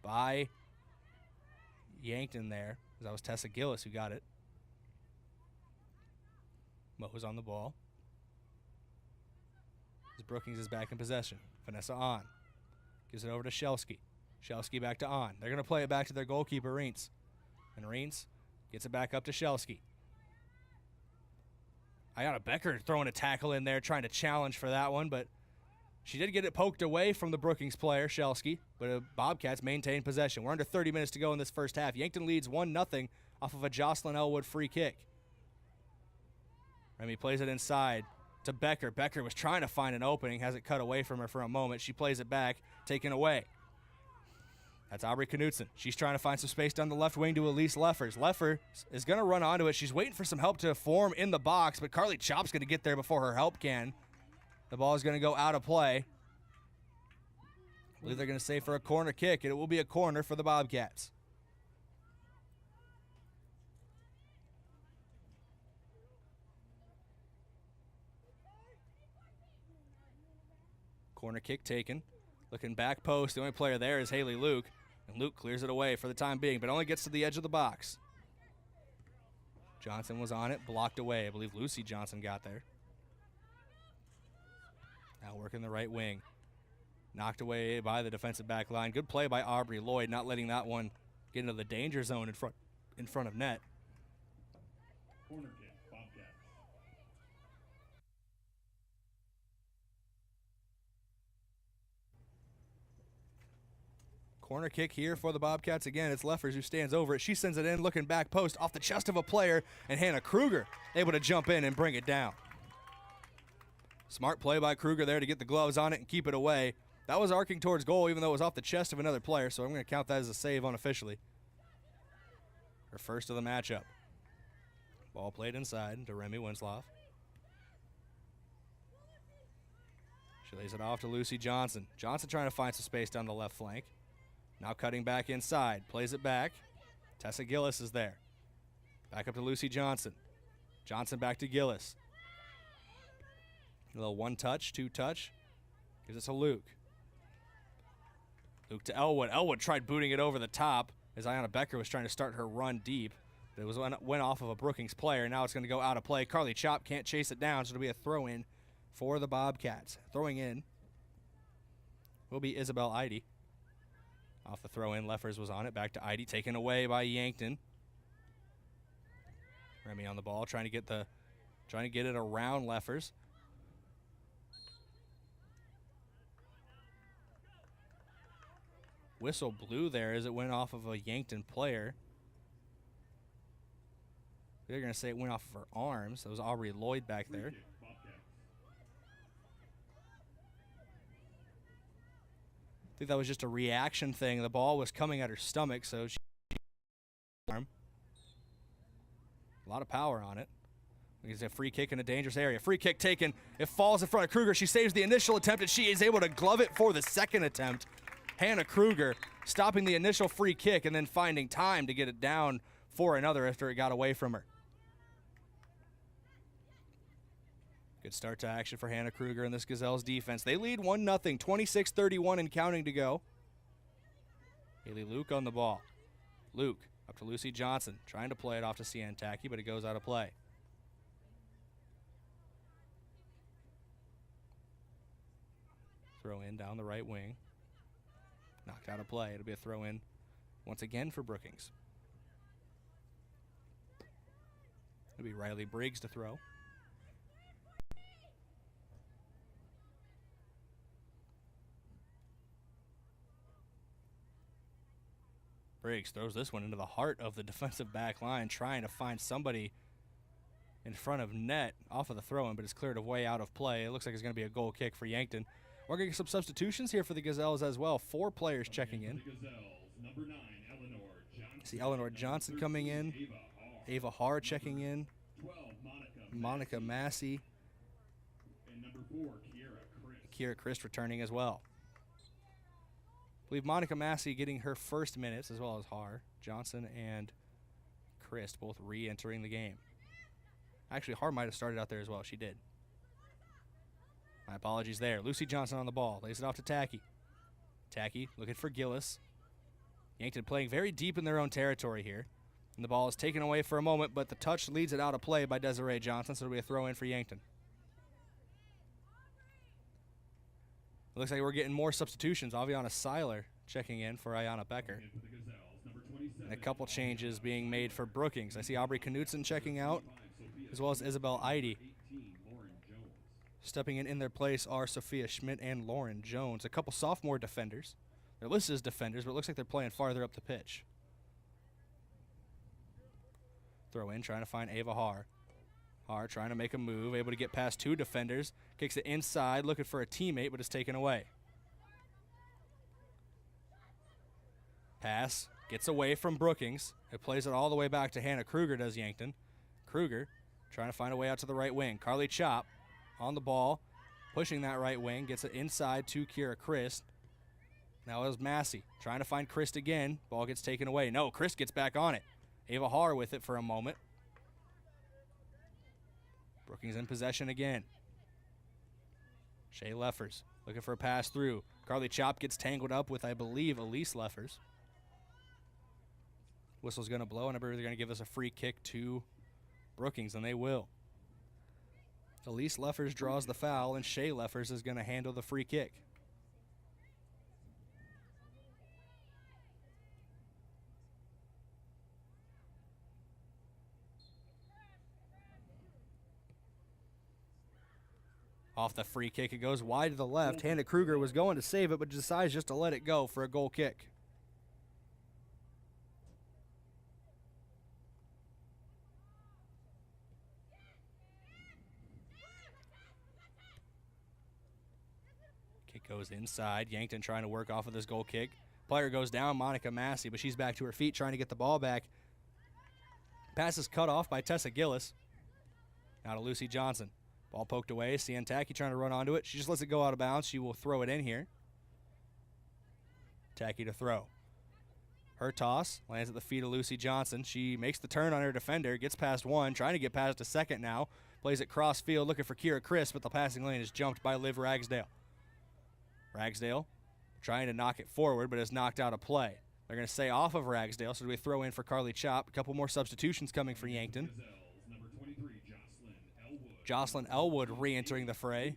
by Yankton there. That was Tessa Gillis who got it. Mose on the ball. As Brookings is back in possession. Vanessa On. Gives it over to Shelsky. Shelsky back to On. They're going to play it back to their goalkeeper, Reentz. And Reentz gets it back up to Shelsky. Ayanna Becker throwing a tackle in there, trying to challenge for that one, but she did get it poked away from the Brookings player, Shelsky, but Bobcats maintain possession. We're under 30 minutes to go in this first half. Yankton leads 1-0 off of a Jocelyn Elwood free kick. Remy plays it inside to Becker. Becker was trying to find an opening, has it cut away from her for a moment. She plays it back, taken away. That's Aubrey Knudsen. She's trying to find some space down the left wing to Elise Leffers. Leffers is going to run onto it. She's waiting for some help to form in the box, but Carly Chop's going to get there before her help can. The ball is going to go out of play. I believe they're going to say for a corner kick, and it will be a corner for the Bobcats. Corner kick taken. Looking back post, the only player there is Haley Luke, and Luke clears it away for the time being, but only gets to the edge of the box. Johnson was on it, blocked away. I believe Lucy Johnson got there. Now working the right wing. Knocked away by the defensive back line. Good play by Aubrey Lloyd, not letting that one get into the danger zone in front of net. Corner kick, Bobcats. Corner kick here for the Bobcats again. It's Leffers who stands over it. She sends it in, looking back post off the chest of a player, and Hannah Kruger able to jump in and bring it down. Smart play by Kruger there to get the gloves on it and keep it away. That was arcing towards goal, even though it was off the chest of another player, so I'm going to count that as a save unofficially. Her first of the matchup. Ball played inside to Remy Winslow. She lays it off to Lucy Johnson. Johnson trying to find some space down the left flank. Now cutting back inside. Plays it back. Tessa Gillis is there. Back up to Lucy Johnson. Johnson back to Gillis. A little one-touch, two-touch. Gives it to Luke. Luke to Elwood. Elwood tried booting it over the top as Ayanna Becker was trying to start her run deep. It went off of a Brookings player. Now it's going to go out of play. Carly Chop can't chase it down, so it'll be a throw-in for the Bobcats. Throwing in will be Isabel Eide. Off the throw-in, Leffers was on it. Back to Eide, taken away by Yankton. Remy on the ball, trying to get it around Leffers. Whistle blew there as it went off of a Yankton player. They're going to say it went off of her arms. That was Aubrey Lloyd back there. I think that was just a reaction thing. The ball was coming at her stomach, so she arm. A lot of power on it. It's a free kick in a dangerous area. Free kick taken. It falls in front of Kruger. She saves the initial attempt, and she is able to glove it for the second attempt. Hannah Kruger stopping the initial free kick and then finding time to get it down for another after it got away from her. Good start to action for Hannah Kruger and this Gazelles defense. They lead 1-0, 26-31 and counting to go. Haley Luke on the ball. Luke up to Lucy Johnson, trying to play it off to CN Tacky, but it goes out of play. Throw in down the right wing. Knocked out of play. It'll be a throw in once again for Brookings. It'll be Riley Briggs to throw. Briggs throws this one into the heart of the defensive back line, trying to find somebody in front of net off of the throw-in, but it's cleared away out of play. It looks like it's going to be a goal kick for Yankton. We're going to get some substitutions here for the Gazelles as well. 4 players checking in. See Eleanor Johnson coming in. Ava Haar checking in. Monica Massey. And number 4, Kira Christ returning as well. I believe Monica Massey getting her first minutes, as well as Haar. Johnson and Christ both re-entering the game. Actually, Haar might have started out there as well. She did. My apologies there. Lucy Johnson on the ball. Lays it off to Tacky. Tacky looking for Gillis. Yankton playing very deep in their own territory here. And the ball is taken away for a moment, but the touch leads it out of play by Desiree Johnson, so it'll be a throw in for Yankton. It looks like we're getting more substitutions. Aviana Seiler checking in for Ayanna Becker. And a couple changes being made for Brookings. I see Aubrey Knutson checking out, as well as Isabel Eide. Stepping in their place are Sophia Schmidt and Lauren Jones. A couple sophomore defenders. They're listed as defenders, but it looks like they're playing farther up the pitch. Throw in, trying to find Ava Haar. Haar trying to make a move, able to get past 2 defenders. Kicks it inside, looking for a teammate, but it's taken away. Pass gets away from Brookings. It plays it all the way back to Hannah Kruger, does Yankton. Kruger trying to find a way out to the right wing. Carly Chop on the ball, pushing that right wing, gets it inside to Kira Christ. Now it was Massey trying to find Christ again. Ball gets taken away. No, Christ gets back on it. Ava Haar with it for a moment. Brookings in possession again. Shay Leffers looking for a pass through. Carly Chop gets tangled up with, I believe, Elise Leffers. Whistle's going to blow, and I believe they're going to give us a free kick to Brookings, and they will. Elise Leffers draws the foul, and Shay Leffers is going to handle the free kick. Off the free kick, it goes wide to the left. Hannah Kruger was going to save it, but decides just to let it go for a goal kick. Kick goes inside. Yankton trying to work off of this goal kick. Player goes down, Monica Massey, but she's back to her feet trying to get the ball back. Pass is cut off by Tessa Gillis. Now to Lucy Johnson. Ball poked away. Cian Tacky trying to run onto it. She just lets it go out of bounds. She will throw it in here. Tacky to throw. Her toss lands at the feet of Lucy Johnson. She makes the turn on her defender, gets past one, trying to get past a second now. Plays it cross field, looking for Kira Christ, but the passing lane is jumped by Liv Ragsdale. Ragsdale trying to knock it forward, but is knocked out of play. They're going to stay off of Ragsdale, so we throw in for Carly Chop. A couple more substitutions coming for Yankton. Jocelyn Elwood re-entering the fray.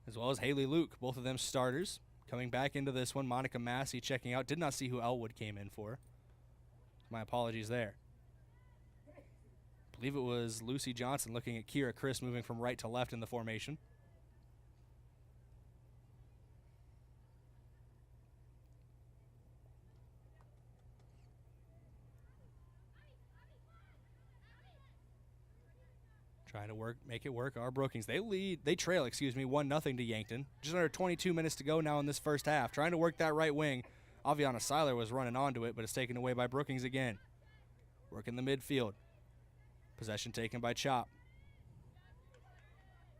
As well as Haley Luke, both of them starters. Coming back into this one, Monica Massey checking out. Did not see who Elwood came in for. My apologies there. I believe it was Lucy Johnson looking at Kira Christ moving from right to left in the formation. Trying to make it work are Brookings. They trail 1-0 to Yankton. Just under 22 minutes to go now in this first half. Trying to work that right wing. Aviana Seiler was running onto it, but it's taken away by Brookings again. Working the midfield. Possession taken by Chop.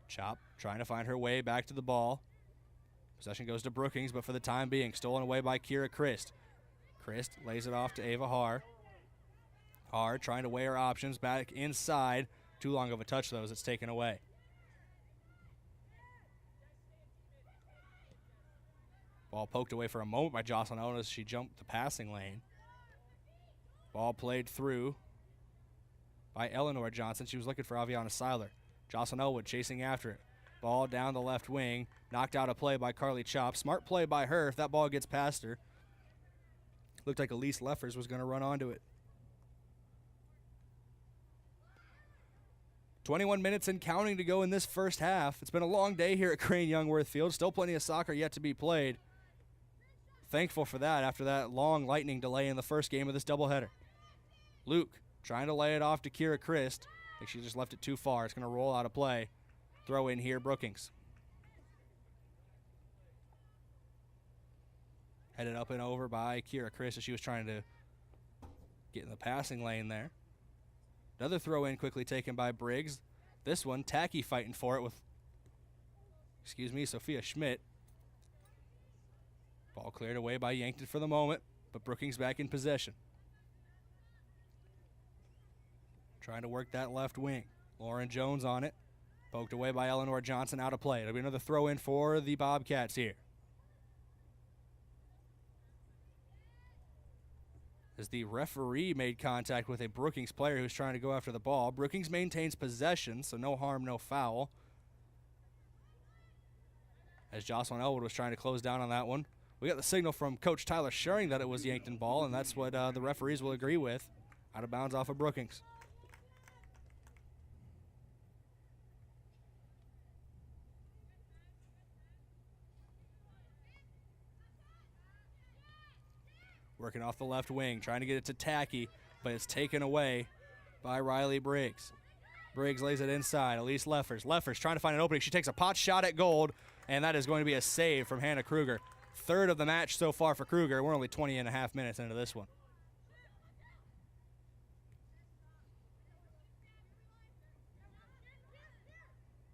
Chop trying to find her way back to the ball. Possession goes to Brookings, but for the time being, stolen away by Kira Christ. Christ lays it off to Ava Haar. Haar trying to weigh her options back inside. Too long of a touch, though, as it's taken away. Ball poked away for a moment by Jocelyn Elwood as she jumped the passing lane. Ball played through by Eleanor Johnson. She was looking for Aviana Seiler. Jocelyn Elwood chasing after it. Ball down the left wing. Knocked out of play by Carly Chop. Smart play by her if that ball gets past her. Looked like Elise Leffers was going to run onto it. 21 minutes and counting to go in this first half. It's been a long day here at Crane-Youngworth Field. Still plenty of soccer yet to be played. thankful for that after that long lightning delay in the first game of this doubleheader. Luke trying to lay it off to Kira Christ. I think she just left it too far. It's going to roll out of play. Throw in here, Brookings. Headed up and over by Kira Christ as she was trying to get in the passing lane there. Another throw in quickly taken by Briggs. This one, Tacky fighting for it with, Sophia Schmidt. Ball cleared away by Yankton for the moment, but Brookings back in possession. Trying to work that left wing. Lauren Jones on it. Poked away by Eleanor Johnson, out of play. It'll be another throw in for the Bobcats here. As the referee made contact with a Brookings player who's trying to go after the ball. Brookings maintains possession, so no harm, no foul. As Jocelyn Elwood was trying to close down on that one. We got the signal from Coach Tyler Schering that it was Yankton ball, and that's what the referees will agree with. Out of bounds off of Brookings. Working off the left wing, trying to get it to Tacky, but it's taken away by Riley Briggs. Briggs lays it inside. Elise Leffers. Leffers trying to find an opening. She takes a pot shot at gold, and that is going to be a save from Hannah Kruger. Third of the match so far for Kruger. We're only 20 and a half minutes into this one.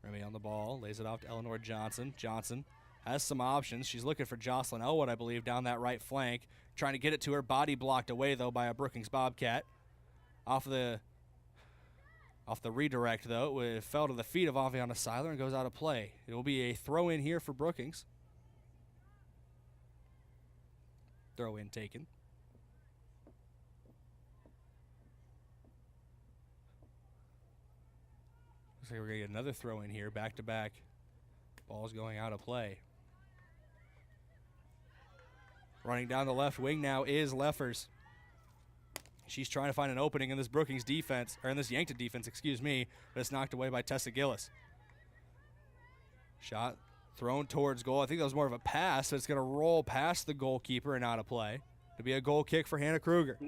Remy on the ball, lays it off to Eleanor Johnson. Johnson has some options. She's looking for Jocelyn Elwood, I believe, down that right flank. Trying to get it to her. Body blocked away, though, by a Brookings Bobcat. Off the redirect, though, it fell to the feet of Aviana Seiler and goes out of play. It will be a throw-in here for Brookings. Throw-in taken. Looks like we're going to get another throw-in here, back-to-back. Ball's going out of play. Running down the left wing now is Leffers. She's trying to find an opening in this Brookings defense, or in this Yankton defense, but it's knocked away by Tessa Gillis. Shot thrown towards goal. I think that was more of a pass, so it's going to roll past the goalkeeper and out of play. It'll be a goal kick for Hannah Kruger.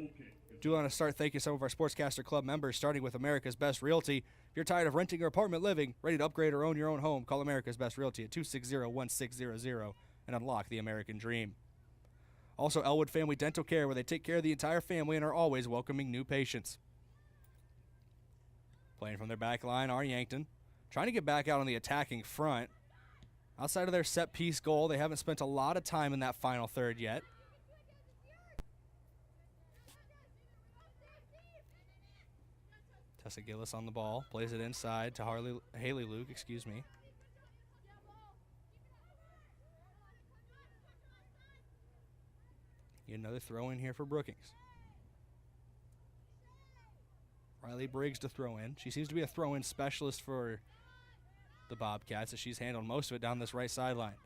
Do want to start thanking some of our Sportscaster Club members, starting with America's Best Realty. If you're tired of renting or apartment living, ready to upgrade or own your own home, call America's Best Realty at 260-1600 and unlock the American dream. Also, Elwood Family Dental Care, where they take care of the entire family and are always welcoming new patients. Playing from their back line are Yankton. Trying to get back out on the attacking front. Outside of their set-piece goal, they haven't spent a lot of time in that final third yet. Tessa Gillis on the ball. Plays it inside to Haley Luke, Another throw in here for Brookings. Riley Briggs to throw in. She seems to be a throw-in specialist for the Bobcats, as she's handled most of it down this right sideline.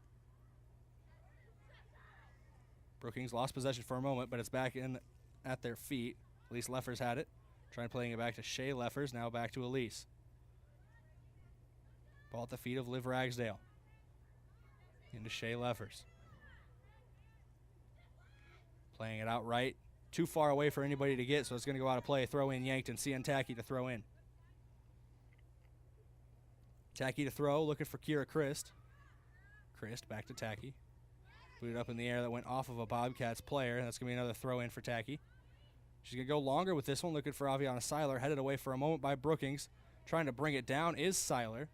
Brookings lost possession for a moment, but it's back in at their feet. Elise Leffers had it. Trying playing it back to Shay Leffers, now back to Elise. Ball at the feet of Liv Ragsdale. Into Shay Leffers. Playing it out right. Too far away for anybody to get, so it's going to go out of play. Throw in Yankton. Cian Tacky to throw in. Tacky to throw, looking for Kira Christ. Christ back to Tacky. Booted up in the air that went off of a Bobcats player. That's going to be another throw in for Tacky. She's going to go longer with this one, looking for Aviana Seiler. Headed away for a moment by Brookings. Trying to bring it down is Seiler.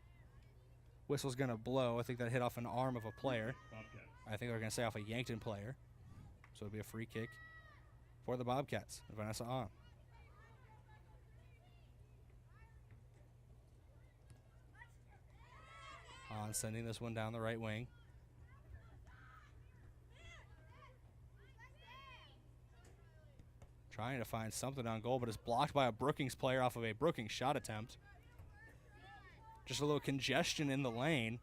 Whistle's going to blow. I think that hit off an arm of a player. I think they're going to say off a Yankton player. So it'll be a free kick for the Bobcats. Vanessa on. On sending this one down the right wing. Trying to find something on goal, but it's blocked by a Brookings player off of a Brookings shot attempt. Just a little congestion in the lane.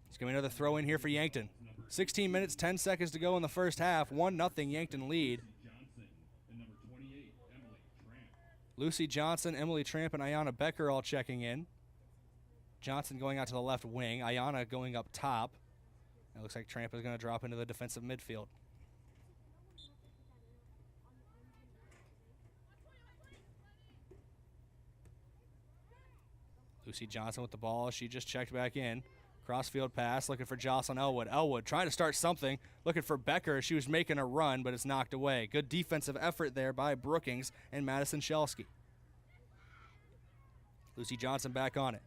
It's going to be another throw in here for Yankton. 16 minutes, 10 seconds to go in the first half. 1-0 Yankton lead. Lucy Johnson, Emily Tramp, and Ayana Becker all checking in. Johnson going out to the left wing. Ayana going up top. It looks like Tramp is going to drop into the defensive midfield. Lucy Johnson with the ball. She just checked back in. Crossfield pass, looking for Jocelyn Elwood. Elwood trying to start something, looking for Becker. She was making a run, but it's knocked away. Good defensive effort there by Brookings and Madison Shelsky. Lucy Johnson back on it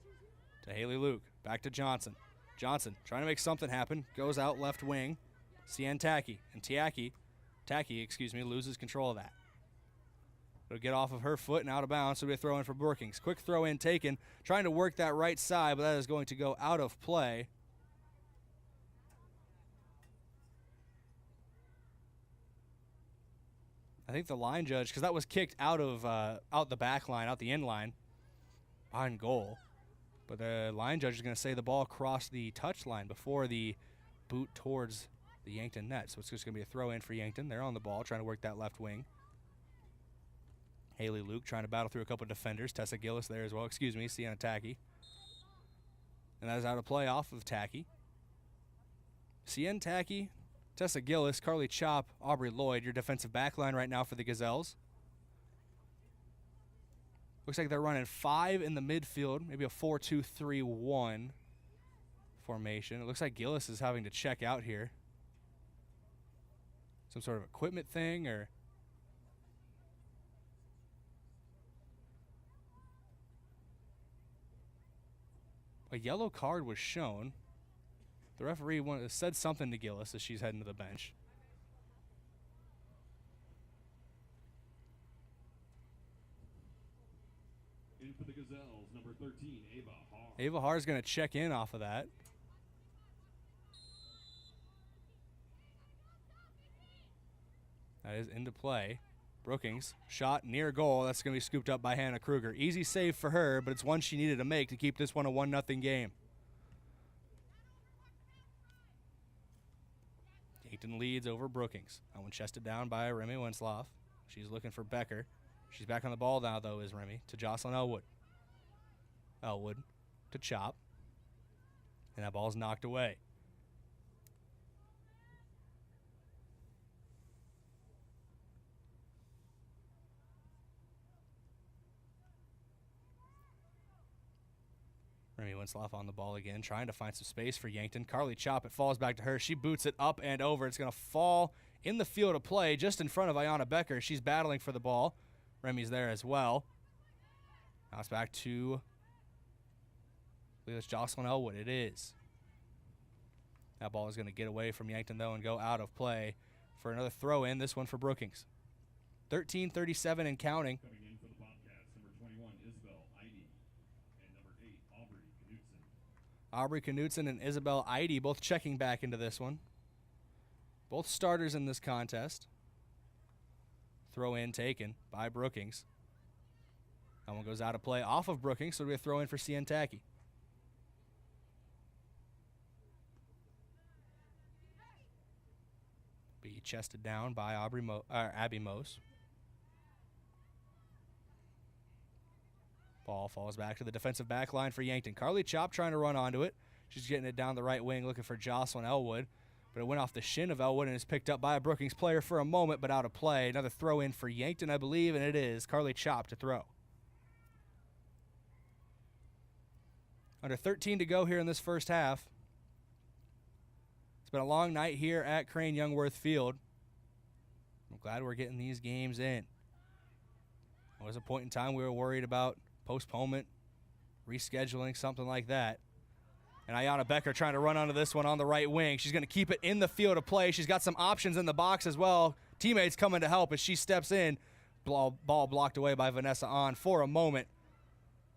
to Haley Luke. Back to Johnson. Johnson trying to make something happen. Goes out left wing. Cien Tacky. And Tacky, loses control of that. It'll get off of her foot and out of bounds, so we throw in for Brookings. Quick throw in taken, trying to work that right side, but that is going to go out of play. I think the line judge, because that was kicked out the back line, out the end line, on goal. But the line judge is going to say the ball crossed the touch line before the boot towards the Yankton net. So it's just going to be a throw in for Yankton. They're on the ball, trying to work that left wing. Haley Luke trying to battle through a couple of defenders. Tessa Gillis there as well. Sienna Tacky. And that is out of play off of Tacky. Sienna Tacky, Tessa Gillis, Carly Chop, Aubrey Lloyd, your defensive back line right now for the Gazelles. Looks like they're running 5 in the midfield, maybe a 4-2-3-1 formation. It looks like Gillis is having to check out here. Some sort of equipment thing or... A yellow card was shown. The referee said something to Gillis as she's heading to the bench. In for the Gazelles, number 13, Ava Haar. Ava Haar is going to check in off of that. That is into play. Brookings, shot near goal. That's going to be scooped up by Hannah Kruger. Easy save for her, but it's one she needed to make to keep this one a 1-0 game. Yankton leads over Brookings. That one chested down by Remy Winsloff. She's looking for Becker. She's back on the ball now, though, is Remy, to Jocelyn Elwood. Elwood to Chop. And that ball's knocked away. Remy Winsloff on the ball again, trying to find some space for Yankton. Carly Chop, it falls back to her. She boots it up and over. It's going to fall in the field of play just in front of Ayanna Becker. She's battling for the ball. Remy's there as well. Now it's back to, I believe it's Jocelyn Elwood. It is. That ball is going to get away from Yankton, though, and go out of play for another throw-in, this one for Brookings. 13:37 and counting. Coming in for the Bobcats, number 21, Isabel Eide, and number 8, Aubrey Knudsen. Aubrey Knudsen and Isabel Eide both checking back into this one. Both starters in this contest. Throw in taken by Brookings. That one goes out of play off of Brookings, so we throw in for Cien Tacky. Be chested down by Abby Mose. Ball falls back to the defensive back line for Yankton. Carly Chop trying to run onto it. She's getting it down the right wing, looking for Jocelyn Elwood. But it went off the shin of Elwood and is picked up by a Brookings player for a moment, but out of play. Another throw in for Yankton, I believe, and it is Carly Chop to throw. Under 13 to go here in this first half. It's been a long night here at Crane-Youngworth Field. I'm glad we're getting these games in. There was a point in time we were worried about postponement, rescheduling, something like that. And Ayanna Becker trying to run onto this one on the right wing. She's going to keep it in the field of play. She's got some options in the box as well. Teammates coming to help as she steps in. Ball blocked away by Vanessa On for a moment.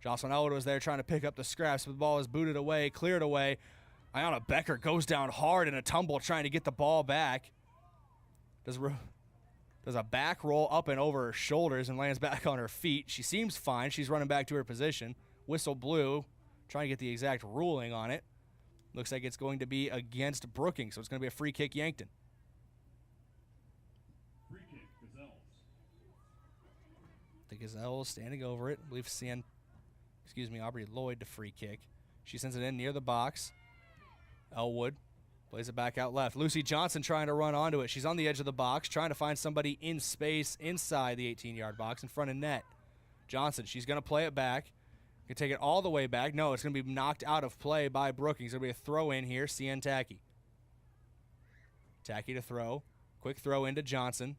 Jocelyn Elwood was there trying to pick up the scraps, but the ball is booted away, cleared away. Ayanna Becker goes down hard in a tumble trying to get the ball back. Does a back roll up and over her shoulders and lands back on her feet. She seems fine. She's running back to her position. Whistle blew. Trying to get the exact ruling on it. Looks like it's going to be against Brookings, so it's going to be a free kick Yankton. Free kick, Gazelles. The Gazelles standing over it. I believe Aubrey Lloyd to free kick. She sends it in near the box. Elwood Plays it back out left. Lucy Johnson trying to run onto it. She's on the edge of the box, trying to find somebody in space inside the 18-yard box in front of net. Johnson, she's going to play it back. Can take it all the way back. No, it's going to be knocked out of play by Brookings. There'll be a throw in here. CN Tacky. Tacky to throw. Quick throw into Johnson.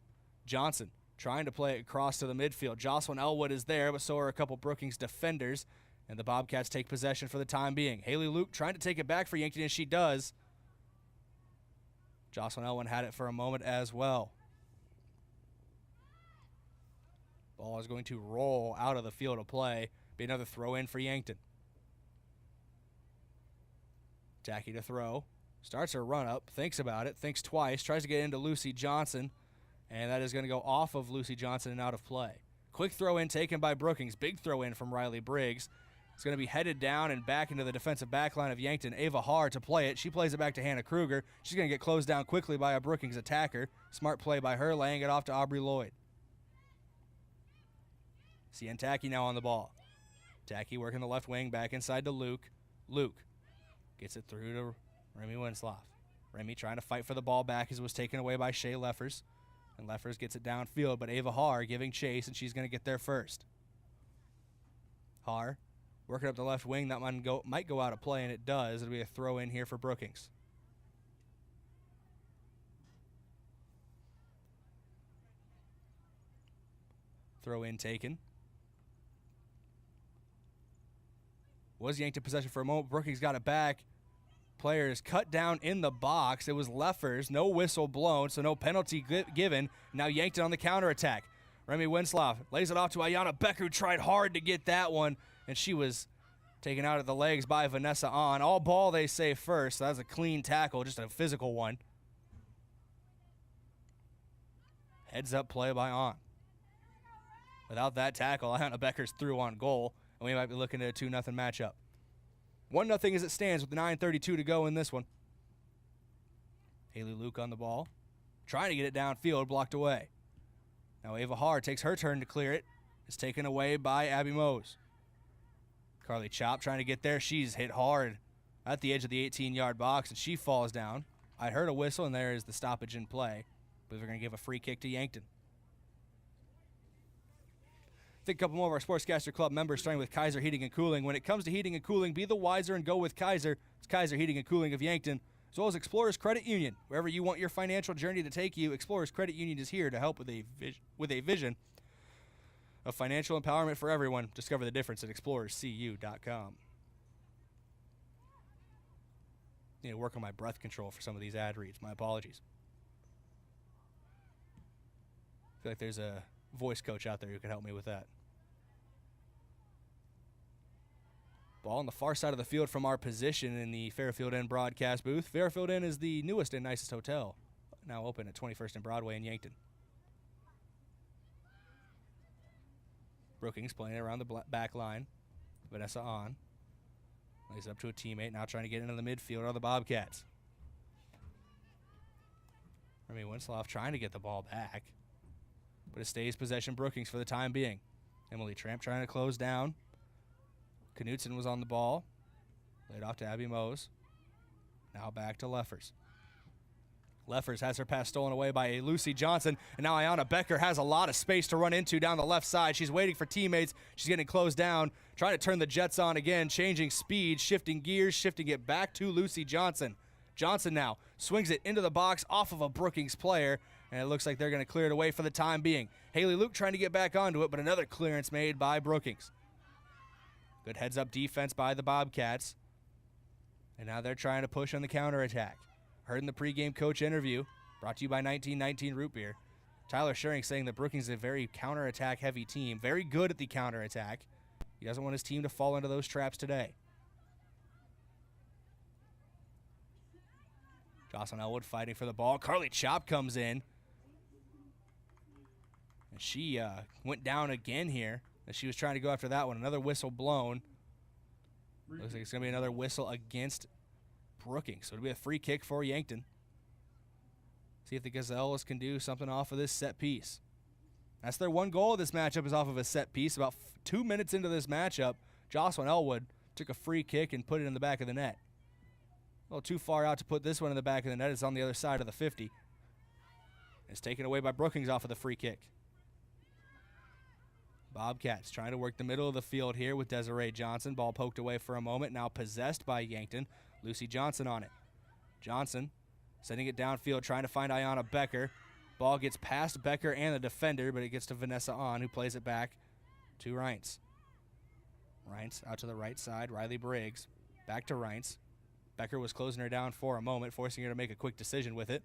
Johnson trying to play it across to the midfield. Jocelyn Elwood is there, but so are a couple Brookings defenders. And the Bobcats take possession for the time being. Haley Luke trying to take it back for Yankton, and she does. Jocelyn Elwood had it for a moment as well. Ball is going to roll out of the field of play. Be another throw in for Yankton. Tacky to throw. Starts her run up. Thinks about it. Thinks twice. Tries to get into Lucy Johnson. And that is going to go off of Lucy Johnson and out of play. Quick throw in taken by Brookings. Big throw in from Riley Briggs. It's going to be headed down and back into the defensive backline of Yankton. Ava Haar to play it. She plays it back to Hannah Kruger. She's going to get closed down quickly by a Brookings attacker. Smart play by her, laying it off to Aubrey Lloyd. CN Tacky now on the ball. Tacky working the left wing back inside to Luke. Luke gets it through to Remy Winslow. Remy trying to fight for the ball back as it was taken away by Shea Leffers. And Leffers gets it downfield, but Ava Haar giving chase, and she's going to get there first. Haar working up the left wing. That might go out of play, and it does. It'll be a throw in here for Brookings. Throw in taken. Was Yankton possession for a moment. Brookings got it back. Players cut down in the box. It was Leffers. No whistle blown, so no penalty given. Now Yankton on the counterattack. Remy Winslow lays it off to Ayanna Becker, who tried hard to get that one, and she was taken out of the legs by Vanessa On. All ball, they say first. So that was a clean tackle, just a physical one. Heads up play by On. Without that tackle, Ayanna Becker's through on goal, and we might be looking at a 2-0 matchup. 1-0 as it stands with 9:32 to go in this one. Haley Luke on the ball. Trying to get it downfield, blocked away. Now Ava Haar takes her turn to clear it. It's taken away by Abby Mose. Carly Chop trying to get there. She's hit hard at the edge of the 18-yard box, and she falls down. I heard a whistle, and there is the stoppage in play. But we're going to give a free kick to Yankton. I think a couple more of our Sportscaster Club members, starting with Kaiser Heating and Cooling. When it comes to heating and cooling, be the wiser and go with Kaiser. It's Kaiser Heating and Cooling of Yankton, as well as Explorers Credit Union. Wherever you want your financial journey to take you, Explorers Credit Union is here to help with a vision of financial empowerment for everyone. Discover the difference at explorerscu.com. Need to work on my breath control for some of these ad reads. My apologies. I feel like there's a voice coach out there who can help me with that. Ball on the far side of the field from our position in the Fairfield Inn broadcast booth. Fairfield Inn is the newest and nicest hotel, now open at 21st and Broadway in Yankton. Brookings playing around the back line. Vanessa On. Lays it up to a teammate, now trying to get into the midfield are the Bobcats. Remy Winslow trying to get the ball back, but it stays possession Brookings for the time being. Emily Tramp trying to close down. Knutson was on the ball. Laid off to Abby Mose. Now back to Leffers. Leffers has her pass stolen away by Lucy Johnson, and now Ayanna Becker has a lot of space to run into down the left side. She's waiting for teammates. She's getting closed down, trying to turn the Jets on again, changing speed, shifting gears, shifting it back to Lucy Johnson. Johnson now swings it into the box off of a Brookings player, and it looks like they're going to clear it away for the time being. Haley Luke trying to get back onto it, but another clearance made by Brookings. Good heads-up defense by the Bobcats. And now they're trying to push on the counterattack. Heard in the pregame coach interview, brought to you by 1919 Root Beer, Tyler Schuring saying that Brookings is a very counterattack-heavy team, very good at the counterattack. He doesn't want his team to fall into those traps today. Jocelyn Elwood fighting for the ball. Carly Chop comes in. And she went down again here. As she was trying to go after that one. Another whistle blown. Looks like it's going to be another whistle against Brookings. So it'll be a free kick for Yankton. See if the Gazelles can do something off of this set piece. That's their one goal of this matchup, is off of a set piece. About 2 minutes into this matchup, Jocelyn Elwood took a free kick and put it in the back of the net. little too far out to put this one in the back of the net. It's on the other side of the 50. It's taken away by Brookings off of the free kick. Bobcats trying to work the middle of the field here with Desiree Johnson. Ball poked away for a moment, now possessed by Yankton. Lucy Johnson on it. Johnson sending it downfield, trying to find Ayanna Becker. Ball gets past Becker and the defender, but it gets to Vanessa On, who plays it back to Reintz. Reintz out to the right side. Riley Briggs back to Reintz. Becker was closing her down for a moment, forcing her to make a quick decision with it.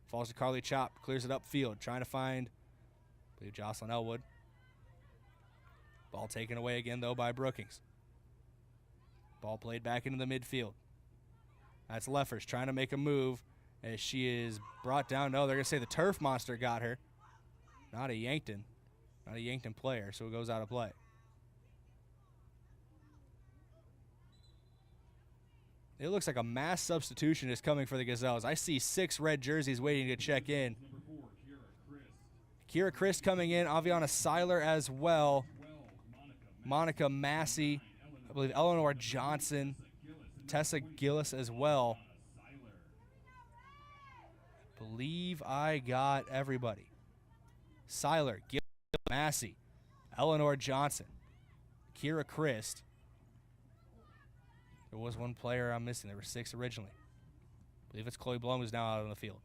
Falls to Carly Chop, clears it upfield, trying to find, I believe, Jocelyn Elwood. Ball taken away again, though, by Brookings. Ball played back into the midfield. That's Leffers trying to make a move as she is brought down. No, they're going to say the turf monster got her. Not a Yankton. Not a Yankton player, so it goes out of play. It looks like a mass substitution is coming for the Gazelles. I see 6 red jerseys waiting to check in. Kira Christ coming in, Aviana Seiler as well. Monica Massey, I believe Eleanor Johnson, Tessa Gillis as well. Believe I got everybody. Seiler, Gillis, Massey, Eleanor Johnson, Kira Christ. There was one player I'm missing. There were 6 originally. I believe it's Chloe Blum who's now out on the field.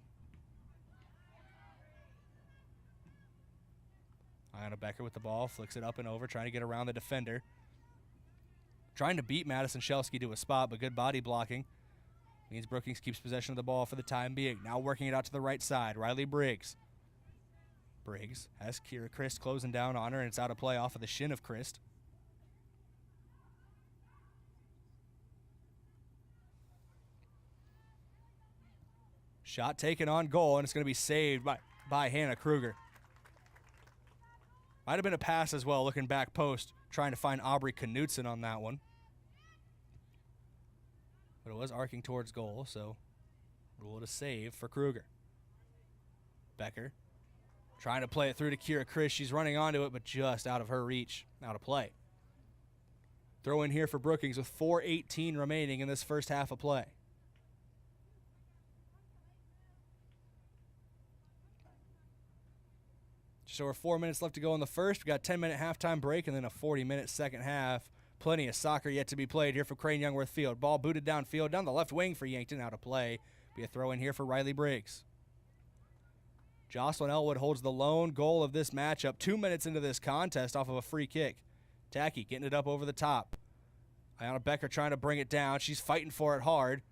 Ayanna Becker with the ball, flicks it up and over, trying to get around the defender. Trying to beat Madison Shelsky to a spot, but good body blocking. Means Brookings keeps possession of the ball for the time being. Now working it out to the right side. Riley Briggs. Briggs has Kira Christ closing down on her, and it's out of play off of the shin of Christ. Shot taken on goal, and it's going to be saved by Hannah Kruger. Might have been a pass as well, looking back post, trying to find Aubrey Knutson on that one. But it was arcing towards goal, so rule it a save for Kruger. Becker trying to play it through to Kira Christ. She's running onto it, but just out of her reach, out of play. Throw in here for Brookings with 4:18 remaining in this first half of play. Just over 4 minutes left to go in the first. We got a 10-minute halftime break and then a 40-minute second half. Plenty of soccer yet to be played here for Crane-Youngworth Field. Ball booted downfield, down the left wing for Yankton, out of play. Be a throw in here for Riley Briggs. Jocelyn Elwood holds the lone goal of this matchup 2 minutes into this contest off of a free kick. Tacky getting it up over the top. Ayanna Becker trying to bring it down. She's fighting for it hard.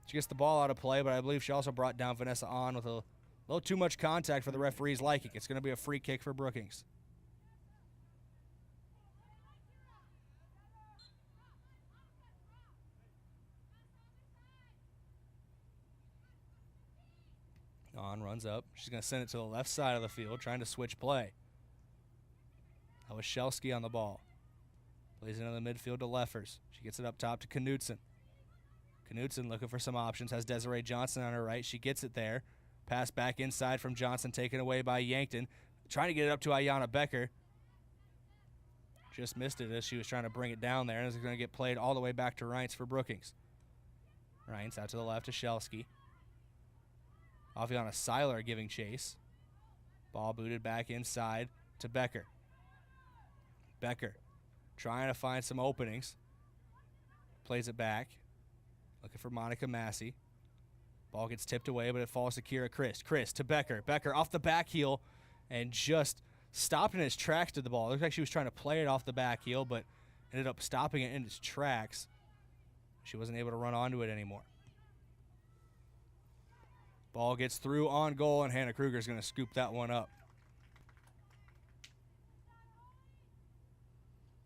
She gets the ball out of play, but I believe she also brought down Vanessa On with a little too much contact for the referee's liking. It's going to be a free kick for Brookings. On runs up. She's going to send it to the left side of the field, trying to switch play. That was Shelsky on the ball. Plays it into the midfield to Leffers. She gets it up top to Knutson. Knutson looking for some options. Has Desiree Johnson on her right. She gets it there. Pass back inside from Johnson, taken away by Yankton. Trying to get it up to Ayanna Becker. Just missed it as she was trying to bring it down there. And it's going to get played all the way back to Reintz for Brookings. Reintz out to the left to Shelsky. Aviana Seiler giving chase. Ball booted back inside to Becker. Becker trying to find some openings. Plays it back. Looking for Monica Massey. Ball gets tipped away, but it falls to Kira Christ. Christ to Becker. Becker off the back heel and just stopped in its tracks to the ball. It looked like she was trying to play it off the back heel, but ended up stopping it in its tracks. She wasn't able to run onto it anymore. Ball gets through on goal, and Hannah Kruger is going to scoop that one up.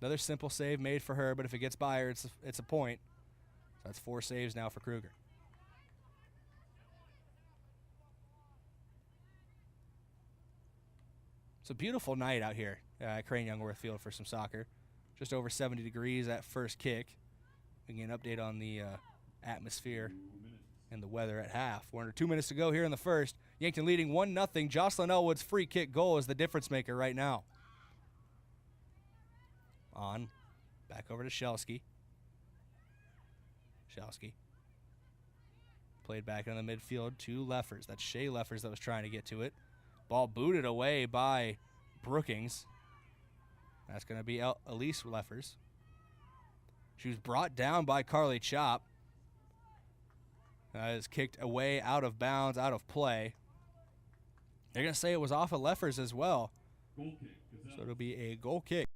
Another simple save made for her, but if it gets by her, it's a point. So that's 4 saves now for Kruger. It's a beautiful night out here at Crane-Youngworth Field for some soccer. Just over 70 degrees at first kick. We can get an update on the atmosphere and the weather at half. We're under 2 minutes to go here in the first. Yankton leading 1-0. Jocelyn Elwood's free kick goal is the difference maker right now. On. Back over to Shelsky. Shelsky Played back into the midfield to Leffers. That's Shea Leffers that was trying to get to it. Ball booted away by Brookings. That's going to be Elise Leffers. She was brought down by Carly Chop. Is kicked away out of bounds, out of play. They're going to say it was off of Leffers as well. Goal kick. So it'll be a goal kick.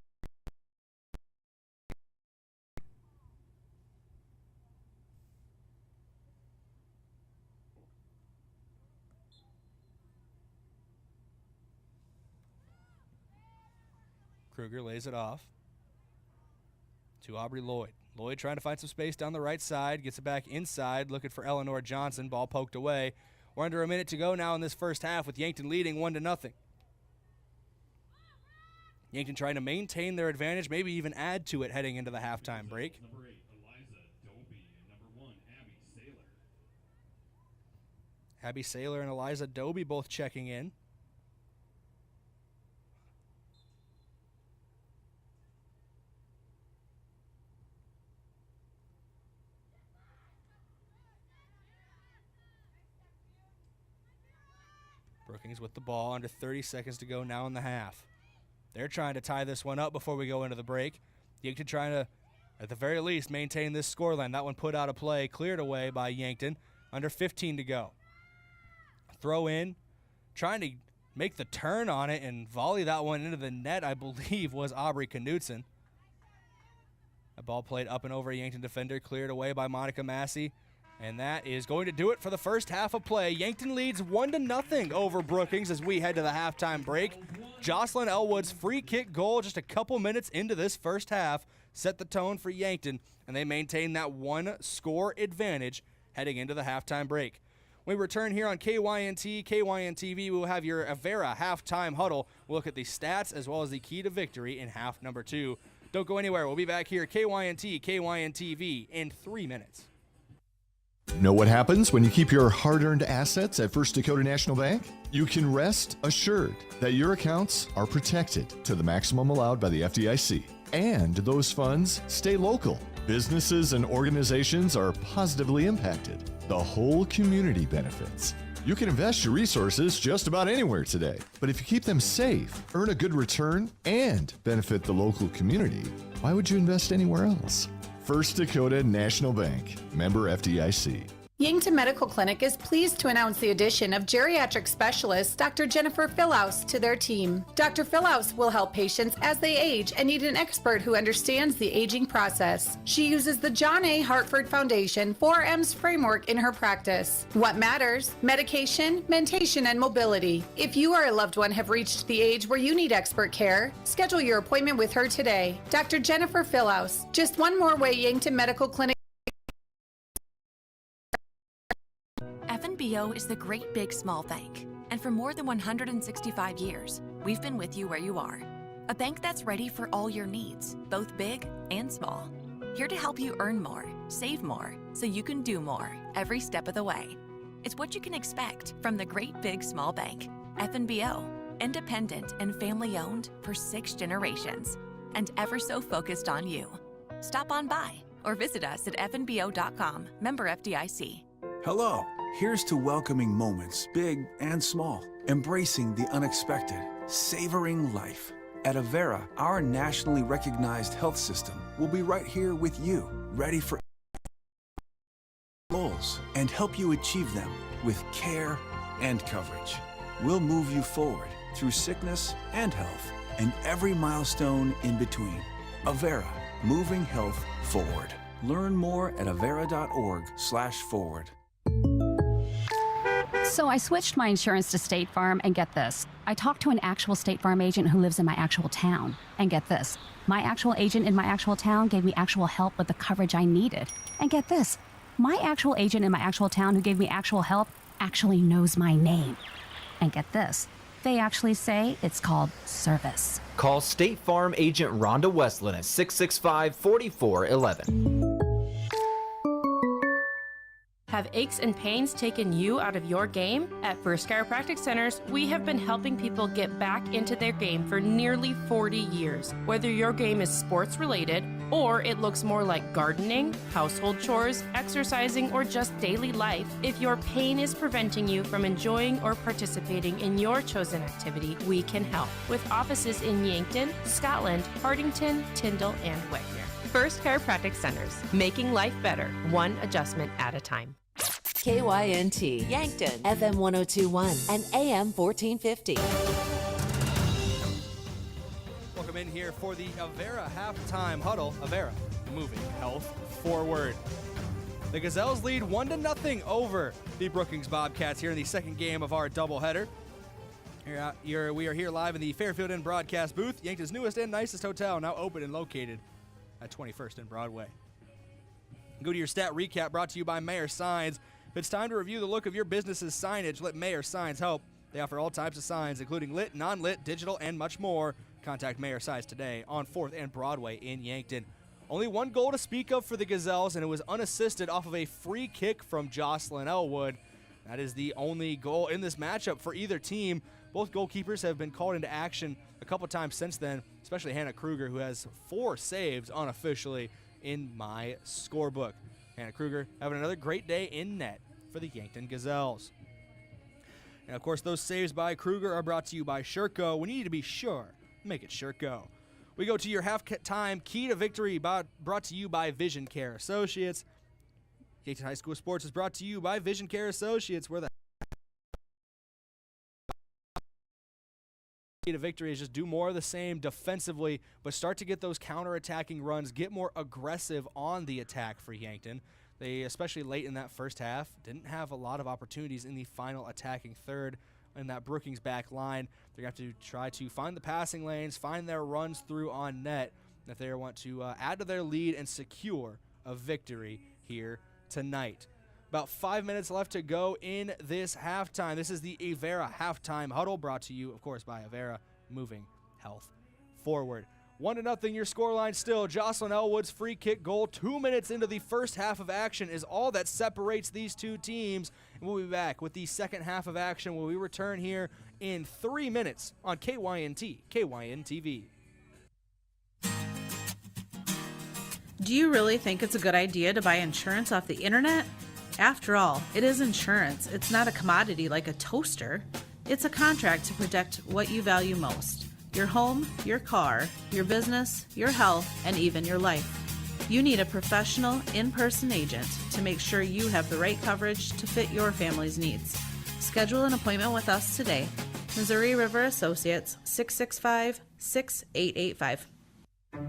Kruger lays it off to Aubrey Lloyd. Lloyd trying to find some space down the right side, gets it back inside, looking for Eleanor Johnson. Ball poked away. We're under a minute to go now in this first half with Yankton leading 1-0. Yankton trying to maintain their advantage, maybe even add to it heading into the halftime break. Number 8, Eliza Doby, and number 1, Abby Saylor. Abby Saylor and Eliza Doby both checking in. Brookings with the ball, under 30 seconds to go now in the half. They're trying to tie this one up before we go into the break. Yankton trying to, at the very least, maintain this scoreline. That one put out of play, cleared away by Yankton. Under 15 to go. Throw in, trying to make the turn on it and volley that one into the net, I believe, was Aubrey Knudsen. The ball played up and over a Yankton defender, cleared away by Monica Massey. And that is going to do it for the first half of play. Yankton leads 1-0 over Brookings as we head to the halftime break. Jocelyn Elwood's free kick goal just a couple minutes into this first half set the tone for Yankton, and they maintain that one-score advantage heading into the halftime break. When we return here on KYNT, KYNTV, we will have your Avera halftime huddle. We'll look at the stats as well as the key to victory in half number 2. Don't go anywhere. We'll be back here, KYNT, KYNTV, in 3 minutes. Know what happens when you keep your hard-earned assets at First Dakota National Bank? You can rest assured that your accounts are protected to the maximum allowed by the FDIC. And those funds stay local. Businesses and organizations are positively impacted. The whole community benefits. You can invest your resources just about anywhere today. But if you keep them safe, earn a good return, and benefit the local community, why would you invest anywhere else? First Dakota National Bank, member FDIC. Yankton Medical Clinic is pleased to announce the addition of geriatric specialist Dr. Jennifer Philhouse to their team. Dr. Philhouse will help patients as they age and need an expert who understands the aging process. She uses the John A. Hartford Foundation 4M's framework in her practice. What matters? Medication, mentation, and mobility. If you or a loved one have reached the age where you need expert care, schedule your appointment with her today. Dr. Jennifer Philhouse. Just one more way Yankton Medical Clinic. FNBO is the great big small bank, and for more than 165 years, we've been with you where you are. A bank that's ready for all your needs, both big and small. Here to help you earn more, save more, so you can do more every step of the way. It's what you can expect from the great big small bank. FNBO, independent and family owned for 6 generations, and ever so focused on you. Stop on by or visit us at fnbo.com, member FDIC. Hello. Here's to welcoming moments, big and small, embracing the unexpected, savoring life. At Avera, our nationally recognized health system will be right here with you, ready for goals and help you achieve them with care and coverage. We'll move you forward through sickness and health and every milestone in between. Avera, moving health forward. Learn more at avera.org/forward. So I switched my insurance to State Farm, and get this. I talked to an actual State Farm agent who lives in my actual town. And get this. My actual agent in my actual town gave me actual help with the coverage I needed. And get this. My actual agent in my actual town who gave me actual help actually knows my name. And get this. They actually say it's called service. Call State Farm agent Rhonda Westland at 665-4411. Have aches and pains taken you out of your game? At First Chiropractic Centers, we have been helping people get back into their game for nearly 40 years. Whether your game is sports related Or it looks more like gardening, household chores, exercising, or just daily life. If your pain is preventing you from enjoying or participating in your chosen activity, we can help. With offices in Yankton, Scotland, Hardington, Tyndall, and Wagner. First Chiropractic Centers, making life better, one adjustment at a time. KYNT, Yankton, FM 1021 and AM 1450. Welcome in here for the Avera halftime huddle. Avera moving health forward. The Gazelles lead 1-0 over the Brookings Bobcats here in the second game of our doubleheader. We are here live in the Fairfield Inn broadcast booth, Yankton's newest and nicest hotel, now open and located at 21st and Broadway. Go to your stat recap brought to you by Mayor Signs. If it's time to review the look of your business's signage, let Mayor Signs help. They offer all types of signs, including lit, non-lit, digital, and much more. Contact Mayor Signs today on 4th and Broadway in Yankton. Only one goal to speak of for the Gazelles, and it was unassisted off of a free kick from Jocelyn Elwood. That is the only goal in this matchup for either team. Both goalkeepers have been called into action a couple times since then, especially Hannah Kruger, who has 4 saves unofficially in my scorebook. Hannah Kruger having another great day in net for the Yankton Gazelles. And, of course, those saves by Kruger are brought to you by Sherco. When you need to be sure, make it Sherco. We go to your halftime key to victory brought to you by Vision Care Associates. Yankton High School Sports is brought to you by Vision Care Associates, where the key to victory is just do more of the same defensively, but start to get those counter-attacking runs, get more aggressive on the attack for Yankton. They, especially late in that first half, didn't have a lot of opportunities in the final attacking third in that Brookings back line. They're going to have to try to find the passing lanes, find their runs through on net if they want to add to their lead and secure a victory here tonight. About 5 minutes left to go in this halftime. This is the Avera halftime huddle brought to you, of course, by Avera, moving health forward. 1-0 your scoreline still. Jocelyn Elwood's free kick goal 2 minutes into the first half of action is all that separates these two teams. And we'll be back with the second half of action when we return here in 3 minutes on KYNT, KYNTV. Do you really think it's a good idea to buy insurance off the internet? After all, it is insurance. It's not a commodity like a toaster. It's a contract to protect what you value most. Your home, your car, your business, your health, and even your life. You need a professional, in-person agent to make sure you have the right coverage to fit your family's needs. Schedule an appointment with us today. Missouri River Associates, 665-6885.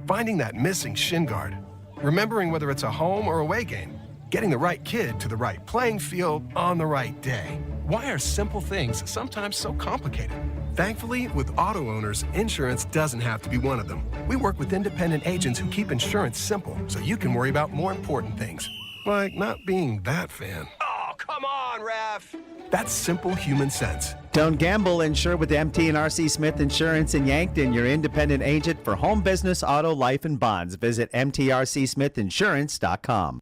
Finding that missing shin guard. Remembering whether it's a home or away game. Getting the right kid to the right playing field on the right day. Why are simple things sometimes so complicated? Thankfully, with auto owners, insurance doesn't have to be one of them. We work with independent agents who keep insurance simple so you can worry about more important things, like not being that fan. Oh, come on, ref! That's simple human sense. Don't gamble. Insure with MT&RC Smith Insurance in Yankton, your independent agent for home, business, auto, life, and bonds. Visit mtrcsmithinsurance.com.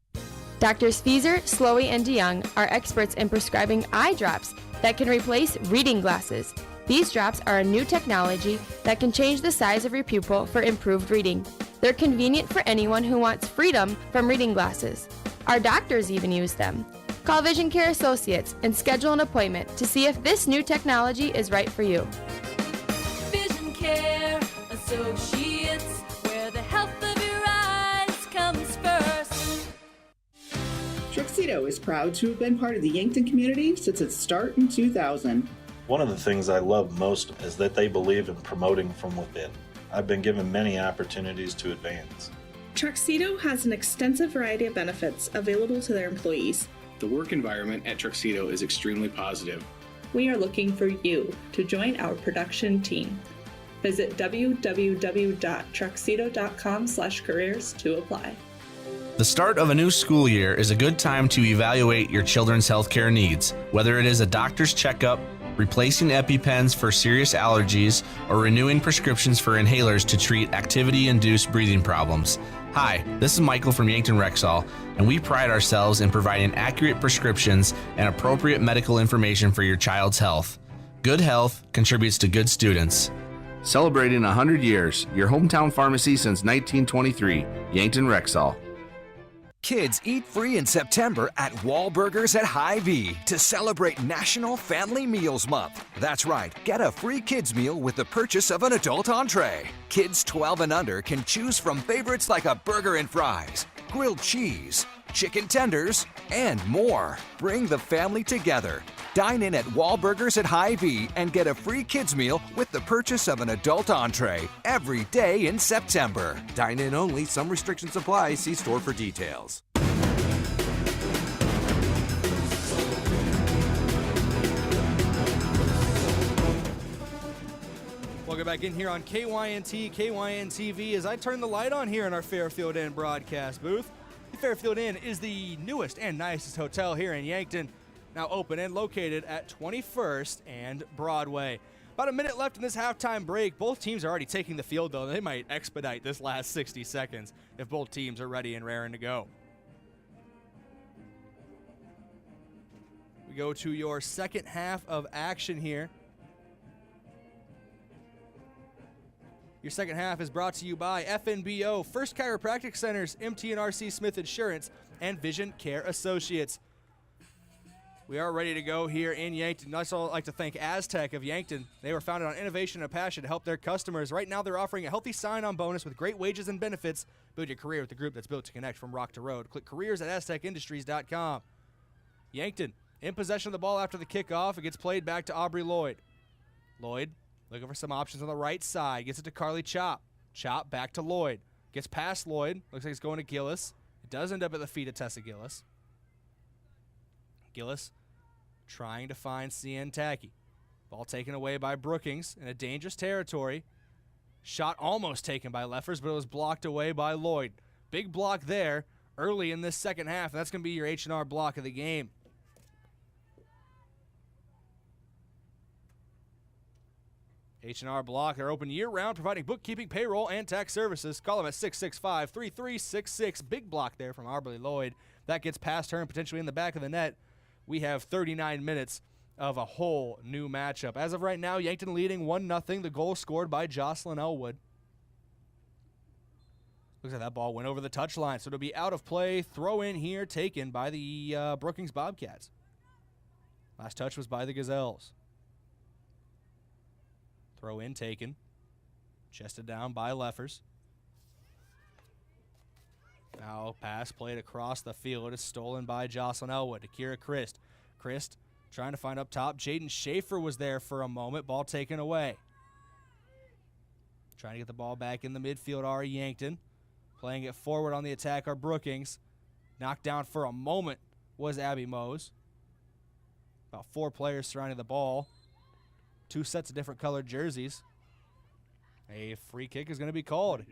Doctors Feeser, Slowey, and DeYoung are experts in prescribing eye drops that can replace reading glasses. These drops are a new technology that can change the size of your pupil for improved reading. They're convenient for anyone who wants freedom from reading glasses. Our doctors even use them. Call Vision Care Associates and schedule an appointment to see if this new technology is right for you. Vision Care Associates, where the health of your eyes comes first. Tuxedo is proud to have been part of the Yankton community since its start in 2000. One of the things I love most is that they believe in promoting from within. I've been given many opportunities to advance. Tuxedo has an extensive variety of benefits available to their employees. The work environment at Tuxedo is extremely positive. We are looking for you to join our production team. Visit www.tuxedo.com/careers to apply. The start of a new school year is a good time to evaluate your children's healthcare needs, whether it is a doctor's checkup, replacing EpiPens for serious allergies, or renewing prescriptions for inhalers to treat activity-induced breathing problems. Hi, this is Michael from Yankton Rexall, and we pride ourselves in providing accurate prescriptions and appropriate medical information for your child's health. Good health contributes to good students. Celebrating 100 years, your hometown pharmacy since 1923, Yankton Rexall. Kids eat free in September at Wahlburgers at Hy-Vee to celebrate National Family Meals Month. That's right, get a free kids meal with the purchase of an adult entree. Kids 12 and under can choose from favorites like a burger and fries, grilled cheese, chicken tenders, and more. Bring the family together. Dine in at Wahlburgers at Hy-Vee and get a free kids meal with the purchase of an adult entree every day in September. Dine in only. Some restrictions apply. See store for details. Welcome back in here on KYNT, KYNTV as I turn the light on here in our Fairfield Inn broadcast booth. The Fairfield Inn is the newest and nicest hotel here in Yankton. Now open and located at 21st and Broadway. About a minute left in this halftime break. Both teams are already taking the field, though. They might expedite this last 60 seconds if both teams are ready and raring to go. We go to your second half of action here. Your second half is brought to you by FNBO, First Chiropractic Centers, MT&RC Smith Insurance, and Vision Care Associates. We are ready to go here in Yankton. I'd also like to thank Aztec of Yankton. They were founded on innovation and passion to help their customers. Right now, they're offering a healthy sign-on bonus with great wages and benefits. Build your career with the group that's built to connect from rock to road. Click careers at aztecindustries.com. Yankton in possession of the ball after the kickoff. It gets played back to Aubrey Lloyd. Lloyd looking for some options on the right side. Gets it to Carly Chop. Chop back to Lloyd. Gets past Lloyd. Looks like it's going to Gillis. It does end up at the feet of Tessa Gillis. Gillis trying to find CN Tacky. Ball taken away by Brookings in a dangerous territory. Shot almost taken by Leffers, but it was blocked away by Lloyd. Big block there early in this second half. That's going to be your H&R block of the game. H&R Block, they're open year-round, providing bookkeeping, payroll, and tax services. Call them at 665-3366. Big block there from Aubrey Lloyd. That gets past her and potentially in the back of the net. We have 39 minutes of a whole new matchup. As of right now, Yankton leading 1-0. The goal scored by Jocelyn Elwood. Looks like that ball went over the touchline, so it'll be out of play. Throw in here taken by the Brookings Bobcats. Last touch was by the Gazelles. Throw in taken. Chested down by Leffers. Now pass played across the field. It's stolen by Jocelyn Elwood to Kira Christ. Christ trying to find up top. Jaden Schaefer was there for a moment. Ball taken away. Trying to get the ball back in the midfield are Yankton. Playing it forward on the attack are Brookings. Knocked down for a moment was Abby Mose. About 4 players surrounding the ball. 2 sets of different colored jerseys. A free kick is going to be called.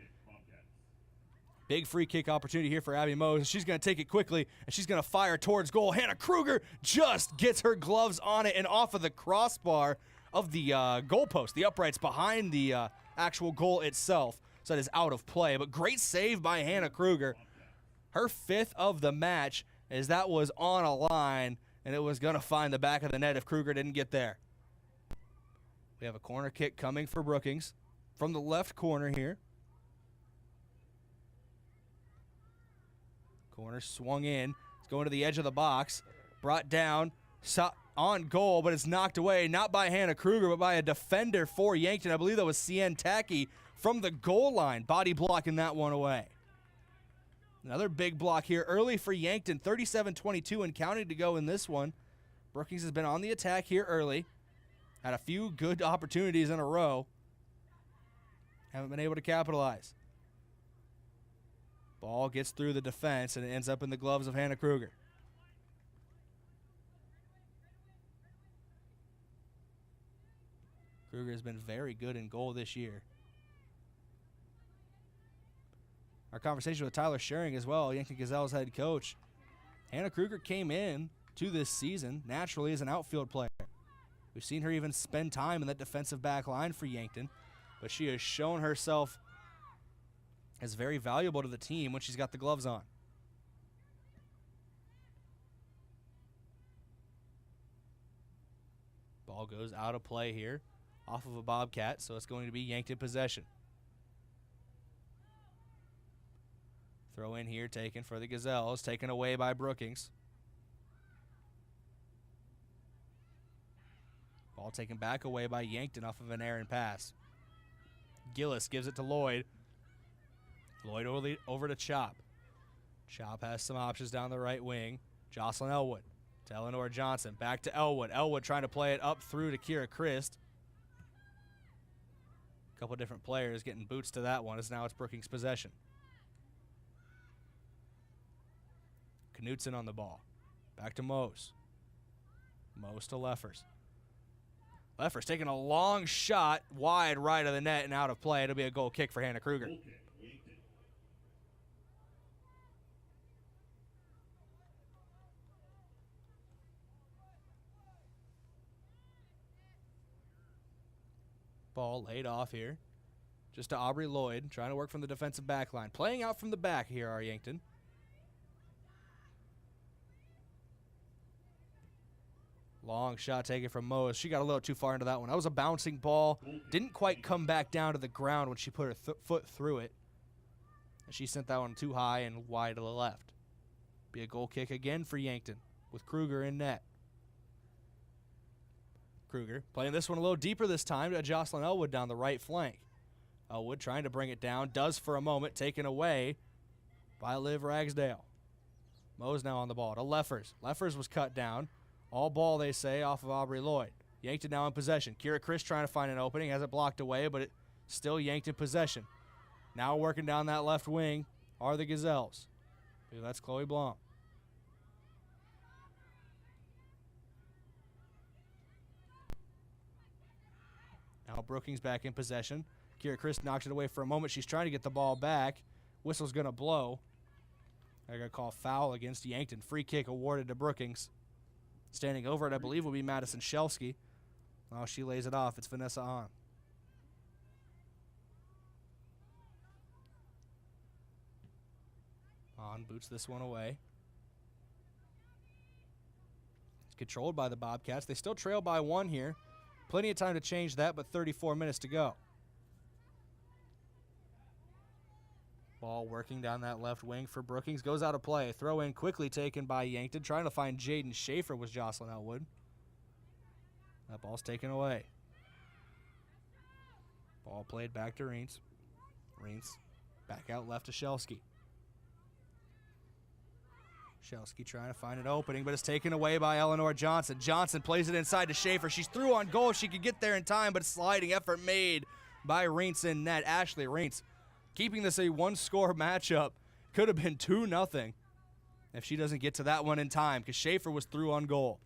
Big free kick opportunity here for Abby Mose. She's going to take it quickly, and she's going to fire towards goal. Hannah Kruger just gets her gloves on it and off of the crossbar of the goalpost, the uprights behind the actual goal itself. So that is out of play. But great save by Hannah Kruger. Her 5th of the match, as that was on a line, and it was going to find the back of the net if Kruger didn't get there. We have a corner kick coming for Brookings from the left corner here. Corner swung in. It's going to the edge of the box. Brought down. On goal, but it's knocked away. Not by Hannah Kruger, but by a defender for Yankton. I believe that was CN Tacky from the goal line. Body blocking that one away. Another big block here early for Yankton. 37-22 and counting to go in this one. Brookings has been on the attack here early. Had a few good opportunities in a row. Haven't been able to capitalize. Ball gets through the defense and it ends up in the gloves of Hannah Kruger. Kruger has been very good in goal this year. Our conversation with Tyler Schering as well, Yankton Gazelles head coach. Hannah Kruger came in to this season naturally as an outfield player. We've seen her even spend time in that defensive back line for Yankton, but she has shown herself as very valuable to the team when she's got the gloves on. Ball goes out of play here. off of a Bobcat, so it's going to be Yankton possession. Throw in here taken for the Gazelles, taken away by Brookings. Ball taken back away by Yankton off of an errant pass. Gillis gives it to Lloyd. Lloyd over to Chop. Chop has some options down the right wing. Jocelyn Elwood to Eleanor Johnson. Back to Elwood. Elwood trying to play it up through to Kira Christ. A couple different players getting boots to that one as now it's Brookings possession. Knutson on the ball. Back to Mose. Mose to Leffers. Leffers taking a long shot wide right of the net and out of play. It'll be a goal kick for Hannah Kruger. Ball laid off here. Just to Aubrey Lloyd, trying to work from the defensive back line. Playing out from the back here are Yankton. Long shot taken from Mose. She got a little too far into that one. That was a bouncing ball. Didn't quite come back down to the ground when she put her foot through it. And she sent that one too high and wide to the left. Be a goal kick again for Yankton with Kruger in net. Kruger playing this one a little deeper this time to Jocelyn Elwood down the right flank. Elwood trying to bring it down. Does for a moment. Taken away by Liv Ragsdale. Mose now on the ball to Leffers. Leffers was cut down. All ball, they say, off of Aubrey Lloyd. Yankton now in possession. Kira Chris trying to find an opening. Has it blocked away, but it still Yankton possession. Now working down that left wing are the Gazelles. That's Chloe Blom. Now Brookings back in possession. Kira Chris knocks it away for a moment. She's trying to get the ball back. Whistle's going to blow. They're going to call foul against Yankton. Free kick awarded to Brookings. Standing over it, I believe, will be Madison Shelsky. Oh, she lays it off. It's Vanessa Hahn. Hahn boots this one away. It's controlled by the Bobcats. They still trail by one here. Plenty of time to change that, but 34 minutes to go. Ball working down that left wing for Brookings. Goes out of play. Throw in quickly taken by Yankton. Trying to find Jaden Schaefer was Jocelyn Elwood. That ball's taken away. Ball played back to Reins. Reins back out left to Shelsky. Shelsky trying to find an opening, but it's taken away by Eleanor Johnson. Johnson plays it inside to Schaefer. She's through on goal. She could get there in time, but sliding effort made by Reins in net. Ashley Reins keeping this a one-score matchup. Could have been 2-0 if she doesn't get to that one in time because Schaefer was through on goal.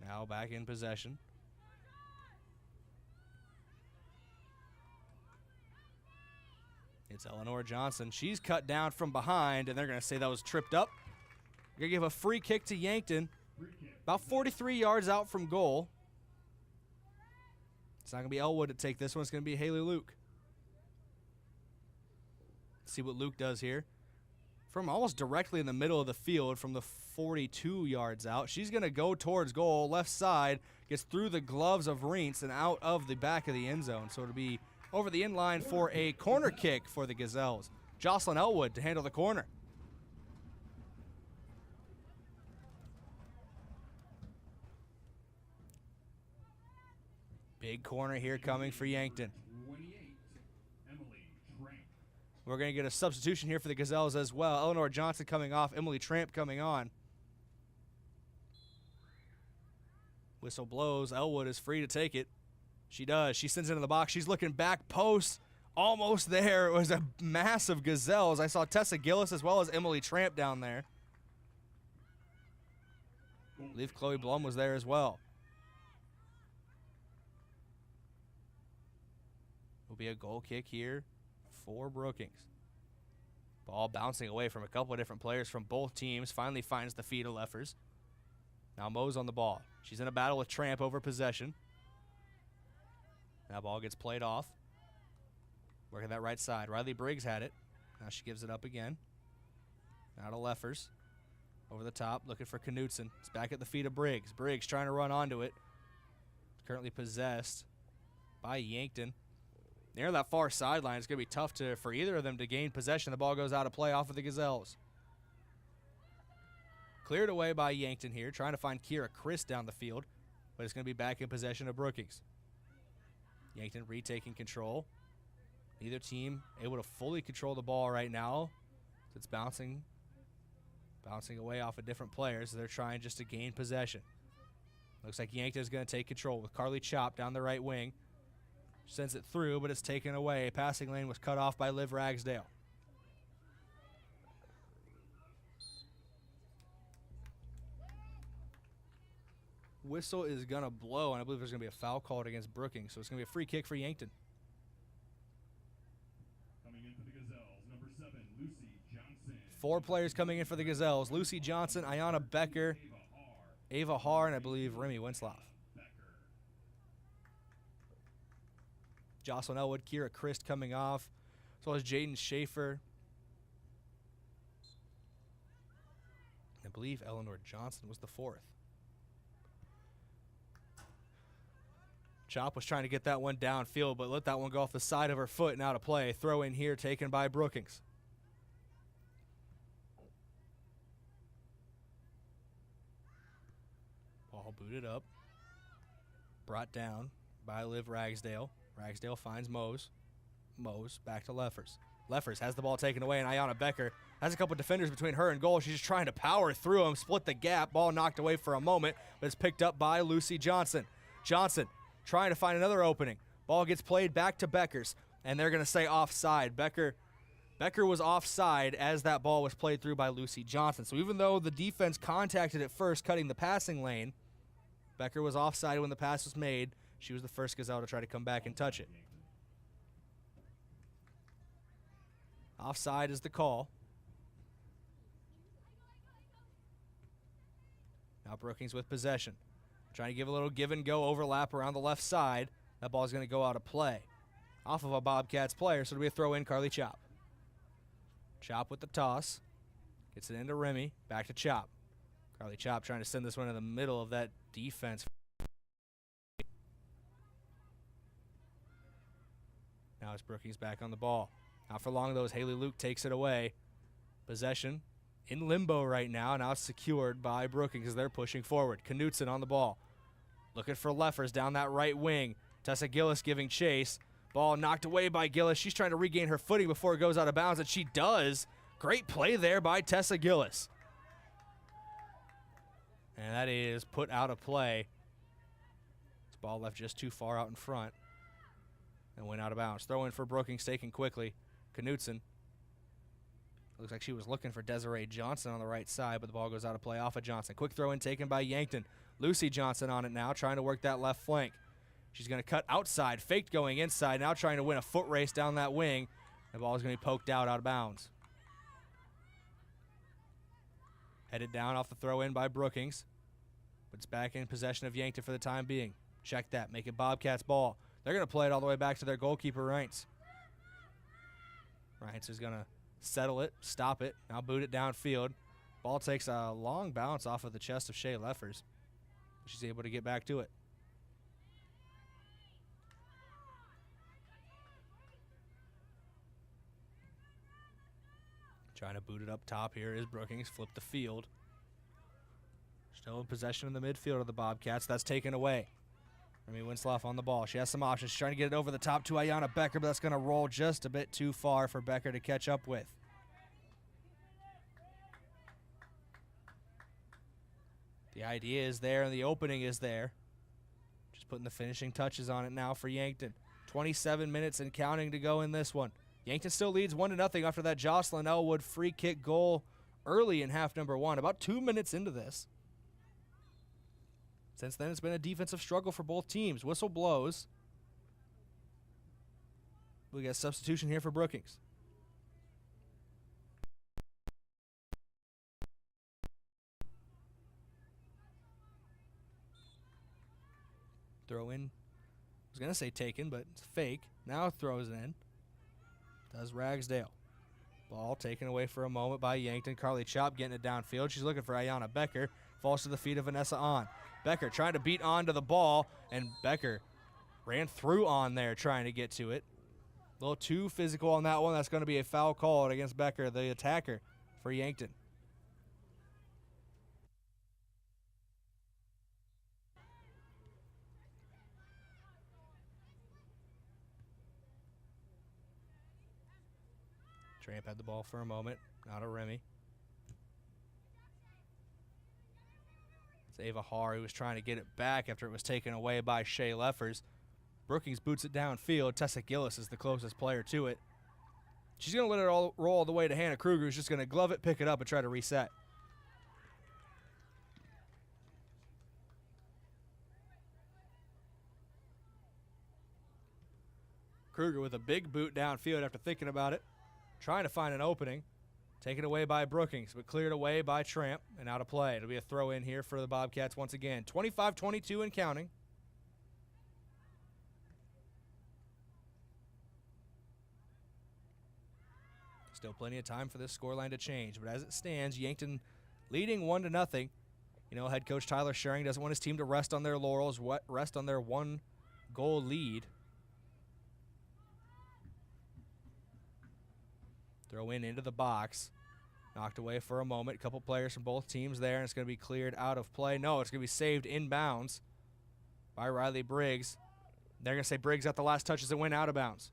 Now back in possession. It's Eleanor Johnson. She's cut down from behind, and they're going to say that was tripped up. They're going to give a free kick to Yankton. About 43 yards out from goal. It's not going to be Elwood to take this one. It's going to be Haley Luke. Let's see what Luke does here. From almost directly in the middle of the field from the 42 yards out. She's going to go towards goal. Left side. Gets through the gloves of Reins and out of the back of the end zone. So it'll be over the end line for a corner kick for the Gazelles. Jocelyn Elwood to handle the corner. Big corner here coming for Yankton. We're going to get a substitution here for the Gazelles as well. Eleanor Johnson coming off, Emily Tramp coming on. Whistle blows. Elwood is free to take it. She does. She sends it in the box. She's looking back post. Almost there. It was a massive Gazelles. I saw Tessa Gillis as well as Emily Tramp down there. I believe Chloe Blum was there as well. Will be a goal kick here for Brookings. Ball bouncing away from a couple of different players from both teams. Finally finds the feet of Leffers. Now Mo's on the ball. She's in a battle with Tramp over possession. That ball gets played off. Working that right side. Riley Briggs had it. Now she gives it up again. Now to Leffers. Over the top, looking for Knutson. It's back at the feet of Briggs. Briggs trying to run onto it. Currently possessed by Yankton. Near that far sideline, it's going to be tough for either of them to gain possession. The ball goes out of play off of the Gazelles. Cleared away by Yankton here, trying to find Kira Christ down the field, but it's going to be back in possession of Brookings. Yankton retaking control. Neither team able to fully control the ball right now. So it's bouncing away off of different players. So they're trying just to gain possession. Looks like Yankton is going to take control with Carly Chop down the right wing. Sends it through, but it's taken away. Passing lane was cut off by Liv Ragsdale. Whistle is going to blow, and I believe there's going to be a foul called against Brookings, so it's going to be a free kick for Yankton. Coming in for the Gazelles, number 7, Lucy Johnson. 4 players coming in for the Gazelles. Lucy Johnson, Ayanna Becker, Ava Haar, and I believe Remy Winslow. Jocelyn Elwood, Kira Christ coming off, as well as Jaden Schaefer. I believe Eleanor Johnson was the 4th. Chop was trying to get that one downfield, but let that one go off the side of her foot and out of play. Throw in here taken by Brookings. Ball booted up. Brought down by Liv Ragsdale. Ragsdale finds Mose. Mose back to Leffers. Leffers has the ball taken away, and Ayanna Becker has a couple defenders between her and goal. She's just trying to power through them, split the gap. Ball knocked away for a moment, but it's picked up by Lucy Johnson. Johnson trying to find another opening. Ball gets played back to Beckers, and they're going to say offside. Becker was offside as that ball was played through by Lucy Johnson. So even though the defense contacted it first, cutting the passing lane, Becker was offside when the pass was made. She was the first Gazelle to try to come back and touch it. Offside is the call. Now Brookings with possession. Trying to give a little give and go overlap around the left side. That ball is going to go out of play. Off of a Bobcats player, so it'll be a throw in, Carly Chop. Chop with the toss. Gets it into Remy. Back to Chop. Carly Chop trying to send this one in the middle of that defense. Now it's Brookings back on the ball. Not for long, though, as Haley Luke takes it away. Possession in limbo right now. Now it's secured by Brookings as they're pushing forward. Knutson on the ball. Looking for Leffers down that right wing. Tessa Gillis giving chase. Ball knocked away by Gillis. She's trying to regain her footing before it goes out of bounds, and she does. Great play there by Tessa Gillis. And that is put out of play. This ball left just too far out in front and went out of bounds. Throw in for Brookings, taken quickly. Knutson. Looks like she was looking for Desiree Johnson on the right side, but the ball goes out of play off of Johnson. Quick throw in taken by Yankton. Lucy Johnson on it now, trying to work that left flank. She's going to cut outside, faked going inside, now trying to win a foot race down that wing. The ball is going to be poked out of bounds. Headed down off the throw in by Brookings, but it's back in possession of Yankton for the time being. Check that, make it Bobcats ball. They're going to play it all the way back to their goalkeeper, Reintz. Reintz is going to settle it, stop it, now boot it downfield. Ball takes a long bounce off of the chest of Shea Leffers. She's able to get back to it. Trying to boot it up top here is Brookings. Flip the field. Still in possession in the midfield of the Bobcats. That's taken away. Remy Winslow on the ball. She has some options. She's trying to get it over the top to Ayanna Becker, but that's going to roll just a bit too far for Becker to catch up with. The idea is there and the opening is there. Just putting the finishing touches on it now for Yankton. 27 minutes and counting to go in this one. Yankton still leads 1-0 after that Jocelyn Elwood free kick goal early in half number 1. About 2 minutes into this. Since then, it's been a defensive struggle for both teams. Whistle blows. We got a substitution here for Brookings. Throw in. I was going to say taken, but it's fake. Now throws in. Does Ragsdale. Ball taken away for a moment by Yankton. Carly Chop getting it downfield. She's looking for Ayanna Becker. Falls to the feet of Vanessa On. Becker trying to beat onto the ball, and Becker ran through On there trying to get to it. A little too physical on that one. That's going to be a foul called against Becker, the attacker for Yankton. Tramp had the ball for a moment. Now to Remy. It's Ava Haar who was trying to get it back after it was taken away by Shea Leffers. Brookings boots it downfield. Tessa Gillis is the closest player to it. She's going to let it all roll all the way to Hannah Kruger, who's just going to glove it, pick it up, and try to reset. Kruger with a big boot downfield after thinking about it. Trying to find an opening. Taken away by Brookings, but cleared away by Tramp and out of play. It'll be a throw in here for the Bobcats once again. 25-22 and counting. Still plenty of time for this scoreline to change, but as it stands, Yankton leading 1-0. You know, head coach Tyler Schering doesn't want his team to rest on their laurels, rest on their one-goal lead. Throw in into the box. Knocked away for a moment. A couple players from both teams there, and it's going to be cleared out of play. No, it's going to be saved inbounds by Riley Briggs. They're going to say Briggs got the last touches and went out of bounds.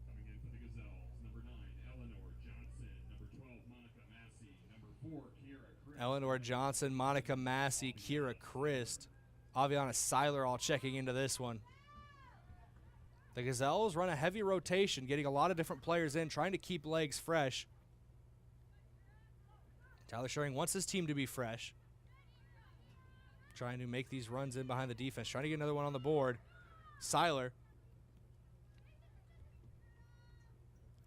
Coming in for the Gazelles, number 9, Eleanor Johnson. Number 12, Monica Massey. Number 4, Kira Christ. Eleanor Johnson, Monica Massey, Kira Christ. Aviana Seiler all checking into this one. The Gazelles run a heavy rotation, getting a lot of different players in, trying to keep legs fresh. Tyler Schering wants his team to be fresh. Trying to make these runs in behind the defense, trying to get another one on the board. Seiler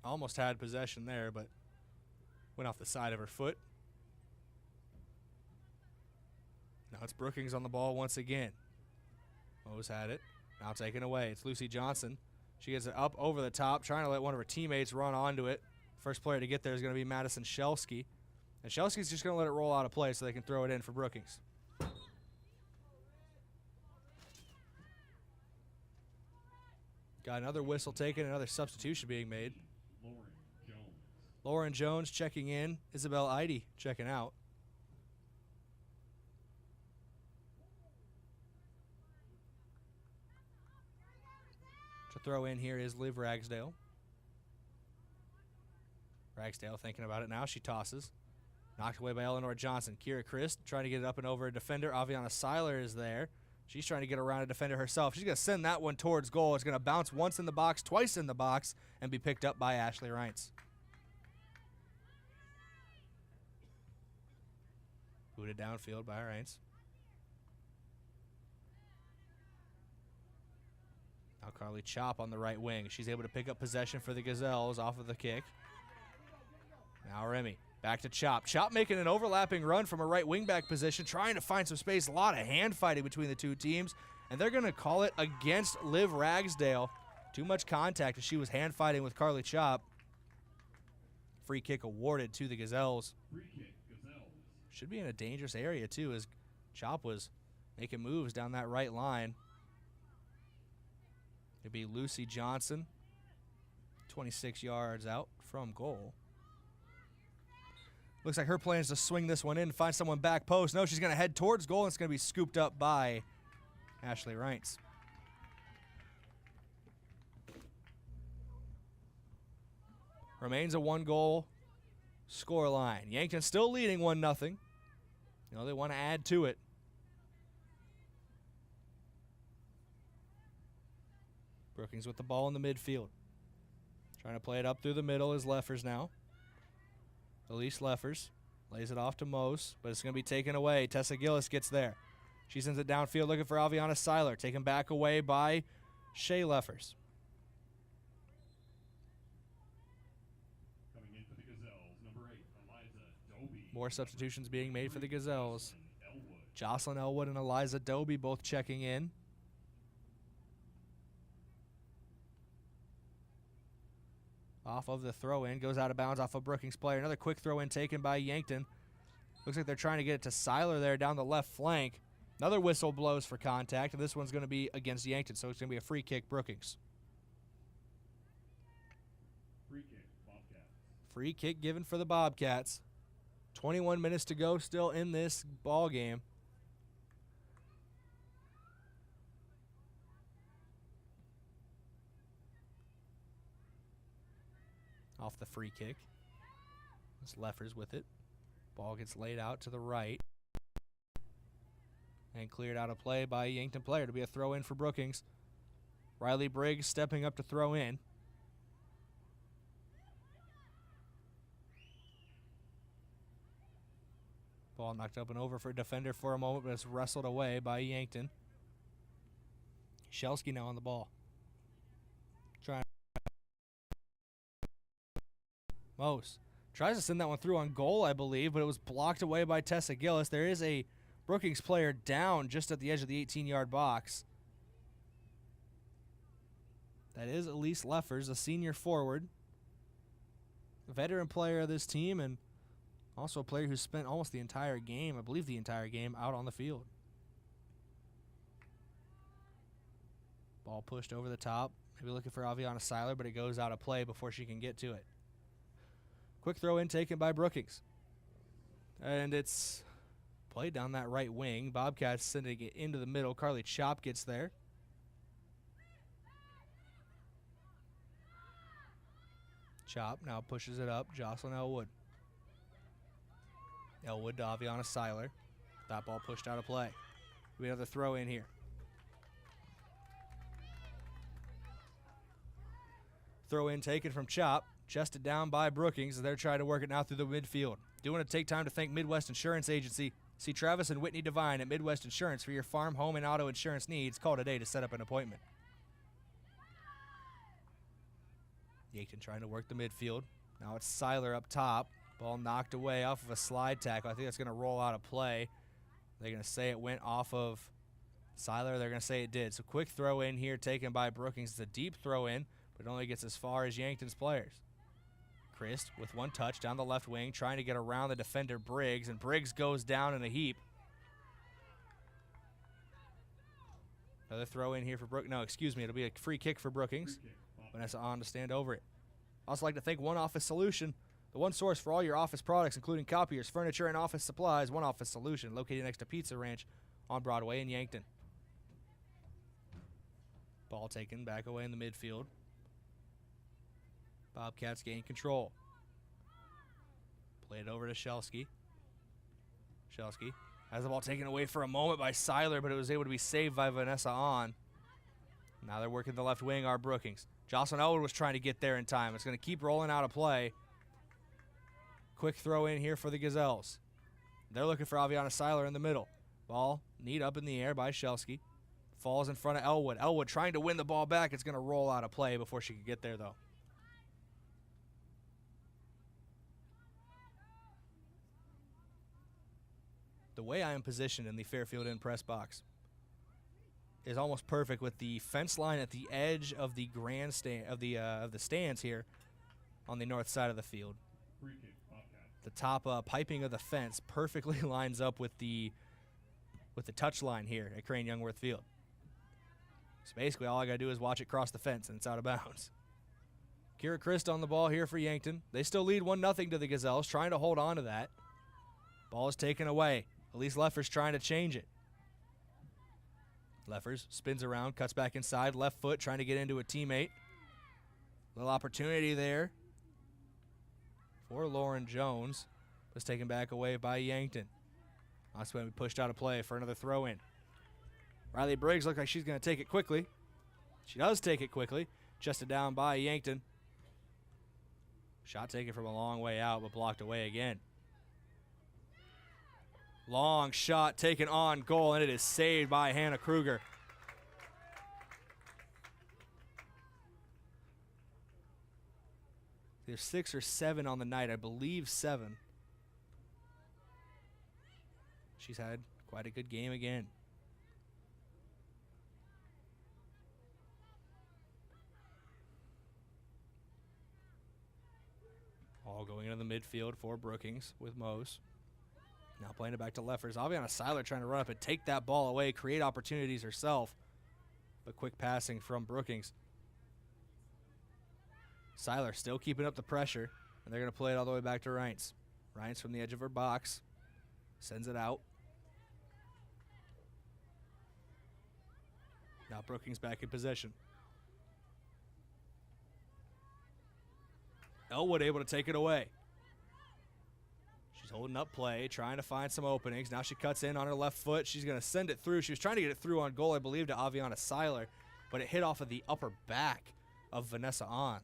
almost had possession there, but went off the side of her foot. Now it's Brookings on the ball once again. Mose had it. Now taken away. It's Lucy Johnson. She gets it up over the top, trying to let one of her teammates run onto it. First player to get there is going to be Madison Shelsky. And Shelsky's just going to let it roll out of play so they can throw it in for Brookings. Got another whistle taken, another substitution being made. Lauren Jones checking in. Isabel Eide checking out. To throw in here is Liv Ragsdale. Ragsdale thinking about it now. She tosses. Knocked away by Eleanor Johnson. Kira Christ trying to get it up and over a defender. Aviana Seiler is there. She's trying to get around a defender herself. She's going to send that one towards goal. It's going to bounce once in the box, twice in the box, and be picked up by Ashley Reintz. Booted downfield by Reintz. Now Carly Chop on the right wing. She's able to pick up possession for the Gazelles off of the kick. Now Remy back to Chop. Chop making an overlapping run from a right wing back position, trying to find some space. A lot of hand fighting between the two teams, and they're going to call it against Liv Ragsdale. Too much contact as she was hand fighting with Carly Chop. Free kick awarded to the Gazelles. Free kick, Gazelles. Should be in a dangerous area too, as Chop was making moves down that right line. It'd be Lucy Johnson, 26 yards out from goal. Looks like her plan is to swing this one in, find someone back post. No, she's going to head towards goal, and it's going to be scooped up by Ashley Reintz. Remains a one-goal scoreline. Yankton still leading 1-0. You know, they want to add to it. Brookings with the ball in the midfield. Trying to play it up through the middle is Leffers now. Elise Leffers lays it off to Mose, but it's going to be taken away. Tessa Gillis gets there. She sends it downfield looking for Aviana Seiler. Taken back away by Shea Leffers. Coming in for the Gazelles, number 8, Eliza Doby. More substitutions being made for the Gazelles. Jocelyn Elwood and Eliza Doby both checking in. off of the throw-in. Goes out of bounds off of Brookings player. Another quick throw-in taken by Yankton. Looks like they're trying to get it to Seiler there down the left flank. Another whistle blows for contact, and this one's going to be against Yankton, so it's going to be a free kick, Brookings. Free kick, Bobcats. Free kick given for the Bobcats. 21 minutes to go still in this ball game. Off the free kick. It's Leffers with it. Ball gets laid out to the right. And cleared out of play by a Yankton player to be a throw in for Brookings. Riley Briggs stepping up to throw in. Ball knocked up and over for a defender for a moment, but it's wrestled away by Yankton. Shelsky now on the ball. Mose tries to send that one through on goal, I believe, but it was blocked away by Tessa Gillis. There is a Brookings player down just at the edge of the 18-yard box. That is Elise Leffers, a senior forward. A veteran player of this team and also a player who spent almost the entire game, I believe the entire game, out on the field. Ball pushed over the top. Maybe looking for Aviana Seiler, but it goes out of play before she can get to it. Quick throw in taken by Brookings. And it's played down that right wing. Bobcats sending it into the middle. Carly Chop gets there. Chop now pushes it up. Jocelyn Elwood. Elwood to Aviana Seiler. That ball pushed out of play. We have the throw in here. Throw in taken from Chop. Chested down by Brookings as they're trying to work it now through the midfield. Do want to take time to thank Midwest Insurance Agency. See Travis and Whitney Devine at Midwest Insurance for your farm, home, and auto insurance needs. Call today to set up an appointment. Yankton trying to work the midfield. Now it's Seiler up top. Ball knocked away off of a slide tackle. I think that's going to roll out of play. They're going to say it went off of Seiler. They're going to say it did. So quick throw in here taken by Brookings. It's a deep throw in, but it only gets as far as Yankton's players. Christ with one touch down the left wing, trying to get around the defender Briggs, and Briggs goes down in a heap. Another throw in here for Brookings. No, excuse me, it'll be a free kick for Brookings. Vanessa on to stand over it. Also like to thank One Office Solution, the one source for all your office products, including copiers, furniture, and office supplies. One Office Solution, located next to Pizza Ranch on Broadway in Yankton. Ball taken back away in the midfield. Bobcats gain control. Played over to Shelsky. Shelsky has the ball taken away for a moment by Seiler, but it was able to be saved by Vanessa on. Now they're working the left wing, our Brookings. Jocelyn Elwood was trying to get there in time. It's going to keep rolling out of play. Quick throw in here for the Gazelles. They're looking for Aviana Seiler in the middle. Ball kneed up in the air by Shelsky. Falls in front of Elwood. Elwood trying to win the ball back. It's going to roll out of play before she could get there, though. The way I am positioned in the Fairfield Inn press box is almost perfect with the fence line at the edge of the grandstand of the stands here on the north side of the field. The top piping of the fence perfectly lines up with the touch line here at Crane-Youngworth Field. So basically all I got to do is watch it cross the fence and it's out of bounds. Kira Christ on the ball here for Yankton. They still lead 1-0 to the Gazelles, trying to hold on to that. Ball is taken away. Elise Leffers trying to change it. Leffers spins around, cuts back inside, left foot trying to get into a teammate. Little opportunity there for Lauren Jones. Was taken back away by Yankton. That's when we pushed out of play for another throw in. Riley Briggs looks like she's going to take it quickly. She does take it quickly. Chested down by Yankton. Shot taken from a long way out, but blocked away again. Long shot taken on goal, and it is saved by Hannah Kruger. There's 6 or 7 on the night, I believe 7. She's had quite a good game again. Ball going into the midfield for Brookings with Mose. Now playing it back to Leffers. Aviana Seiler trying to run up and take that ball away, create opportunities herself. But quick passing from Brookings. Seiler still keeping up the pressure, and they're going to play it all the way back to Reintz. Reintz from the edge of her box sends it out. Now Brookings back in possession. Elwood able to take it away. She's holding up play, trying to find some openings. Now she cuts in on her left foot. She's going to send it through. She was trying to get it through on goal, I believe, to Aviana Seiler, but it hit off of the upper back of Vanessa On.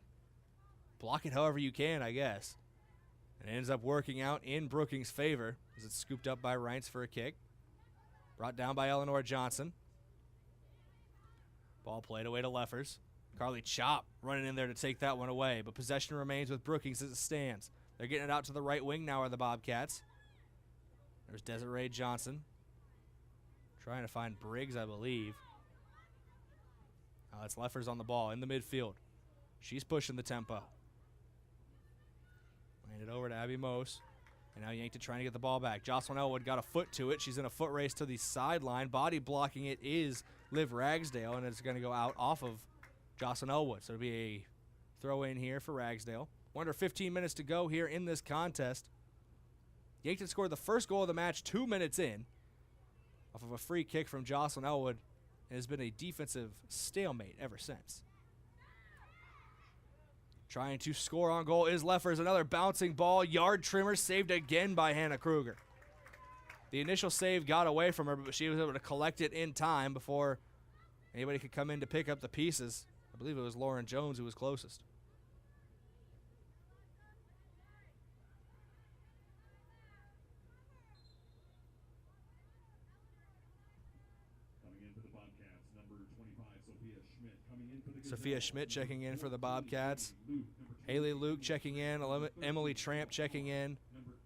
Block it however you can, I guess. And it ends up working out in Brookings' favor as it's scooped up by Reintz for a kick. Brought down by Eleanor Johnson. Ball played away to Leffers. Carly Chop running in there to take that one away, but possession remains with Brookings as it stands. They're getting it out to the right wing now are the Bobcats. There's Desiree Johnson. Trying to find Briggs, I believe. It's Leffers on the ball in the midfield. She's pushing the tempo. Laying it over to Abby Mose. And now Yankton trying to get the ball back. Jocelyn Elwood got a foot to it. She's in a foot race to the sideline. Body blocking it is Liv Ragsdale, and it's going to go out off of Jocelyn Elwood. So it'll be a throw in here for Ragsdale. Under 15 minutes to go here in this contest. Yankton scored the first goal of the match 2 minutes in off of a free kick from Jocelyn Elwood. It has been a defensive stalemate ever since. Trying to score on goal is Leffers. Another bouncing ball. Yard trimmer saved again by Hannah Kruger. The initial save got away from her, but she was able to collect it in time before anybody could come in to pick up the pieces. I believe it was Lauren Jones who was closest. Sophia Schmidt checking in for the Bobcats. Haley Luke checking in. Emily Tramp checking in.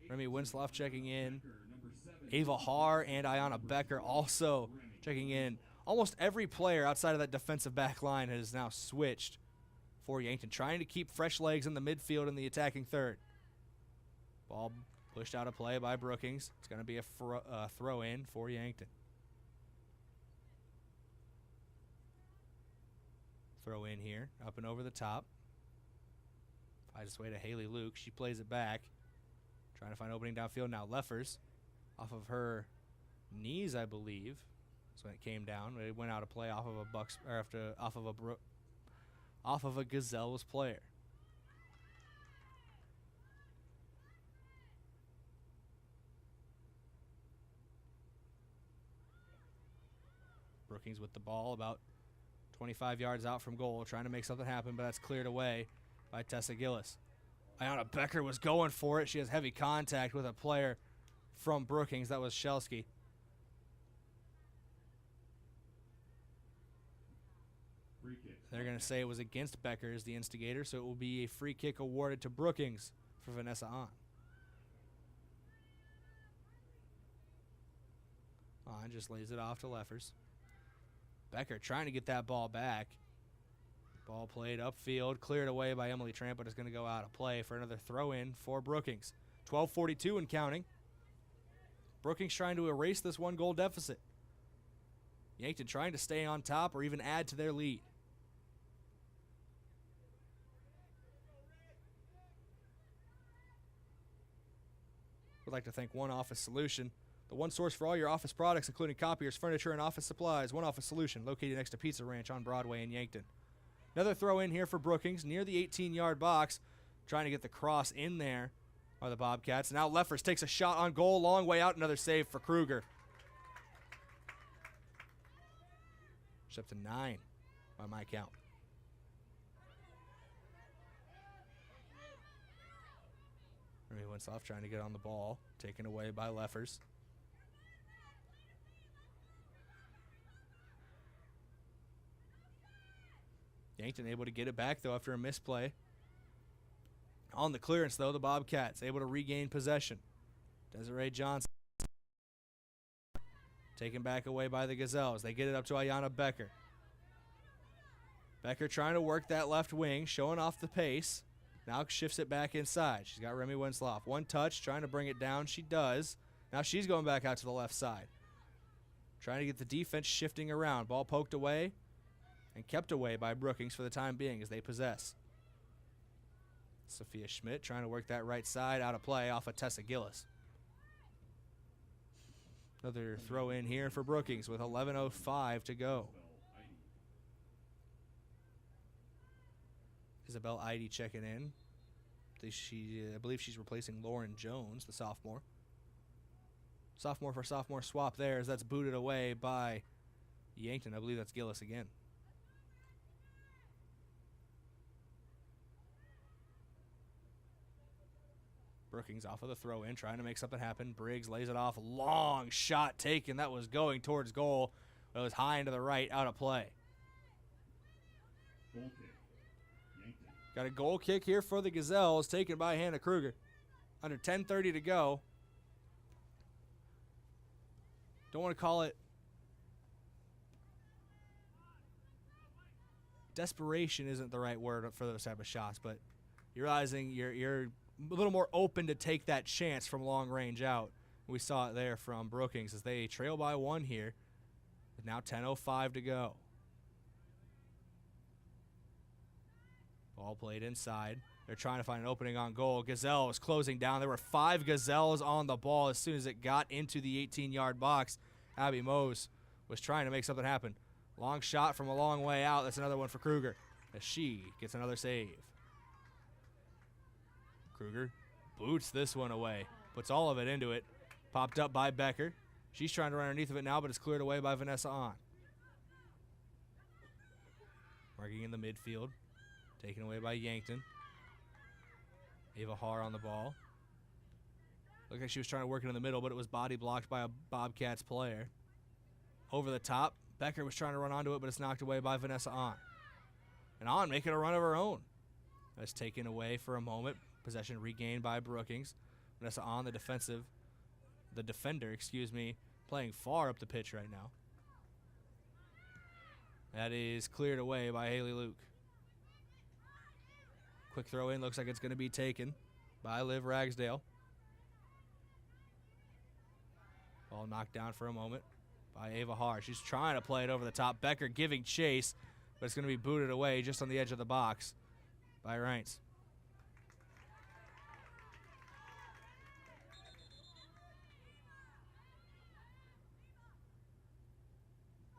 Remy Winsloff checking in. Ava Haar and Ayanna Becker also checking in. Almost every player outside of that defensive back line has now switched for Yankton, trying to keep fresh legs in the midfield in the attacking third. Ball pushed out of play by Brookings. It's going to be a throw in for Yankton. Throw in here, up and over the top. Finds its way to Haley Luke. She plays it back. Trying to find opening downfield now. Leffers, off of her knees, I believe. So when it came down, it went out of play off of a Bucks, or off of a Gazelles player. Brookings with the ball about 25 yards out from goal, trying to make something happen, but that's cleared away by Tessa Gillis. Ayanna Becker was going for it. She has heavy contact with a player from Brookings. That was Shelsky. They're going to say it was against Becker as the instigator, so it will be a free kick awarded to Brookings for Vanessa On. On just lays it off to Leffers. Becker trying to get that ball back. Ball played upfield, cleared away by Emily Tramp, but it's going to go out of play for another throw-in for Brookings. 12:42 and counting. Brookings trying to erase this one-goal deficit. Yankton trying to stay on top or even add to their lead. We'd like to thank One Office Solution, the one source for all your office products, including copiers, furniture, and office supplies. One Office Solution, located next to Pizza Ranch on Broadway in Yankton. Another throw in here for Brookings near the 18-yard box. Trying to get the cross in there are the Bobcats. Now Leffers takes a shot on goal, long way out. Another save for Kruger. It's up to 9 by my count. Remy Winsloff trying to get on the ball, taken away by Leffers. Yankton able to get it back, though, after a misplay. On the clearance, though, the Bobcats able to regain possession. Desiree Johnson taken back away by the Gazelles. They get it up to Ayanna Becker. Becker trying to work that left wing, showing off the pace. Now shifts it back inside. She's got Remy Winsloff. One touch, trying to bring it down. She does. Now she's going back out to the left side. Trying to get the defense shifting around. Ball poked away and kept away by Brookings for the time being as they possess. Sophia Schmidt trying to work that right side, out of play off of Tessa Gillis. Another throw in here for Brookings with 11:05 to go. Isabel Eide checking in. I believe she's replacing Lauren Jones, the sophomore. Sophomore for sophomore swap there as that's booted away by Yankton. I believe that's Gillis again. Brookings off of the throw in, trying to make something happen. Briggs lays it off. Long shot taken. That was going towards goal. It was high into the right, out of play. Goal kick. Yankton. Got a goal kick here for the Gazelles, taken by Hannah Kruger. Under 10:30 to go. Don't want to call it desperation, isn't the right word for those type of shots, but you're realizing you're a little more open to take that chance from long range out. We saw it there from Brookings as they trail by one here with now 10:05 to go. Ball played inside. They're trying to find an opening on goal. Gazelles closing down. There were 5 Gazelles on the ball as soon as it got into the 18-yard box. Abby Mose was trying to make something happen. Long shot from a long way out. That's another one for Kruger as she gets another save. Kruger boots this one away. Puts all of it into it. Popped up by Becker. She's trying to run underneath of it now, but it's cleared away by Vanessa On. Marking in the midfield. Taken away by Yankton. Ava Haar on the ball. Looked like she was trying to work it in the middle, but it was body blocked by a Bobcats player. Over the top. Becker was trying to run onto it, but it's knocked away by Vanessa On. And On making a run of her own. That's taken away for a moment. Possession regained by Brookings. Vanessa On, the defender, playing far up the pitch right now. That is cleared away by Haley Luke. Quick throw in, looks like it's going to be taken by Liv Ragsdale. Ball knocked down for a moment by Ava Haar. She's trying to play it over the top. Becker giving chase, but it's going to be booted away just on the edge of the box by Reintz.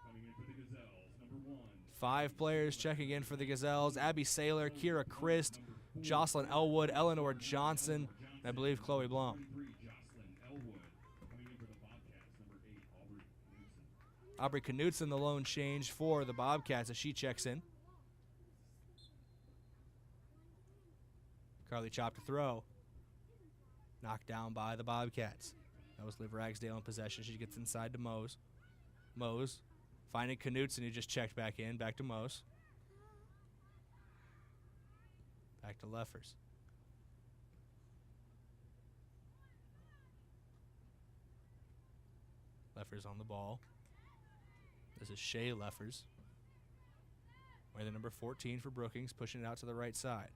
Coming in for the Gazelles, number 1. 5 players checking in for the Gazelles. Abby Saylor, Kira Christ, Jocelyn Elwood, Eleanor Johnson, and I believe Chloe Blum. Jocelyn Elwood. Coming in for the Bobcats, number 8, Aubrey Knudsen. Aubrey Knudsen, the lone change for the Bobcats as she checks in. Carly chopped a throw. Knocked down by the Bobcats. That was Liv Ragsdale in possession. She gets inside to Mose. Mose finding Knudsen, who just checked back in. Back to Mose. Back to Leffers. Leffers on the ball. This is Shay Leffers. Wearing the number 14 for Brookings, pushing it out to the right side.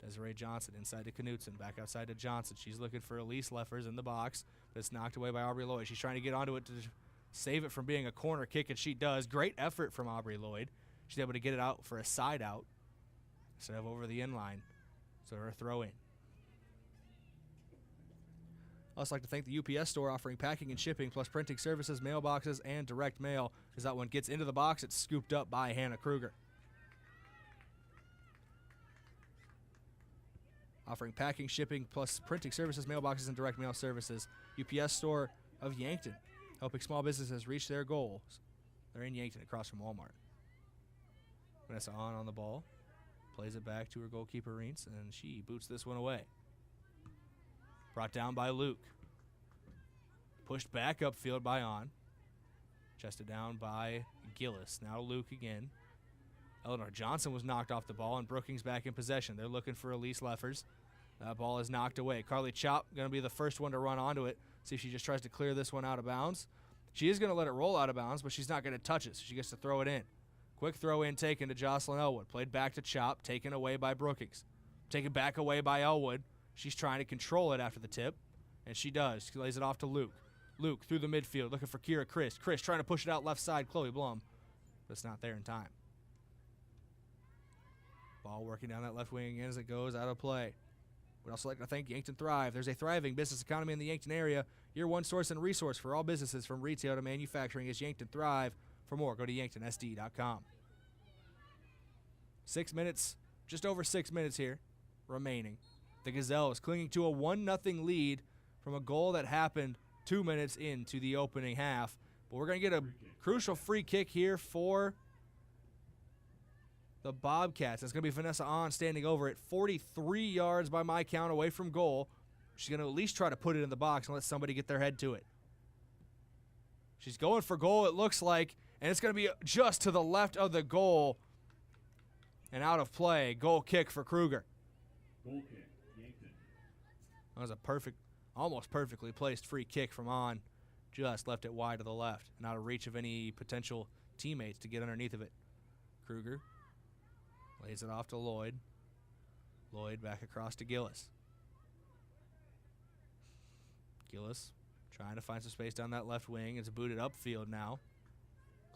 Desiree Johnson inside to Knudsen, back outside to Johnson. She's looking for Elise Leffers in the box, but it's knocked away by Aubrey Lloyd. She's trying to get onto it to save it from being a corner kick, and she does. Great effort from Aubrey Lloyd. She's able to get it out for a side out instead of over the end line. So her throw in. I'd also like to thank the UPS store offering packing and shipping plus printing services, mailboxes, and direct mail. As that one gets into the box, it's scooped up by Hannah Kruger. Offering packing, shipping, plus printing services, mailboxes, and direct mail services. UPS store of Yankton, helping small businesses reach their goals. They're in Yankton across from Walmart. Vanessa on the ball. Plays it back to her goalkeeper, Reintz, and she boots this one away. Brought down by Luke. Pushed back upfield by On. Chested down by Gillis. Now Luke again. Eleanor Johnson was knocked off the ball, and Brookings back in possession. They're looking for Elise Leffers. That ball is knocked away. Carly Chop going to be the first one to run onto it. See if she just tries to clear this one out of bounds. She is going to let it roll out of bounds, but she's not going to touch it, so she gets to throw it in. Quick throw in taken to Jocelyn Elwood. Played back to Chop, taken away by Brookings. Taken back away by Elwood. She's trying to control it after the tip, and she does. She lays it off to Luke. Luke through the midfield, looking for Kira Chris. Chris trying to push it out left side, Chloe Blum, but it's not there in time. Ball working down that left wing as it goes out of play. We'd also like to thank Yankton Thrive. There's a thriving business economy in the Yankton area. Your one source and resource for all businesses from retail to manufacturing is Yankton Thrive. For more, go to yanktonsd.com. 6 minutes, just over 6 minutes here remaining. The Gazelles clinging to a 1-0 lead from a goal that happened 2 minutes into the opening half. But we're going to get a crucial free kick here for the Bobcats. That's going to be Vanessa On standing over at 43 yards by my count away from goal. She's going to at least try to put it in the box and let somebody get their head to it. She's going for goal, it looks like, and it's going to be just to the left of the goal and out of play. Goal kick for Kruger. Goal kick, Yankton. That was a perfect, almost perfectly placed free kick from On. Just left it wide to the left and out of reach of any potential teammates to get underneath of it. Kruger lays it off to Lloyd. Lloyd back across to Gillis. Gillis trying to find some space down that left wing. It's booted upfield now.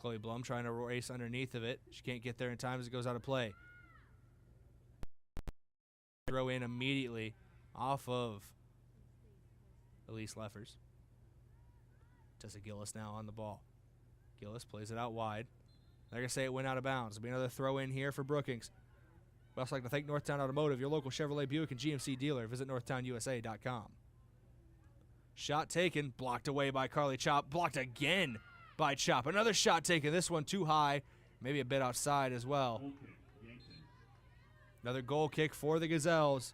Chloe Blum trying to race underneath of it. She can't get there in time as it goes out of play. Throw in immediately off of Elise Leffers. Tessa Gillis now on the ball. Gillis plays it out wide. They're going to say it went out of bounds. It'll be another throw in here for Brookings. We'd also like to thank Northtown Automotive, your local Chevrolet Buick and GMC dealer. Visit northtownusa.com. Shot taken, blocked away by Carly Chop. Blocked again by Chop. Another shot taken, this one too high. Maybe a bit outside as well. Another goal kick for the Gazelles.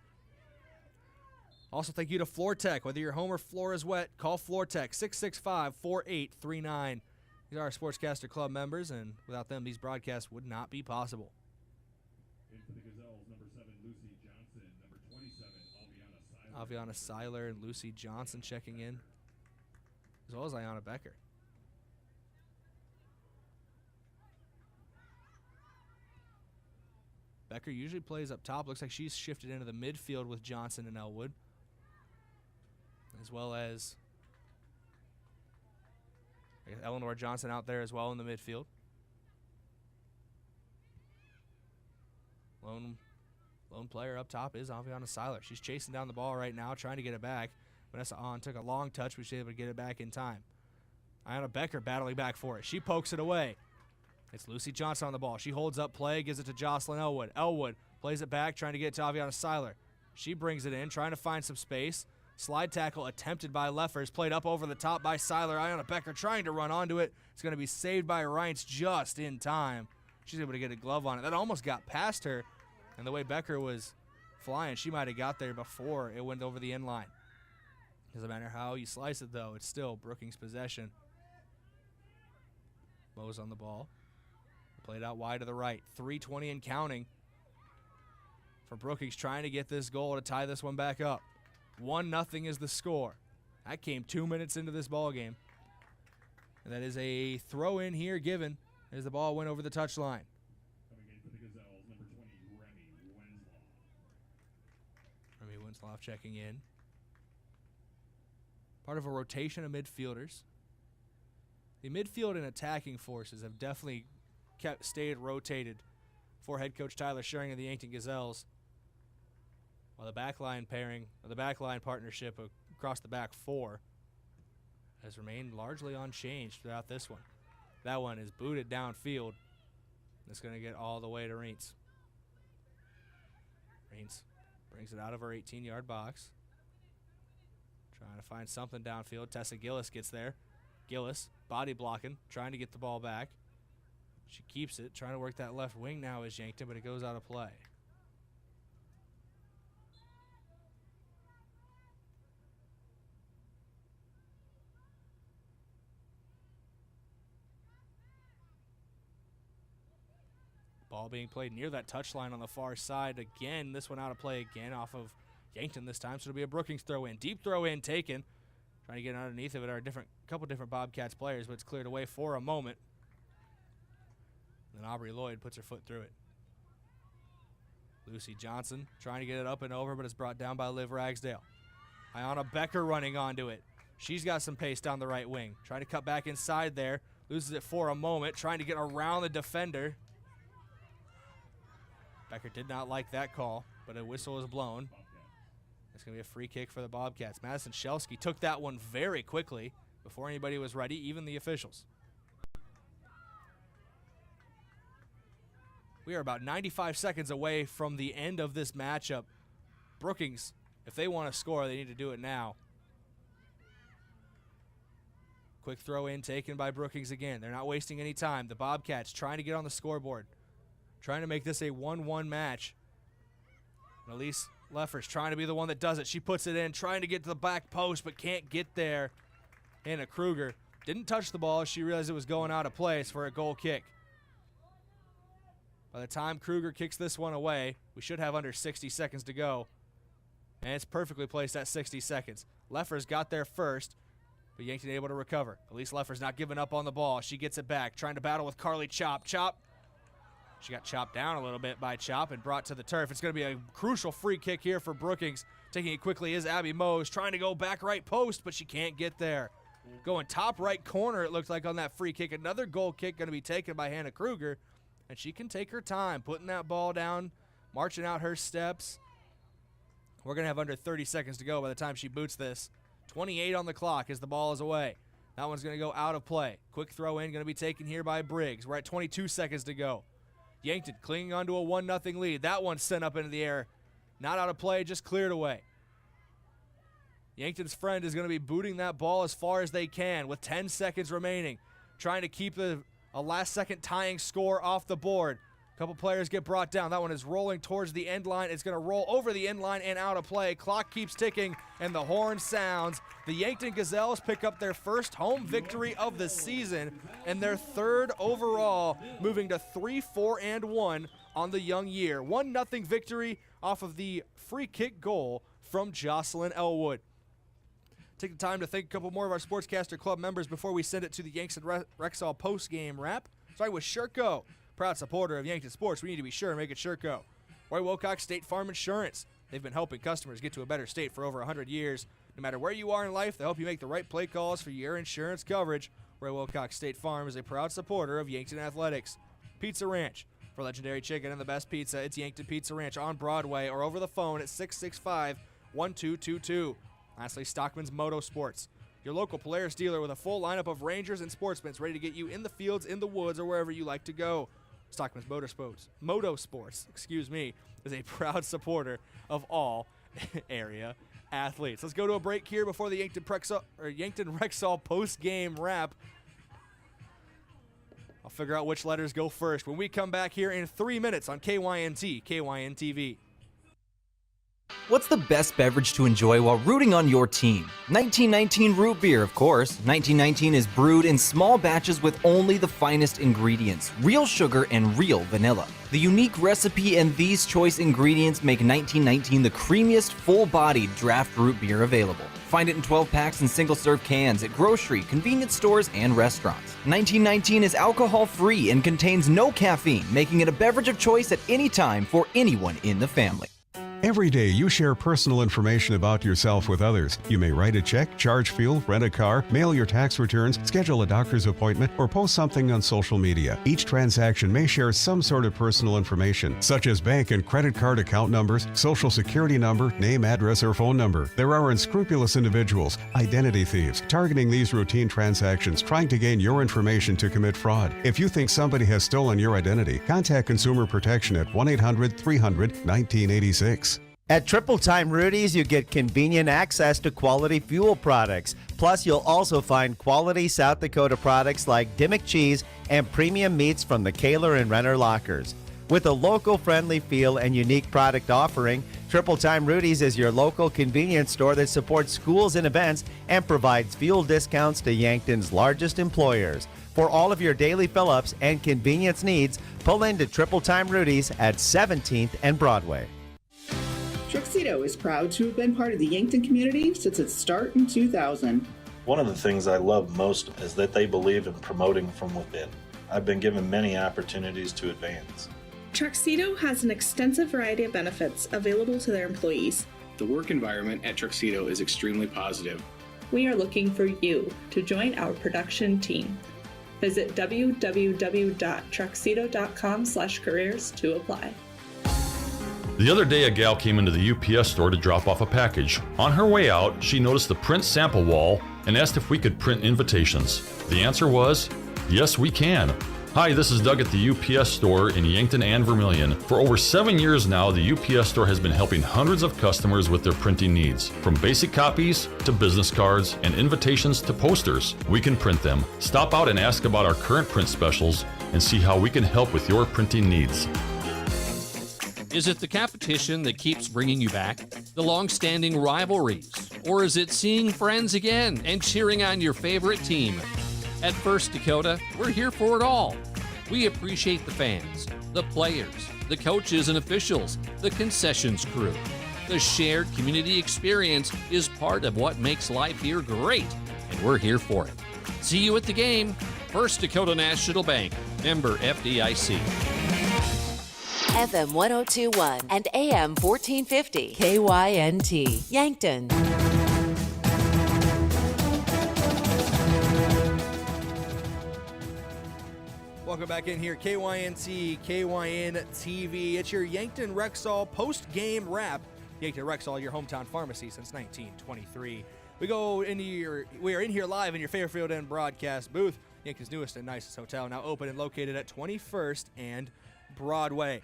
Also, thank you to Floor Tech. Whether your home or floor is wet, call Floor Tech, 665-4839. These are our Sportscaster Club members, and without them, these broadcasts would not be possible. In for the Gazelles, number 7, Lucy Johnson. Number 27, Aviana Seiler. Aviana Seiler and Lucy Johnson checking in, as well as Ayana Becker. Becker usually plays up top. Looks like she's shifted into the midfield with Johnson and Elwood, as well as Eleanor Johnson out there as well in the midfield. Lone player up top is Aviana Seiler. She's chasing down the ball right now, trying to get it back. Vanessa On took a long touch, but she was able to get it back in time. Ayana Becker battling back for it. She pokes it away. It's Lucy Johnson on the ball. She holds up play, gives it to Jocelyn Elwood. Elwood plays it back, trying to get it to Aviana Seiler. She brings it in, trying to find some space. Slide tackle attempted by Leffers, played up over the top by Seiler. Ayana Becker trying to run onto it. It's going to be saved by Reintz just in time. She's able to get a glove on it. That almost got past her, and the way Becker was flying, she might have got there before it went over the end line. Doesn't matter how you slice it, though. It's still Brookings' possession. Bowes on the ball. Played out wide to the right. 3:20 and counting for Brookings, trying to get this goal to tie this one back up. 1-0 is the score. That came 2 minutes into this ball game. And that is a throw in here given as the ball went over the touchline. Coming in for the Gazelles, number 20, Remy Winslow. Remy Winslow checking in. Part of a rotation of midfielders. The midfield and attacking forces have definitely stayed rotated for head coach Tyler Schering of the Yankton Gazelles, while the backline pairing, or the backline partnership across the back four has remained largely unchanged throughout this one. That one is booted downfield. It's going to get all the way to Reintz. Reintz brings it out of her 18-yard box. Trying to find something downfield. Tessa Gillis gets there. Gillis, body blocking, trying to get the ball back. She keeps it, trying to work that left wing now is Yankton, but it goes out of play. Ball being played near that touchline on the far side again. This one out of play again off of Yankton this time, so it'll be a Brookings throw in. Deep throw in taken. Trying to get underneath of it are a couple different Bobcats players, but it's cleared away for a moment. Then Aubrey Lloyd puts her foot through it. Lucy Johnson trying to get it up and over, but it's brought down by Liv Ragsdale. Ayana Becker running onto it. She's got some pace down the right wing. Trying to cut back inside there. Loses it for a moment, trying to get around the defender. Becker did not like that call, but a whistle is blown. It's going to be a free kick for the Bobcats. Madison Shelsky took that one very quickly before anybody was ready, even the officials. We are about 95 seconds away from the end of this matchup. Brookings, if they want to score, they need to do it now. Quick throw in taken by Brookings again. They're not wasting any time. The Bobcats trying to get on the scoreboard, trying to make this a 1-1 match. And Elise Leffers trying to be the one that does it. She puts it in, trying to get to the back post, but can't get there. Hannah Kruger didn't touch the ball. She realized it was going out of place for a goal kick. By the time Kruger kicks this one away, we should have under 60 seconds to go. And it's perfectly placed at 60 seconds. Leffers got there first, but Yankton able to recover. Elise Leffers not giving up on the ball. She gets it back, trying to battle with Carly Chop. Chop. She got chopped down a little bit by Chop and brought to the turf. It's going to be a crucial free kick here for Brookings. Taking it quickly is Abby Mose, trying to go back right post, but she can't get there. Going top right corner, it looked like on that free kick. Another goal kick going to be taken by Hannah Kruger. And she can take her time, putting that ball down, marching out her steps. We're going to have under 30 seconds to go by the time she boots this. 28 on the clock as the ball is away. That one's going to go out of play. Quick throw in, going to be taken here by Briggs. We're at 22 seconds to go. Yankton clinging onto a 1-0 lead. That one's sent up into the air. Not out of play, just cleared away. Yankton's friend is going to be booting that ball as far as they can with 10 seconds remaining. Trying to keep a last-second tying score off the board. A couple players get brought down. That one is rolling towards the end line. It's going to roll over the end line and out of play. Clock keeps ticking, and the horn sounds. The Yankton Gazelles pick up their first home victory of the season and their third overall, moving to 3-4-1 on the young year. 1-0 victory off of the free kick goal from Jocelyn Elwood. Take the time to thank a couple more of our Sportscaster Club members before we send it to the Yanks and Rexall post-game wrap. Starting with Sherco, proud supporter of Yankton Sports. We need to be sure and make it Sherco. Roy Wilcox State Farm Insurance. They've been helping customers get to a better state for over 100 years. No matter where you are in life, they help you make the right play calls for your insurance coverage. Roy Wilcox State Farm is a proud supporter of Yankton Athletics. Pizza Ranch. For legendary chicken and the best pizza, it's Yankton Pizza Ranch on Broadway or over the phone at 665-1222. Lastly, Stockman's Motorsports, your local Polaris dealer with a full lineup of Rangers and Sportsmen ready to get you in the fields, in the woods, or wherever you like to go. Stockman's Motorsports, is a proud supporter of all area athletes. Let's go to a break here before the Yankton Rexall post-game wrap. I'll figure out which letters go first when we come back here in 3 minutes on KYNT, KYNTV. What's the best beverage to enjoy while rooting on your team? 1919 root beer, of course. 1919 is brewed in small batches with only the finest ingredients, real sugar and real vanilla. The unique recipe and these choice ingredients make 1919 the creamiest, full-bodied draft root beer available. Find it in 12 packs and single-serve cans at grocery, convenience stores, and restaurants. 1919 is alcohol-free and contains no caffeine, making it a beverage of choice at any time for anyone in the family. Every day you share personal information about yourself with others. You may write a check, charge fuel, rent a car, mail your tax returns, schedule a doctor's appointment, or post something on social media. Each transaction may share some sort of personal information, such as bank and credit card account numbers, social security number, name, address, or phone number. There are unscrupulous individuals, identity thieves, targeting these routine transactions, trying to gain your information to commit fraud. If you think somebody has stolen your identity, contact Consumer Protection at 1-800-300-1986. At Triple Time Rudy's, you get convenient access to quality fuel products. Plus, you'll also find quality South Dakota products like Dimmock cheese and premium meats from the Kaler and Renner lockers. With a local-friendly feel and unique product offering, Triple Time Rudy's is your local convenience store that supports schools and events and provides fuel discounts to Yankton's largest employers. For all of your daily fill-ups and convenience needs, pull into Triple Time Rudy's at 17th and Broadway. Tuxedo is proud to have been part of the Yankton community since its start in 2000. One of the things I love most is that they believe in promoting from within. I've been given many opportunities to advance. Truxedo has an extensive variety of benefits available to their employees. The work environment at Truxedo is extremely positive. We are looking for you to join our production team. Visit www.truxedo.com/careers to apply. The other day, a gal came into the UPS store to drop off a package. On her way out, she noticed the print sample wall and asked if we could print invitations. The answer was, yes, we can. Hi, this is Doug at the UPS store in Yankton and Vermilion. For over 7 years now, the UPS store has been helping hundreds of customers with their printing needs. From basic copies to business cards and invitations to posters, we can print them. Stop out and ask about our current print specials and see how we can help with your printing needs. Is it the competition that keeps bringing you back? The long-standing rivalries? Or is it seeing friends again and cheering on your favorite team? At First Dakota, we're here for it all. We appreciate the fans, the players, the coaches and officials, the concessions crew. The shared community experience is part of what makes life here great, and we're here for it. See you at the game. First Dakota National Bank, member FDIC. FM 1021 and AM 1450 KYNT, Yankton. Welcome back in here, KYNT, KYNTV. It's your Yankton Rexall post-game wrap. Yankton Rexall, your hometown pharmacy since 1923. We are in here live in your Fairfield End broadcast booth. Yankton's newest and nicest hotel, now open and located at 21st and Broadway.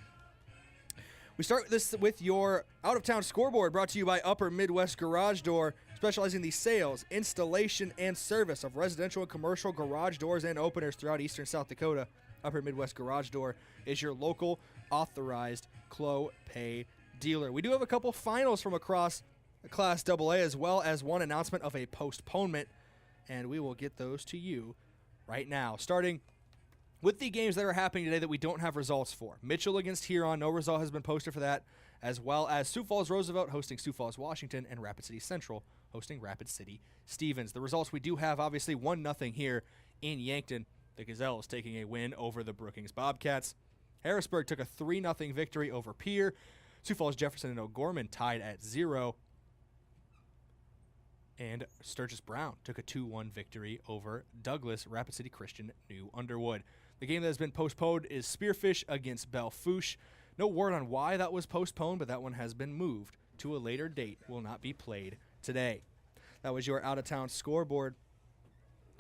We start this with your out-of-town scoreboard, brought to you by Upper Midwest Garage Door, specializing in the sales, installation, and service of residential and commercial garage doors and openers throughout eastern South Dakota. Upper Midwest Garage Door is your local authorized Clo-Pay dealer. We do have a couple finals from across Class AA, as well as one announcement of a postponement, and we will get those to you right now. Starting with the games that are happening today that we don't have results for. Mitchell against Huron, no result has been posted for that, as well as Sioux Falls Roosevelt hosting Sioux Falls Washington, and Rapid City Central hosting Rapid City Stevens. The results we do have, obviously 1-0 here in Yankton. The Gazelles taking a win over the Brookings Bobcats. Harrisburg took a 3-0 victory over Pierre. Sioux Falls Jefferson and O'Gorman tied at 0. And Sturgis Brown took a 2-1 victory over Douglas Rapid City Christian New Underwood. The game that has been postponed is Spearfish against Belle-Fourche. No word on why that was postponed, but that one has been moved to a later date. Will not be played today. That was your out-of-town scoreboard,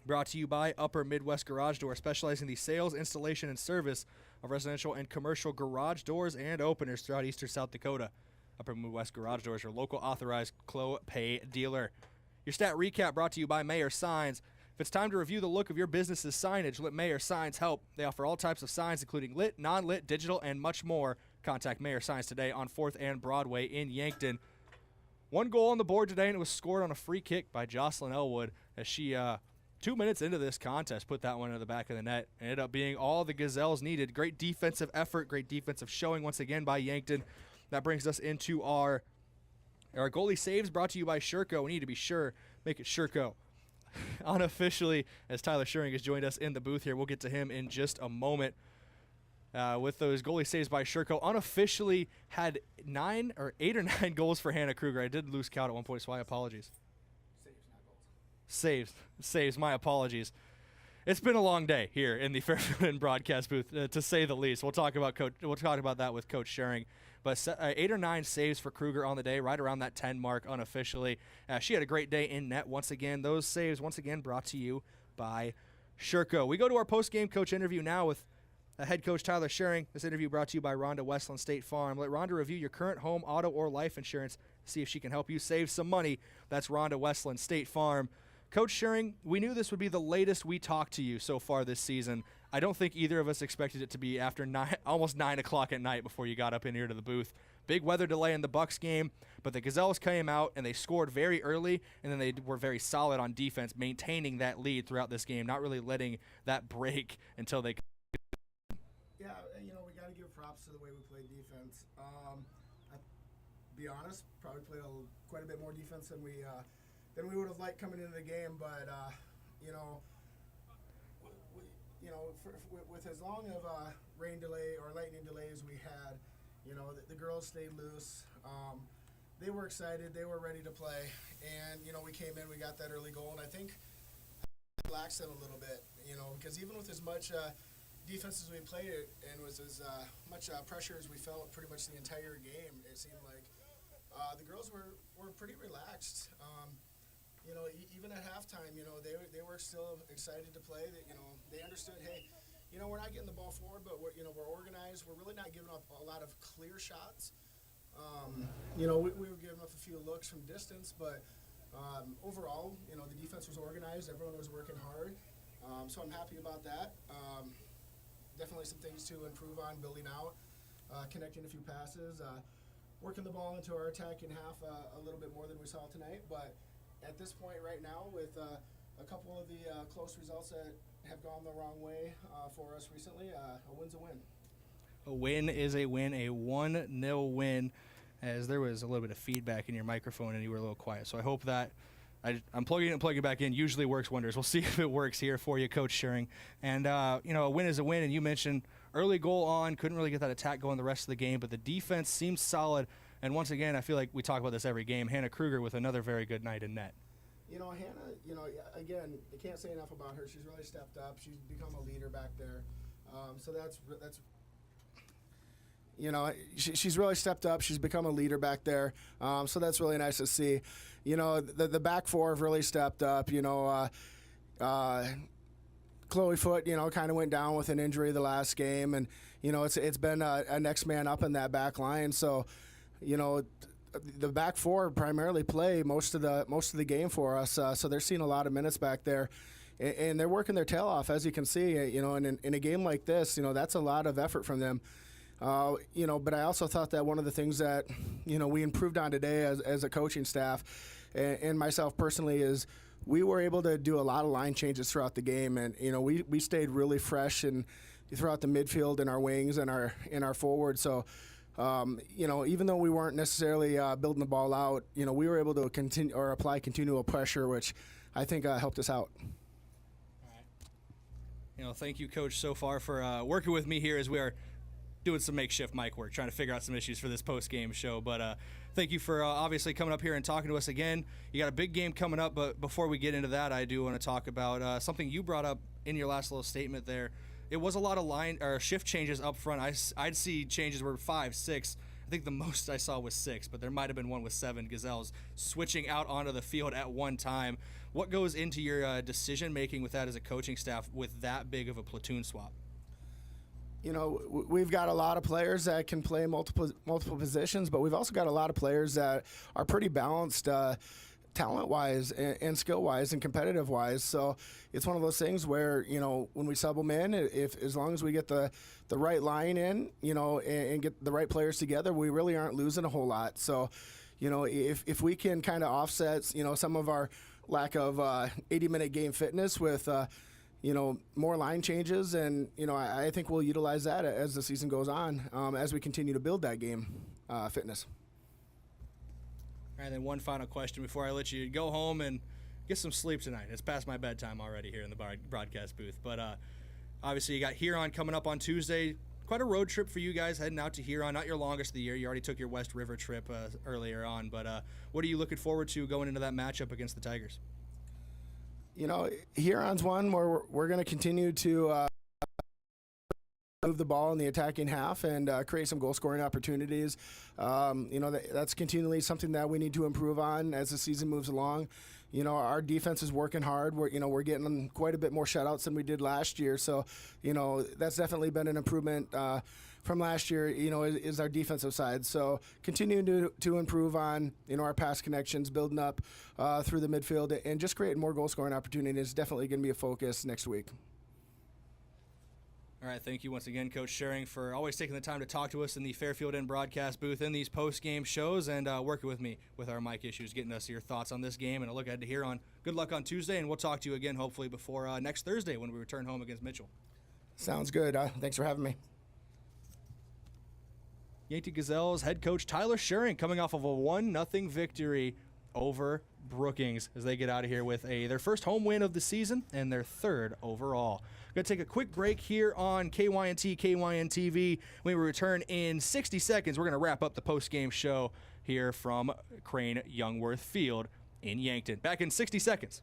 brought to you by Upper Midwest Garage Door, specializing in the sales, installation, and service of residential and commercial garage doors and openers throughout eastern South Dakota. Upper Midwest Garage Door is your local authorized Clo-Pay dealer. Your stat recap brought to you by Mayor Signs. If it's time to review the look of your business's signage, let Mayor Signs help. They offer all types of signs, including lit, non-lit, digital, and much more. Contact Mayor Signs today on 4th and Broadway in Yankton. One goal on the board today, and it was scored on a free kick by Jocelyn Elwood as she, 2 minutes into this contest, put that one into the back of the net. It ended up being all the Gazelles needed. Great defensive effort, great defensive showing once again by Yankton. That brings us into our goalie saves, brought to you by Sherco. We need to be sure, make it Sherco. Unofficially, as Tyler Schuring has joined us in the booth here. We'll get to him in just a moment. With those goalie saves by Sherco, unofficially had 8 or 9 goals for Hannah Kruger. I did lose count at one point, so my apologies. Saves, my apologies. It's been a long day here in the Fairfield broadcast booth, to say the least. We'll talk about that with Coach Schuring. But 8 or 9 saves for Kruger on the day, right around that 10 mark unofficially. She had a great day in net once again. Those saves once again brought to you by Sherco. We go to our post-game coach interview now with head coach Tyler Schuring. This interview brought to you by Rhonda Westland State Farm. Let Rhonda review your current home, auto, or life insurance. See if she can help you save some money. That's Rhonda Westland State Farm. Coach Schuring, we knew this would be the latest we talked to you so far this season. I don't think either of us expected it to be after almost 9 o'clock at night before you got up in here to the booth. Big weather delay in the Bucks game, but the Gazelles came out and they scored very early, and then they were very solid on defense, maintaining that lead throughout this game, not really letting that break until they. Yeah, we got to give props to the way we played defense. I'll be honest, probably played quite a bit more defense than we would have liked coming into the game, but with as long of rain delay or lightning delays we had, you know, the girls stayed loose. They were excited. They were ready to play. And, you know, we came in, we got that early goal, and I think relaxed it a little bit, you know, because even with as much defense as we played it and with as much pressure as we felt pretty much the entire game, it seemed like the girls were pretty relaxed. You know, even at halftime, you know, they were still excited to play. That, you know, they understood, hey, you know, we're not getting the ball forward, but we're organized. We're really not giving up a lot of clear shots. You know, we were giving up a few looks from distance, but overall, you know, the defense was organized. Everyone was working hard. So I'm happy about that. Definitely some things to improve on, building out, connecting a few passes, working the ball into our attacking half a little bit more than we saw tonight. But at this point right now, with a couple of the close results that have gone the wrong way for us recently, a win's a win. A win is a win, a 1-0 win, as there was a little bit of feedback in your microphone and you were a little quiet. So I hope that I'm plugging it and plugging it back in. Usually works wonders. We'll see if it works here for you, Coach Schering. And, you know, a win is a win. And you mentioned early goal on, couldn't really get that attack going the rest of the game, but the defense seems solid. And once again, I feel like we talk about this every game. Hannah Kruger with another very good night in net. You know, Hannah, you know, again, I can't say enough about her. She's really stepped up. She's become a leader back there. So that's you know, she's really stepped up. She's become a leader back there. So that's really nice to see. You know, the back four have really stepped up. You know, Chloe Foote, you know, kind of went down with an injury the last game. And, you know, it's been a next man up in that back line. So, you know, the back four primarily play most of the game for us. So they're seeing a lot of minutes back there. And they're working their tail off, as you can see. You know, and in a game like this, you know, that's a lot of effort from them. You know, but I also thought that one of the things that, you know, we improved on today as a coaching staff and myself personally is we were able to do a lot of line changes throughout the game. And, you know, we stayed really fresh and throughout the midfield and our wings and our forward. So, you know, even though we weren't necessarily building the ball out, you know, we were able to continue or apply continual pressure, which I think helped us out. All right. You know, thank you, Coach, so far for working with me here as we are doing some makeshift mic work, trying to figure out some issues for this post-game show. But thank you for obviously coming up here and talking to us again. You got a big game coming up, but before we get into that, I do want to talk about something you brought up in your last little statement there. It was a lot of line or shift changes up front. I'd see changes were 5, 6. I think the most I saw was 6, but there might have been one with 7 Gazelles switching out onto the field at one time. What goes into your decision-making with that as a coaching staff with that big of a platoon swap? You know, we've got a lot of players that can play multiple positions, but we've also got a lot of players that are pretty balanced talent-wise and skill-wise and competitive-wise. So it's one of those things where, you know, when we sub them in, as long as we get the right line in, you know, and get the right players together, we really aren't losing a whole lot. So, you know, if we can kind of offset, you know, some of our lack of 80-minute game fitness with you know, more line changes, and, you know, I think we'll utilize that as the season goes on, as we continue to build that game fitness. All right, then one final question before I let you go home and get some sleep tonight. It's past my bedtime already here in the broadcast booth, but obviously you got Huron coming up on Tuesday. Quite a road trip for you guys heading out to Huron. Not your longest of the year. You already took your West River trip earlier on, but what are you looking forward to going into that matchup against the Tigers? You know, Huron's one where we're going to continue to move the ball in the attacking half and create some goal-scoring opportunities. You know, that's continually something that we need to improve on as the season moves along. You know, our defense is working hard. We're getting quite a bit more shutouts than we did last year. So, you know, that's definitely been an improvement from last year, you know, is our defensive side. So continuing to improve on, you know, our pass connections, building up through the midfield, and just creating more goal-scoring opportunities is definitely going to be a focus next week. All right, thank you once again, Coach Schering, for always taking the time to talk to us in the Fairfield Inn broadcast booth in these post-game shows and working with me with our mic issues, getting us your thoughts on this game and a look ahead to Huron. Good luck on Tuesday, and we'll talk to you again hopefully before next Thursday when we return home against Mitchell. Sounds good. Thanks for having me. Yankton Gazelles head coach Tyler Schering coming off of a 1-0 victory over Brookings as they get out of here with their first home win of the season and their third overall. Going to take a quick break here on KYNT, KYNTV. When we return in 60 seconds, we're going to wrap up the post-game show here from Crane-Youngworth Field in Yankton. Back in 60 seconds.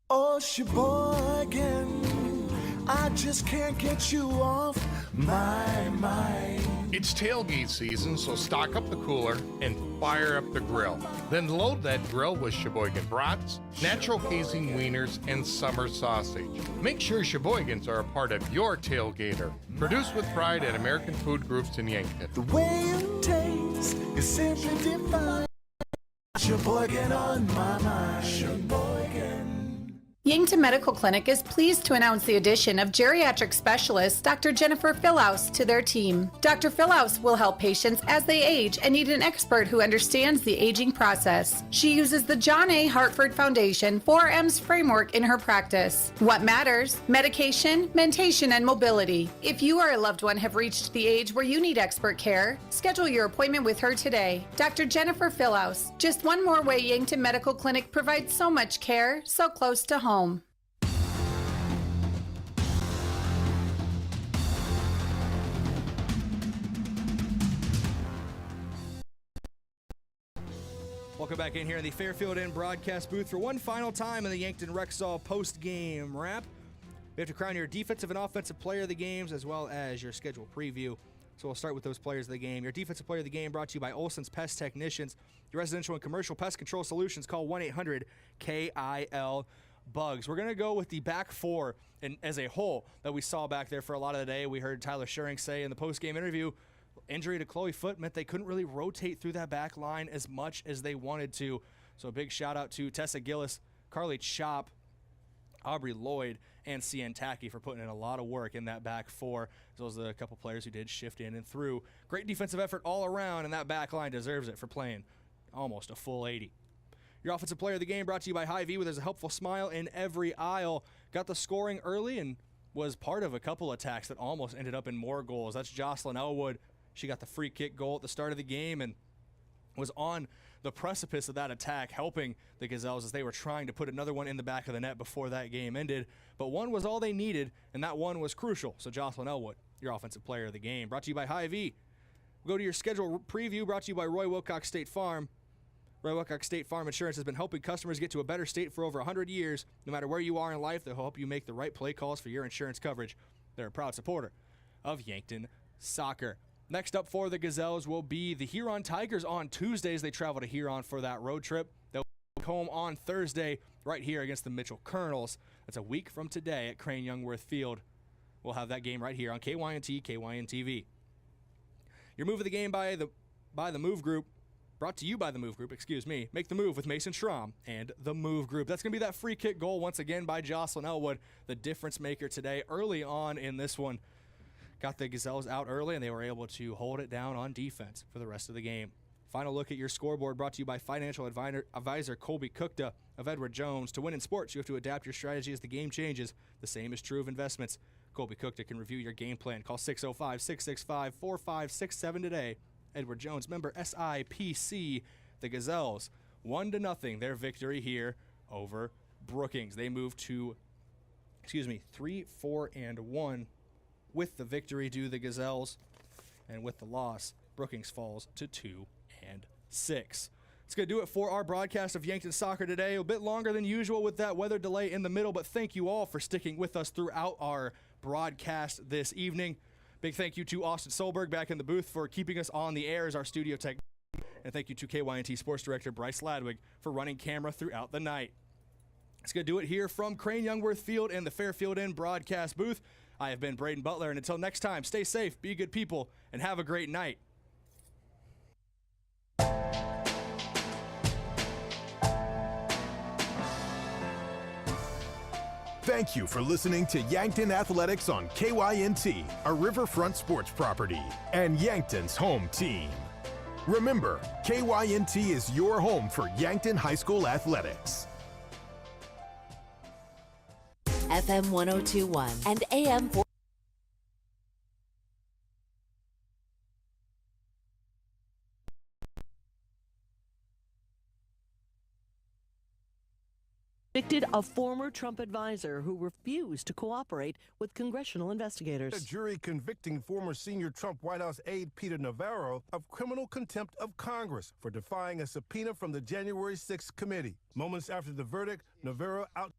Oh, Sheboygan, I just can't get you off my mind. It's tailgate season, so stock up the cooler and fire up the grill. Then load that grill with Sheboygan brats, natural casing wieners, and summer sausage. Make sure Sheboygans are a part of your tailgater. Produced with pride at American Food Groups in Yankton. The way it tastes is simply divine. Sheboygan on my mind. Sheboygan. Yankton Medical Clinic is pleased to announce the addition of geriatric specialist Dr. Jennifer Philhouse to their team. Dr. Philhouse will help patients as they age and need an expert who understands the aging process. She uses the John A. Hartford Foundation 4M's framework in her practice. What matters? Medication, mentation, and mobility. If you or a loved one have reached the age where you need expert care, schedule your appointment with her today. Dr. Jennifer Philhouse. Just one more way Yankton Medical Clinic provides so much care, so close to home. Welcome back in here in the Fairfield Inn broadcast booth for one final time in the Yankton Rexall post-game wrap. We have to crown your defensive and offensive player of the games as well as your schedule preview. So we'll start with those players of the game. Your defensive player of the game brought to you by Olson's Pest Technicians. Your residential and commercial pest control solutions. Call 1-800-KIL-BUGS. We're going to go with the back four and as a whole that we saw back there for a lot of the day. We heard Tyler Schuring say in the post-game interview, injury to Chloe Foote meant they couldn't really rotate through that back line as much as they wanted to. So a big shout out to Tessa Gillis, Carly Chop, Aubrey Lloyd, and Cian Tacky for putting in a lot of work in that back four, as well as a couple players who did shift in and through. Great defensive effort all around, and that back line deserves it for playing almost a full 80. Your offensive player of the game brought to you by Hy-Vee, where there's a helpful smile in every aisle. Got the scoring early and was part of a couple attacks that almost ended up in more goals. That's Jocelyn Elwood. She got the free kick goal at the start of the game and was on the precipice of that attack, helping the Gazelles as they were trying to put another one in the back of the net before that game ended. But one was all they needed, and that one was crucial. So Jocelyn Elwood, your offensive player of the game. Brought to you by Hy-Vee. We'll go to your schedule preview, brought to you by Roy Wilcox State Farm. Roy Wilcox State Farm Insurance has been helping customers get to a better state for over 100 years. No matter where you are in life, they'll help you make the right play calls for your insurance coverage. They're a proud supporter of Yankton Soccer. Next up for the Gazelles will be the Huron Tigers on Tuesdays. They travel to Huron for that road trip. They'll be home on Thursday right here against the Mitchell Colonels. That's a week from today at Crane-Youngworth Field. We'll have that game right here on KYNT, KYNTV. Your move of the game by the Move Group, brought to you by the Move Group, Make the move with Mason Schramm and the Move Group. That's going to be that free kick goal once again by Jocelyn Elwood, the difference maker today early on in this one. Got the Gazelles out early, and they were able to hold it down on defense for the rest of the game. Final look at your scoreboard brought to you by financial advisor Colby Cookta of Edward Jones. To win in sports, you have to adapt your strategy as the game changes. The same is true of investments. Colby Cookta can review your game plan. Call 605-665-4567 today. Edward Jones, member SIPC. The Gazelles, 1-0, their victory here over Brookings. They move to, 3-4-1. With the victory due the Gazelles, and with the loss, Brookings falls to 2-6. It's going to do it for our broadcast of Yankton Soccer today. A bit longer than usual with that weather delay in the middle, but thank you all for sticking with us throughout our broadcast this evening. Big thank you to Austin Solberg back in the booth for keeping us on the air as our studio tech. And thank you to KYNT Sports Director Bryce Ladwig for running camera throughout the night. It's going to do it here from Crane-Youngworth Field and the Fairfield Inn broadcast booth. I have been Brayden Butler, and until next time, stay safe, be good people, and have a great night. Thank you for listening to Yankton Athletics on KYNT, a Riverfront sports property, and Yankton's home team. Remember, KYNT is your home for Yankton High School athletics. FM 1021 and AM 4. convicted a former Trump advisor who refused to cooperate with congressional investigators. A jury convicting former senior Trump White House aide Peter Navarro of criminal contempt of Congress for defying a subpoena from the January 6th committee. Moments after the verdict, Navarro out